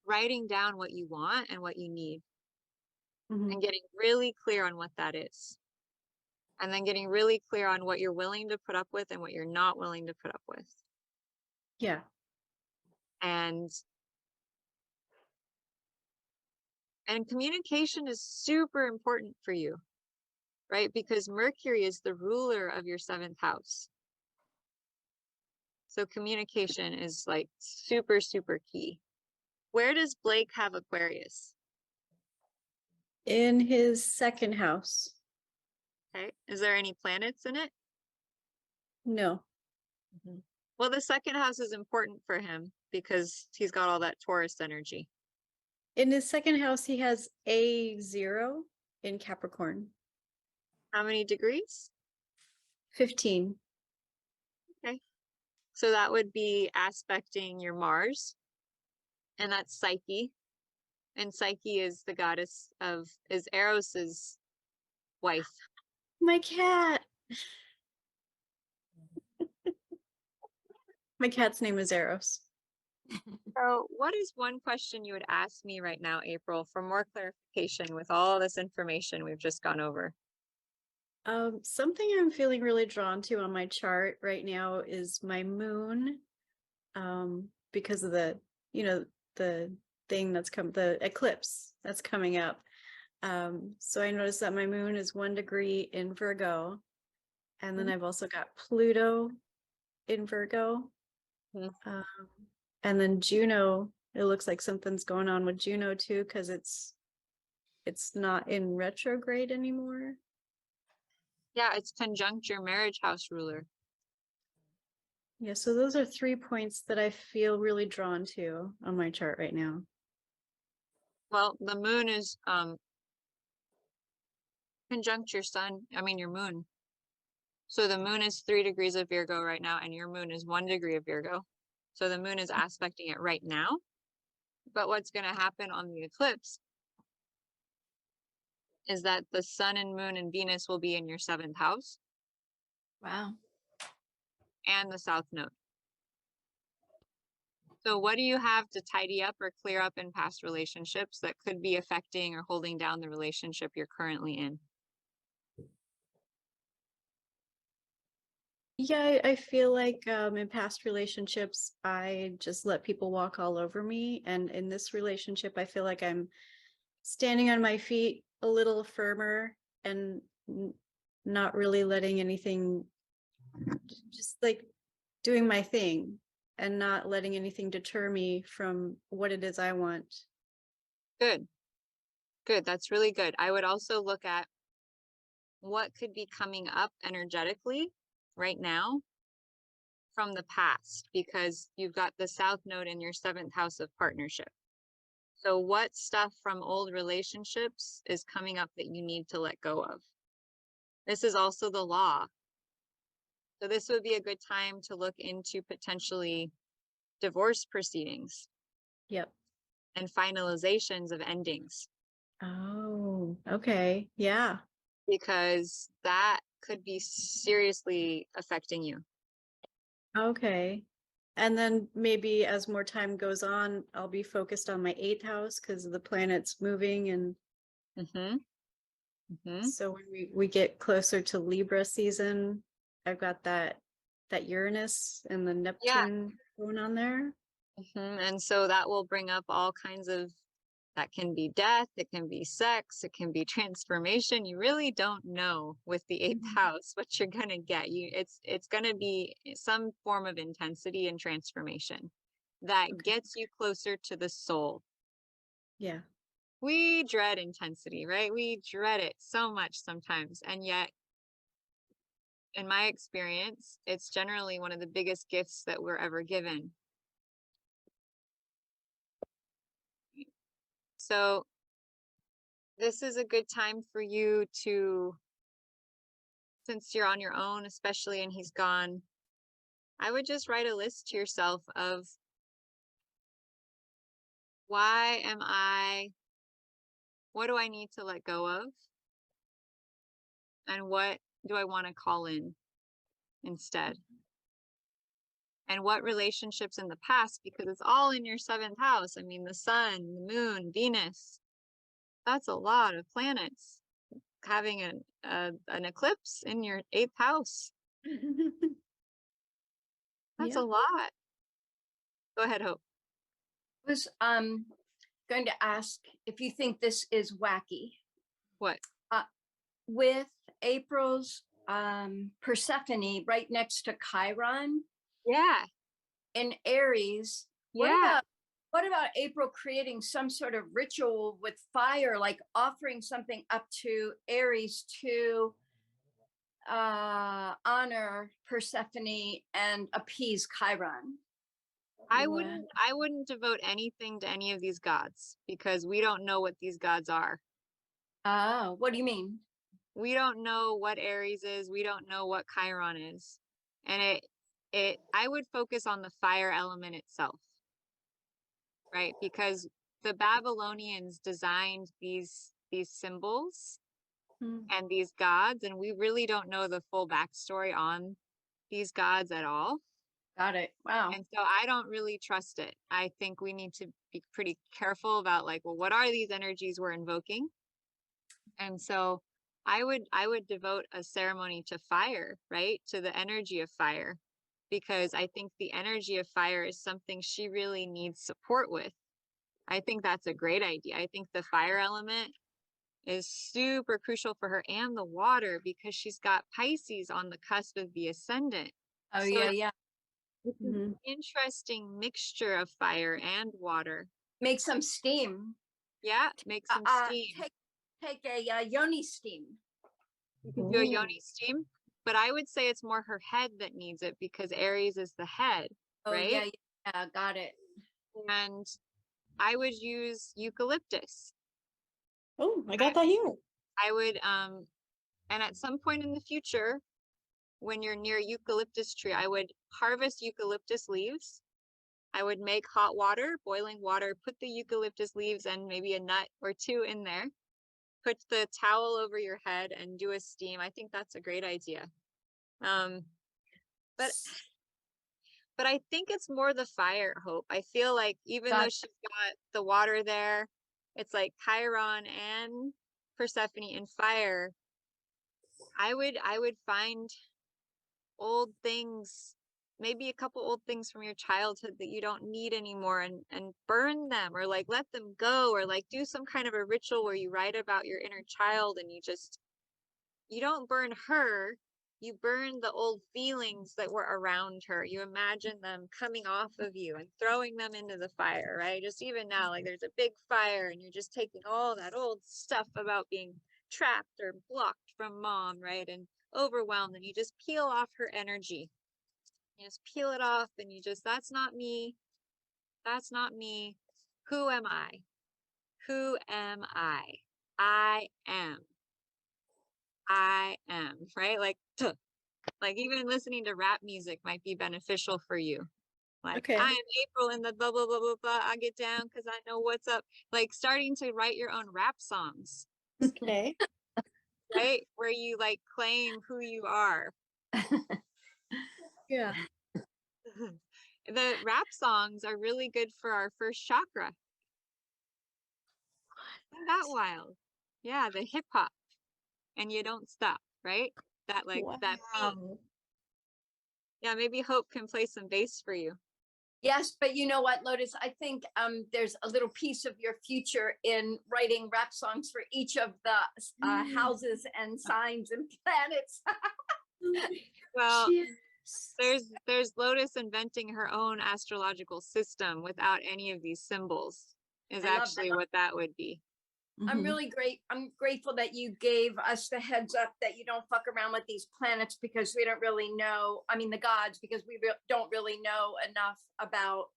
writing down what you want and what you need Mhm. and getting really clear on what that is. And then getting really clear on what you're willing to put up with and what you're not willing to put up with. Yeah. And communication is super important for you, right? Because Mercury is the ruler of your 7th house. So communication is like super, super key. Where does Blake have Aquarius? In his 2nd house. Okay. Is there any planets in it? No. Well, the 2nd house is important for him because he's got all that Taurus energy. In his 2nd house, he has A0 in Capricorn. How many degrees? 15. Okay. So that would be aspecting your Mars, and that's Psyche. And Psyche is the goddess is Eros's wife. My cat. My cat's name is Eros. So what is one question you would ask me right now, April, for more clarification with all this information we've just gone over? Something I'm feeling really drawn to on my chart right now is my moon. Because of the thing the eclipse that's coming up. So I noticed that my moon is 1 degree in Virgo. And then I've also got Pluto in Virgo. Mhm. And then Juno it looks like something's going on with Juno too, because it's not in retrograde anymore. Yeah, it's conjunct your marriage house ruler. Yeah, so those are 3 points that I feel really drawn to on my chart right now. Well, the moon is conjunct your sun, I mean your moon. So the moon is 3 degrees of Virgo right now, and your moon is 1 degree of Virgo. So the moon is aspecting it right now. But what's going to happen on the eclipse is that the sun and moon and Venus will be in your 7th house Wow. and the south node. So what do you have to tidy up or clear up in past relationships that could be affecting or holding down the relationship you're currently in? Yeah, I feel like in past relationships, I just let people walk all over me. And in this relationship, I feel like I'm standing on my feet a little firmer and not really letting anything, just like doing my thing and not letting anything deter me from what it is I want. Good. Good. That's really good. I would also look at what could be coming up energetically right now from the past, because you've got the south node in your 7th house of partnership. So what stuff from old relationships is coming up that you need to let go of? This is also the law. So this would be a good time to look into potentially divorce proceedings Yep. and finalizations of endings, Oh, okay. Yeah. because that could be seriously affecting you. Okay. And then maybe as more time goes on, I'll be focused on my 8th house because the planet's moving. And Mm-hmm. Mm-hmm. so when we get closer to Libra season, I've got that Uranus and the Neptune going on there. Mm-hmm. And so that will bring up all kinds of, that can be death, it can be sex, it can be transformation. You really don't know with the 8th house what you're gonna get. It's gonna be some form of intensity and transformation that gets you closer to the soul. Yeah. We dread intensity, right? We dread it so much sometimes. And yet, in my experience, it's generally one of the biggest gifts that we're ever given. So this is a good time for you to, since you're on your own, especially, and he's gone, I would just write a list to yourself of what do I need to let go of? And what do I want to call in instead? And what relationships in the past, because it's all in your 7th house. I mean, the sun, the moon, Venus, that's a lot of planets having an eclipse in your 8th house. That's Yeah. a lot. Go ahead, Hope. I was going to ask if you think this is wacky. What? With April's Persephone right next to Chiron Yeah. in Aries. Yeah. What about April creating some sort of ritual with fire, like offering something up to Aries to honor Persephone and appease Chiron? I wouldn't devote anything to any of these gods, because we don't know what these gods are. Oh, what do you mean? We don't know what Aries is. We don't know what Chiron is. And I would focus on the fire element itself, right? Because the Babylonians designed these symbols and these gods, and we really don't know the full backstory on these gods at all. Got it. Wow. And so I don't really trust it. I think we need to be pretty careful about, like, well, what are these energies we're invoking? And so I would devote a ceremony to fire, right? To the energy of fire, because I think the energy of fire is something she really needs support with. I think that's a great idea. I think the fire element is super crucial for her, and the water, because she's got Pisces on the cusp of the ascendant. Oh, So yeah, yeah. It's an Mhm. interesting mixture of fire and water. Make some steam. Yeah, make some steam. Take a yoni steam. You can do a yoni steam, but I would say it's more her head that needs it because Aries is the head, Oh, right? yeah, got it. And I would use eucalyptus. Oh, I got that here. I would, and at some point in the future, when you're near a eucalyptus tree, I would harvest eucalyptus leaves. I would make hot water, boiling water, put the eucalyptus leaves and maybe a nut or two in there. Put the towel over your head and do a steam. I think that's a great idea. But I think it's more the fire, Hope. I feel like even though Gotcha. she's got the water there, it's like Chiron and Persephone in fire. I would find old things, maybe a couple old things from your childhood that you don't need anymore and burn them or like let them go or like do some kind of a ritual where you write about your inner child and you don't burn her, you burn the old feelings that were around her. You imagine them coming off of you and throwing them into the fire, right? Just even now, like there's a big fire and you're just taking all that old stuff about being trapped or blocked from mom, right? And overwhelmed, and you just peel off her energy. You just peel it off and you just, that's not me. That's not me. Who am I? Who am I? I am, right? Like, like even listening to rap music might be beneficial for you. Like, Okay. I am April in the blah, blah, blah, blah, blah. I get down because I know what's up. Like starting to write your own rap songs, Okay. right? Where you like claim who you are. Yeah. The rap songs are really good for our first chakra. Isn't that wild? Yeah, the hip hop. And you don't stop, right? That like that beat. Wow. Yeah, maybe Hope can play some bass for you. Yes, but you know what, Lotus? I think there's a little piece of your future in writing rap songs for each of the houses and signs and planets. Well, Yes. there's Lotus inventing her own astrological system without any of these symbols is I love actually that. what that would be. I'm really I'm grateful that you gave us the heads up that you don't fuck around with these planets because we don't really know, I mean the gods, because we don't really know enough about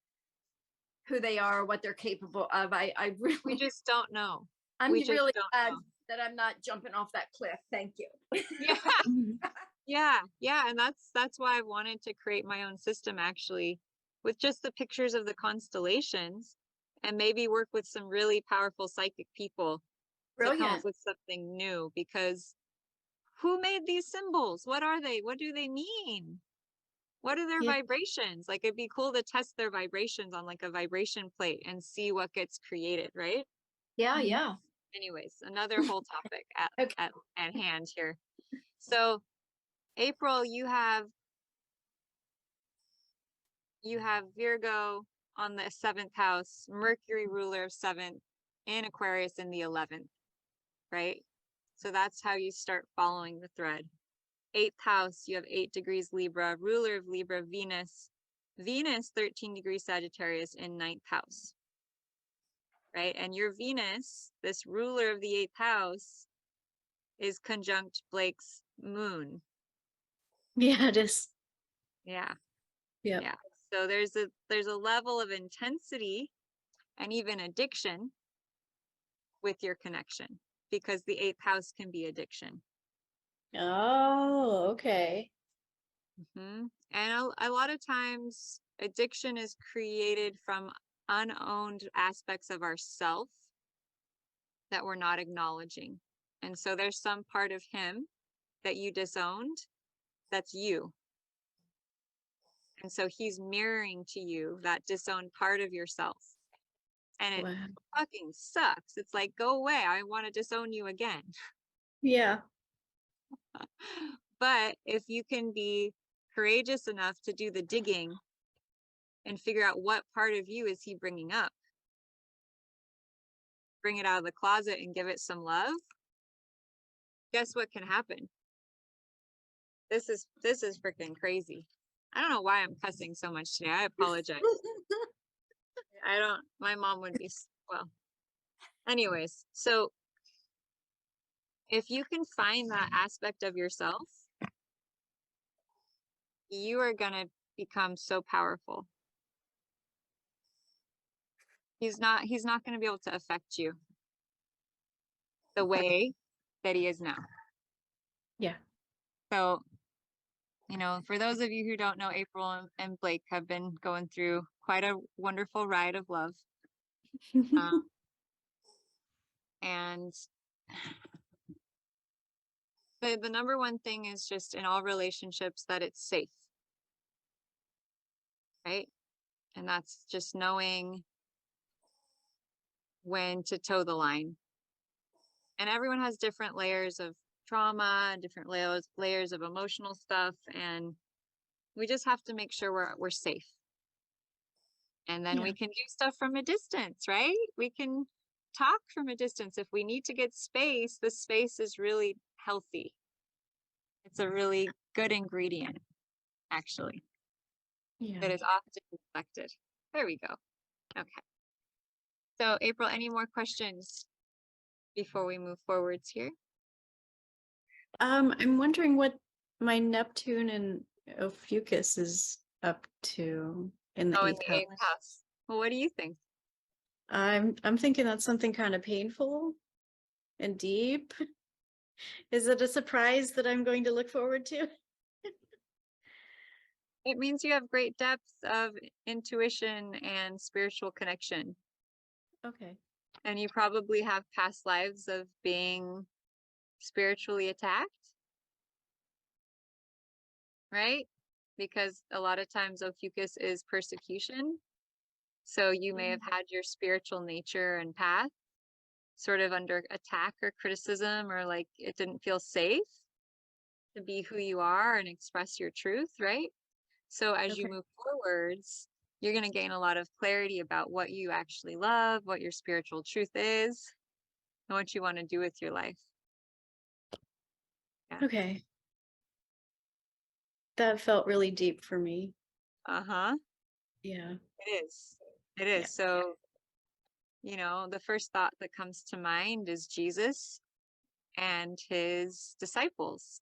who they are, what they're capable of. I We really, just don't know. I'm we just really don't glad know. that I'm not jumping off that cliff. Thank you. Yeah. Yeah. And that's why I wanted to create my own system actually with just the pictures of the constellations and maybe work with some really powerful psychic people to come up Brilliant. with something new because who made these symbols? What are they? What do they mean? What are their Yeah. vibrations? Like it'd be cool to test their vibrations on like a vibration plate and see what gets created, right? Yeah, yeah. Anyways, another whole topic Okay. at hand here. So April, you have Virgo on the 7th house, Mercury ruler of 7th, and Aquarius in the 11th, right? So that's how you start following the thread. 8th house, you have 8 degrees Libra, ruler of Libra, Venus, 13 degrees Sagittarius in 9th house, right? And your Venus, this ruler of the 8th house, is conjunct Blake's moon. Yeah, it is. Yeah. Yep. Yeah. So there's a level of intensity and even addiction with your connection because the 8th house can be addiction. Oh, okay. And a lot of times addiction is created from unowned aspects of ourself that we're not acknowledging. And so there's some part of him that you disowned that's you. And so he's mirroring to you that disowned part of yourself. And it Wow. fucking sucks. It's like, go away. I want to disown you again. Yeah. But if you can be courageous enough to do the digging and figure out what part of you is he bringing up, bring it out of the closet and give it some love, guess what can happen? This is freaking crazy. I don't know why I'm cussing so much today. I apologize. My mom would be, well, anyways, so if you can find that aspect of yourself, you are going to become so powerful. He's not going to be able to affect you the way that he is now. Yeah. So, for those of you who don't know, April and Blake have been going through quite a wonderful ride of love. And the number one thing is just in all relationships that it's safe. Right? And that's just knowing when to toe the line. And everyone has different layers of trauma, different layers of emotional stuff, and we just have to make sure we're safe. And then we can do stuff from a distance, right? We can talk from a distance. If we need to get space, the space is really healthy. It's a really good ingredient, actually, that is often neglected. There we go. Okay. So April, any more questions before we move forwards here? I'm wondering what my Neptune and Ophiuchus is up to in the Oh, in eighth the eighth house. house. Well, what do you think? I'm thinking that's something kind of painful and deep. Is it a surprise that I'm going to look forward to? It means you have great depth of intuition and spiritual connection. Okay. And you probably have past lives of being spiritually attacked, right? Because a lot of times Ophiuchus is persecution. So you may have had your spiritual nature and path sort of under attack or criticism, or like it didn't feel safe to be who you are and express your truth, right? So as you move forwards, you're going to gain a lot of clarity about what you actually love, what your spiritual truth is, and what you want to do with your life. Yeah. Okay. That felt really deep for me. Uh-huh. Yeah. It is. It is. So, the first thought that comes to mind is Jesus and his disciples,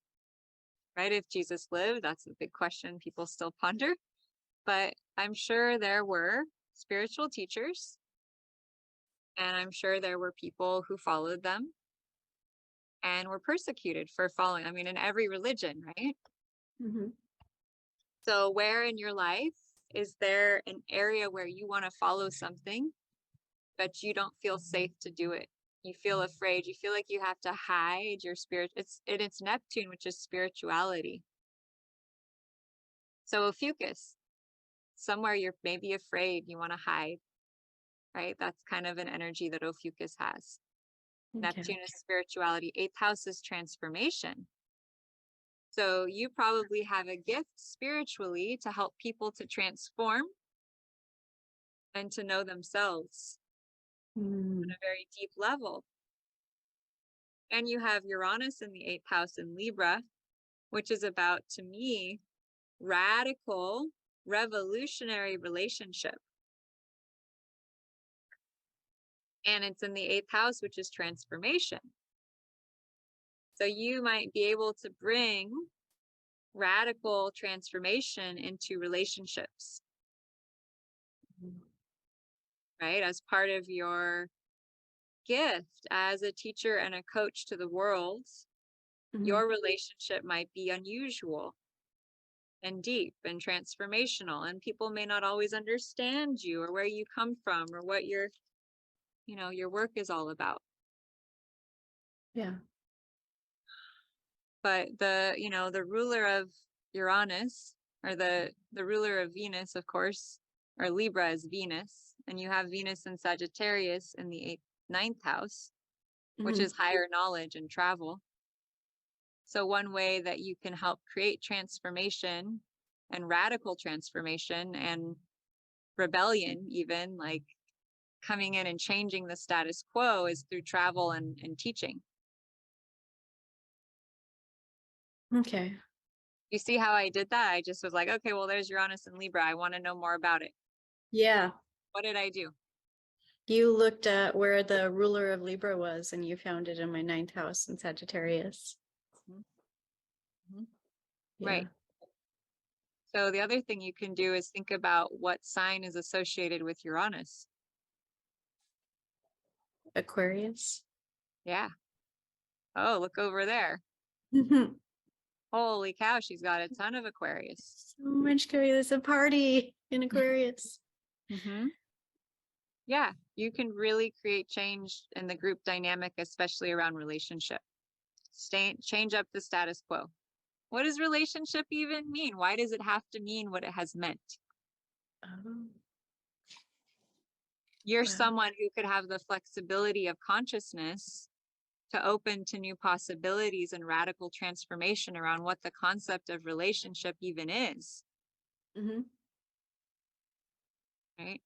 right? If Jesus lived, that's a big question people still ponder. But I'm sure there were spiritual teachers, and I'm sure there were people who followed them and were persecuted for following. I mean, in every religion, right? Mm-hmm. So where in your life is there an area where you want to follow something, but you don't feel safe to do it? You feel afraid. You feel like you have to hide your spirit. It's Neptune, which is spirituality. So Ophiuchus, somewhere you're maybe afraid, you want to hide, right? That's kind of an energy that Ophiuchus has. Neptune is spirituality. Eighth house is transformation. So you probably have a gift spiritually to help people to transform and to know themselves on a very deep level. And you have Uranus in the eighth house in Libra, which is about, to me, radical, revolutionary relationship. And it's in the eighth house, which is transformation. So you might be able to bring radical transformation into relationships, right? As part of your gift as a teacher and a coach to the world, your relationship might be unusual and deep and transformational, and people may not always understand you or where you come from or what your work is all about. Yeah. But the ruler of Uranus, or the ruler of Venus, of course, or Libra is Venus, and you have Venus and Sagittarius in the ninth house, which is higher knowledge and travel. So one way that you can help create transformation and radical transformation and rebellion, even like coming in and changing the status quo, is through travel and teaching. Okay. You see how I did that? I just was like, okay, well, there's Uranus and Libra. I want to know more about it. Yeah. What did I do? You looked at where the ruler of Libra was and you found it in my 9th house in Sagittarius. Right. Yeah. So the other thing you can do is think about what sign is associated with Uranus. Aquarius. Yeah. Oh, look over there. So Holy cow, she's got a ton of Aquarius. much Aquarius. There's a party in Aquarius. Yeah, you can really create change in the group dynamic, especially around relationship. Change up the status quo. What does relationship even mean? Why does it have to mean what it has meant? Oh, You're Wow. someone who could have the flexibility of consciousness to open to new possibilities and radical transformation around what the concept of relationship even is, mhm. right?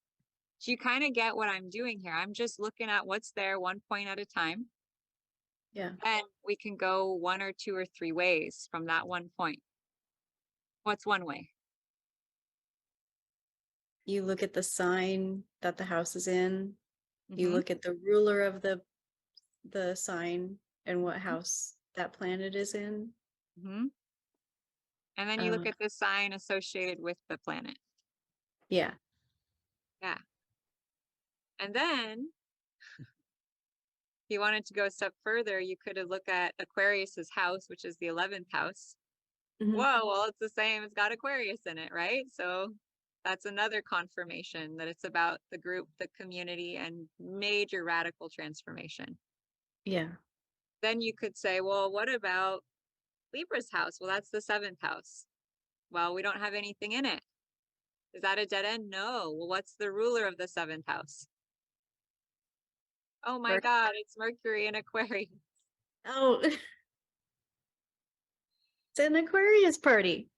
So you kind of get what I'm doing here. I'm just looking at what's there one point at a time. Yeah. And we can go 1 or 2 or 3 ways from that one point. What's one way? You look at the sign that the house is in. You Mhm. look at the ruler of the sign and what house that planet is in. Mhm. And then you look Uh, at the sign associated with the planet. Yeah. Yeah. And then if you wanted to go a step further, you could have looked at Aquarius's house, which is the 11th house. Mhm. Whoa, well, it's the same. It's got Aquarius in it, right? So that's another confirmation that it's about the group, the community, and major radical transformation. Yeah. Then you could say, well, what about Libra's house? Well, that's the 7th house. Well, we don't have anything in it. Is that a dead end? No. Well, what's the ruler of the 7th house? Oh my Merc- God, it's Mercury in Aquarius. Oh, it's an Aquarius party.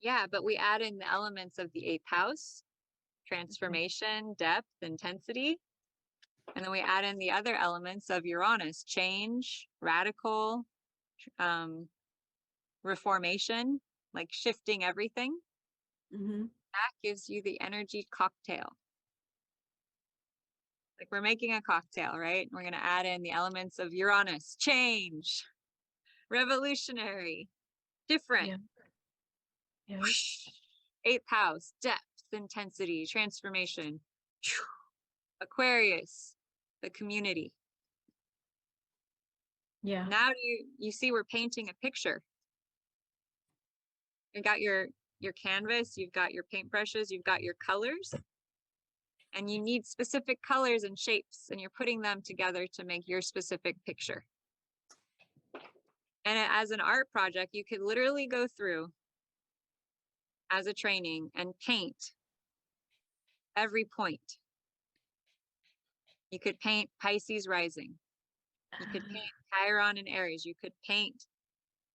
Yeah, but we add in the elements of the 8th house, transformation, depth, intensity. And then we add in the other elements of Uranus, change, radical, reformation, like shifting everything. Mhm. That gives you the energy cocktail. Like we're making a cocktail, right? We're going to add in the elements of Uranus, change, revolutionary, different. Yeah. Yeah. Whoosh. 8th house, depth, intensity, transformation. Phew. Aquarius, the community. Yeah. Now you see we're painting a picture. You got your canvas, you've got your paintbrushes, you've got your colors, and you need specific colors and shapes, and you're putting them together to make your specific picture. And as an art project, you could literally go through as a training and paint every point. You could paint Pisces rising. You could paint Chiron in Aries. You could paint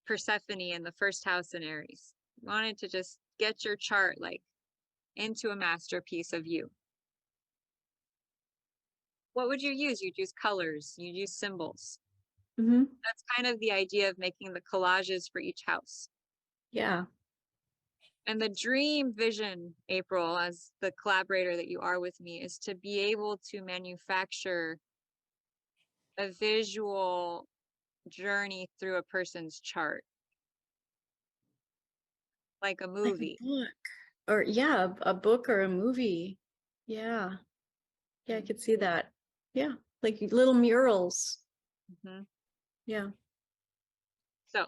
Persephone in the 1st house in Aries. You wanted to just get your chart like into a masterpiece of you. What would you use? You'd use colors, you'd use symbols. Mhm. That's kind of the idea of making the collages for each house. Yeah. And the dream vision, April, as the collaborator that you are with me, is to be able to manufacture a visual journey through a person's chart. Like a Like movie. a book. Or yeah, a book or a movie. Yeah. Yeah, I could see that. Yeah. Like little murals. Mhm. Yeah. So,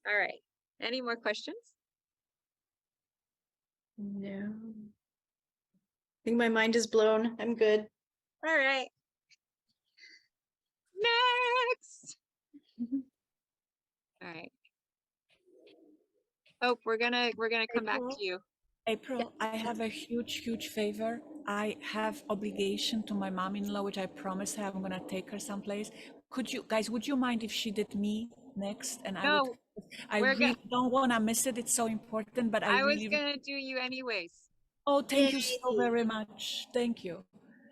all right. Any more questions? No. I think my mind is blown. I'm good. All right. Next. All right. Hope we're gonna come back to you. April, I have a huge favor. I have obligation to my mom-in-law, which I promised her I'm gonna take her someplace. Could you guys, would you mind if she did me next? And No, I we're really don't wanna miss it. It's so important, but I I was really, gonna do you anyways. oh, thank you so Yay. very much. Thank you.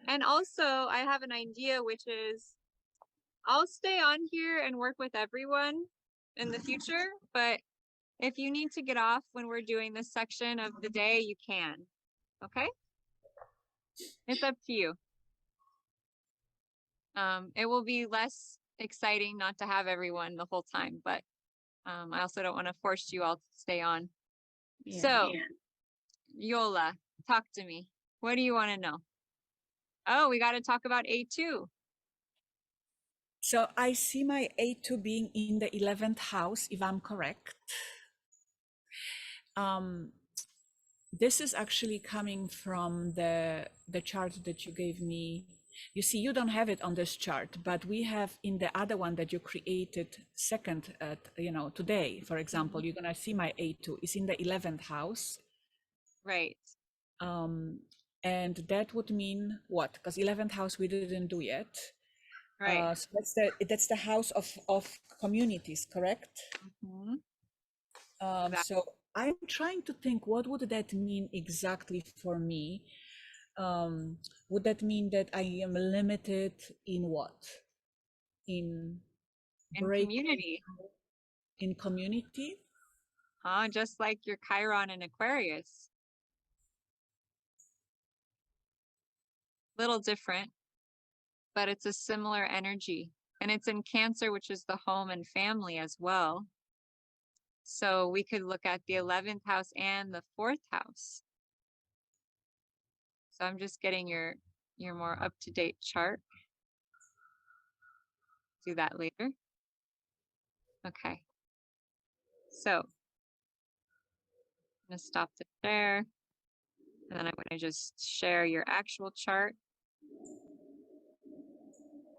And also I have an idea, which is I'll stay on here and work with everyone in the future, but if you need to get off when we're doing this section of the day, you can. Okay? It's up to you. It will be less exciting not to have everyone the whole time, but I also don't want to force you all to stay on. Yeah. So, Yola, talk to me. What do you want to know? Oh, we got to talk about A2. So I see my A2 being in the 11th house, if I'm correct. This is actually coming from the chart that you gave me. You see, you don't have it on this chart, but we have in the other one that you created second, today, for example, you're gonna see my A2 is in the 11th house. Right. And that would mean what? Because 11th house we didn't do yet. Right. So that's the house of communities, correct? Mhm. So I'm trying to think, what would that mean exactly for me? Would that mean that I am limited in what? In In breaking community, in community? just like your Chiron in Aquarius. Little different, but it's a similar energy. And it's in Cancer, which is the home and family as well. So we could look at the 11th house and the 4th house. So I'm just getting your more up-to-date chart. Do that later. Okay. So I'm gonna stop the share. And then I'm gonna just share your actual chart.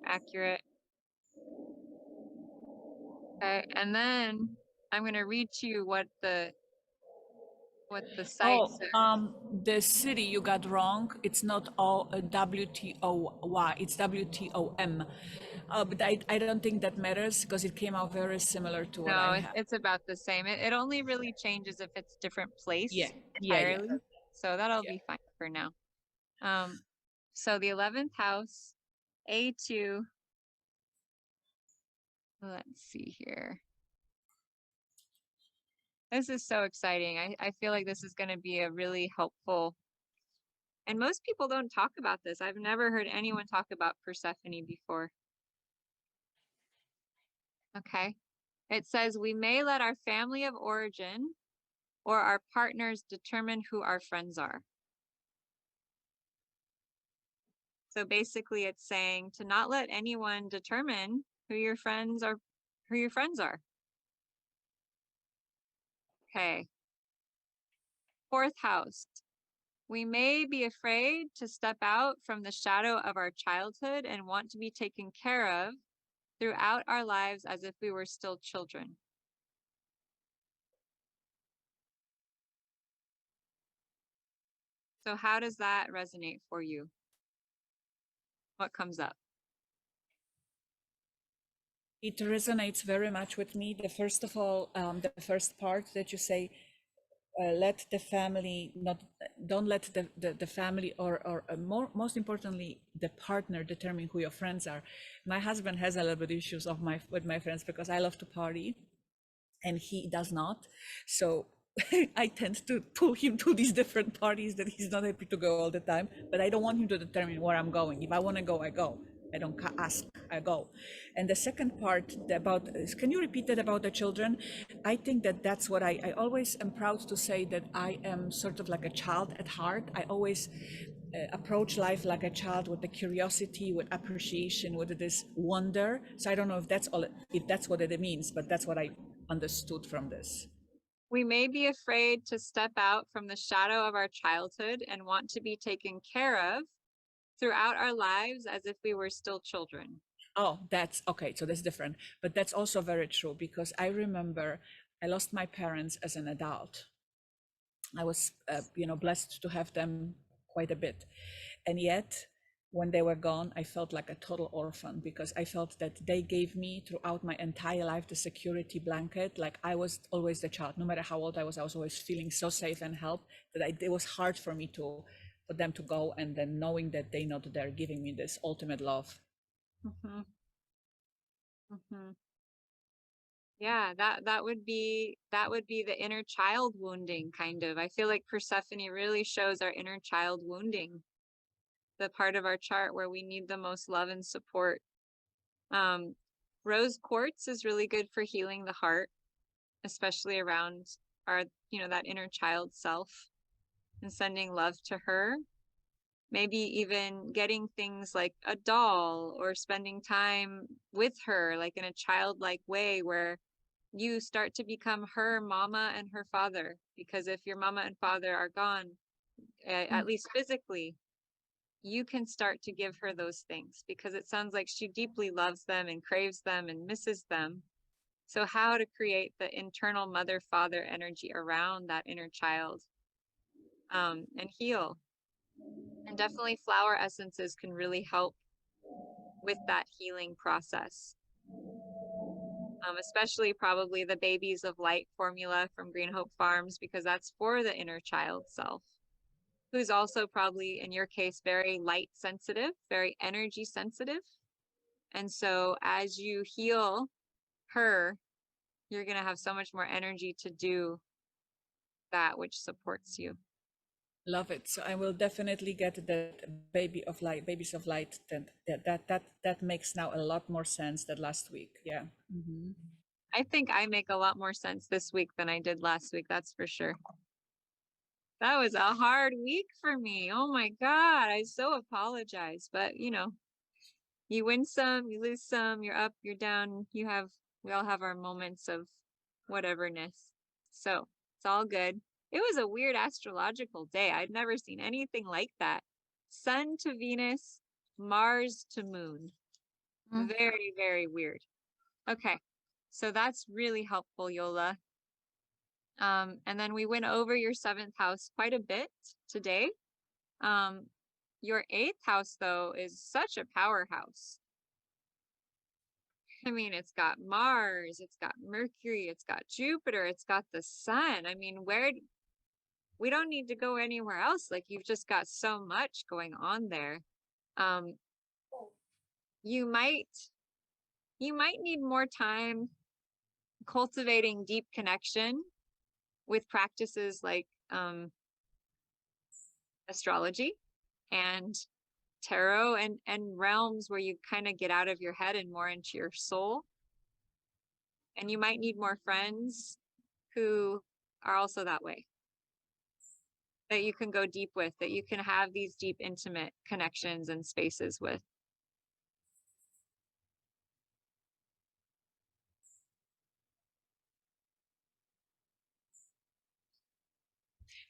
Accurate. Okay, and then I'm gonna read to you what the site says. The city you got wrong. It's not WTOY, it's WTOM. But I don't think that matters because it came out very similar to what No, I have. it's about the same. It only really changes if it's different place Yeah. entirely. So that'll be fine for now. So the 11th house, A2. Let's see here. This is so exciting. I feel like this is going to be a really helpful, and most people don't talk about this. I've never heard anyone talk about Persephone before. Okay. It says we may let our family of origin or our partners determine who our friends are. So basically it's saying to not let anyone determine who your friends are. Okay. 4th house. We may be afraid to step out from the shadow of our childhood and want to be taken care of throughout our lives as if we were still children. So how does that resonate for you? What comes up? It resonates very much with me. First of all, the first part that you say, let the family don't let the family or most importantly the partner determine who your friends are. My husband has a little bit issues with my friends because I love to party and he does not. So I tend to pull him to these different parties that he's not happy to go all the time, but I don't want him to determine where I'm going. If I want to go, I go. I don't ask, I go. And the second part about, can you repeat that about the children? I think that's what I always am proud to say, that I am sort of like a child at heart. I always approach life like a child, with the curiosity, with appreciation, with this wonder. So I don't know if that's what it means, but that's what I understood from this. We may be afraid to step out from the shadow of our childhood and want to be taken care of throughout our lives as if we were still children. Oh, that's okay. So that's different, but that's also very true, because I remember I lost my parents as an adult. I was, blessed to have them quite a bit. And yet when they were gone, I felt like a total orphan, because I felt that they gave me throughout my entire life the security blanket. Like I was always the child, no matter how old I was always feeling so safe and helped that it was hard for me for them to go, and then knowing that they know that they're giving me this ultimate love. Mm-hmm. Mm-hmm. Yeah, that would be the inner child wounding kind of. I feel like Persephone really shows our inner child wounding, the part of our chart where we need the most love and support. Rose quartz is really good for healing the heart, especially around our, that inner child self and sending love to her. Maybe even getting things like a doll or spending time with her, like in a childlike way where you start to become her mama and her father. Because if your mama and father are gone, at least physically, you can start to give her those things because it sounds like she deeply loves them and craves them and misses them. So how to create the internal mother-father energy around that inner child, and heal. And definitely flower essences can really help with that healing process. Especially probably the Babies of Light formula from Green Hope Farms, because that's for the inner child self, who's also probably, in your case, very light sensitive, very energy sensitive. And so as you heal her, you're going to have so much more energy to do that which supports you. Love it. So I will definitely get that Babies of Light. That makes now a lot more sense than last week. Yeah. Mm-hmm. I think I make a lot more sense this week than I did last week. That's for sure. That was a hard week for me. Oh my God. I so apologize, but you win some, you lose some, you're up, you're down. We all have our moments of whateverness. So it's all good. It was a weird astrological day. I'd never seen anything like that. Sun to Venus, Mars to Moon. Very, very weird. Okay. So that's really helpful, Yola. And then we went over your 7th house quite a bit today. Your 8th house, though, is such a powerhouse. I mean, it's got Mars, it's got Mercury, it's got Jupiter, it's got the sun. I mean, we don't need to go anywhere else. Like, you've just got so much going on there. You might need more time cultivating deep connection with practices like astrology and tarot and realms where you kind of get out of your head and more into your soul. And you might need more friends who are also that way, that you can go deep with, that you can have these deep, intimate connections and spaces with.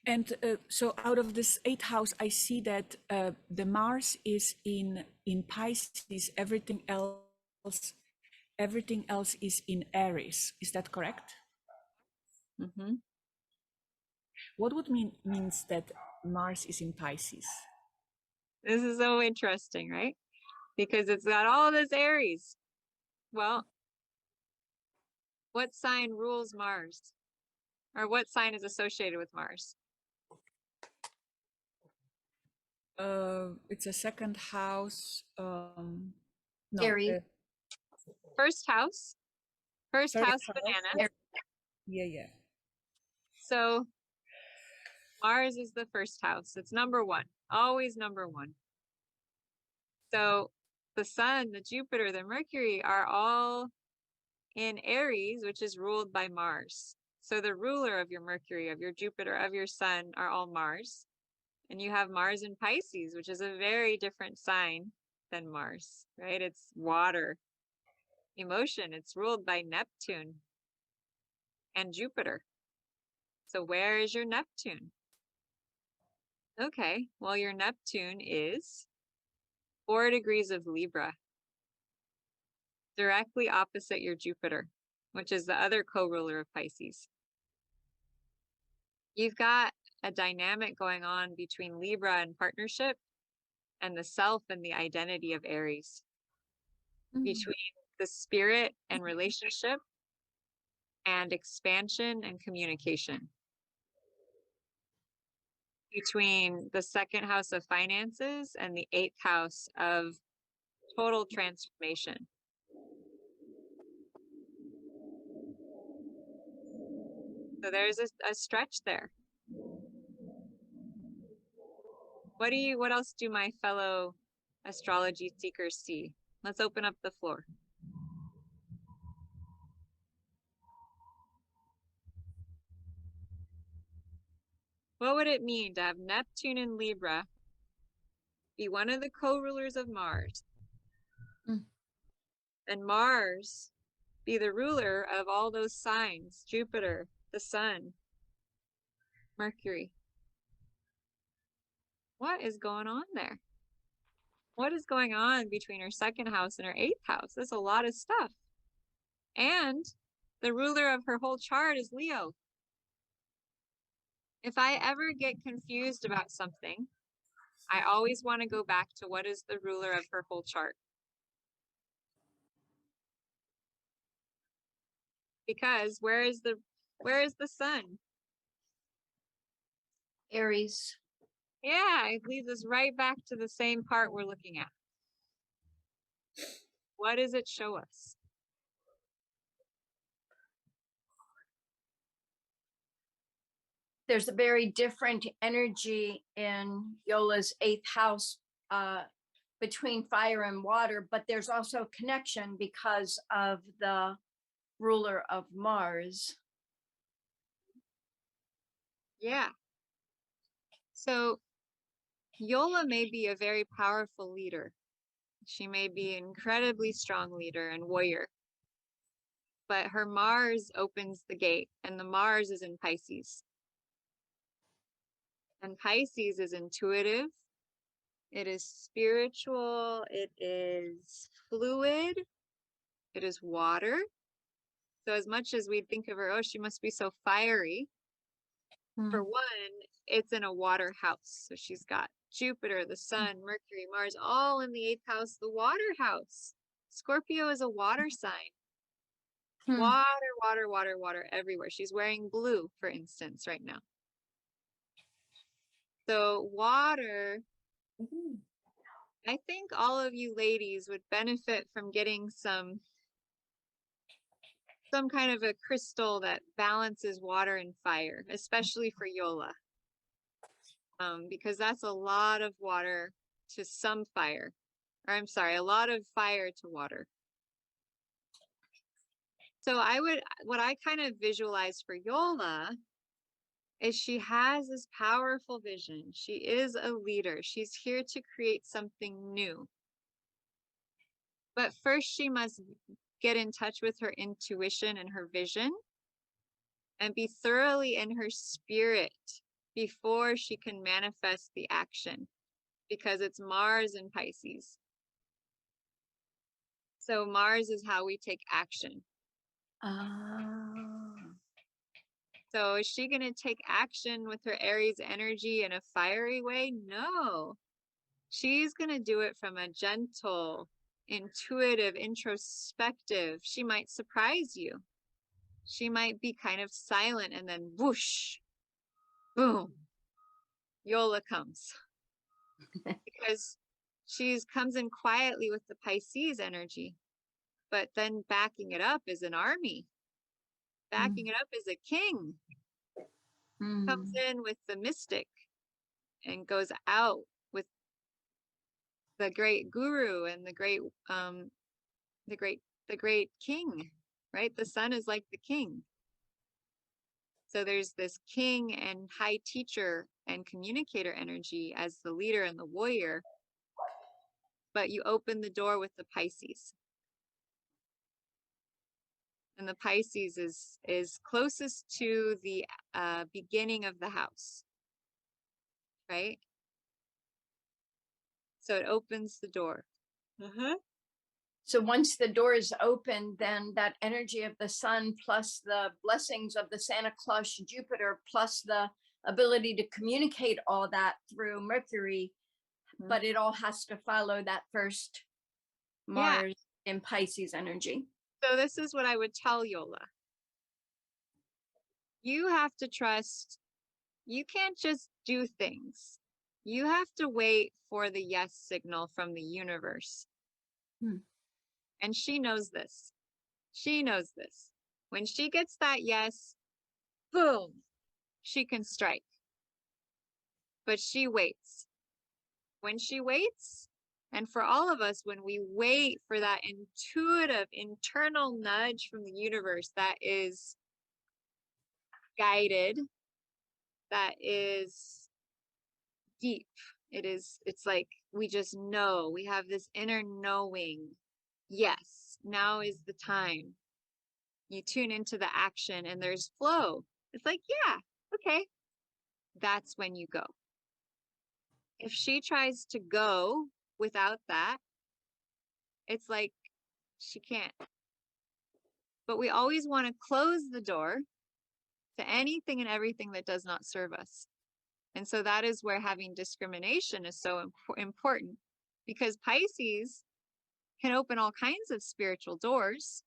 And so out of this 8th house, I see that the Mars is in Pisces. Everything else is in Aries. Is that correct? Mm-hmm. What would means that Mars is in Pisces? This is so interesting, right? Because it's got all this Aries. Well, what sign rules Mars? Or what sign is associated with Mars? It's a 2nd house. No, Aries. First house. First First house house. banana. Yeah. So Mars is the first house. It's number 1, always number 1. So the sun, the Jupiter, the Mercury are all in Aries, which is ruled by Mars. So the ruler of your Mercury, of your Jupiter, of your sun are all Mars. And you have Mars in Pisces, which is a very different sign than Mars, right? It's water, emotion. It's ruled by Neptune and Jupiter. So where is your Neptune? Okay, well, your Neptune is 4 degrees of Libra, directly opposite your Jupiter, which is the other co-ruler of Pisces. You've got a dynamic going on between Libra and partnership and the self and the identity of Aries, between the spirit and relationship and expansion and communication, between the 2nd house of finances and the 8th house of total transformation. So there's a stretch there. What else do my fellow astrology seekers see? Let's open up the floor. What would it mean to have Neptune in Libra be one of the co-rulers of Mars? And Mars be the ruler of all those signs, Jupiter, the Sun, Mercury. What is going on there? What is going on between her second house and her eighth house? That's a lot of stuff. And the ruler of her whole chart is Leo. If I ever get confused about something, I always want to go back to what is the ruler of her whole chart. Because where is the sun? Aries. Yeah, it leads us right back to the same part we're looking at. What does it show us? There's a very different energy in Yola's eighth house between fire and water, but there's also connection because of the ruler of Mars. Yeah. So Yola may be a very powerful leader. She may be an incredibly strong leader and warrior. But her Mars opens the gate, and the Mars is in Pisces. And Pisces is intuitive. It is spiritual. It is fluid. It is water. So as much as we think of her, oh, she must be so fiery. For one, it's in a water house. So she's got Jupiter, the Sun, Mercury, Mars, all in the eighth house, the water house. Scorpio is a water sign. Water, water, water, water everywhere. She's wearing blue, for instance, right now. So water, I think all of you ladies would benefit from getting some kind of a crystal that balances water and fire, especially for Yola. Because that's a lot of water to some fire. Or I'm sorry, a lot of fire to water. So what I kind of visualize for Yola is she has this powerful vision. She is a leader. She's here to create something new. But first she must get in touch with her intuition and her vision and be thoroughly in her spirit before she can manifest the action, because it's Mars in Pisces. So Mars is how we take action. So is she going to take action with her Aries energy in a fiery way? No. She's going to do it from a gentle, intuitive, introspective. She might surprise you. She might be kind of silent and then whoosh, boom, Yola comes. Because she comes in quietly with the Pisces energy, but then backing it up is an army. Backing it up is a king. Comes in with the mystic and goes out with the great guru and the great king, right? The sun is like the king. So there's this king and high teacher and communicator energy as the leader and the warrior, but you open the door with the Pisces. And the Pisces is closest to the beginning of the house, right? So it opens the door. So once the door is open, then that energy of the sun plus the blessings of the Santa Claus Jupiter plus the ability to communicate all that through Mercury, but it all has to follow that first Mars in Pisces energy. So this is what I would tell Yola. You have to trust. You can't just do things. You have to wait for the yes signal from the universe. And she knows this. She knows this. When she gets that yes, boom, she can strike. But she waits. When she waits, and for all of us, when we wait for that intuitive internal nudge from the universe that is guided, that is deep, it's like we just know, we have this inner knowing. Yes, now is the time. You tune into the action and there's flow. It's like, yeah, okay. That's when you go. If she tries to go without that, it's like she can't. But we always want to close the door to anything and everything that does not serve us. And so that is where having discrimination is so important, because Pisces can open all kinds of spiritual doors,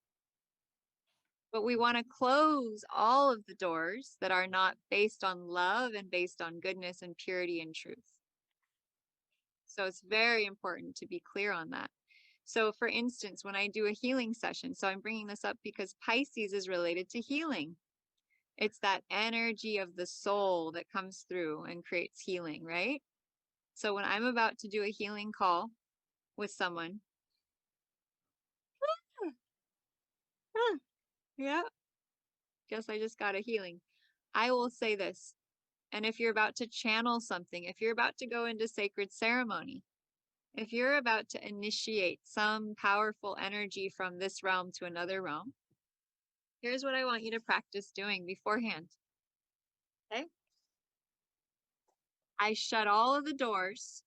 but we want to close all of the doors that are not based on love and based on goodness and purity and truth. So it's very important to be clear on that. So for instance, when I do a healing session, so I'm bringing this up because Pisces is related to healing. It's that energy of the soul that comes through and creates healing, right? So when I'm about to do a healing call with someone, yeah, guess I just got a healing. I will say this, and if you're about to channel something, if you're about to go into sacred ceremony, if you're about to initiate some powerful energy from this realm to another realm, here's what I want you to practice doing beforehand. Okay? I shut all of the doors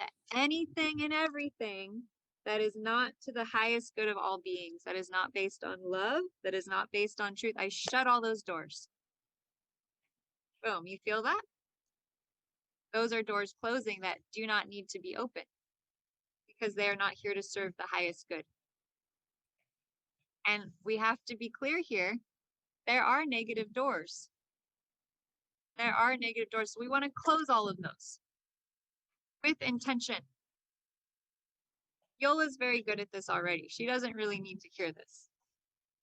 to anything and everything that is not to the highest good of all beings, that is not based on love, that is not based on truth. I shut all those doors. Boom, you feel that? Those are doors closing that do not need to be open because they are not here to serve the highest good. And we have to be clear here. There are negative doors. There are negative doors. So we want to close all of those with intention. Yola's very good at this already. She doesn't really need to hear this.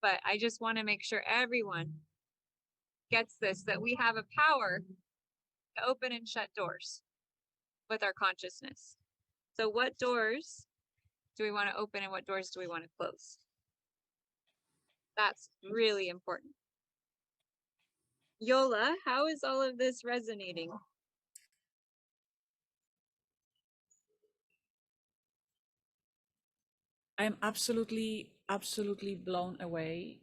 But I just want to make sure everyone gets this, that we have a power to open and shut doors with our consciousness. So what doors do we want to open and what doors do we want to close? That's really important. Yola, how is all of this resonating? I'm absolutely blown away.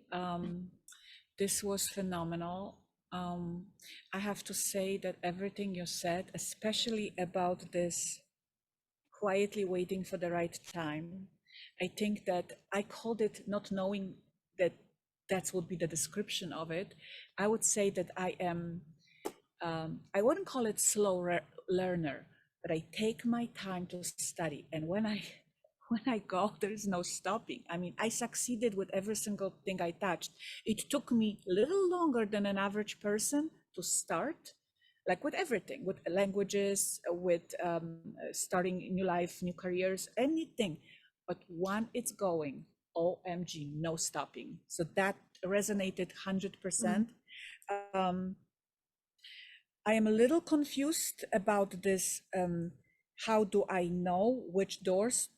This was phenomenal. I have to say that everything you said, especially about this quietly waiting for the right time, I think that I called it, not knowing that that would be the description of it. I would say that I am, I wouldn't call it slow learner, but I take my time to study. And when I go, there is no stopping. I mean, I succeeded with every single thing I touched. It took me a little longer than an average person to start, like with everything, with languages, with starting new life, new careers, anything. But when it's going, OMG, no stopping. So that resonated 100%. I am a little confused about this. How do I know which doors?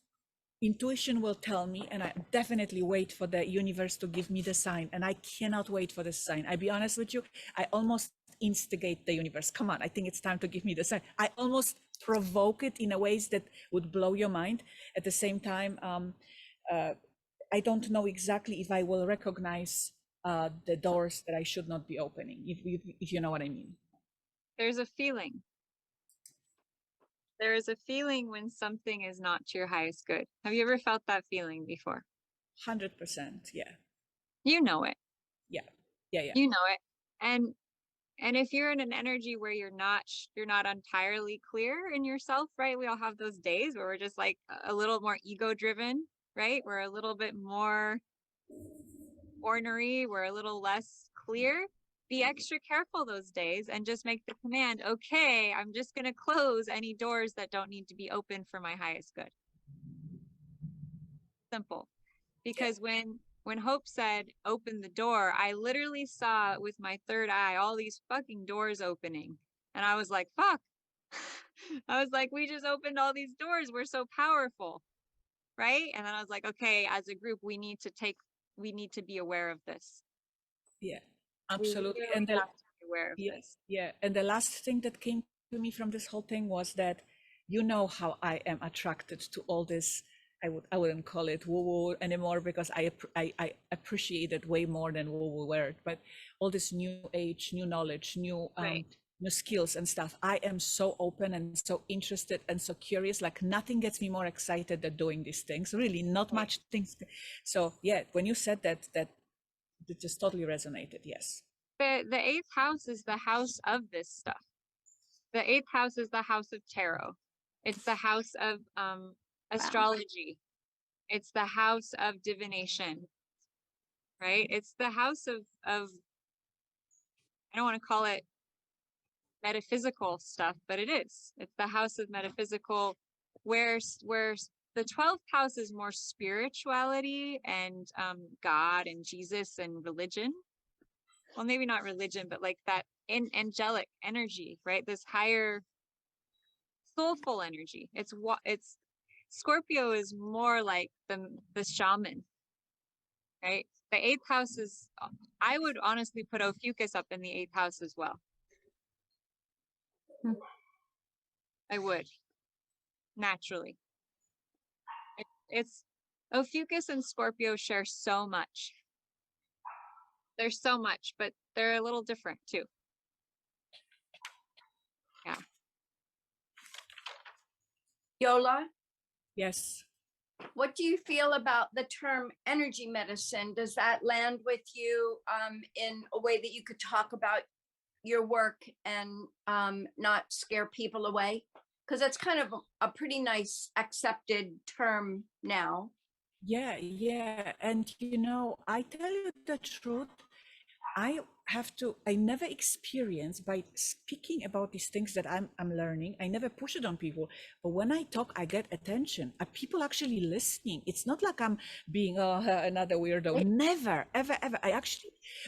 Intuition will tell me, and I definitely wait for the universe to give me the sign, and I cannot wait for the sign. I'll be honest with you, I almost instigate the universe. Come on, I think it's time to give me the sign. I almost provoke it in a ways that would blow your mind. At the same time, I don't know exactly if I will recognize the doors that I should not be opening, if you know what I mean. There's a feeling. There is a feeling when something is not to your highest good. Have you ever felt that feeling before? 100%, yeah. You know it. Yeah. You know it. And if you're in an energy where you're not entirely clear in yourself, right? We all have those days where we're just like a little more ego driven, right? We're a little bit more ornery, we're a little less clear. Be extra careful those days and just make the command, okay, I'm just going to close any doors that don't need to be open for my highest good. Simple. Because when when Hope said, open the door, I literally saw with my third eye all these fucking doors opening. And I was like, fuck. I was like, we just opened all these doors. We're so powerful. Right. And then I was like, okay, as a group, we need to be aware of this. Yeah, We absolutely. really And have to be aware of yeah, this. yeah. And the last thing that came to me from this whole thing was that, you know, how I am attracted to all this. I wouldn't call it woo-woo anymore, because I appreciate it way more than woo-woo word, but all this new age, new knowledge, new Right. new skills and stuff. I am so open and so interested and so curious. Like nothing gets me more excited than doing these things. Really, not Right. much things. So yeah, when you said that, it just totally resonated. Yes. The eighth house is the house of this stuff. The eighth house is the house of tarot. It's the house of astrology. It's the house of divination. Right? It's the house of I don't want to call it metaphysical stuff, but it is. It's the house of metaphysical, where the 12th house is more spirituality and God and Jesus and religion. Well, maybe not religion, but like that angelic energy, right? This higher soulful energy. It's Scorpio is more like the shaman, right? The eighth house is, I would honestly put Ophiuchus up in the eighth house as well. I would, naturally. It's Ophiuchus and Scorpio share so much. There's so much, but they're a little different too. Yeah. Yola, Yes. what do you feel about the term energy medicine? Does that land with you in a way that you could talk about your work and not scare people away? Because that's kind of a pretty nice accepted term now. Yeah, yeah. And you know, I tell you the truth, I never experience by speaking about these things that I'm learning. I never push it on people. But when I talk, I get attention. Are people actually listening? It's not like I'm being another weirdo. Never, ever, ever.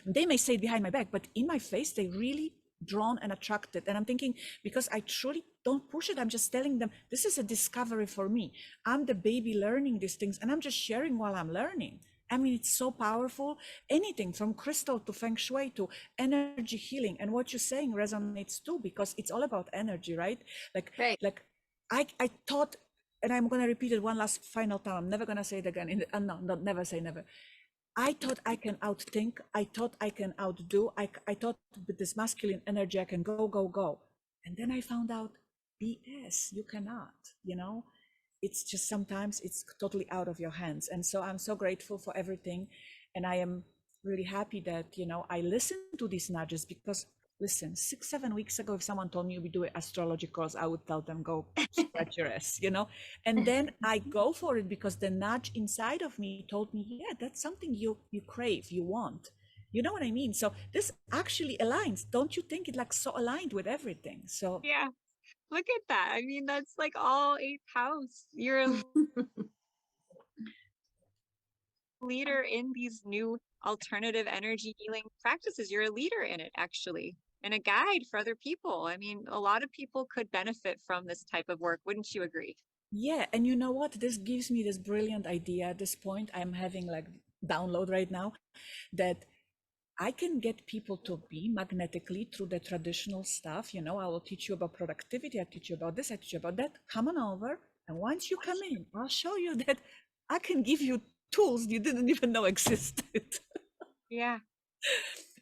They may say it behind my back, but in my face, they really drawn and attracted. And I'm thinking, because I truly don't push it, I'm just telling them, this is a discovery for me. I'm the baby learning these things, and I'm just sharing while I'm learning. I mean, it's so powerful. Anything from crystal to feng shui to energy healing. And what you're saying resonates too, because it's all about energy, right? Like I thought, and I'm going to repeat it one last final time. I'm never going to say it again. No, never say never. I thought I can outthink. I thought I can outdo. I thought with this masculine energy, I can go. And then I found out BS, you cannot, you know? It's just sometimes it's totally out of your hands. And so I'm so grateful for everything. And I am really happy that, you know, I listen to these nudges, because listen, 6-7 weeks ago, if someone told me we do astrology course, I would tell them, go scratch your ass, you know? And then I go for it because the nudge inside of me told me, yeah, that's something you crave, you want. You know what I mean? So this actually aligns. Don't you think it like so aligned with everything? So Yeah. Look at that. I mean, that's like all eighth house. You're a leader in these new alternative energy healing practices. You're a leader in it, actually, and a guide for other people. I mean, a lot of people could benefit from this type of work. Wouldn't you agree? yeah, and you know what? This gives me this brilliant idea at this point. I'm having like download right now that I can get people to be magnetically through the traditional stuff. You know, I will teach you about productivity. I teach you about this. I teach you about that. Come on over. And once you come in, I'll show you that I can give you tools you didn't even know existed. Yeah.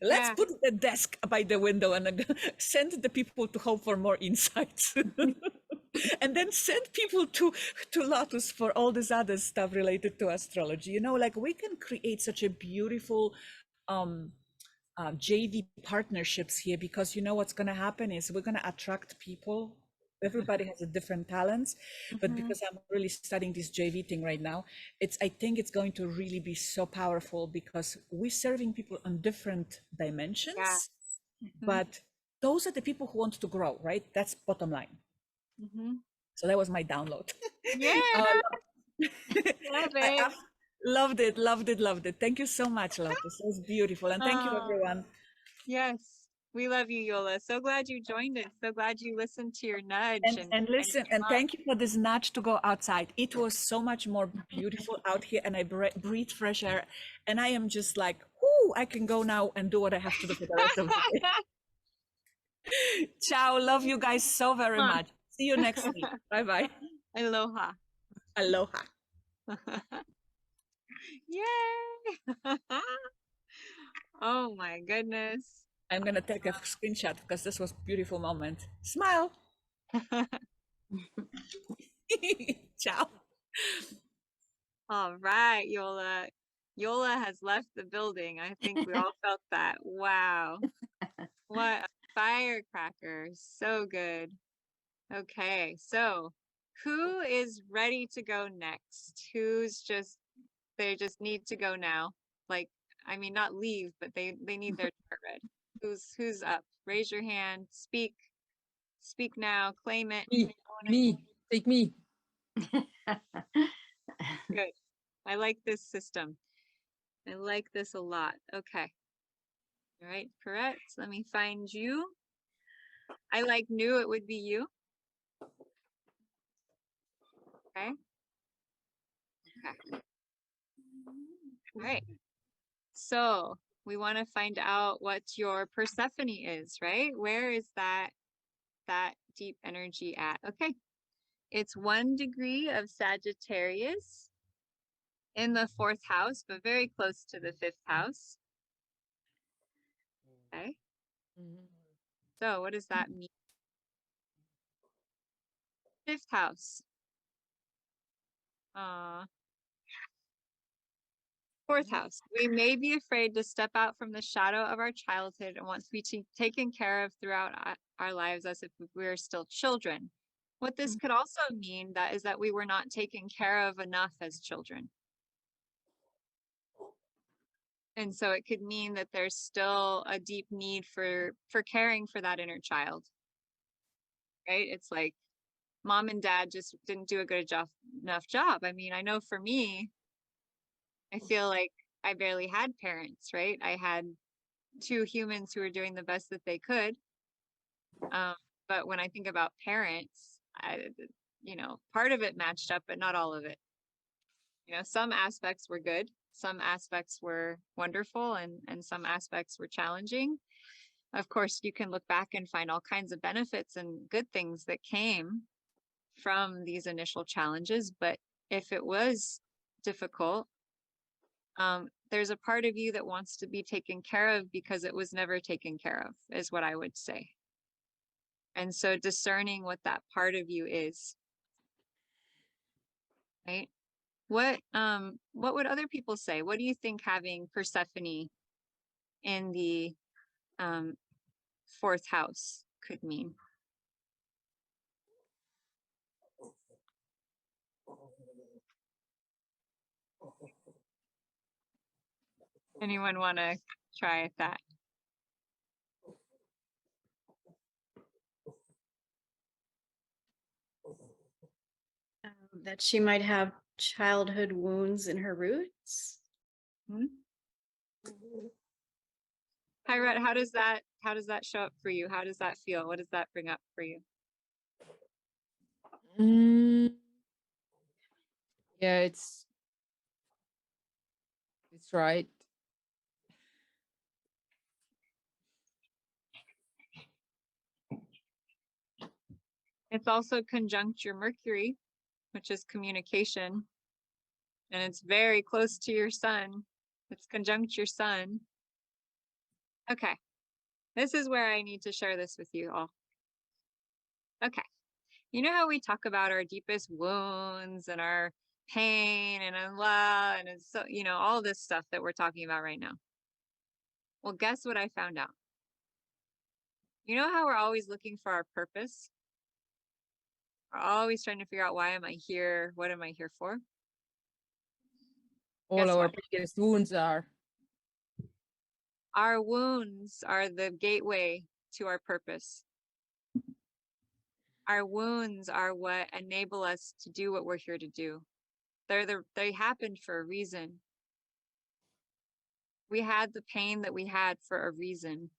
Let's Yeah. put the desk by the window and send the people to Hope for more insights. And then send people to Lotus for all this other stuff related to astrology. You know, like we can create such a beautiful JV partnerships here, because you know what's going to happen is we're going to attract people. Everybody has a different talents, but because I'm really studying this JV thing right now, I think it's going to really be so powerful, because we're serving people on different dimensions, Yeah. but those are the people who want to grow, right? That's bottom line. So that was my download. Yeah. Love it. Loved it, loved it, loved it. Thank you so much, Lotus. It was beautiful. And thank you, Oh, everyone. yes, we love you, Yola. So glad you joined us. So glad you listened to your nudge And listen, came and up. thank you for this nudge to go outside. It was so much more beautiful out here, and I breathe fresh air. And I am just like, whoo, I can go now and do what I have to do for the rest of the day. Ciao. Love you guys so very much. See you next week. Bye bye. Aloha. Aloha. Yay! Oh my goodness. I'm going to take a screenshot because this was a beautiful moment. Smile. Ciao. All right, Yola. Yola has left the building. I think we all felt that. Wow. What a firecracker. So good. Okay, so who is ready to go next? They just need to go now. Like, I mean, not leave, but they need their chart read. Who's up? Raise your hand, speak now, claim it. Me, take me. Good. I like this system. I like this a lot. Okay. All right, correct. Let me find you. I knew it would be you. Okay. Okay. All right. So we want to find out what your Persephone is, right? Where is that deep energy at? Okay. It's 1 degree of Sagittarius in the 4th house, but very close to the 5th house. Okay. So what does that mean? 5th house. 4th house. We may be afraid to step out from the shadow of our childhood and want to be taken care of throughout our lives as if we were still children. What this could also mean is that we were not taken care of enough as children. And so it could mean that there's still a deep need for caring for that inner child. Right? It's like mom and dad just didn't do a good enough job. I mean, I know for me, I feel like I barely had parents, right? I had 2 humans who were doing the best that they could. But when I think about parents, part of it matched up, but not all of it. Some aspects were good, some aspects were wonderful, and some aspects were challenging. Of course, you can look back and find all kinds of benefits and good things that came from these initial challenges. But if it was difficult, there's a part of you that wants to be taken care of because it was never taken care of, is what I would say. And so discerning what that part of you is, right? What would other people say? What do you think having Persephone in the 4th house could mean? Anyone want to try at that? That she might have childhood wounds in her roots. Hirat, how does that show up for you? How does that feel? What does that bring up for you? Yeah, it's right. It's also conjunct your Mercury, which is communication. And it's very close to your sun. It's conjunct your sun. Okay. This is where I need to share this with you all. Okay. You know how we talk about our deepest wounds and our pain and love and it's so, all this stuff that we're talking about right now. Well, guess what I found out? You know how we're always looking for our purpose? We're always trying to figure out, why am I here? What am I here for? All Guess our what? biggest wounds are. Our wounds are the gateway to our purpose. Our wounds are what enable us to do what we're here to do. They happened for a reason. We had the pain that we had for a reason.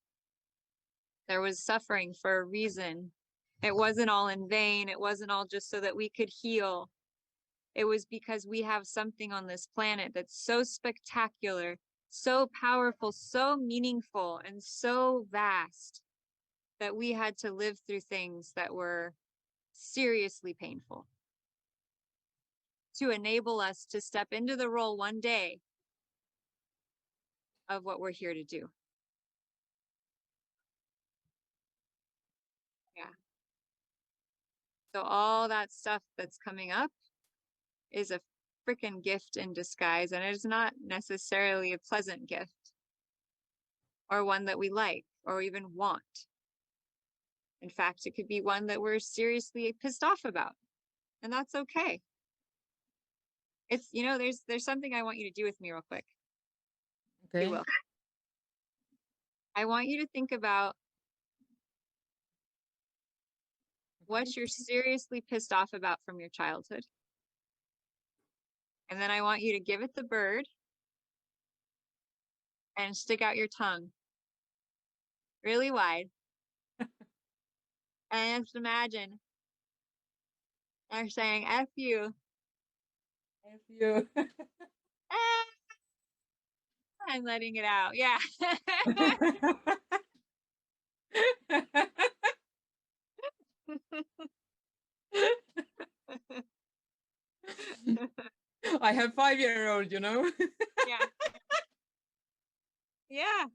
There was suffering for a reason. It wasn't all in vain. It wasn't all just so that we could heal. It was because we have something on this planet that's so spectacular, so powerful, so meaningful, and so vast that we had to live through things that were seriously painful to enable us to step into the role one day of what we're here to do. Yeah. So all that stuff that's coming up is a freaking gift in disguise, and it is not necessarily a pleasant gift or one that we like or even want. In fact, it could be one that we're seriously pissed off about, and that's okay. It's, you know, there's something I want you to do with me real quick. Okay. You will. I want you to think about what you're seriously pissed off about from your childhood. And then I want you to give it the bird and stick out your tongue really wide. And just imagine they're saying F you. F you. Ah, I'm letting it out. Yeah. I have 5-year-old, you know. Yeah. Yeah.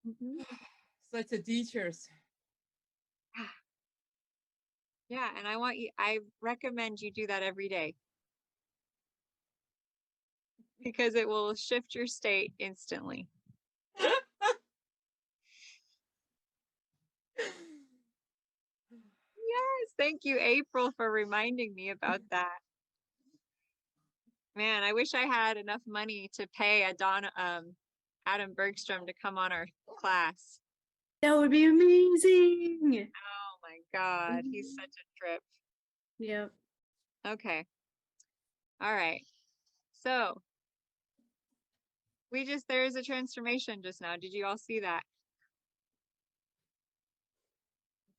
Mhm. Such a teachers. Yeah, and I recommend you do that every day because it will shift your state instantly. Yes, thank you, April, for reminding me about that. Man, I wish I had enough money to pay Adam Bergstrom to come on our class. That would be amazing. Oh my God, he's such a trip. Yep. Okay. All right. So there's a transformation just now. Did you all see that?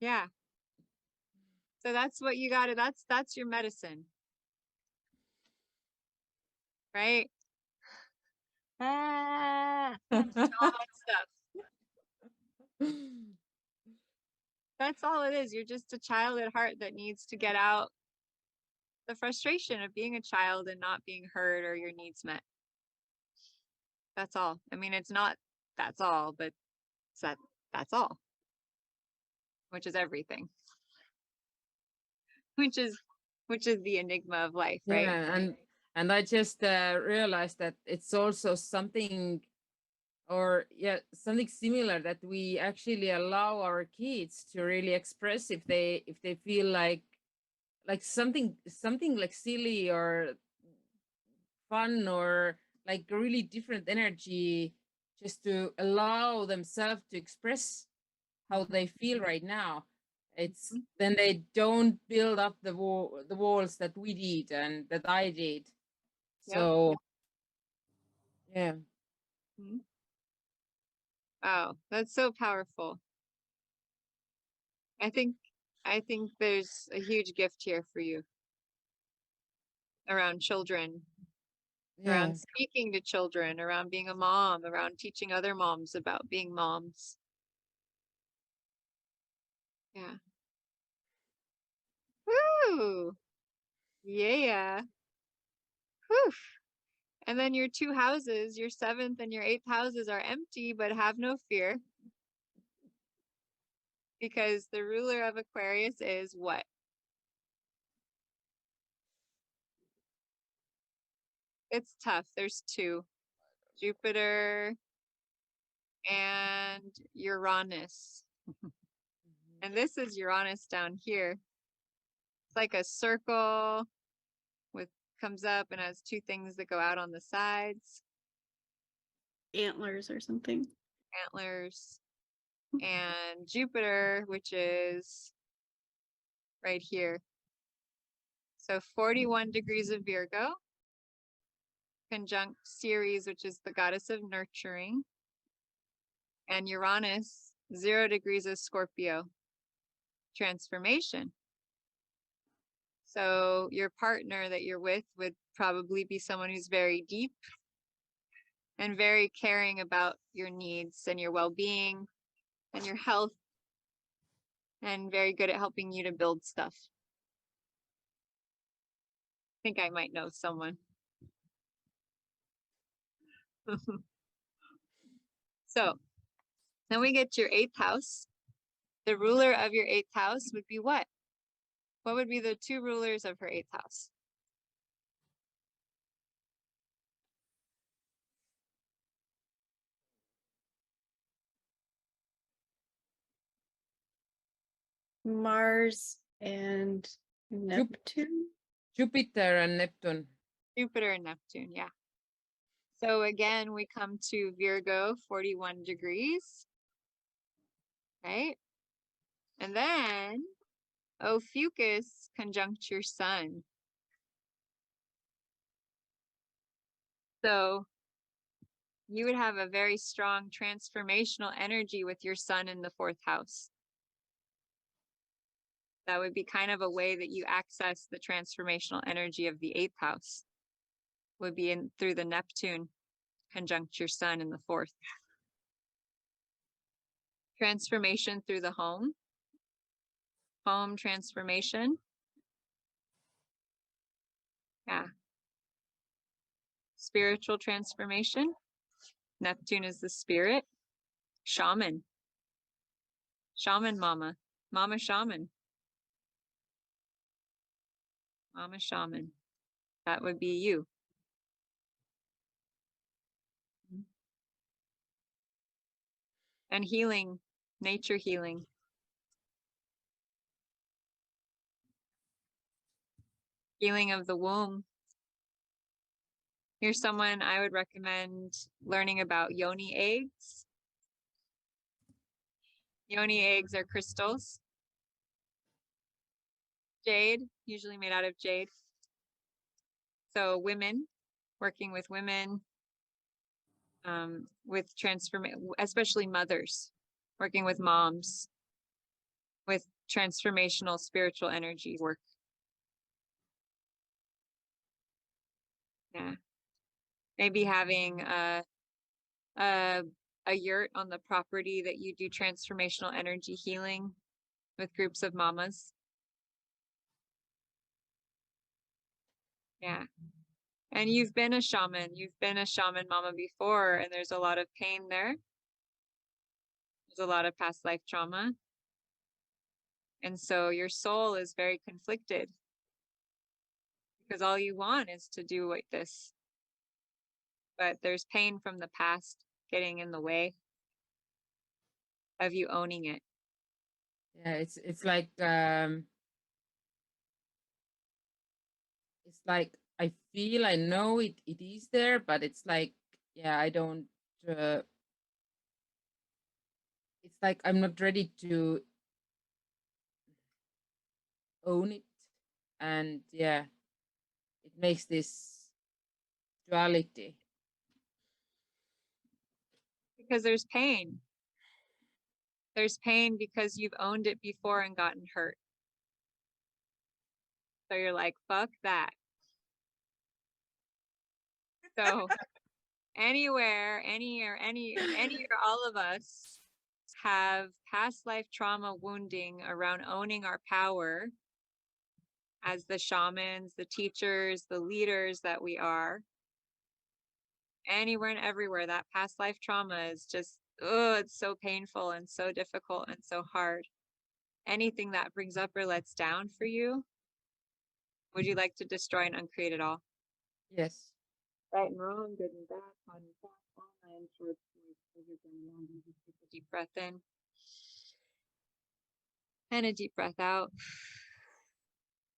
Yeah. So that's what you gotta, that's your medicine. Right? Ah, all that stuff. That's all it is. You're just a child at heart that needs to get out the frustration of being a child and not being heard or your needs met. That's all. I mean, it's not that's all, but it's that's all. Which is everything. Which is the enigma of life, right? Yeah, and I just realized that it's also something, or yeah, something similar that we actually allow our kids to really express if they feel like something like silly or fun or like a really different energy, just to allow themselves to express how they feel right now. It's then they don't build up the walls that we did and that I did. Yep. So yeah. Mhm. Oh, that's so powerful. I think there's a huge gift here for you around children, Yeah. around speaking to children, around being a mom, around teaching other moms about being moms. Yeah. Woo! Yeah. Whew. And then your 2 houses, your 7th and your 8th houses are empty, but have no fear. Because the ruler of Aquarius is what? It's tough. There's 2. Jupiter and Uranus. And this is Uranus down here. It's like a circle with comes up and has 2 things that go out on the sides, Antlers or something. antlers. And Jupiter, which is right here. So 41 degrees of Virgo, conjunct Ceres, which is the goddess of nurturing, and Uranus, 0 degrees of Scorpio, transformation. So your partner that you're with would probably be someone who's very deep and very caring about your needs and your well-being and your health, and very good at helping you to build stuff. I think I might know someone. So then we get to your 8th house. The ruler of your 8th house would be what? What would be the 2 rulers of her 8th house? Mars and Neptune. Jupiter and Neptune. Jupiter and Neptune, yeah. So again, we come to Virgo, 41 degrees. Right? And then Ophiuchus conjunct your sun. So you would have a very strong transformational energy with your sun in the 4th house. That would be kind of a way that you access the transformational energy of the 8th house, would be in through the Neptune conjunct your sun in the 4th. Transformation through the home transformation. Yeah. Spiritual transformation. Neptune is the spirit. Shaman. Shaman mama. Mama shaman. Mama shaman. That would be you. And healing, nature healing. Healing of the womb. Here's someone I would recommend learning about yoni eggs. Yoni eggs are crystals. Jade, usually made out of jade. So women, working with women, with especially mothers, working with moms, with transformational spiritual energy work. Yeah. Maybe having a yurt on the property that you do transformational energy healing with groups of mamas. Yeah. And you've been a shaman mama before, and there's a lot of pain there. There's a lot of past life trauma. And so your soul is very conflicted because all you want is to do like this. But there's pain from the past getting in the way of you owning it. Yeah, it's like I feel I know it is there, but it's like, yeah, I don't it's like I'm not ready to own it. And yeah, it makes this duality. Because there's pain. There's pain because you've owned it before and gotten hurt. So you're like, fuck that. So anywhere, any or all of us have past life trauma wounding around owning our power as the shamans, the teachers, the leaders that we are. Anywhere and everywhere, that past life trauma is just, oh, it's so painful and so difficult and so hard. Anything that brings up or lets down for you, would you like to destroy and uncreate it all? Yes. Right and wrong, good and bad, hot and fat, all nine short, long. Just take a deep breath in. And a deep breath out.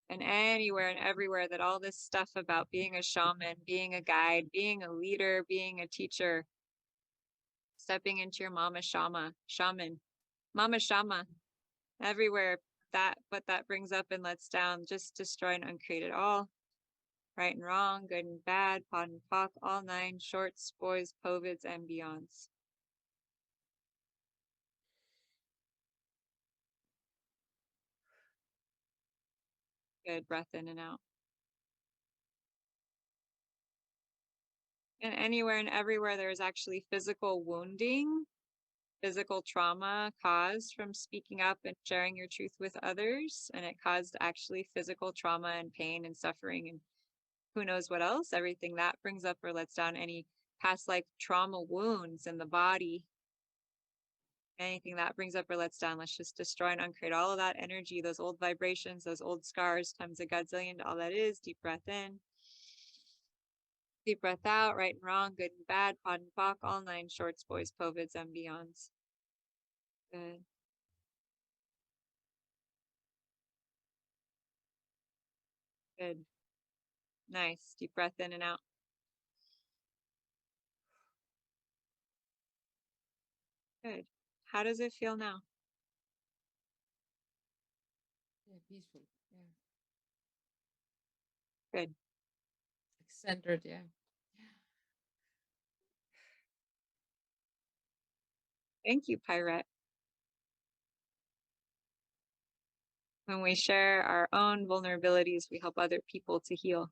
And anywhere and everywhere that all this stuff about being a shaman, being a guide, being a leader, being a teacher, stepping into your mama shaman, mama shama, everywhere what that brings up and lets down, just destroy and uncreate it all. Right and wrong, good and bad, pod and pock, all nine, shorts, boys, covids, and beyonds. Good, breath in and out. And anywhere and everywhere there is actually physical wounding, physical trauma caused from speaking up and sharing your truth with others, and it caused actually physical trauma and pain and suffering and who knows what else, everything that brings up or lets down any past life trauma wounds in the body. Anything that brings up or lets down, let's just destroy and uncreate all of that energy, those old vibrations, those old scars, times a godzillion to all that is. Deep breath in. Deep breath out, right and wrong, good and bad, pod and pock, all nine, shorts, boys, covids, and beyonds. Good. Good. Nice. Deep breath in and out. Good. How does it feel now? Yeah, peaceful. Yeah. Good. Like centered, yeah. Thank you, Pirate. When we share our own vulnerabilities, we help other people to heal.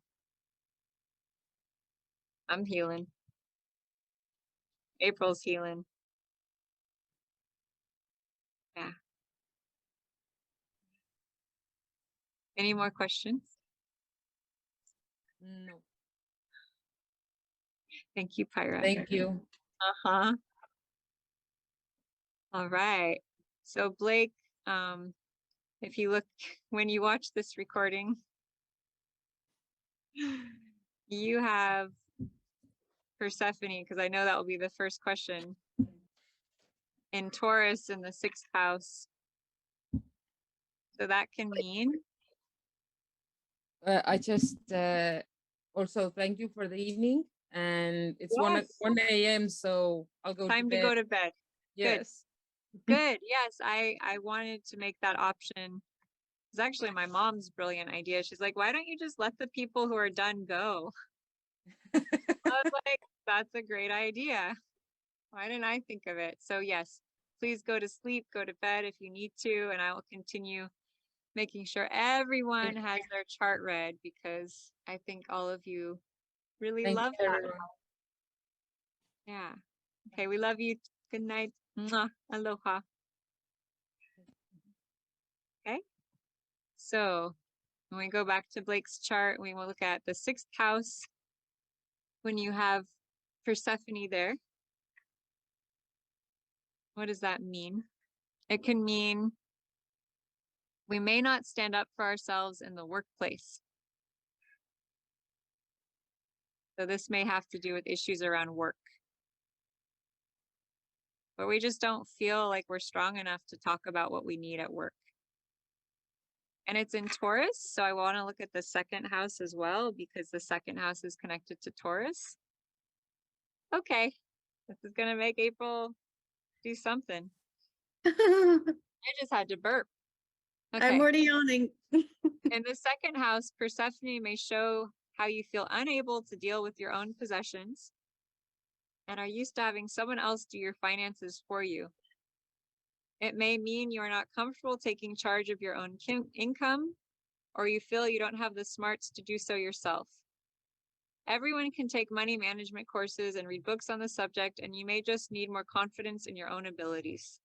I'm healing. April's healing. Yeah. Any more questions? No. Thank you, Pirate. Thank you. Uh-huh. All right. So Blake, if you look, when you watch this recording, you have Persephone, because I know that will be the first question, in Taurus in the 6th house. So that can mean, I just also thank you for the evening, and it's Yes. 1 a.m. So I'll go time to to bed. go to bed. Yes. Good. Yes, I wanted to make that option. It's actually my mom's brilliant idea. She's like, why don't you just let the people who are done go? I was like, that's a great idea. Why didn't I think of it? So yes, please go to sleep, go to bed if you need to, and I will continue making sure everyone has their chart read because I think all of you really Thank love you, that. everyone. Yeah. Okay, we love you. Good night. Mwah. Aloha. Okay. So when we go back to Blake's chart, we will look at the 6th house. When you have Persephone there, what does that mean? It can mean we may not stand up for ourselves in the workplace. So this may have to do with issues around work. But we just don't feel like we're strong enough to talk about what we need at work. And it's in Taurus, so I want to look at the 2nd house as well because the 2nd house is connected to Taurus. Okay, this is going to make April do something. I just had to burp. Okay. I'm already yawning. In the 2nd house, Persephone may show how you feel unable to deal with your own possessions and are used to having someone else do your finances for you. It may mean you are not comfortable taking charge of your own income, or you feel you don't have the smarts to do so yourself. Everyone can take money management courses and read books on the subject, and you may just need more confidence in your own abilities.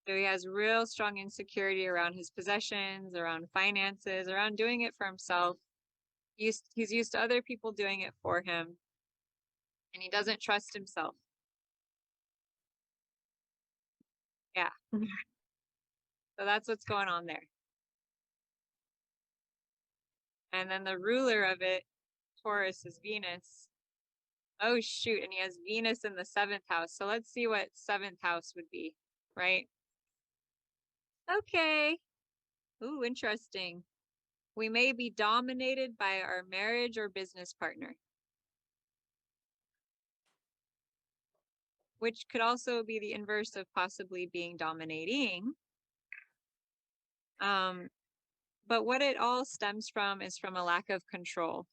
So he has real strong insecurity around his possessions, around finances, around doing it for himself. He's used to other people doing it for him, and he doesn't trust himself. Yeah. So that's what's going on there. And then the ruler of it, Taurus, is Venus. Oh, shoot. And he has Venus in the 7th house. So let's see what 7th house would be, right? Okay. Ooh, interesting. We may be dominated by our marriage or business partner, which could also be the inverse of possibly being dominating. But what it all stems from is from a lack of control.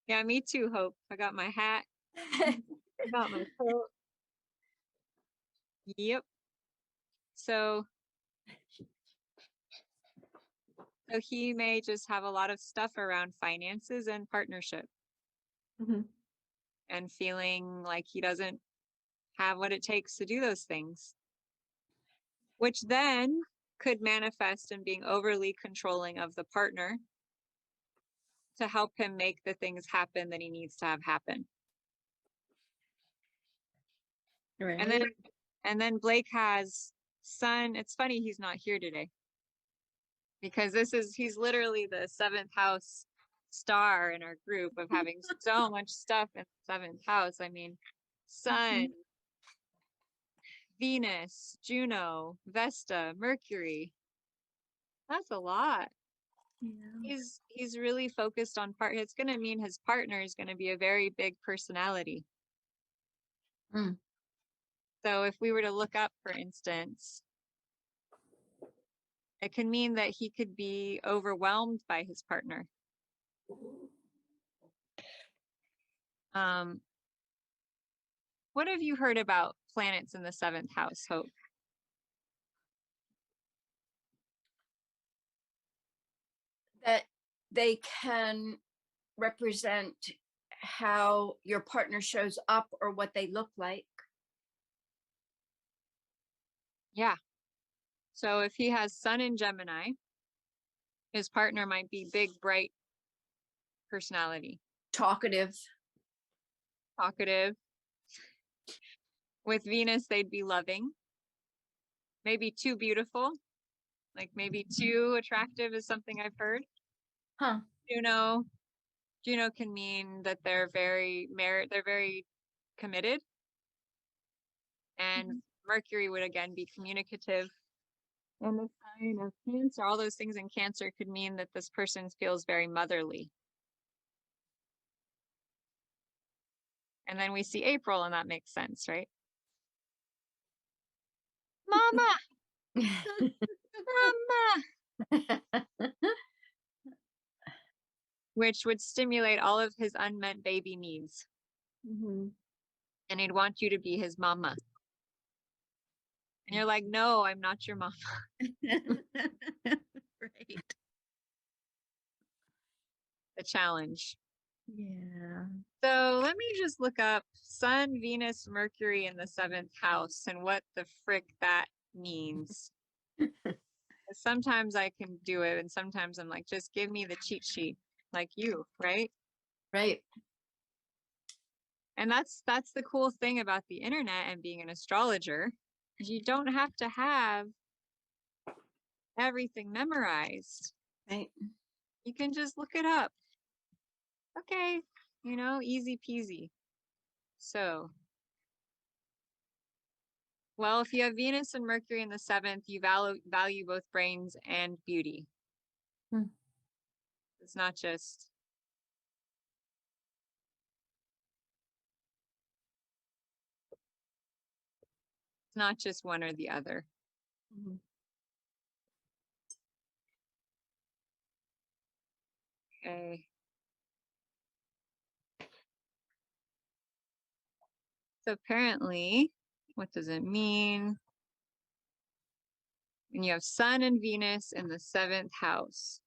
Yeah, me too, Hope. I got my hat, I got my coat. Yep. So he may just have a lot of stuff around finances and partnership Mhm. and feeling like he doesn't have what it takes to do those things, which then could manifest in being overly controlling of the partner to help him make the things happen that he needs to have happen. Right. And then Blake has Sun. It's funny he's not here today because he's literally the 7th house star in our group of having so much stuff in the 7th house. I mean, Sun, Venus, Juno, Vesta, Mercury. That's a lot. Yeah. He's really focused on it's going to mean his partner is going to be a very big personality. Mm. So if we were to look up, for instance, it can mean that he could be overwhelmed by his partner. What have you heard about planets in the 7th house, Hope? That they can represent how your partner shows up or what they look like. Yeah. So if he has Sun in Gemini, his partner might be big, bright personality, Talkative. talkative. With Venus, they'd be loving, maybe too beautiful, like maybe too attractive is something I've heard. Huh. Juno can mean that they're very committed. And Mercury would again be communicative. And the sign of Cancer, all those things in Cancer could mean that this person feels very motherly. And then we see April, and that makes sense, right? Mama! Mama! Which would stimulate all of his unmet baby needs. Mhm. And he'd want you to be his mama. And you're like, no, I'm not your mama. Right. The challenge. Yeah. So let me just look up Sun, Venus, Mercury in the 7th house and what the frick that means. Sometimes I can do it, and sometimes I'm like, just give me the cheat sheet, like you, right? Right. And that's the cool thing about the internet and being an astrologer, is you don't have to have everything memorized. Right. You can just look it up. Okay, easy peasy. So, well, if you have Venus and Mercury in the 7th, you value both brains and beauty. It's not just one or the other. Mhm. Okay. So apparently, what does it mean when you have Sun and Venus in the 7th house?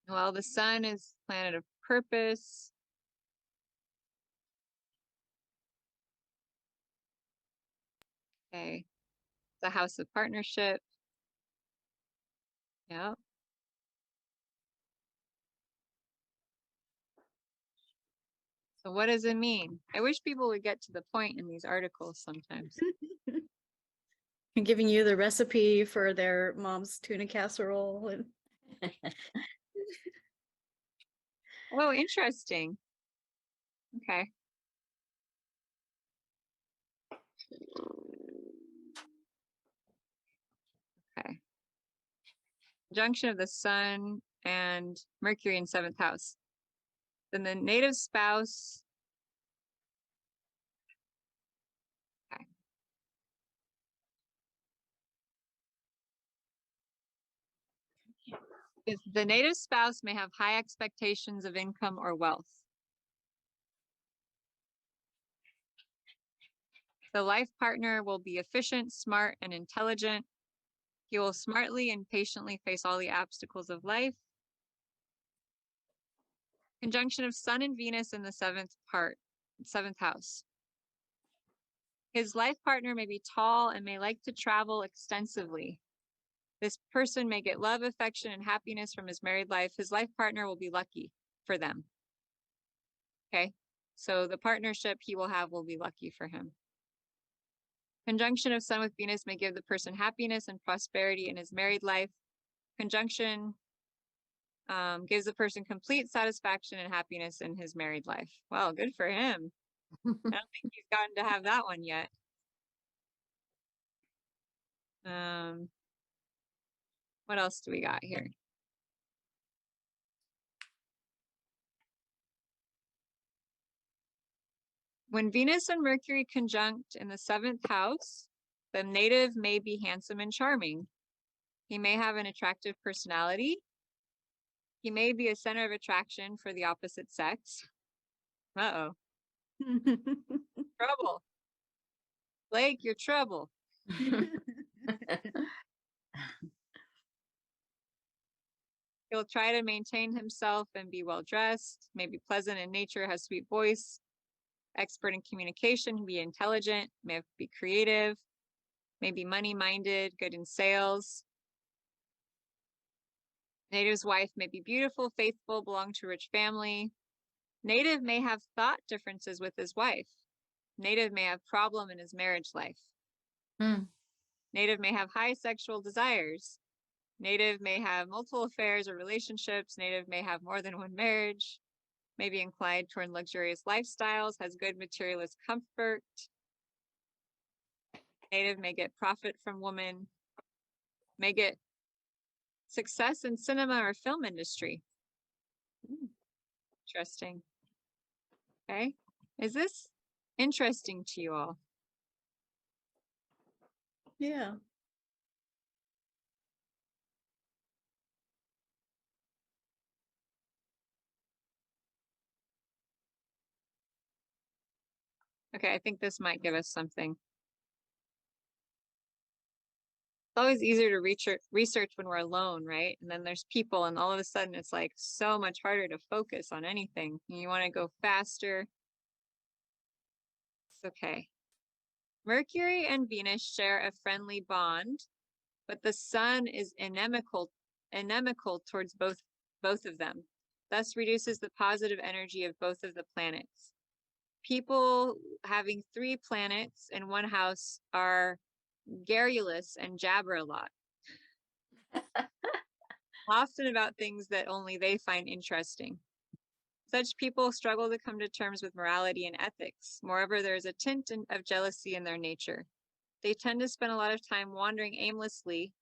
Well, the Sun is planet of purpose. Okay. The house of partnership. Yeah. So what does it mean? I wish people would get to the point in these articles sometimes. And giving you the recipe for their mom's tuna casserole and Oh, interesting. Okay. Okay. Junction of the Sun and Mercury in 7th house. Then the native spouse. Okay. The native spouse may have high expectations of income or wealth. The life partner will be efficient, smart, and intelligent. He will smartly and patiently face all the obstacles of life. Conjunction of Sun and Venus in the seventh house. His life partner may be tall and may like to travel extensively. This person may get love, affection, and happiness from his married life. His life partner will be lucky for them. Okay, so the partnership he will have will be lucky for him. Conjunction of Sun with Venus may give the person happiness and prosperity in his married life. Conjunction gives the person complete satisfaction and happiness in his married life. Well, good for him. I don't think he's gotten to have that one yet. What else do we got here? When Venus and Mercury conjunct in the seventh house, the native may be handsome and charming. He may have an attractive personality. He may be a center of attraction for the opposite sex. Uh-oh. Trouble. Blake, you're trouble. He'll try to maintain himself and be well dressed, maybe pleasant in nature, has sweet voice, expert in communication, be intelligent, may be creative, maybe money-minded, good in sales. Native's wife may be beautiful, faithful, belong to a rich family. Native may have thought differences with his wife. Native may have problem in his marriage life. Native may have high sexual desires. Native may have multiple affairs or relationships. Native may have more than one marriage. May be inclined toward luxurious lifestyles, has good materialist comfort. Native may get profit from woman. May get success in cinema or film industry. Interesting. Okay. Is this interesting to you all? Yeah. Okay, I think this might give us something. It's always easier to research when we're alone, right? And then there's people, and all of a sudden it's like so much harder to focus on anything. You want to go faster. It's okay. Mercury and Venus share a friendly bond, but the sun is inimical towards both of them. Thus reduces the positive energy of both of the planets. People having 3 planets in one house are garrulous and jabber a lot. Often about things that only they find interesting. Such people struggle to come to terms with morality and ethics. Moreover, there is a tint of jealousy in their nature. They tend to spend a lot of time wandering aimlessly.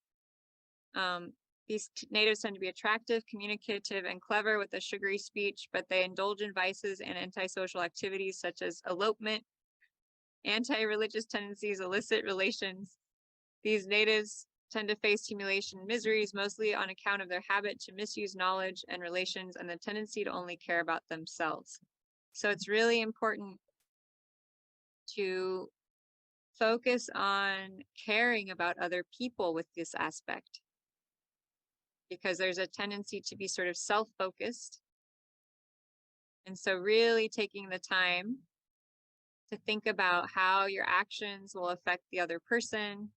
These natives tend to be attractive, communicative, and clever with a sugary speech, but they indulge in vices and antisocial activities such as elopement, anti-religious tendencies, illicit relations. These natives tend to face humiliation and miseries, mostly on account of their habit to misuse knowledge and relations and the tendency to only care about themselves. So it's really important to focus on caring about other people with this aspect, because there's a tendency to be sort of self-focused. And so really taking the time to think about how your actions will affect the other person.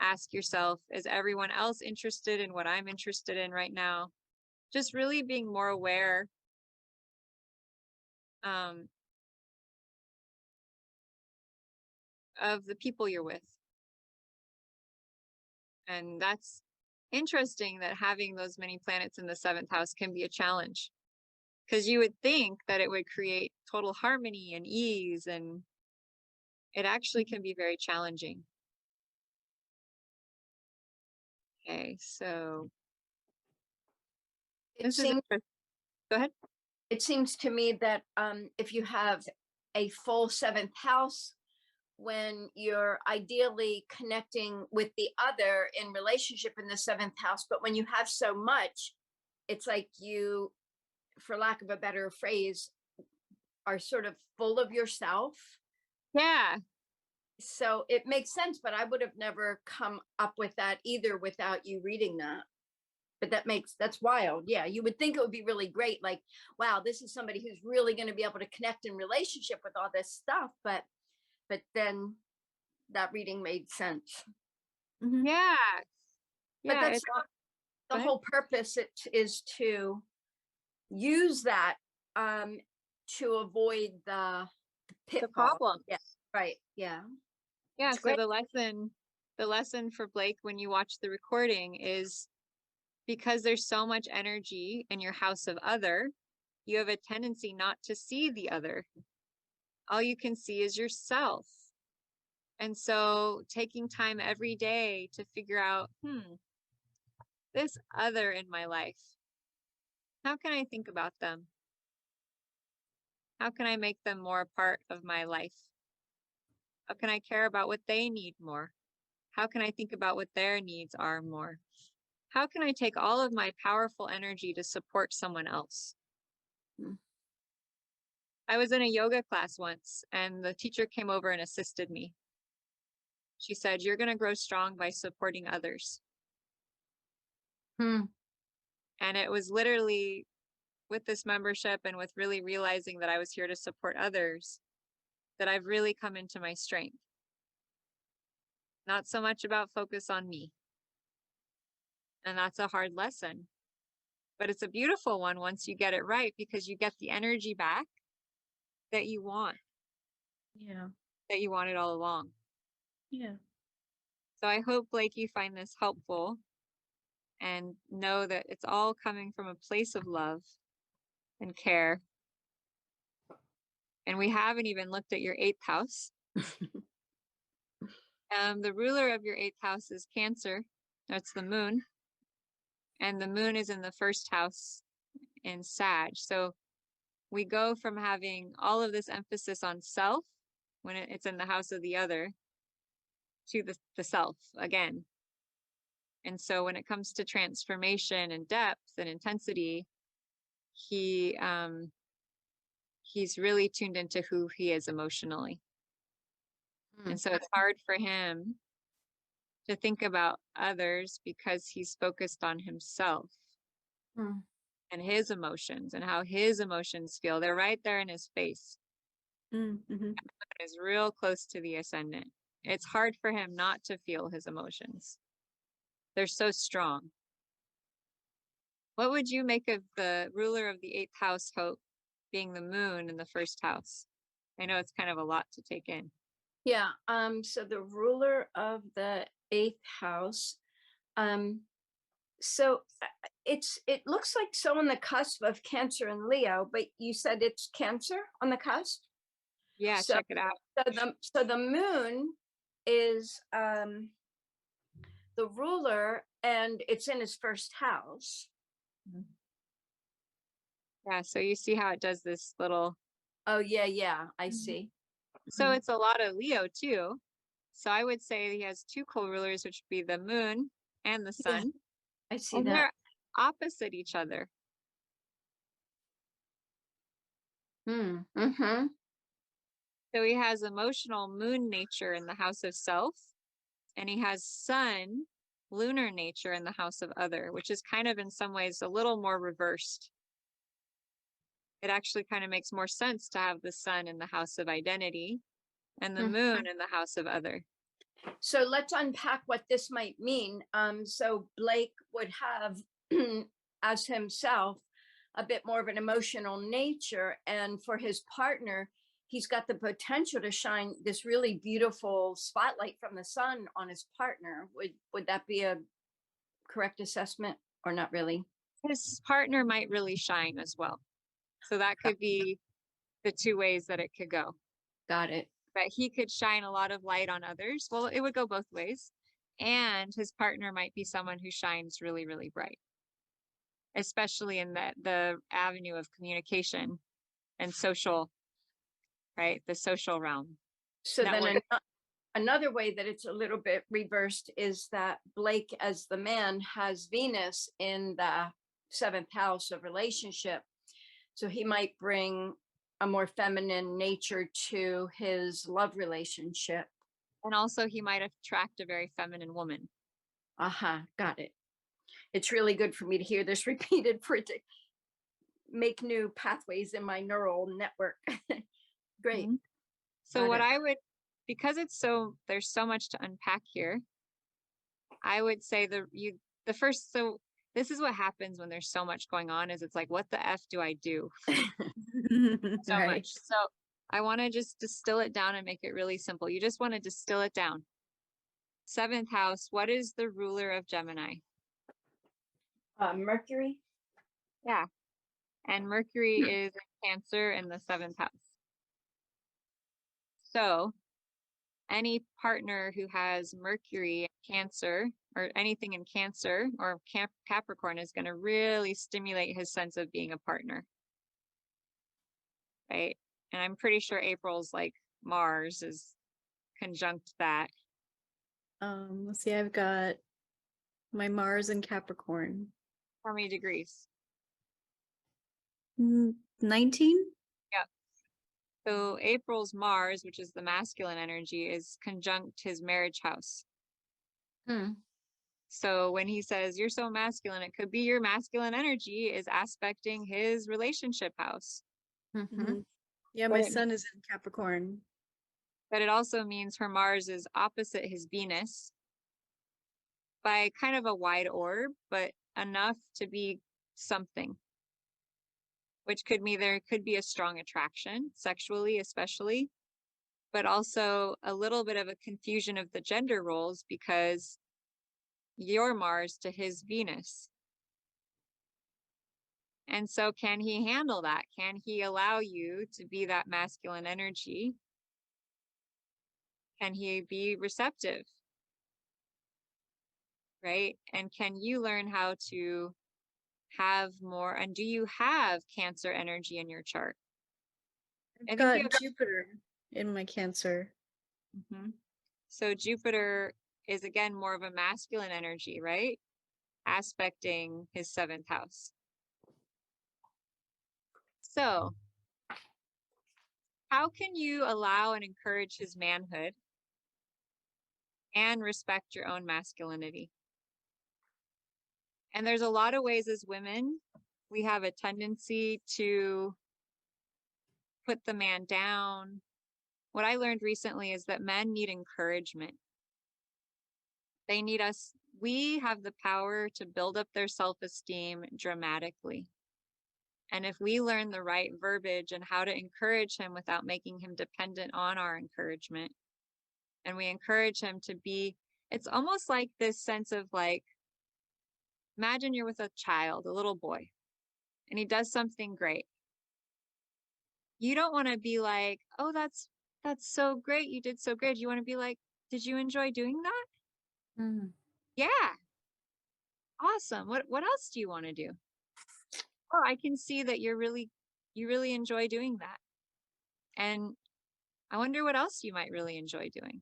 Ask yourself, is everyone else interested in what I'm interested in right now? Just really being more aware of the people you're with. And that's interesting that having those many planets in the 7th house can be a challenge, because you would think that it would create total harmony and ease, and it actually can be very challenging. Okay, so It this is seems, interesting. Go ahead. it seems to me that if you have a full 7th house when you're ideally connecting with the other in relationship in the 7th house, but when you have so much, it's like you, for lack of a better phrase, are sort of full of yourself. Yeah. So it makes sense, but I would have never come up with that either without you reading that. But that's wild. Yeah, you would think it would be really great. Like, wow, this is somebody who's really going to be able to connect in relationship with all this stuff. But then that reading made sense. Mhm. Yeah. But Yeah. that's It's, not go the ahead. whole purpose. It is to use that to avoid the the pitfall. problem. Yeah, right. Yeah. Yeah. It's So great. the lesson for Blake when you watch the recording is because there's so much energy in your house of other, you have a tendency not to see the other. All you can see is yourself. And so taking time every day to figure out, this other in my life, how can I think about them? How can I make them more a part of my life? How can I care about what they need more? How can I think about what their needs are more? How can I take all of my powerful energy to support someone else? I was in a yoga class once and the teacher came over and assisted me. She said, "You're going to grow strong by supporting others." And it was literally with this membership and with really realizing that I was here to support others that I've really come into my strength. Not so much about focus on me. And that's a hard lesson, but it's a beautiful one once you get it right because you get the energy back that you want, Yeah. that you wanted all along. Yeah. So I hope, Blake, you find this helpful and know that it's all coming from a place of love and care. And we haven't even looked at your 8th house. The ruler of your 8th house is Cancer. That's the moon. And the moon is in the 1st house in Sag. So we go from having all of this emphasis on self when it's in the house of the other to the self again. And so when it comes to transformation and depth and intensity, he's really tuned into who he is emotionally. And so it's hard for him to think about others because he's focused on himself and his emotions and how his emotions feel. They're right there in his face. Mm-hmm. Is real close to the ascendant. It's hard for him not to feel his emotions. They're so strong. What would you make of the ruler of the 8th house, Hope, being the moon in the 1st house? I know it's kind of a lot to take in. Yeah. So the ruler of the 8th house. So it looks like so on the cusp of Cancer and Leo, but you said it's Cancer on the cusp. Yeah, So, check it out. So the moon is the ruler, and it's in his 1st house. Yeah, so you see how it does this little. Oh yeah, I see. So it's a lot of Leo too. So I would say he has 2 co-rulers, which would be the moon and the sun. I see And that. they're opposite each other. Mm-hmm. So he has emotional moon nature in the house of self, and he has sun lunar nature in the house of other, which is kind of in some ways a little more reversed. It actually kind of makes more sense to have the sun in the house of identity and the moon in the house of other. So let's unpack what this might mean. So Blake would have as himself a bit more of an emotional nature, and for his partner, he's got the potential to shine this really beautiful spotlight from the sun on his partner. Would that be a correct assessment or not really? His partner might really shine as well. So that could be the 2 ways that it could go. Got it. But he could shine a lot of light on others. Well, it would go both ways. And his partner might be someone who shines really, really bright, especially in the avenue of communication and social, right? The social realm. So then another way that it's a little bit reversed is that Blake, as the man, has Venus in the 7th house of relationship. So he might bring a more feminine nature to his love relationship. And also he might attract a very feminine woman. Got it. It's really good for me to hear this repeated for it to make new pathways in my neural network. Great. Mhm. So Got what it. I would, because there's so much to unpack here, I would say so this is what happens when there's so much going on is it's like, what the F do I do? So Right. much. So I want to just distill it down and make it really simple. You just want to distill it down. 7th house, what is the ruler of Gemini? Mercury. Yeah. And Mercury is in Cancer in the 7th house. So any partner who has Mercury in Cancer or anything in Cancer or Capricorn is going to really stimulate his sense of being a partner. Right? And I'm pretty sure April's like Mars is conjunct that. Let's see, I've got my Mars in Capricorn. How many degrees? 19? Yep. So April's Mars, which is the masculine energy, is conjunct his marriage house. So when he says you're so masculine, it could be your masculine energy is aspecting his relationship house. Mhm. Yeah, But my it- sun is in Capricorn. But it also means her Mars is opposite his Venus by kind of a wide orb, but enough to be something. Which could mean there could be a strong attraction, sexually especially, but also a little bit of a confusion of the gender roles because your Mars to his Venus. And so can he handle that? Can he allow you to be that masculine energy? Can he be receptive? Right? And can you learn how to have more? And do you have Cancer energy in your chart? I've got Jupiter in my Cancer. Mhm. So Jupiter is again more of a masculine energy, right? Aspecting his 7th house. So how can you allow and encourage his manhood and respect your own masculinity? And there's a lot of ways as women, we have a tendency to put the man down. What I learned recently is that men need encouragement. They need us. We have the power to build up their self-esteem dramatically. And if we learn the right verbiage and how to encourage him without making him dependent on our encouragement, and we encourage him to be, it's almost like this sense of like, imagine you're with a child, a little boy, and he does something great. You don't want to be like, oh, that's so great. You did so great. You want to be like, did you enjoy doing that? Yeah. Awesome. What else do you want to do? Oh, I can see that you really enjoy doing that. And I wonder what else you might really enjoy doing.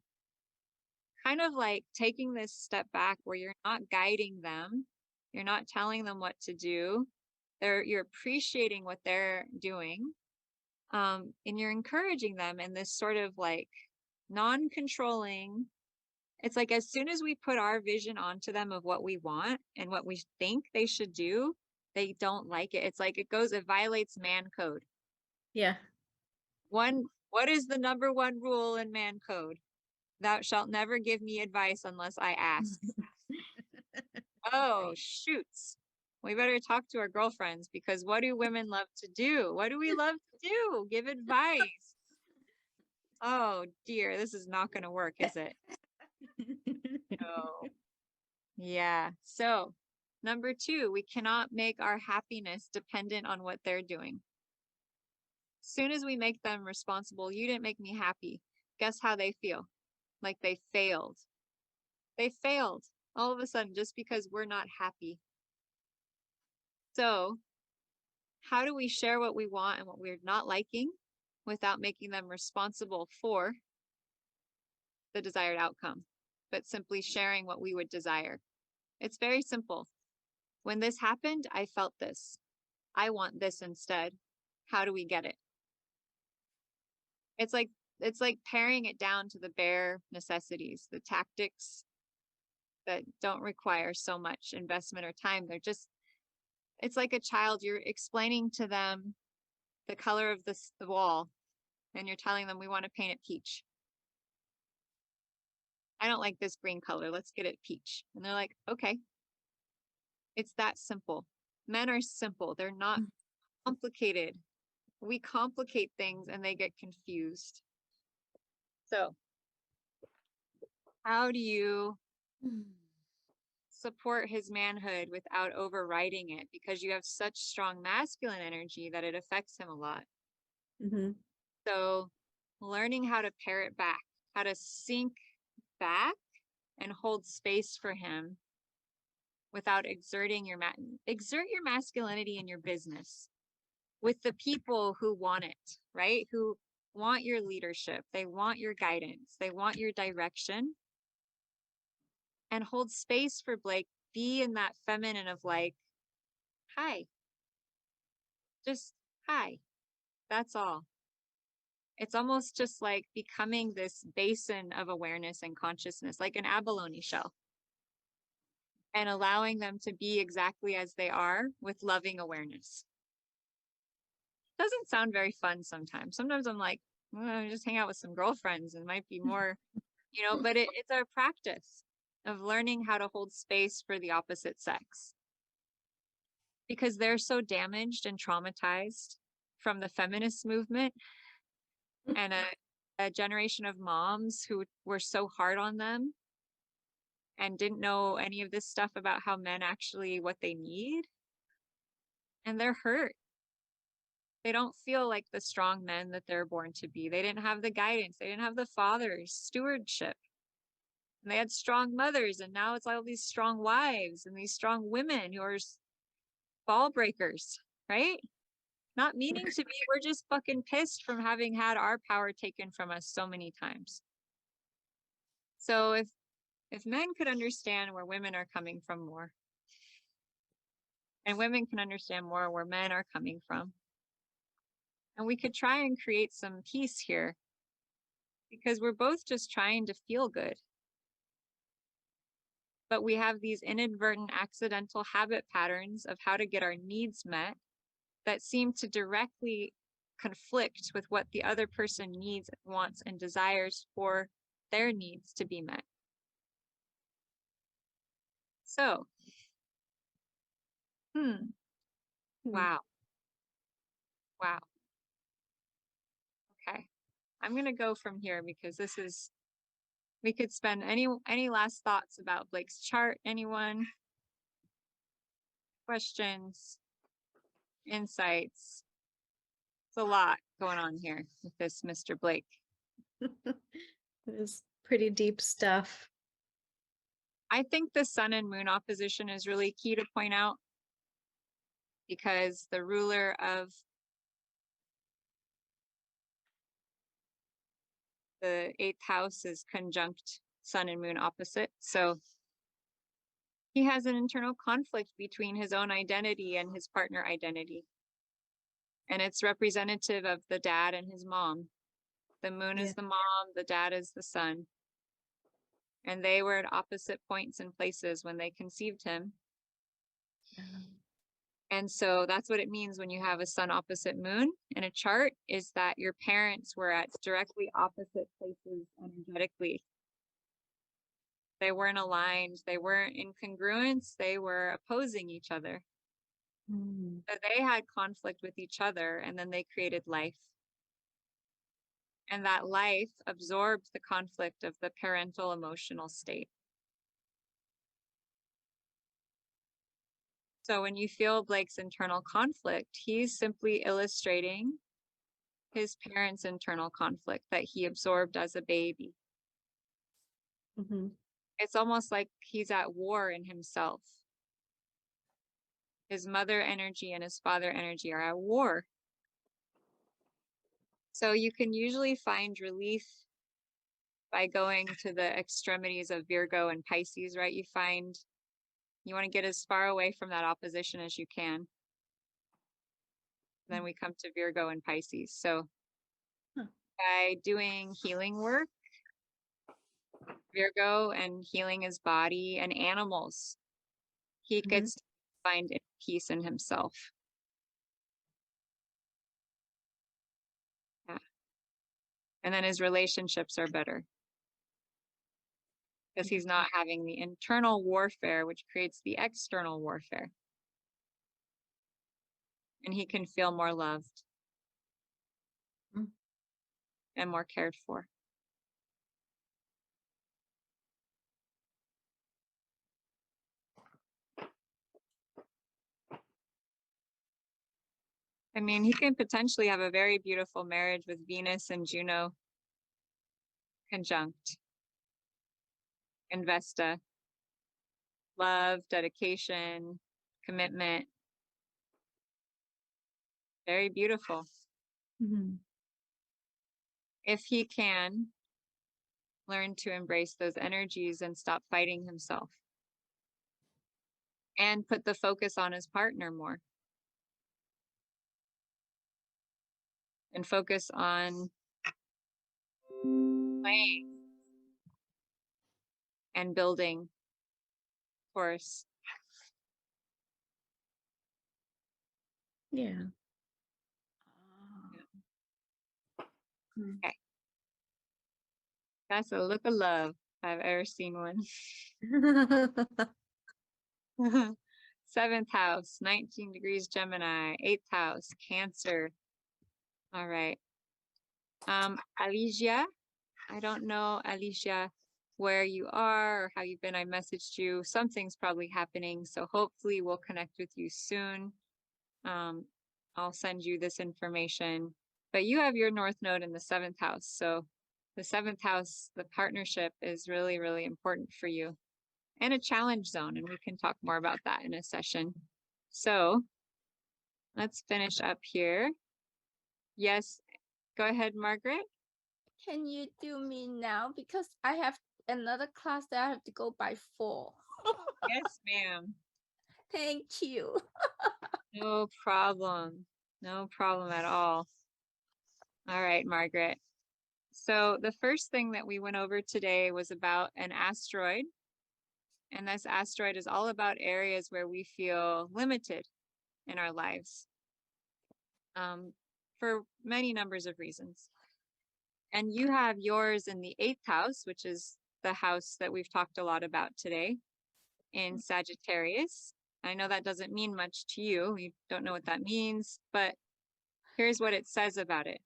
Kind of like taking this step back where you're not guiding them, you're not telling them what to do. You're appreciating what they're doing. And you're encouraging them in this sort of like non-controlling. It's like as soon as we put our vision onto them of what we want and what we think they should do, they don't like it. It's like it violates man code. Yeah. What is the number one rule in man code? Thou shalt never give me advice unless I ask. Oh, shoots. We better talk to our girlfriends because what do women love to do? What do we love to do? Give advice. Oh dear, this is not going to work, is it? No. Yeah. So, number 2, we cannot make our happiness dependent on what they're doing. As soon as we make them responsible, you didn't make me happy. Guess how they feel? Like they failed. They failed all of a sudden just because we're not happy. So, how do we share what we want and what we're not liking without making them responsible for the desired outcome, but simply sharing what we would desire. It's very simple. When this happened, I felt this. I want this instead. How do we get it? It's like paring it down to the bare necessities, the tactics that don't require so much investment or time. They're just, it's like a child, you're explaining to them the color of the wall, and you're telling them we want to paint it peach. I don't like this green color. Let's get it peach. And they're like, okay. It's that simple. Men are simple. They're not complicated. We complicate things and they get confused. So how do you support his manhood without overriding it? Because you have such strong masculine energy that it affects him a lot. Mm-hmm. So learning how to pare it back, how to sink back and hold space for him without exerting your exert your masculinity in your business with the people who want it, right? Who want your leadership. They want your guidance. They want your direction. And hold space for Blake. Be in that feminine of like, hi. Just hi. That's all. It's almost just like becoming this basin of awareness and consciousness, like an abalone shell. And allowing them to be exactly as they are with loving awareness. Doesn't sound very fun sometimes. Sometimes I'm like, well, just hang out with some girlfriends and it might be more, you know, but it's our practice of learning how to hold space for the opposite sex. Because they're so damaged and traumatized from the feminist movement and a generation of moms who were so hard on them and didn't know any of this stuff about how men actually what they need. And they're hurt. They don't feel like the strong men that they're born to be. They didn't have the guidance. They didn't have the father's stewardship. And they had strong mothers. And now it's all these strong wives and these strong women who are ball breakers, right? Not meaning to be. We're just fucking pissed from having had our power taken from us so many times. So if men could understand where women are coming from more, and women can understand more where men are coming from, and we could try and create some peace here because we're both just trying to feel good. But we have these inadvertent accidental habit patterns of how to get our needs met that seem to directly conflict with what the other person needs, wants, and desires for their needs to be met. So, wow. Wow. Okay. I'm going to go from here because this is, we could spend any last thoughts about Blake's chart, anyone? Questions, insights? It's a lot going on here with this Mr. Blake. It was pretty deep stuff. I think the sun and moon opposition is really key to point out because the ruler of the 8th house is conjunct sun and moon opposite. So he has an internal conflict between his own identity and his partner identity. And it's representative of the dad and his mom. The moon is the mom, the dad is the son. And they were at opposite points and places when they conceived him. And so that's what it means when you have a sun opposite moon in a chart, is that your parents were at directly opposite places energetically. They weren't aligned. They weren't in congruence. They were opposing each other. So they had conflict with each other, and then they created life. And that life absorbed the conflict of the parental emotional state. So when you feel Blake's internal conflict, he's simply illustrating his parents' internal conflict that he absorbed as a baby. It's almost like he's at war in himself. His mother energy and his father energy are at war. So you can usually find relief by going to the extremities of Virgo and Pisces, right? You want to get as far away from that opposition as you can. Then we come to Virgo and Pisces. So by doing healing work, Virgo, and healing his body and animals, he gets to find peace in himself. Yeah. And then his relationships are better because he's not having the internal warfare, which creates the external warfare. And he can feel more loved and more cared for. I mean, he can potentially have a very beautiful marriage with Venus and Juno conjunct in Vesta. Love, dedication, commitment. Very beautiful. If he can learn to embrace those energies and stop fighting himself and put the focus on his partner more and focus on playing and building, of course. Yeah. Okay. That's a look of love if I've ever seen one. 7th house, 19 degrees Gemini, 8th house, Cancer. All right. Alicia, I don't know, Alicia, where you are or how you've been. I messaged you. Something's probably happening. So hopefully we'll connect with you soon. I'll send you this information. But you have your North Node in the 7th house. So the 7th house, the partnership is really, really important for you. And a challenge zone. And we can talk more about that in a session. So let's finish up here. Yes. Go ahead, Margaret. Can you do me now? Because I have another class that I have to go by 4. Yes, ma'am. Thank you. No problem. No problem at all. All right, Margaret. So the first thing that we went over today was about an asteroid. And this asteroid is all about areas where we feel limited in our lives for many numbers of reasons. And you have yours in the 8th house, which is the house that we've talked a lot about today in Sagittarius. I know that doesn't mean much to you. You don't know what that means, but here's what it says about it.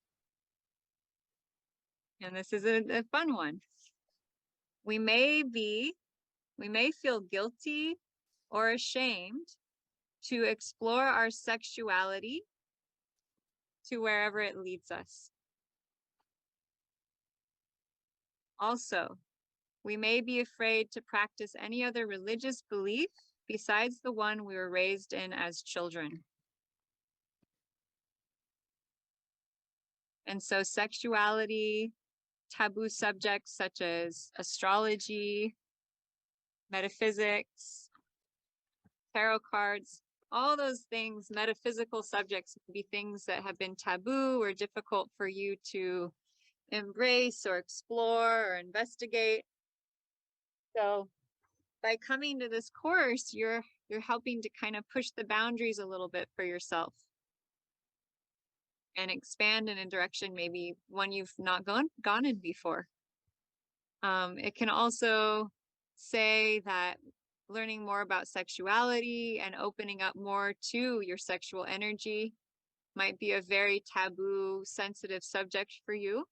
And this is a fun one. We may feel guilty or ashamed to explore our sexuality to wherever it leads us. Also, we may be afraid to practice any other religious belief besides the one we were raised in as children. And so sexuality, taboo subjects such as astrology, metaphysics, tarot cards, all those things, metaphysical subjects would be things that have been taboo or difficult for you to embrace or explore or investigate. So by coming to this course, you're helping to kind of push the boundaries a little bit for yourself and expand in a direction maybe one you've not gone in before. It can also say that learning more about sexuality and opening up more to your sexual energy might be a very taboo, sensitive subject for you,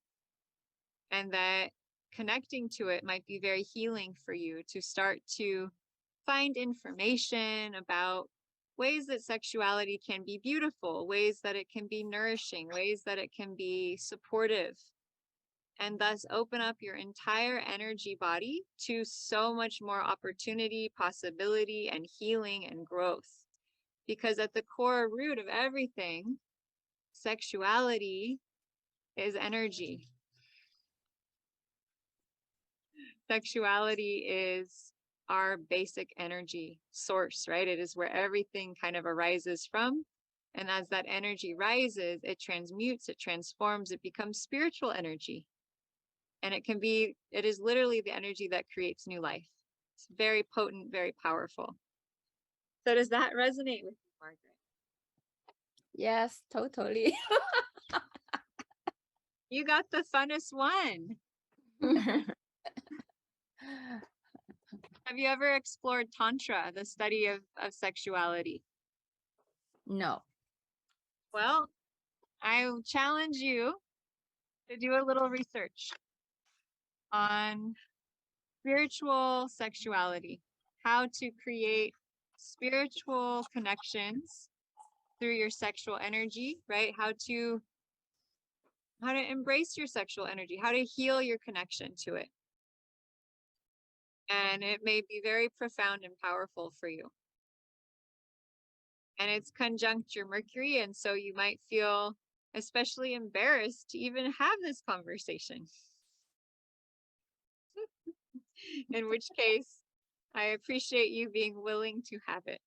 and that connecting to it might be very healing for you to start to find information about ways that sexuality can be beautiful, ways that it can be nourishing, ways that it can be supportive, and thus open up your entire energy body to so much more opportunity, possibility, and healing and growth. Because at the core root of everything, sexuality is energy. sexuality is our basic energy source, right? It is where everything kind of arises from. And as that energy rises, it transmutes, it transforms, it becomes spiritual energy. And it is literally the energy that creates new life. It's very potent, very powerful. So does that resonate with you, Margaret? Yes, totally. You got the funnest one. Have you ever explored Tantra, the study of sexuality? No. Well, I challenge you to do a little research on spiritual sexuality, how to create spiritual connections through your sexual energy, right? How to embrace your sexual energy, how to heal your connection to it. And it may be very profound and powerful for you. And it's conjunct your Mercury, and so you might feel especially embarrassed to even have this conversation. In which case, I appreciate you being willing to have it.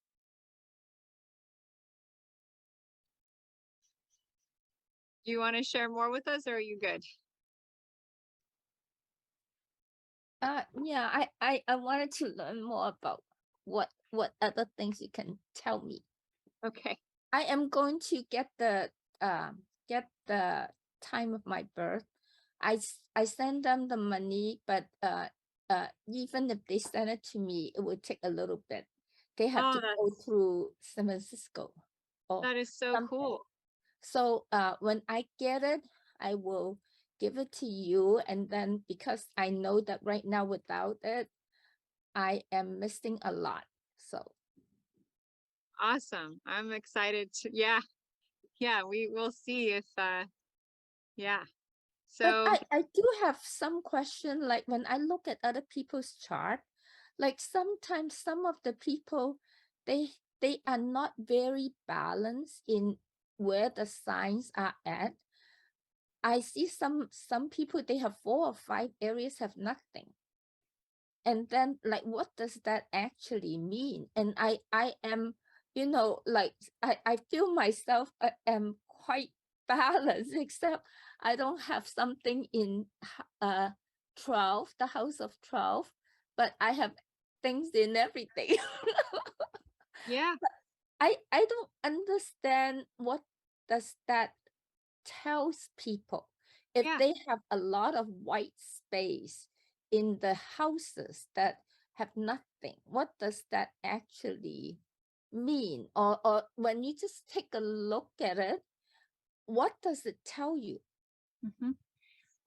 Do you want to share more with us, or are you good? Yeah, I wanted to learn more about what other things you can tell me. Okay. I am going to get the time of my birth. I send them the money, but even if they send it to me, it would take a little bit. They have Oh, to go through San Francisco. That is so something. cool. So when I get it, I will give it to you. And then because I know that right now without it, I am missing a lot. So Awesome. I'm excited to, yeah, we will see if, yeah. So, but I do have some question, like when I look at other people's chart, like sometimes some of the people, they are not very balanced in where the signs are at. I see some people, they have 4 or 5 areas have nothing. And then like, what does that actually mean? And I am, you know, like I feel myself am quite balanced, except I don't have something in 12, the house of 12, but I have things in everything. yeah. I don't understand what does that tells people if Yeah. they have a lot of white space in the houses that have nothing. What does that actually mean? Or when you just take a look at it, what does it tell you?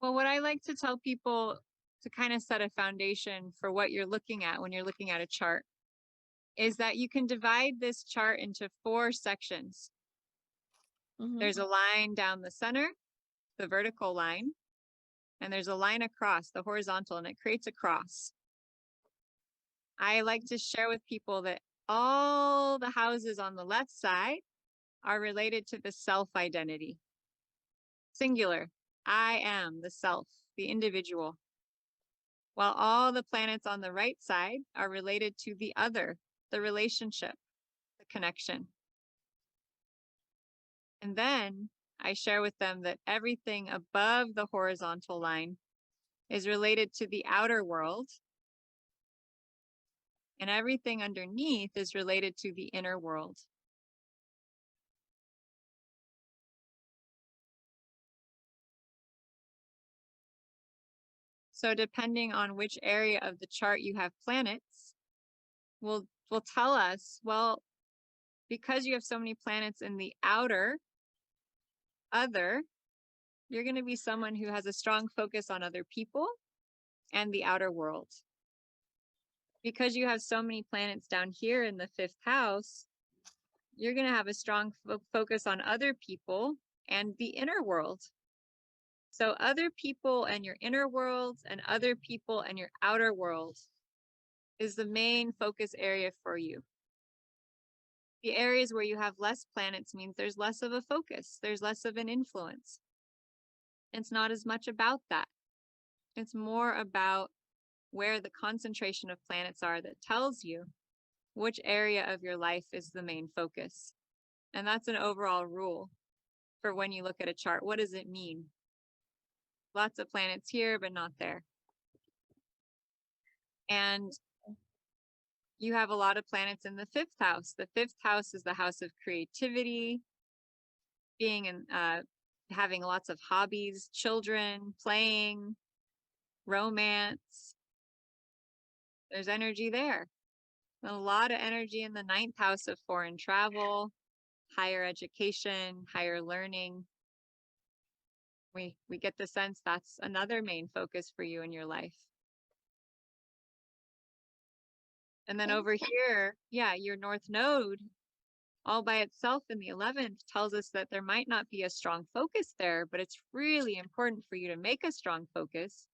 Well, what I like to tell people to kind of set a foundation for what you're looking at when you're looking at a chart is that you can divide this chart into 4 sections. There's a line down the center, the vertical line, and there's a line across, the horizontal, and it creates a cross. I like to share with people that all the houses on the left side are related to the self identity. Singular, I am the self, the individual. While all the planets on the right side are related to the other, the relationship, the connection. And then I share with them that everything above the horizontal line is related to the outer world, and everything underneath is related to the inner world. So depending on which area of the chart you have planets, will tell us, well, because you have so many planets in the outer, other, you're going to be someone who has a strong focus on other people and the outer world. Because you have so many planets down here in the 5th house, you're going to have a strong focus on other people and the inner world. So other people and your inner world and other people and your outer world is the main focus area for you. The areas where you have less planets means there's less of a focus. There's less of an influence. It's not as much about that. It's more about where the concentration of planets are that tells you which area of your life is the main focus. And that's an overall rule for when you look at a chart. What does it mean? Lots of planets here, but not there. And you have a lot of planets in the 5th house. The 5th house is the house of creativity, being in, having lots of hobbies, children, playing, romance. There's energy there. A lot of energy in the 9th house of foreign travel, higher education, higher learning. We get the sense that's another main focus for you in your life. And then over here, yeah, your North Node all by itself in the 11th tells us that there might not be a strong focus there, but it's really important for you to make a strong focus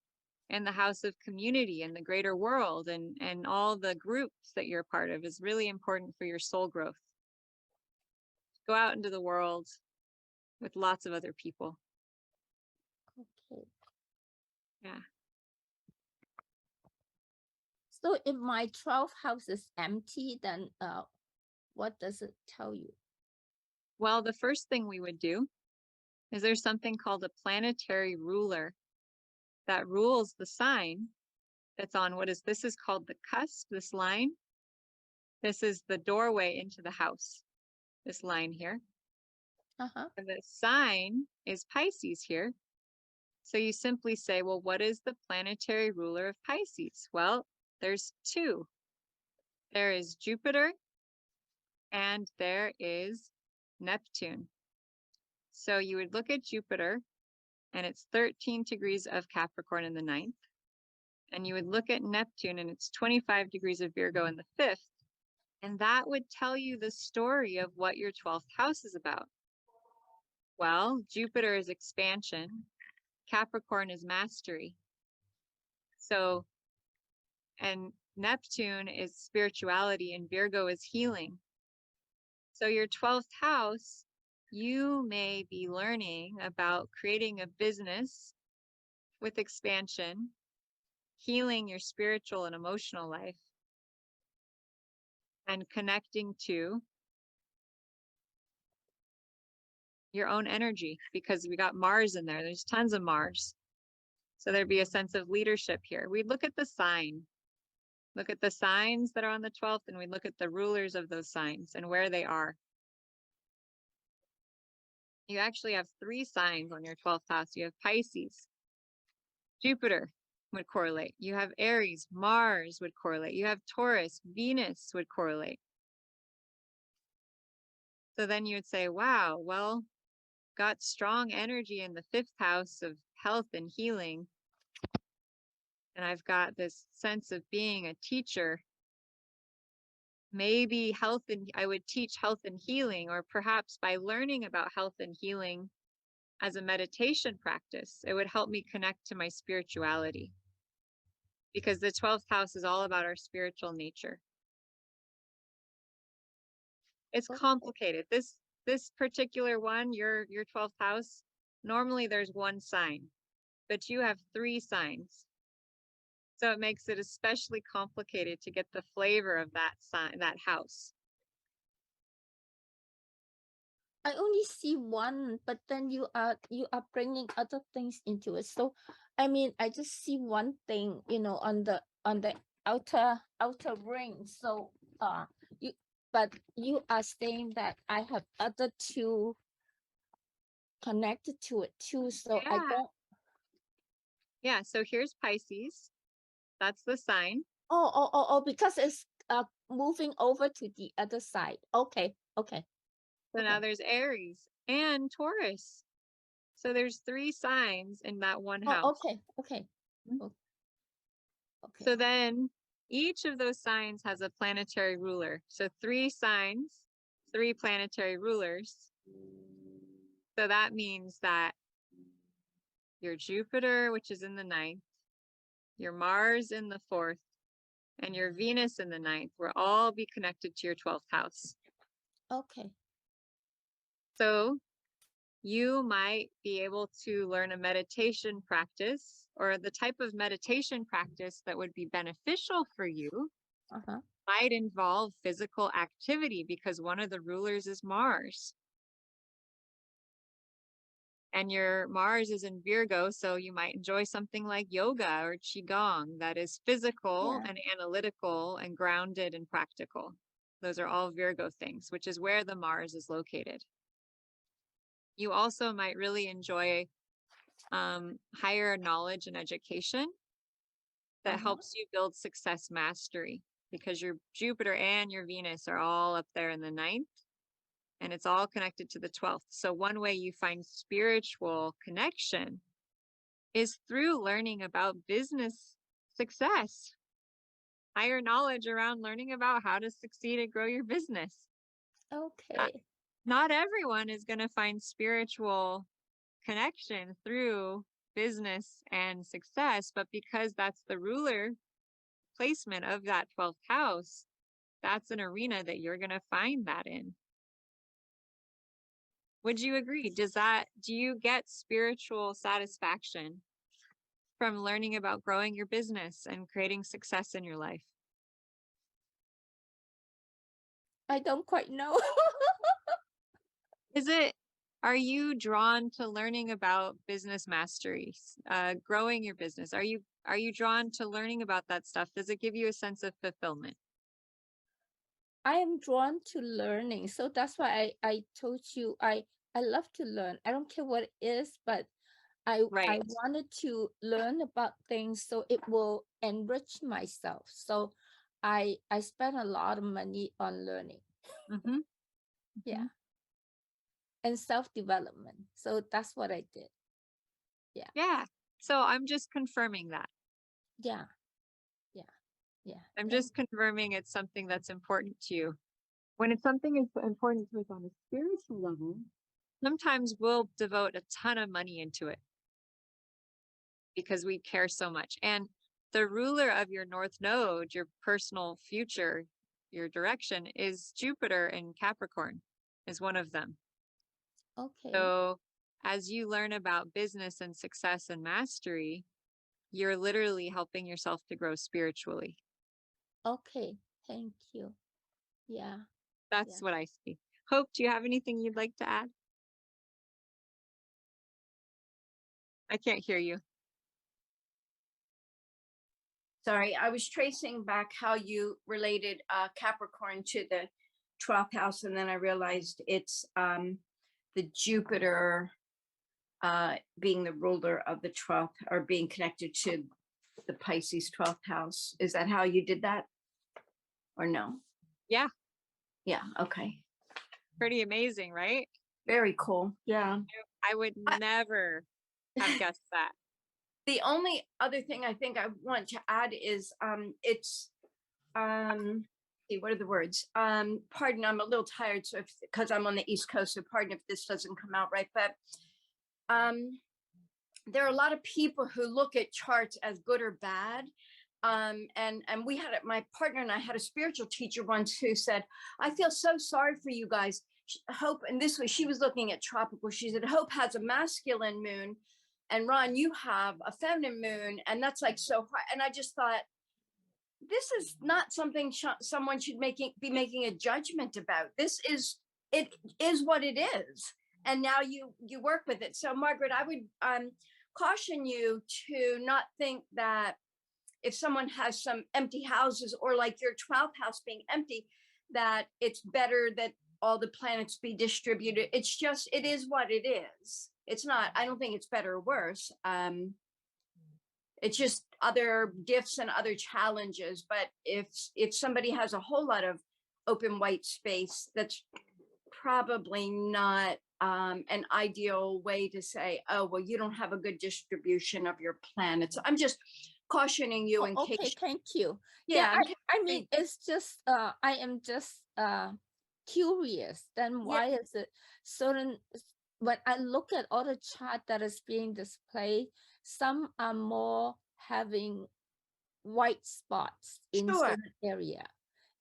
in the house of community and the greater world, and all the groups that you're a part of is really important for your soul growth. Go out into the world with lots of other people. Okay. Yeah. So if my 12th house is empty, then what does it tell you? Well, the first thing we would do is there's something called a planetary ruler that rules the sign that's on this is called the cusp, this line. This is the doorway into the house, this line here. Uh-huh. And the sign is Pisces here. So you simply say, well, what is the planetary ruler of Pisces? Well, there's two. There is Jupiter and there is Neptune. So you would look at Jupiter and it's 13 degrees of Capricorn in the 9th. And you would look at Neptune and it's 25 degrees of Virgo in the 5th. And that would tell you the story of what your 12th house is about. Well, Jupiter is expansion. Capricorn is mastery. So, and Neptune is spirituality and Virgo is healing. So your 12th house, you may be learning about creating a business with expansion, healing your spiritual and emotional life, and connecting to your own energy, because we got Mars in there. There's tons of Mars. So there'd be a sense of leadership here. We'd look at the sign, look at the signs that are on the 12th, and we'd look at the rulers of those signs and where they are. You actually have 3 signs on your 12th house. You have Pisces, Jupiter would correlate. You have Aries, Mars would correlate. You have Taurus, Venus would correlate. So then you would say, wow, well, got strong energy in the 5th house of health and healing. And I've got this sense of being a teacher. Maybe I would teach health and healing, or perhaps by learning about health and healing as a meditation practice, it would help me connect to my spirituality. Because the 12th house is all about our spiritual nature. It's complicated. This particular one, your 12th house, normally there's 1 sign, but you have 3 signs. So it makes it especially complicated to get the flavor of that sign, that house. I only see one, but then you are bringing other things into it. So, I mean, I just see one thing, on the outer ring. So, but you are saying that I have other 2 connected to it too. So I don't. Yeah. So here's Pisces. That's the sign. Oh, because it's moving over to the other side. Okay. So now there's Aries and Taurus. So there's 3 signs in that one house. Okay. So then each of those signs has a planetary ruler. So 3 signs, 3 planetary rulers. So that means that your Jupiter, which is in the 9th, your Mars in the 4th, and your Venus in the 9th will all be connected to your 12th house. Okay. So you might be able to learn a meditation practice, or the type of meditation practice that would be beneficial for you Uh-huh. might involve physical activity, because one of the rulers is Mars. And your Mars is in Virgo, so you might enjoy something like yoga or Qigong that is physical Yeah. and analytical and grounded and practical. Those are all Virgo things, which is where the Mars is located. You also might really enjoy higher knowledge and education that Uh-huh. helps you build success mastery, because your Jupiter and your Venus are all up there in the 9th, and it's all connected to the 12th. So one way you find spiritual connection is through learning about business success, higher knowledge around learning about how to succeed and grow your business. Okay. Not everyone is going to find spiritual connection through business and success, but because that's the ruler placement of that 12th house, that's an arena that you're going to find that in. Would you agree? Do you get spiritual satisfaction from learning about growing your business and creating success in your life? I don't quite know. Are you drawn to learning about business masteries, growing your business? Are you drawn to learning about that stuff? Does it give you a sense of fulfillment? I am drawn to learning. So that's why I told you I love to learn. I don't care what it is, but I Right. wanted to learn about things so it will enrich myself. So I spend a lot of money on learning. Mm-hmm. Yeah. And self-development. So that's what I did. Yeah. Yeah. So I'm just confirming that. Yeah. Yeah. Yeah. I'm just confirming it's something that's important to you. When it's something that's important to us on a spiritual level, sometimes we'll devote a ton of money into it because we care so much. And the ruler of your North Node, your personal future, your direction, is Jupiter in Capricorn, is one of them. Okay. So as you learn about business and success and mastery, you're literally helping yourself to grow spiritually. Okay. Thank you. Yeah. That's Yeah. what I see. Hope, do you have anything you'd like to add? I can't hear you. Sorry, I was tracing back how you related Capricorn to the 12th house, and then I realized it's the Jupiter being the ruler of the 12th, or being connected to the Pisces 12th house. Is that how you did that? Or no? Yeah. Yeah, okay. Pretty amazing, right? Very cool. Yeah. I would never have guessed that. The only other thing I think I want to add is it's see, what are the words? Pardon, I'm a little tired, so because I'm on the East Coast, so pardon if this doesn't come out right, but there are a lot of people who look at charts as good or bad. And we had my partner and I had a spiritual teacher once who said, I feel so sorry for you guys. Hope, and this was, she was looking at tropical. She said, Hope has a masculine moon, and Ron, you have a feminine moon, and that's like so hard. And I just thought, this is not something someone should be making a judgment about. It is what it is, and now you work with it. So Margaret, I would caution you to not think that if someone has some empty houses, or like your 12th house being empty, that it's better that all the planets be distributed. It's just, it is what it is. It's not, I don't think it's better or worse. It's just other gifts and other challenges. But if somebody has a whole lot of open white space, that's probably not an ideal way to say, oh, well, you don't have a good distribution of your planets. I'm just cautioning you in Okay, case. thank you. Yeah, I mean, it's just I am just curious. Then why is it certain? When I look at all the chart that is being displayed, some are more having white spots in Sure. certain area,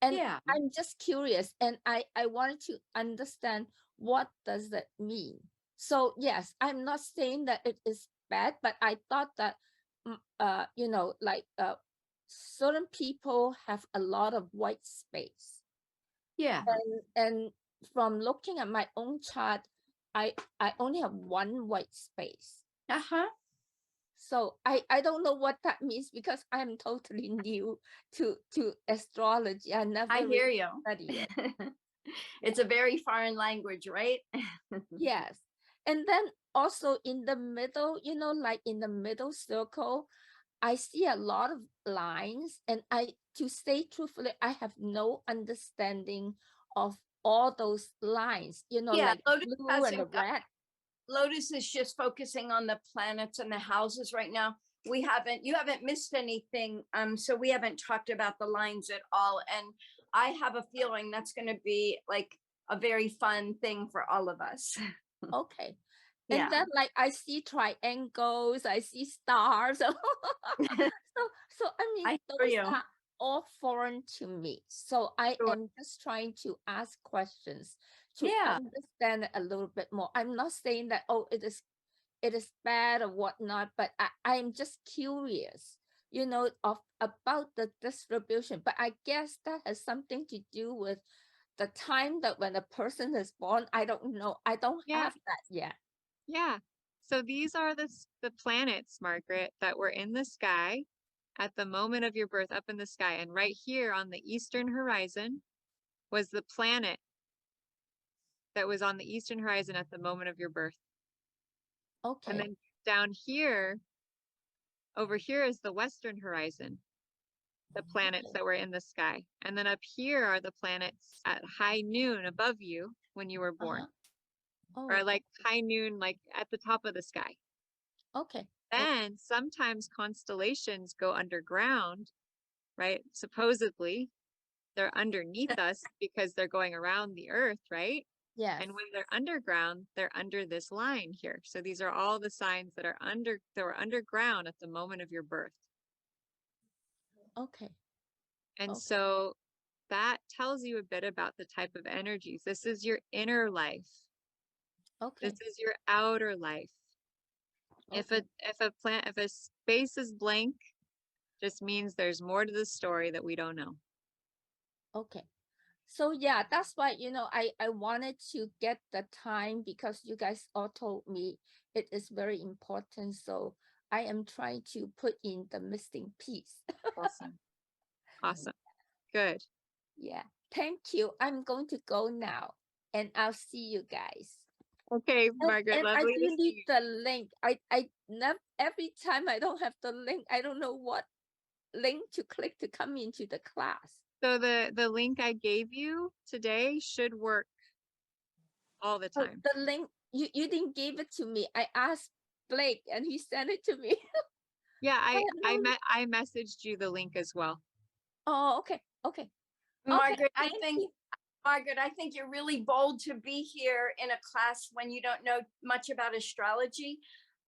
and Yeah. I'm just curious, and I wanted to understand what does that mean. So yes, I'm not saying that it is bad, but I thought that, you know, like certain people have a lot of white space. Yeah. And from looking at my own chart, I only have one white space. Uh-huh. So I don't know what that means because I'm totally new to astrology. I never I hear really you. studied it. It's a very foreign language, right? Yes. And then also in the middle, you know, like in the middle circle, I see a lot of lines, and to say truthfully, I have no understanding of all those lines, you know, Yeah, like Lotus blue and the hasn't got- red. Lotus is just focusing on the planets and the houses right now. You haven't missed anything. So we haven't talked about the lines at all. And I have a feeling that's going to be like a very fun thing for all of us. Okay. Yeah. And then like I see triangles, I see stars. So I mean, I hear those you. are all foreign to me. So I Sure. am just trying to ask questions to Yeah. understand it a little bit more. I'm not saying that, oh, it is bad or whatnot, but I'm just curious, you know, about the distribution. But I guess that has something to do with the time that when a person is born. I don't know. I don't Yeah. have that yet. Yeah. So these are the planets, Margaret, that were in the sky at the moment of your birth, up in the sky. And right here on the eastern horizon was the planet that was on the eastern horizon at the moment of your birth. Okay. And then down here, over here is the western horizon, the planets that were in the sky. And then up here are the planets at high noon above you when you were born. Uh-huh. Oh, Or like high noon, like at the top of the sky. okay. Then sometimes constellations go underground, right? Supposedly they're underneath us because they're going around the earth, right? Yes. And when they're underground, they're under this line here. So these are all the signs that were underground at the moment of your birth. Okay. And Okay. so that tells you a bit about the type of energies. This is your inner life. Okay. This is your outer life. If a space is blank, just means there's more to the story that we don't know. Okay. So yeah, that's why, you know, I wanted to get the time because you guys all told me it is very important. So I am trying to put in the missing piece. Awesome. Awesome. Good. Yeah. Thank you. I'm going to go now and I'll see you guys. Okay, Margaret, And I lovely do to need see you. the link. I never, every time I don't have the link, I don't know what link to click to come into the class. So the link I gave you today should work all the Oh, time. the link, you didn't give it to me. I asked Blake and he sent it to me. Yeah, I don't know. messaged you the link as well. Oh, okay. Okay. Margaret, Okay, thank you. Margaret, I think you're really bold to be here in a class when you don't know much about astrology.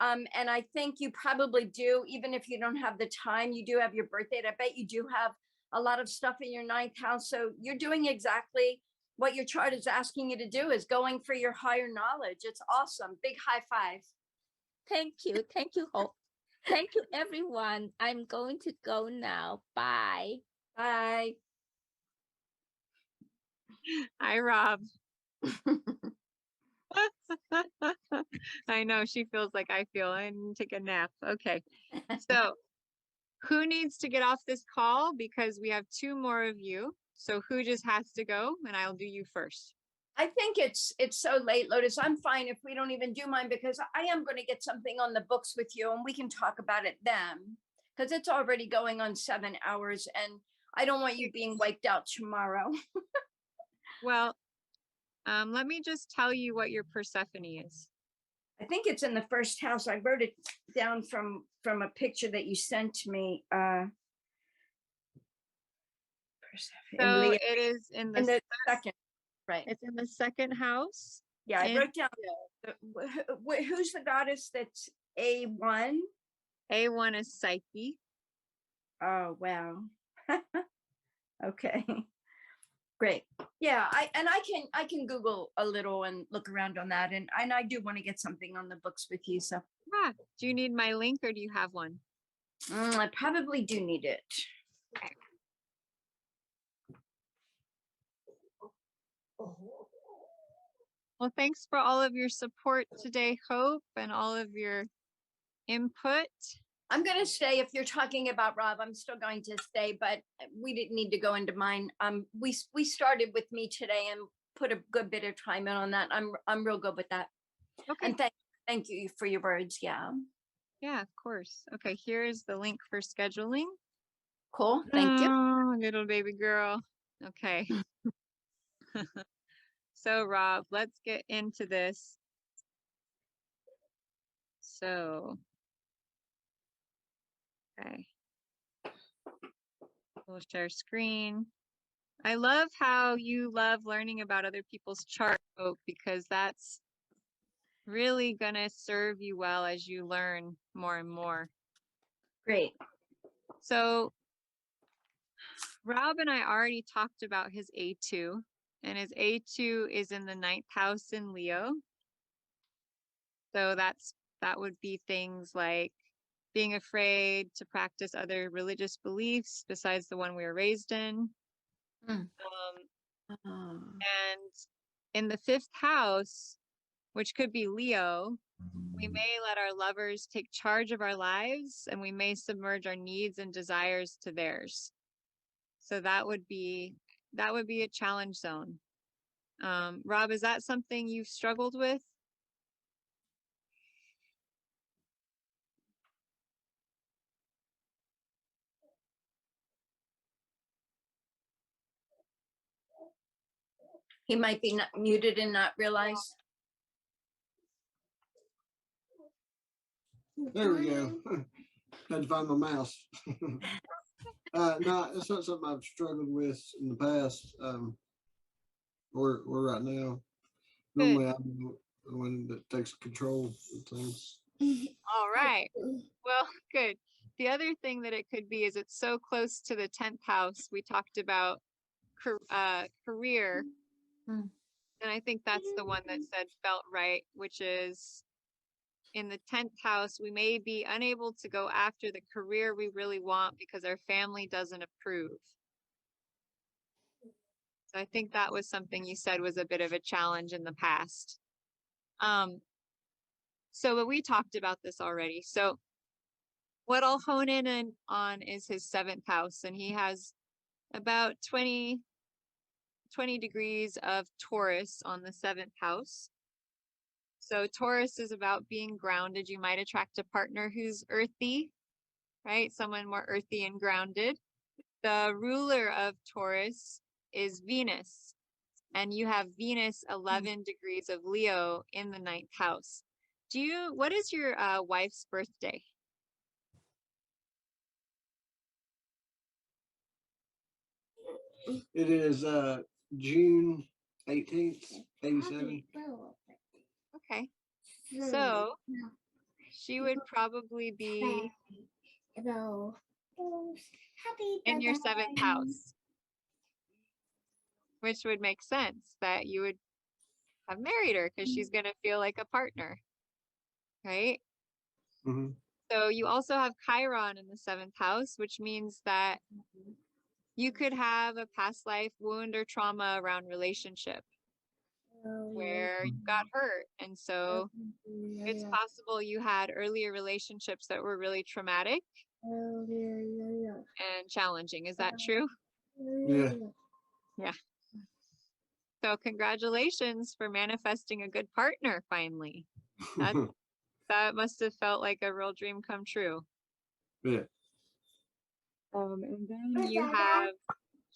And I think you probably do, even if you don't have the time, you do have your birth date. I bet you do have a lot of stuff in your ninth house. So you're doing exactly what your chart is asking you to do, is going for your higher knowledge. It's awesome. Big high five. Thank you. Thank you, Hope. Thank you, everyone. I'm going to go now. Bye. Bye. Hi, Rob. I know she feels like I feel. I need to take a nap. Okay. So who needs to get off this call? Because we have two more of you. So who just has to go? And I'll do you first. I think it's so late, Lotus. I'm fine if we don't even do mine because I am going to get something on the books with you and we can talk about it then because it's already going on 7 hours and I don't want you being wiped out tomorrow. Well, let me just tell you what your Persephone is. I think it's in the first house. I wrote it down from a picture that you sent me. Persephone, So Leo, it is in in the the second, right? it's in the second house. Yeah, I and wrote down who's the goddess that's A1? A1 is Psyche. Oh, wow. Okay. Great. Yeah, I can Google a little and look around on that, and I do want to get something on the books with you. So Yeah. Do you need my link or do you have one? I probably do need it. Well, thanks for all of your support today, Hope, and all of your input. I'm going to stay. If you're talking about Rob, I'm still going to stay, but we didn't need to go into mine. We started with me today and put a good bit of time in on that. I'm real good with that. Okay. And thank you for your words. Yeah. Yeah, of course. Okay, here's the link for scheduling. Cool. Thank you. Oh, little baby girl. Okay. So, Rob, let's get into this. So, okay. We'll share screen. I love how you love learning about other people's chart, Hope, because that's really gonna serve you well as you learn more and more. Great. So, Rob and I already talked about his A2, and his A2 is in the 9th house in Leo. So that would be things like being afraid to practice other religious beliefs besides the one we were raised in. Mm. And in the 5th house, which could be Leo, we may let our lovers take charge of our lives, and we may submerge our needs and desires to theirs. So that would be a challenge zone. Rob, is that something you've struggled with? He might be muted and not realize. There we go. Had to find my mouse. No, it's not something I've struggled with in the past, or right now. Normally, I'm the one that takes control of things. All right. Well, good. The other thing that it could be is it's so close to the 10th house. We talked about career. Hmm. And I think that's the one that said felt right, which is in the 10th house, we may be unable to go after the career we really want because our family doesn't approve. So I think that was something you said was a bit of a challenge in the past. So we talked about this already. So what I'll hone in on is his 7th house, and he has about 20 degrees of Taurus on the 7th house. So Taurus is about being grounded. You might attract a partner who's earthy, right? Someone more earthy and grounded. The ruler of Taurus is Venus, and you have Venus 11 degrees of Leo in the 9th house. What is your wife's birthday? It is June 18th, 87. Okay. So she would probably be in your 7th house, which would make sense that you would have married her because she's going to feel like a partner, right? Mm-hmm. So you also have Chiron in the 7th house, which means that you could have a past life wound or trauma around relationship where you got hurt. And so it's possible you had earlier relationships that were really traumatic and challenging. Is that true? Yeah. Yeah. So congratulations for manifesting a good partner finally. That must have felt like a real dream come true. Yeah. And then you have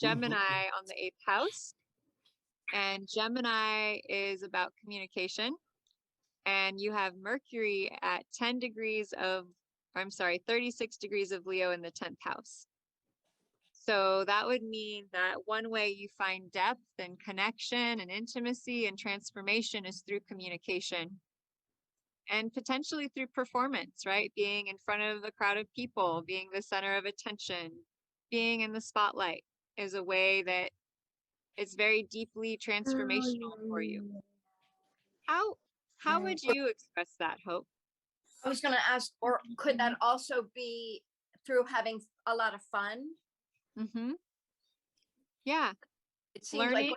Gemini on the 8th house. And Gemini is about communication. And you have Mercury at 36 degrees of Leo in the 10th house. So that would mean that one way you find depth and connection and intimacy and transformation is through communication. And potentially through performance, right? Being in front of a crowd of people, being the center of attention, being in the spotlight is a way that it's very deeply transformational for you. How would you express that, Hope? I was going to ask, or could that also be through having a lot of fun? Mm-hmm. Yeah. It seems like Learning. when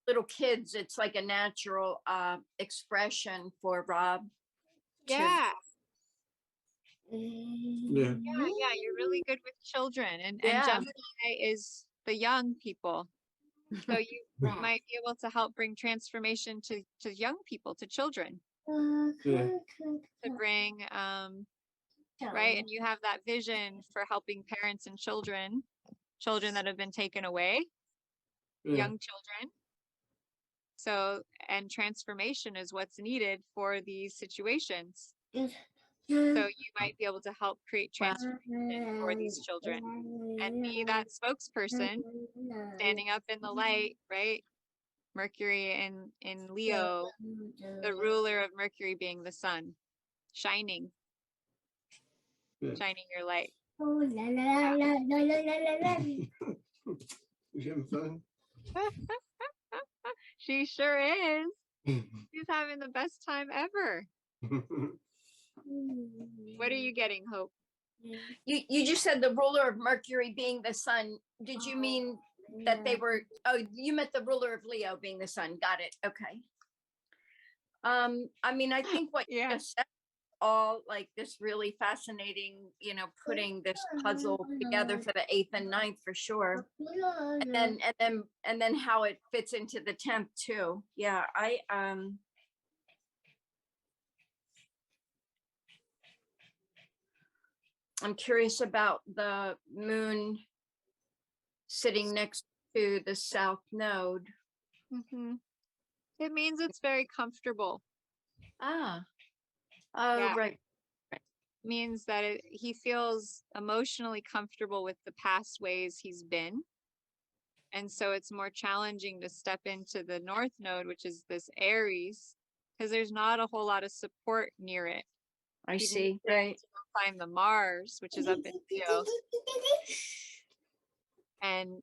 little kids, it's like a natural expression for Rob. Yeah. Yeah. Yeah, you're really good with children, and Yeah. Gemini is the young people. So you might be able to help bring transformation to young people, to children, Yeah. to bring right, and you have that vision for helping parents and children that have been taken away, Yeah. young children. So, and transformation is what's needed for these situations. So you might be able to help create transformation for these children and be that spokesperson, standing up in the light, right? Mercury in Leo, the ruler of Mercury being the sun, shining Yeah. your light. You having fun? She sure is. She's having the best time ever. What are you getting, Hope? You just said the ruler of Mercury being the sun. Did you mean that they were, oh, you meant the ruler of Leo being the sun. Got it. Okay. I mean, I think what you just said, all like this really fascinating, putting this puzzle together for the 8th and 9th for sure. And then how it fits into the 10th too. Yeah, I'm curious about the moon sitting next to the south node. Mm-hmm. It means it's very comfortable. Oh, Yeah. right. Means that he feels emotionally comfortable with the past ways he's been. And so it's more challenging to step into the North Node, which is this Aries, because there's not a whole lot of support near it. I He see. needs to Right. find the Mars, which is up in Leo, and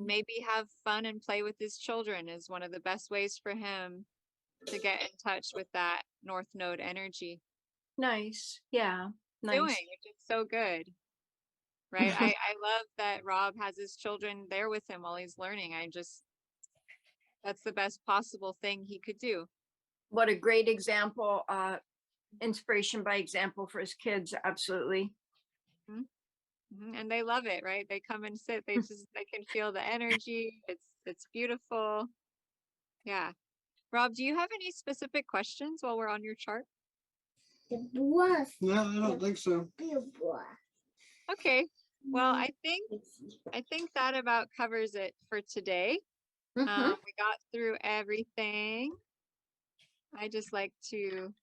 maybe have fun and play with his children is one of the best ways for him to get in touch with that North Node energy. Nice. Yeah. Nice. Doing, which is so good. Right. I love that Rob has his children there with him while he's learning. That's the best possible thing he could do. What a great example, inspiration by example for his kids. Absolutely. Mm-hmm. And they love it, right? They come and sit, they can feel the energy. It's beautiful. Yeah. Rob, do you have any specific questions while we're on your chart? No, I don't think so. Okay. Well, I think that about covers it for today. We got through everything. I just like to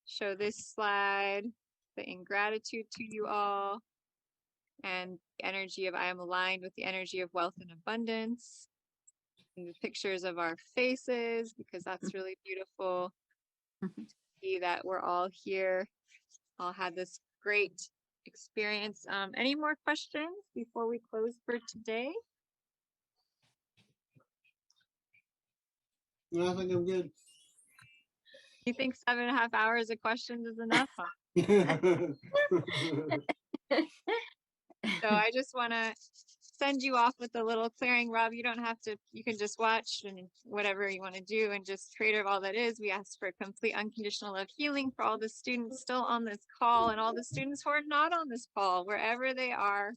show this slide, the ingratitude to you all, and the energy of I am aligned with the energy of wealth and abundance, and the pictures of our faces, because that's really beautiful to see that we're all here, all had this great experience. Any more questions before we close for today? No, I think I'm good. You think 7.5 hours of questions is enough? Huh? So I just want to send you off with a little clearing. Rob, you don't have to, you can just watch and whatever you want to do, and just Creator of all that is. We ask for complete unconditional love healing for all the students still on this call and all the students who are not on this call, wherever they are.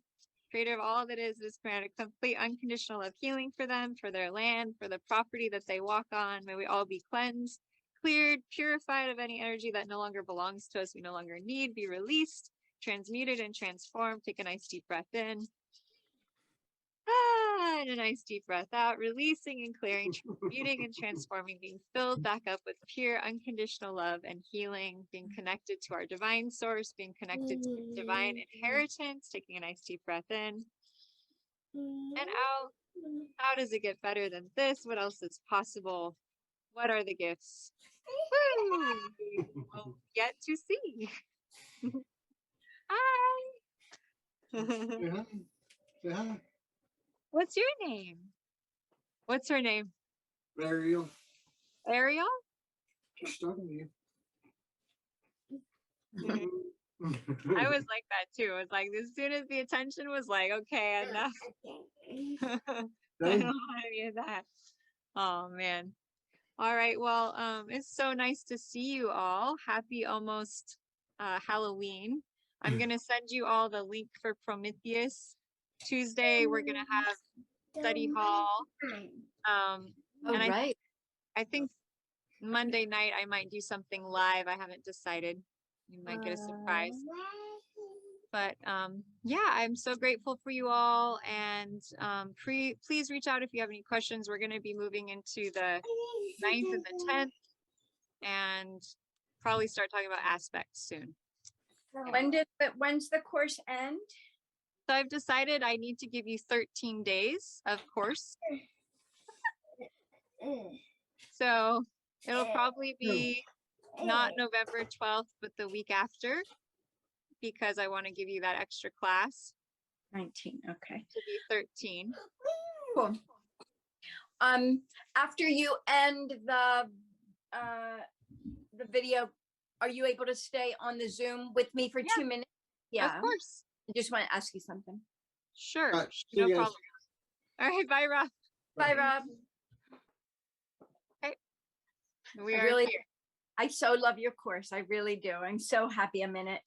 Creator of all that is granted complete unconditional love healing for them, for their land, for the property that they walk on. May we all be cleansed, cleared, purified of any energy that no longer belongs to us, we no longer need, be released, transmuted and transformed. Take a nice deep breath in. And a nice deep breath out, releasing and clearing, transmuting and transforming, being filled back up with pure unconditional love and healing, being connected to our divine source, being connected to divine inheritance. Taking a nice deep breath in and out. How does it get better than this? What else is possible? What are the gifts? Woo! We'll get to see. Hi. Say hi. Say hi. What's your name? What's her name? Ariel, Ariel? just talking to you. I was like that too. It was like as soon as the attention was like, okay, enough. I Thank- don't want any of that. Oh man. All right. Well, it's so nice to see you all. Happy almost Halloween. I'm gonna send you all the link for Prometheus. Tuesday we're gonna have study hall. Oh, And right. I think Monday night I might do something live. I haven't decided. You might get a surprise. But yeah, I'm so grateful for you all. And please reach out if you have any questions. We're going to be moving into the 9th and the 10th and probably start talking about aspects soon. When's the course end? So I've decided I need to give you 13 days of course. So it'll probably be not November 12th, but the week after, because I want to give you that extra class 19. Okay. to be 13. Cool. After you end the video, are you able to stay on the Zoom with me for 2 minutes? Yeah. Of course. I just want to ask you something. Sure. All right, see No you guys. problem. All right. Bye, Rob. Bye, Rob. We I are really, here. I so love your course. I really do. I'm so happy I'm in it.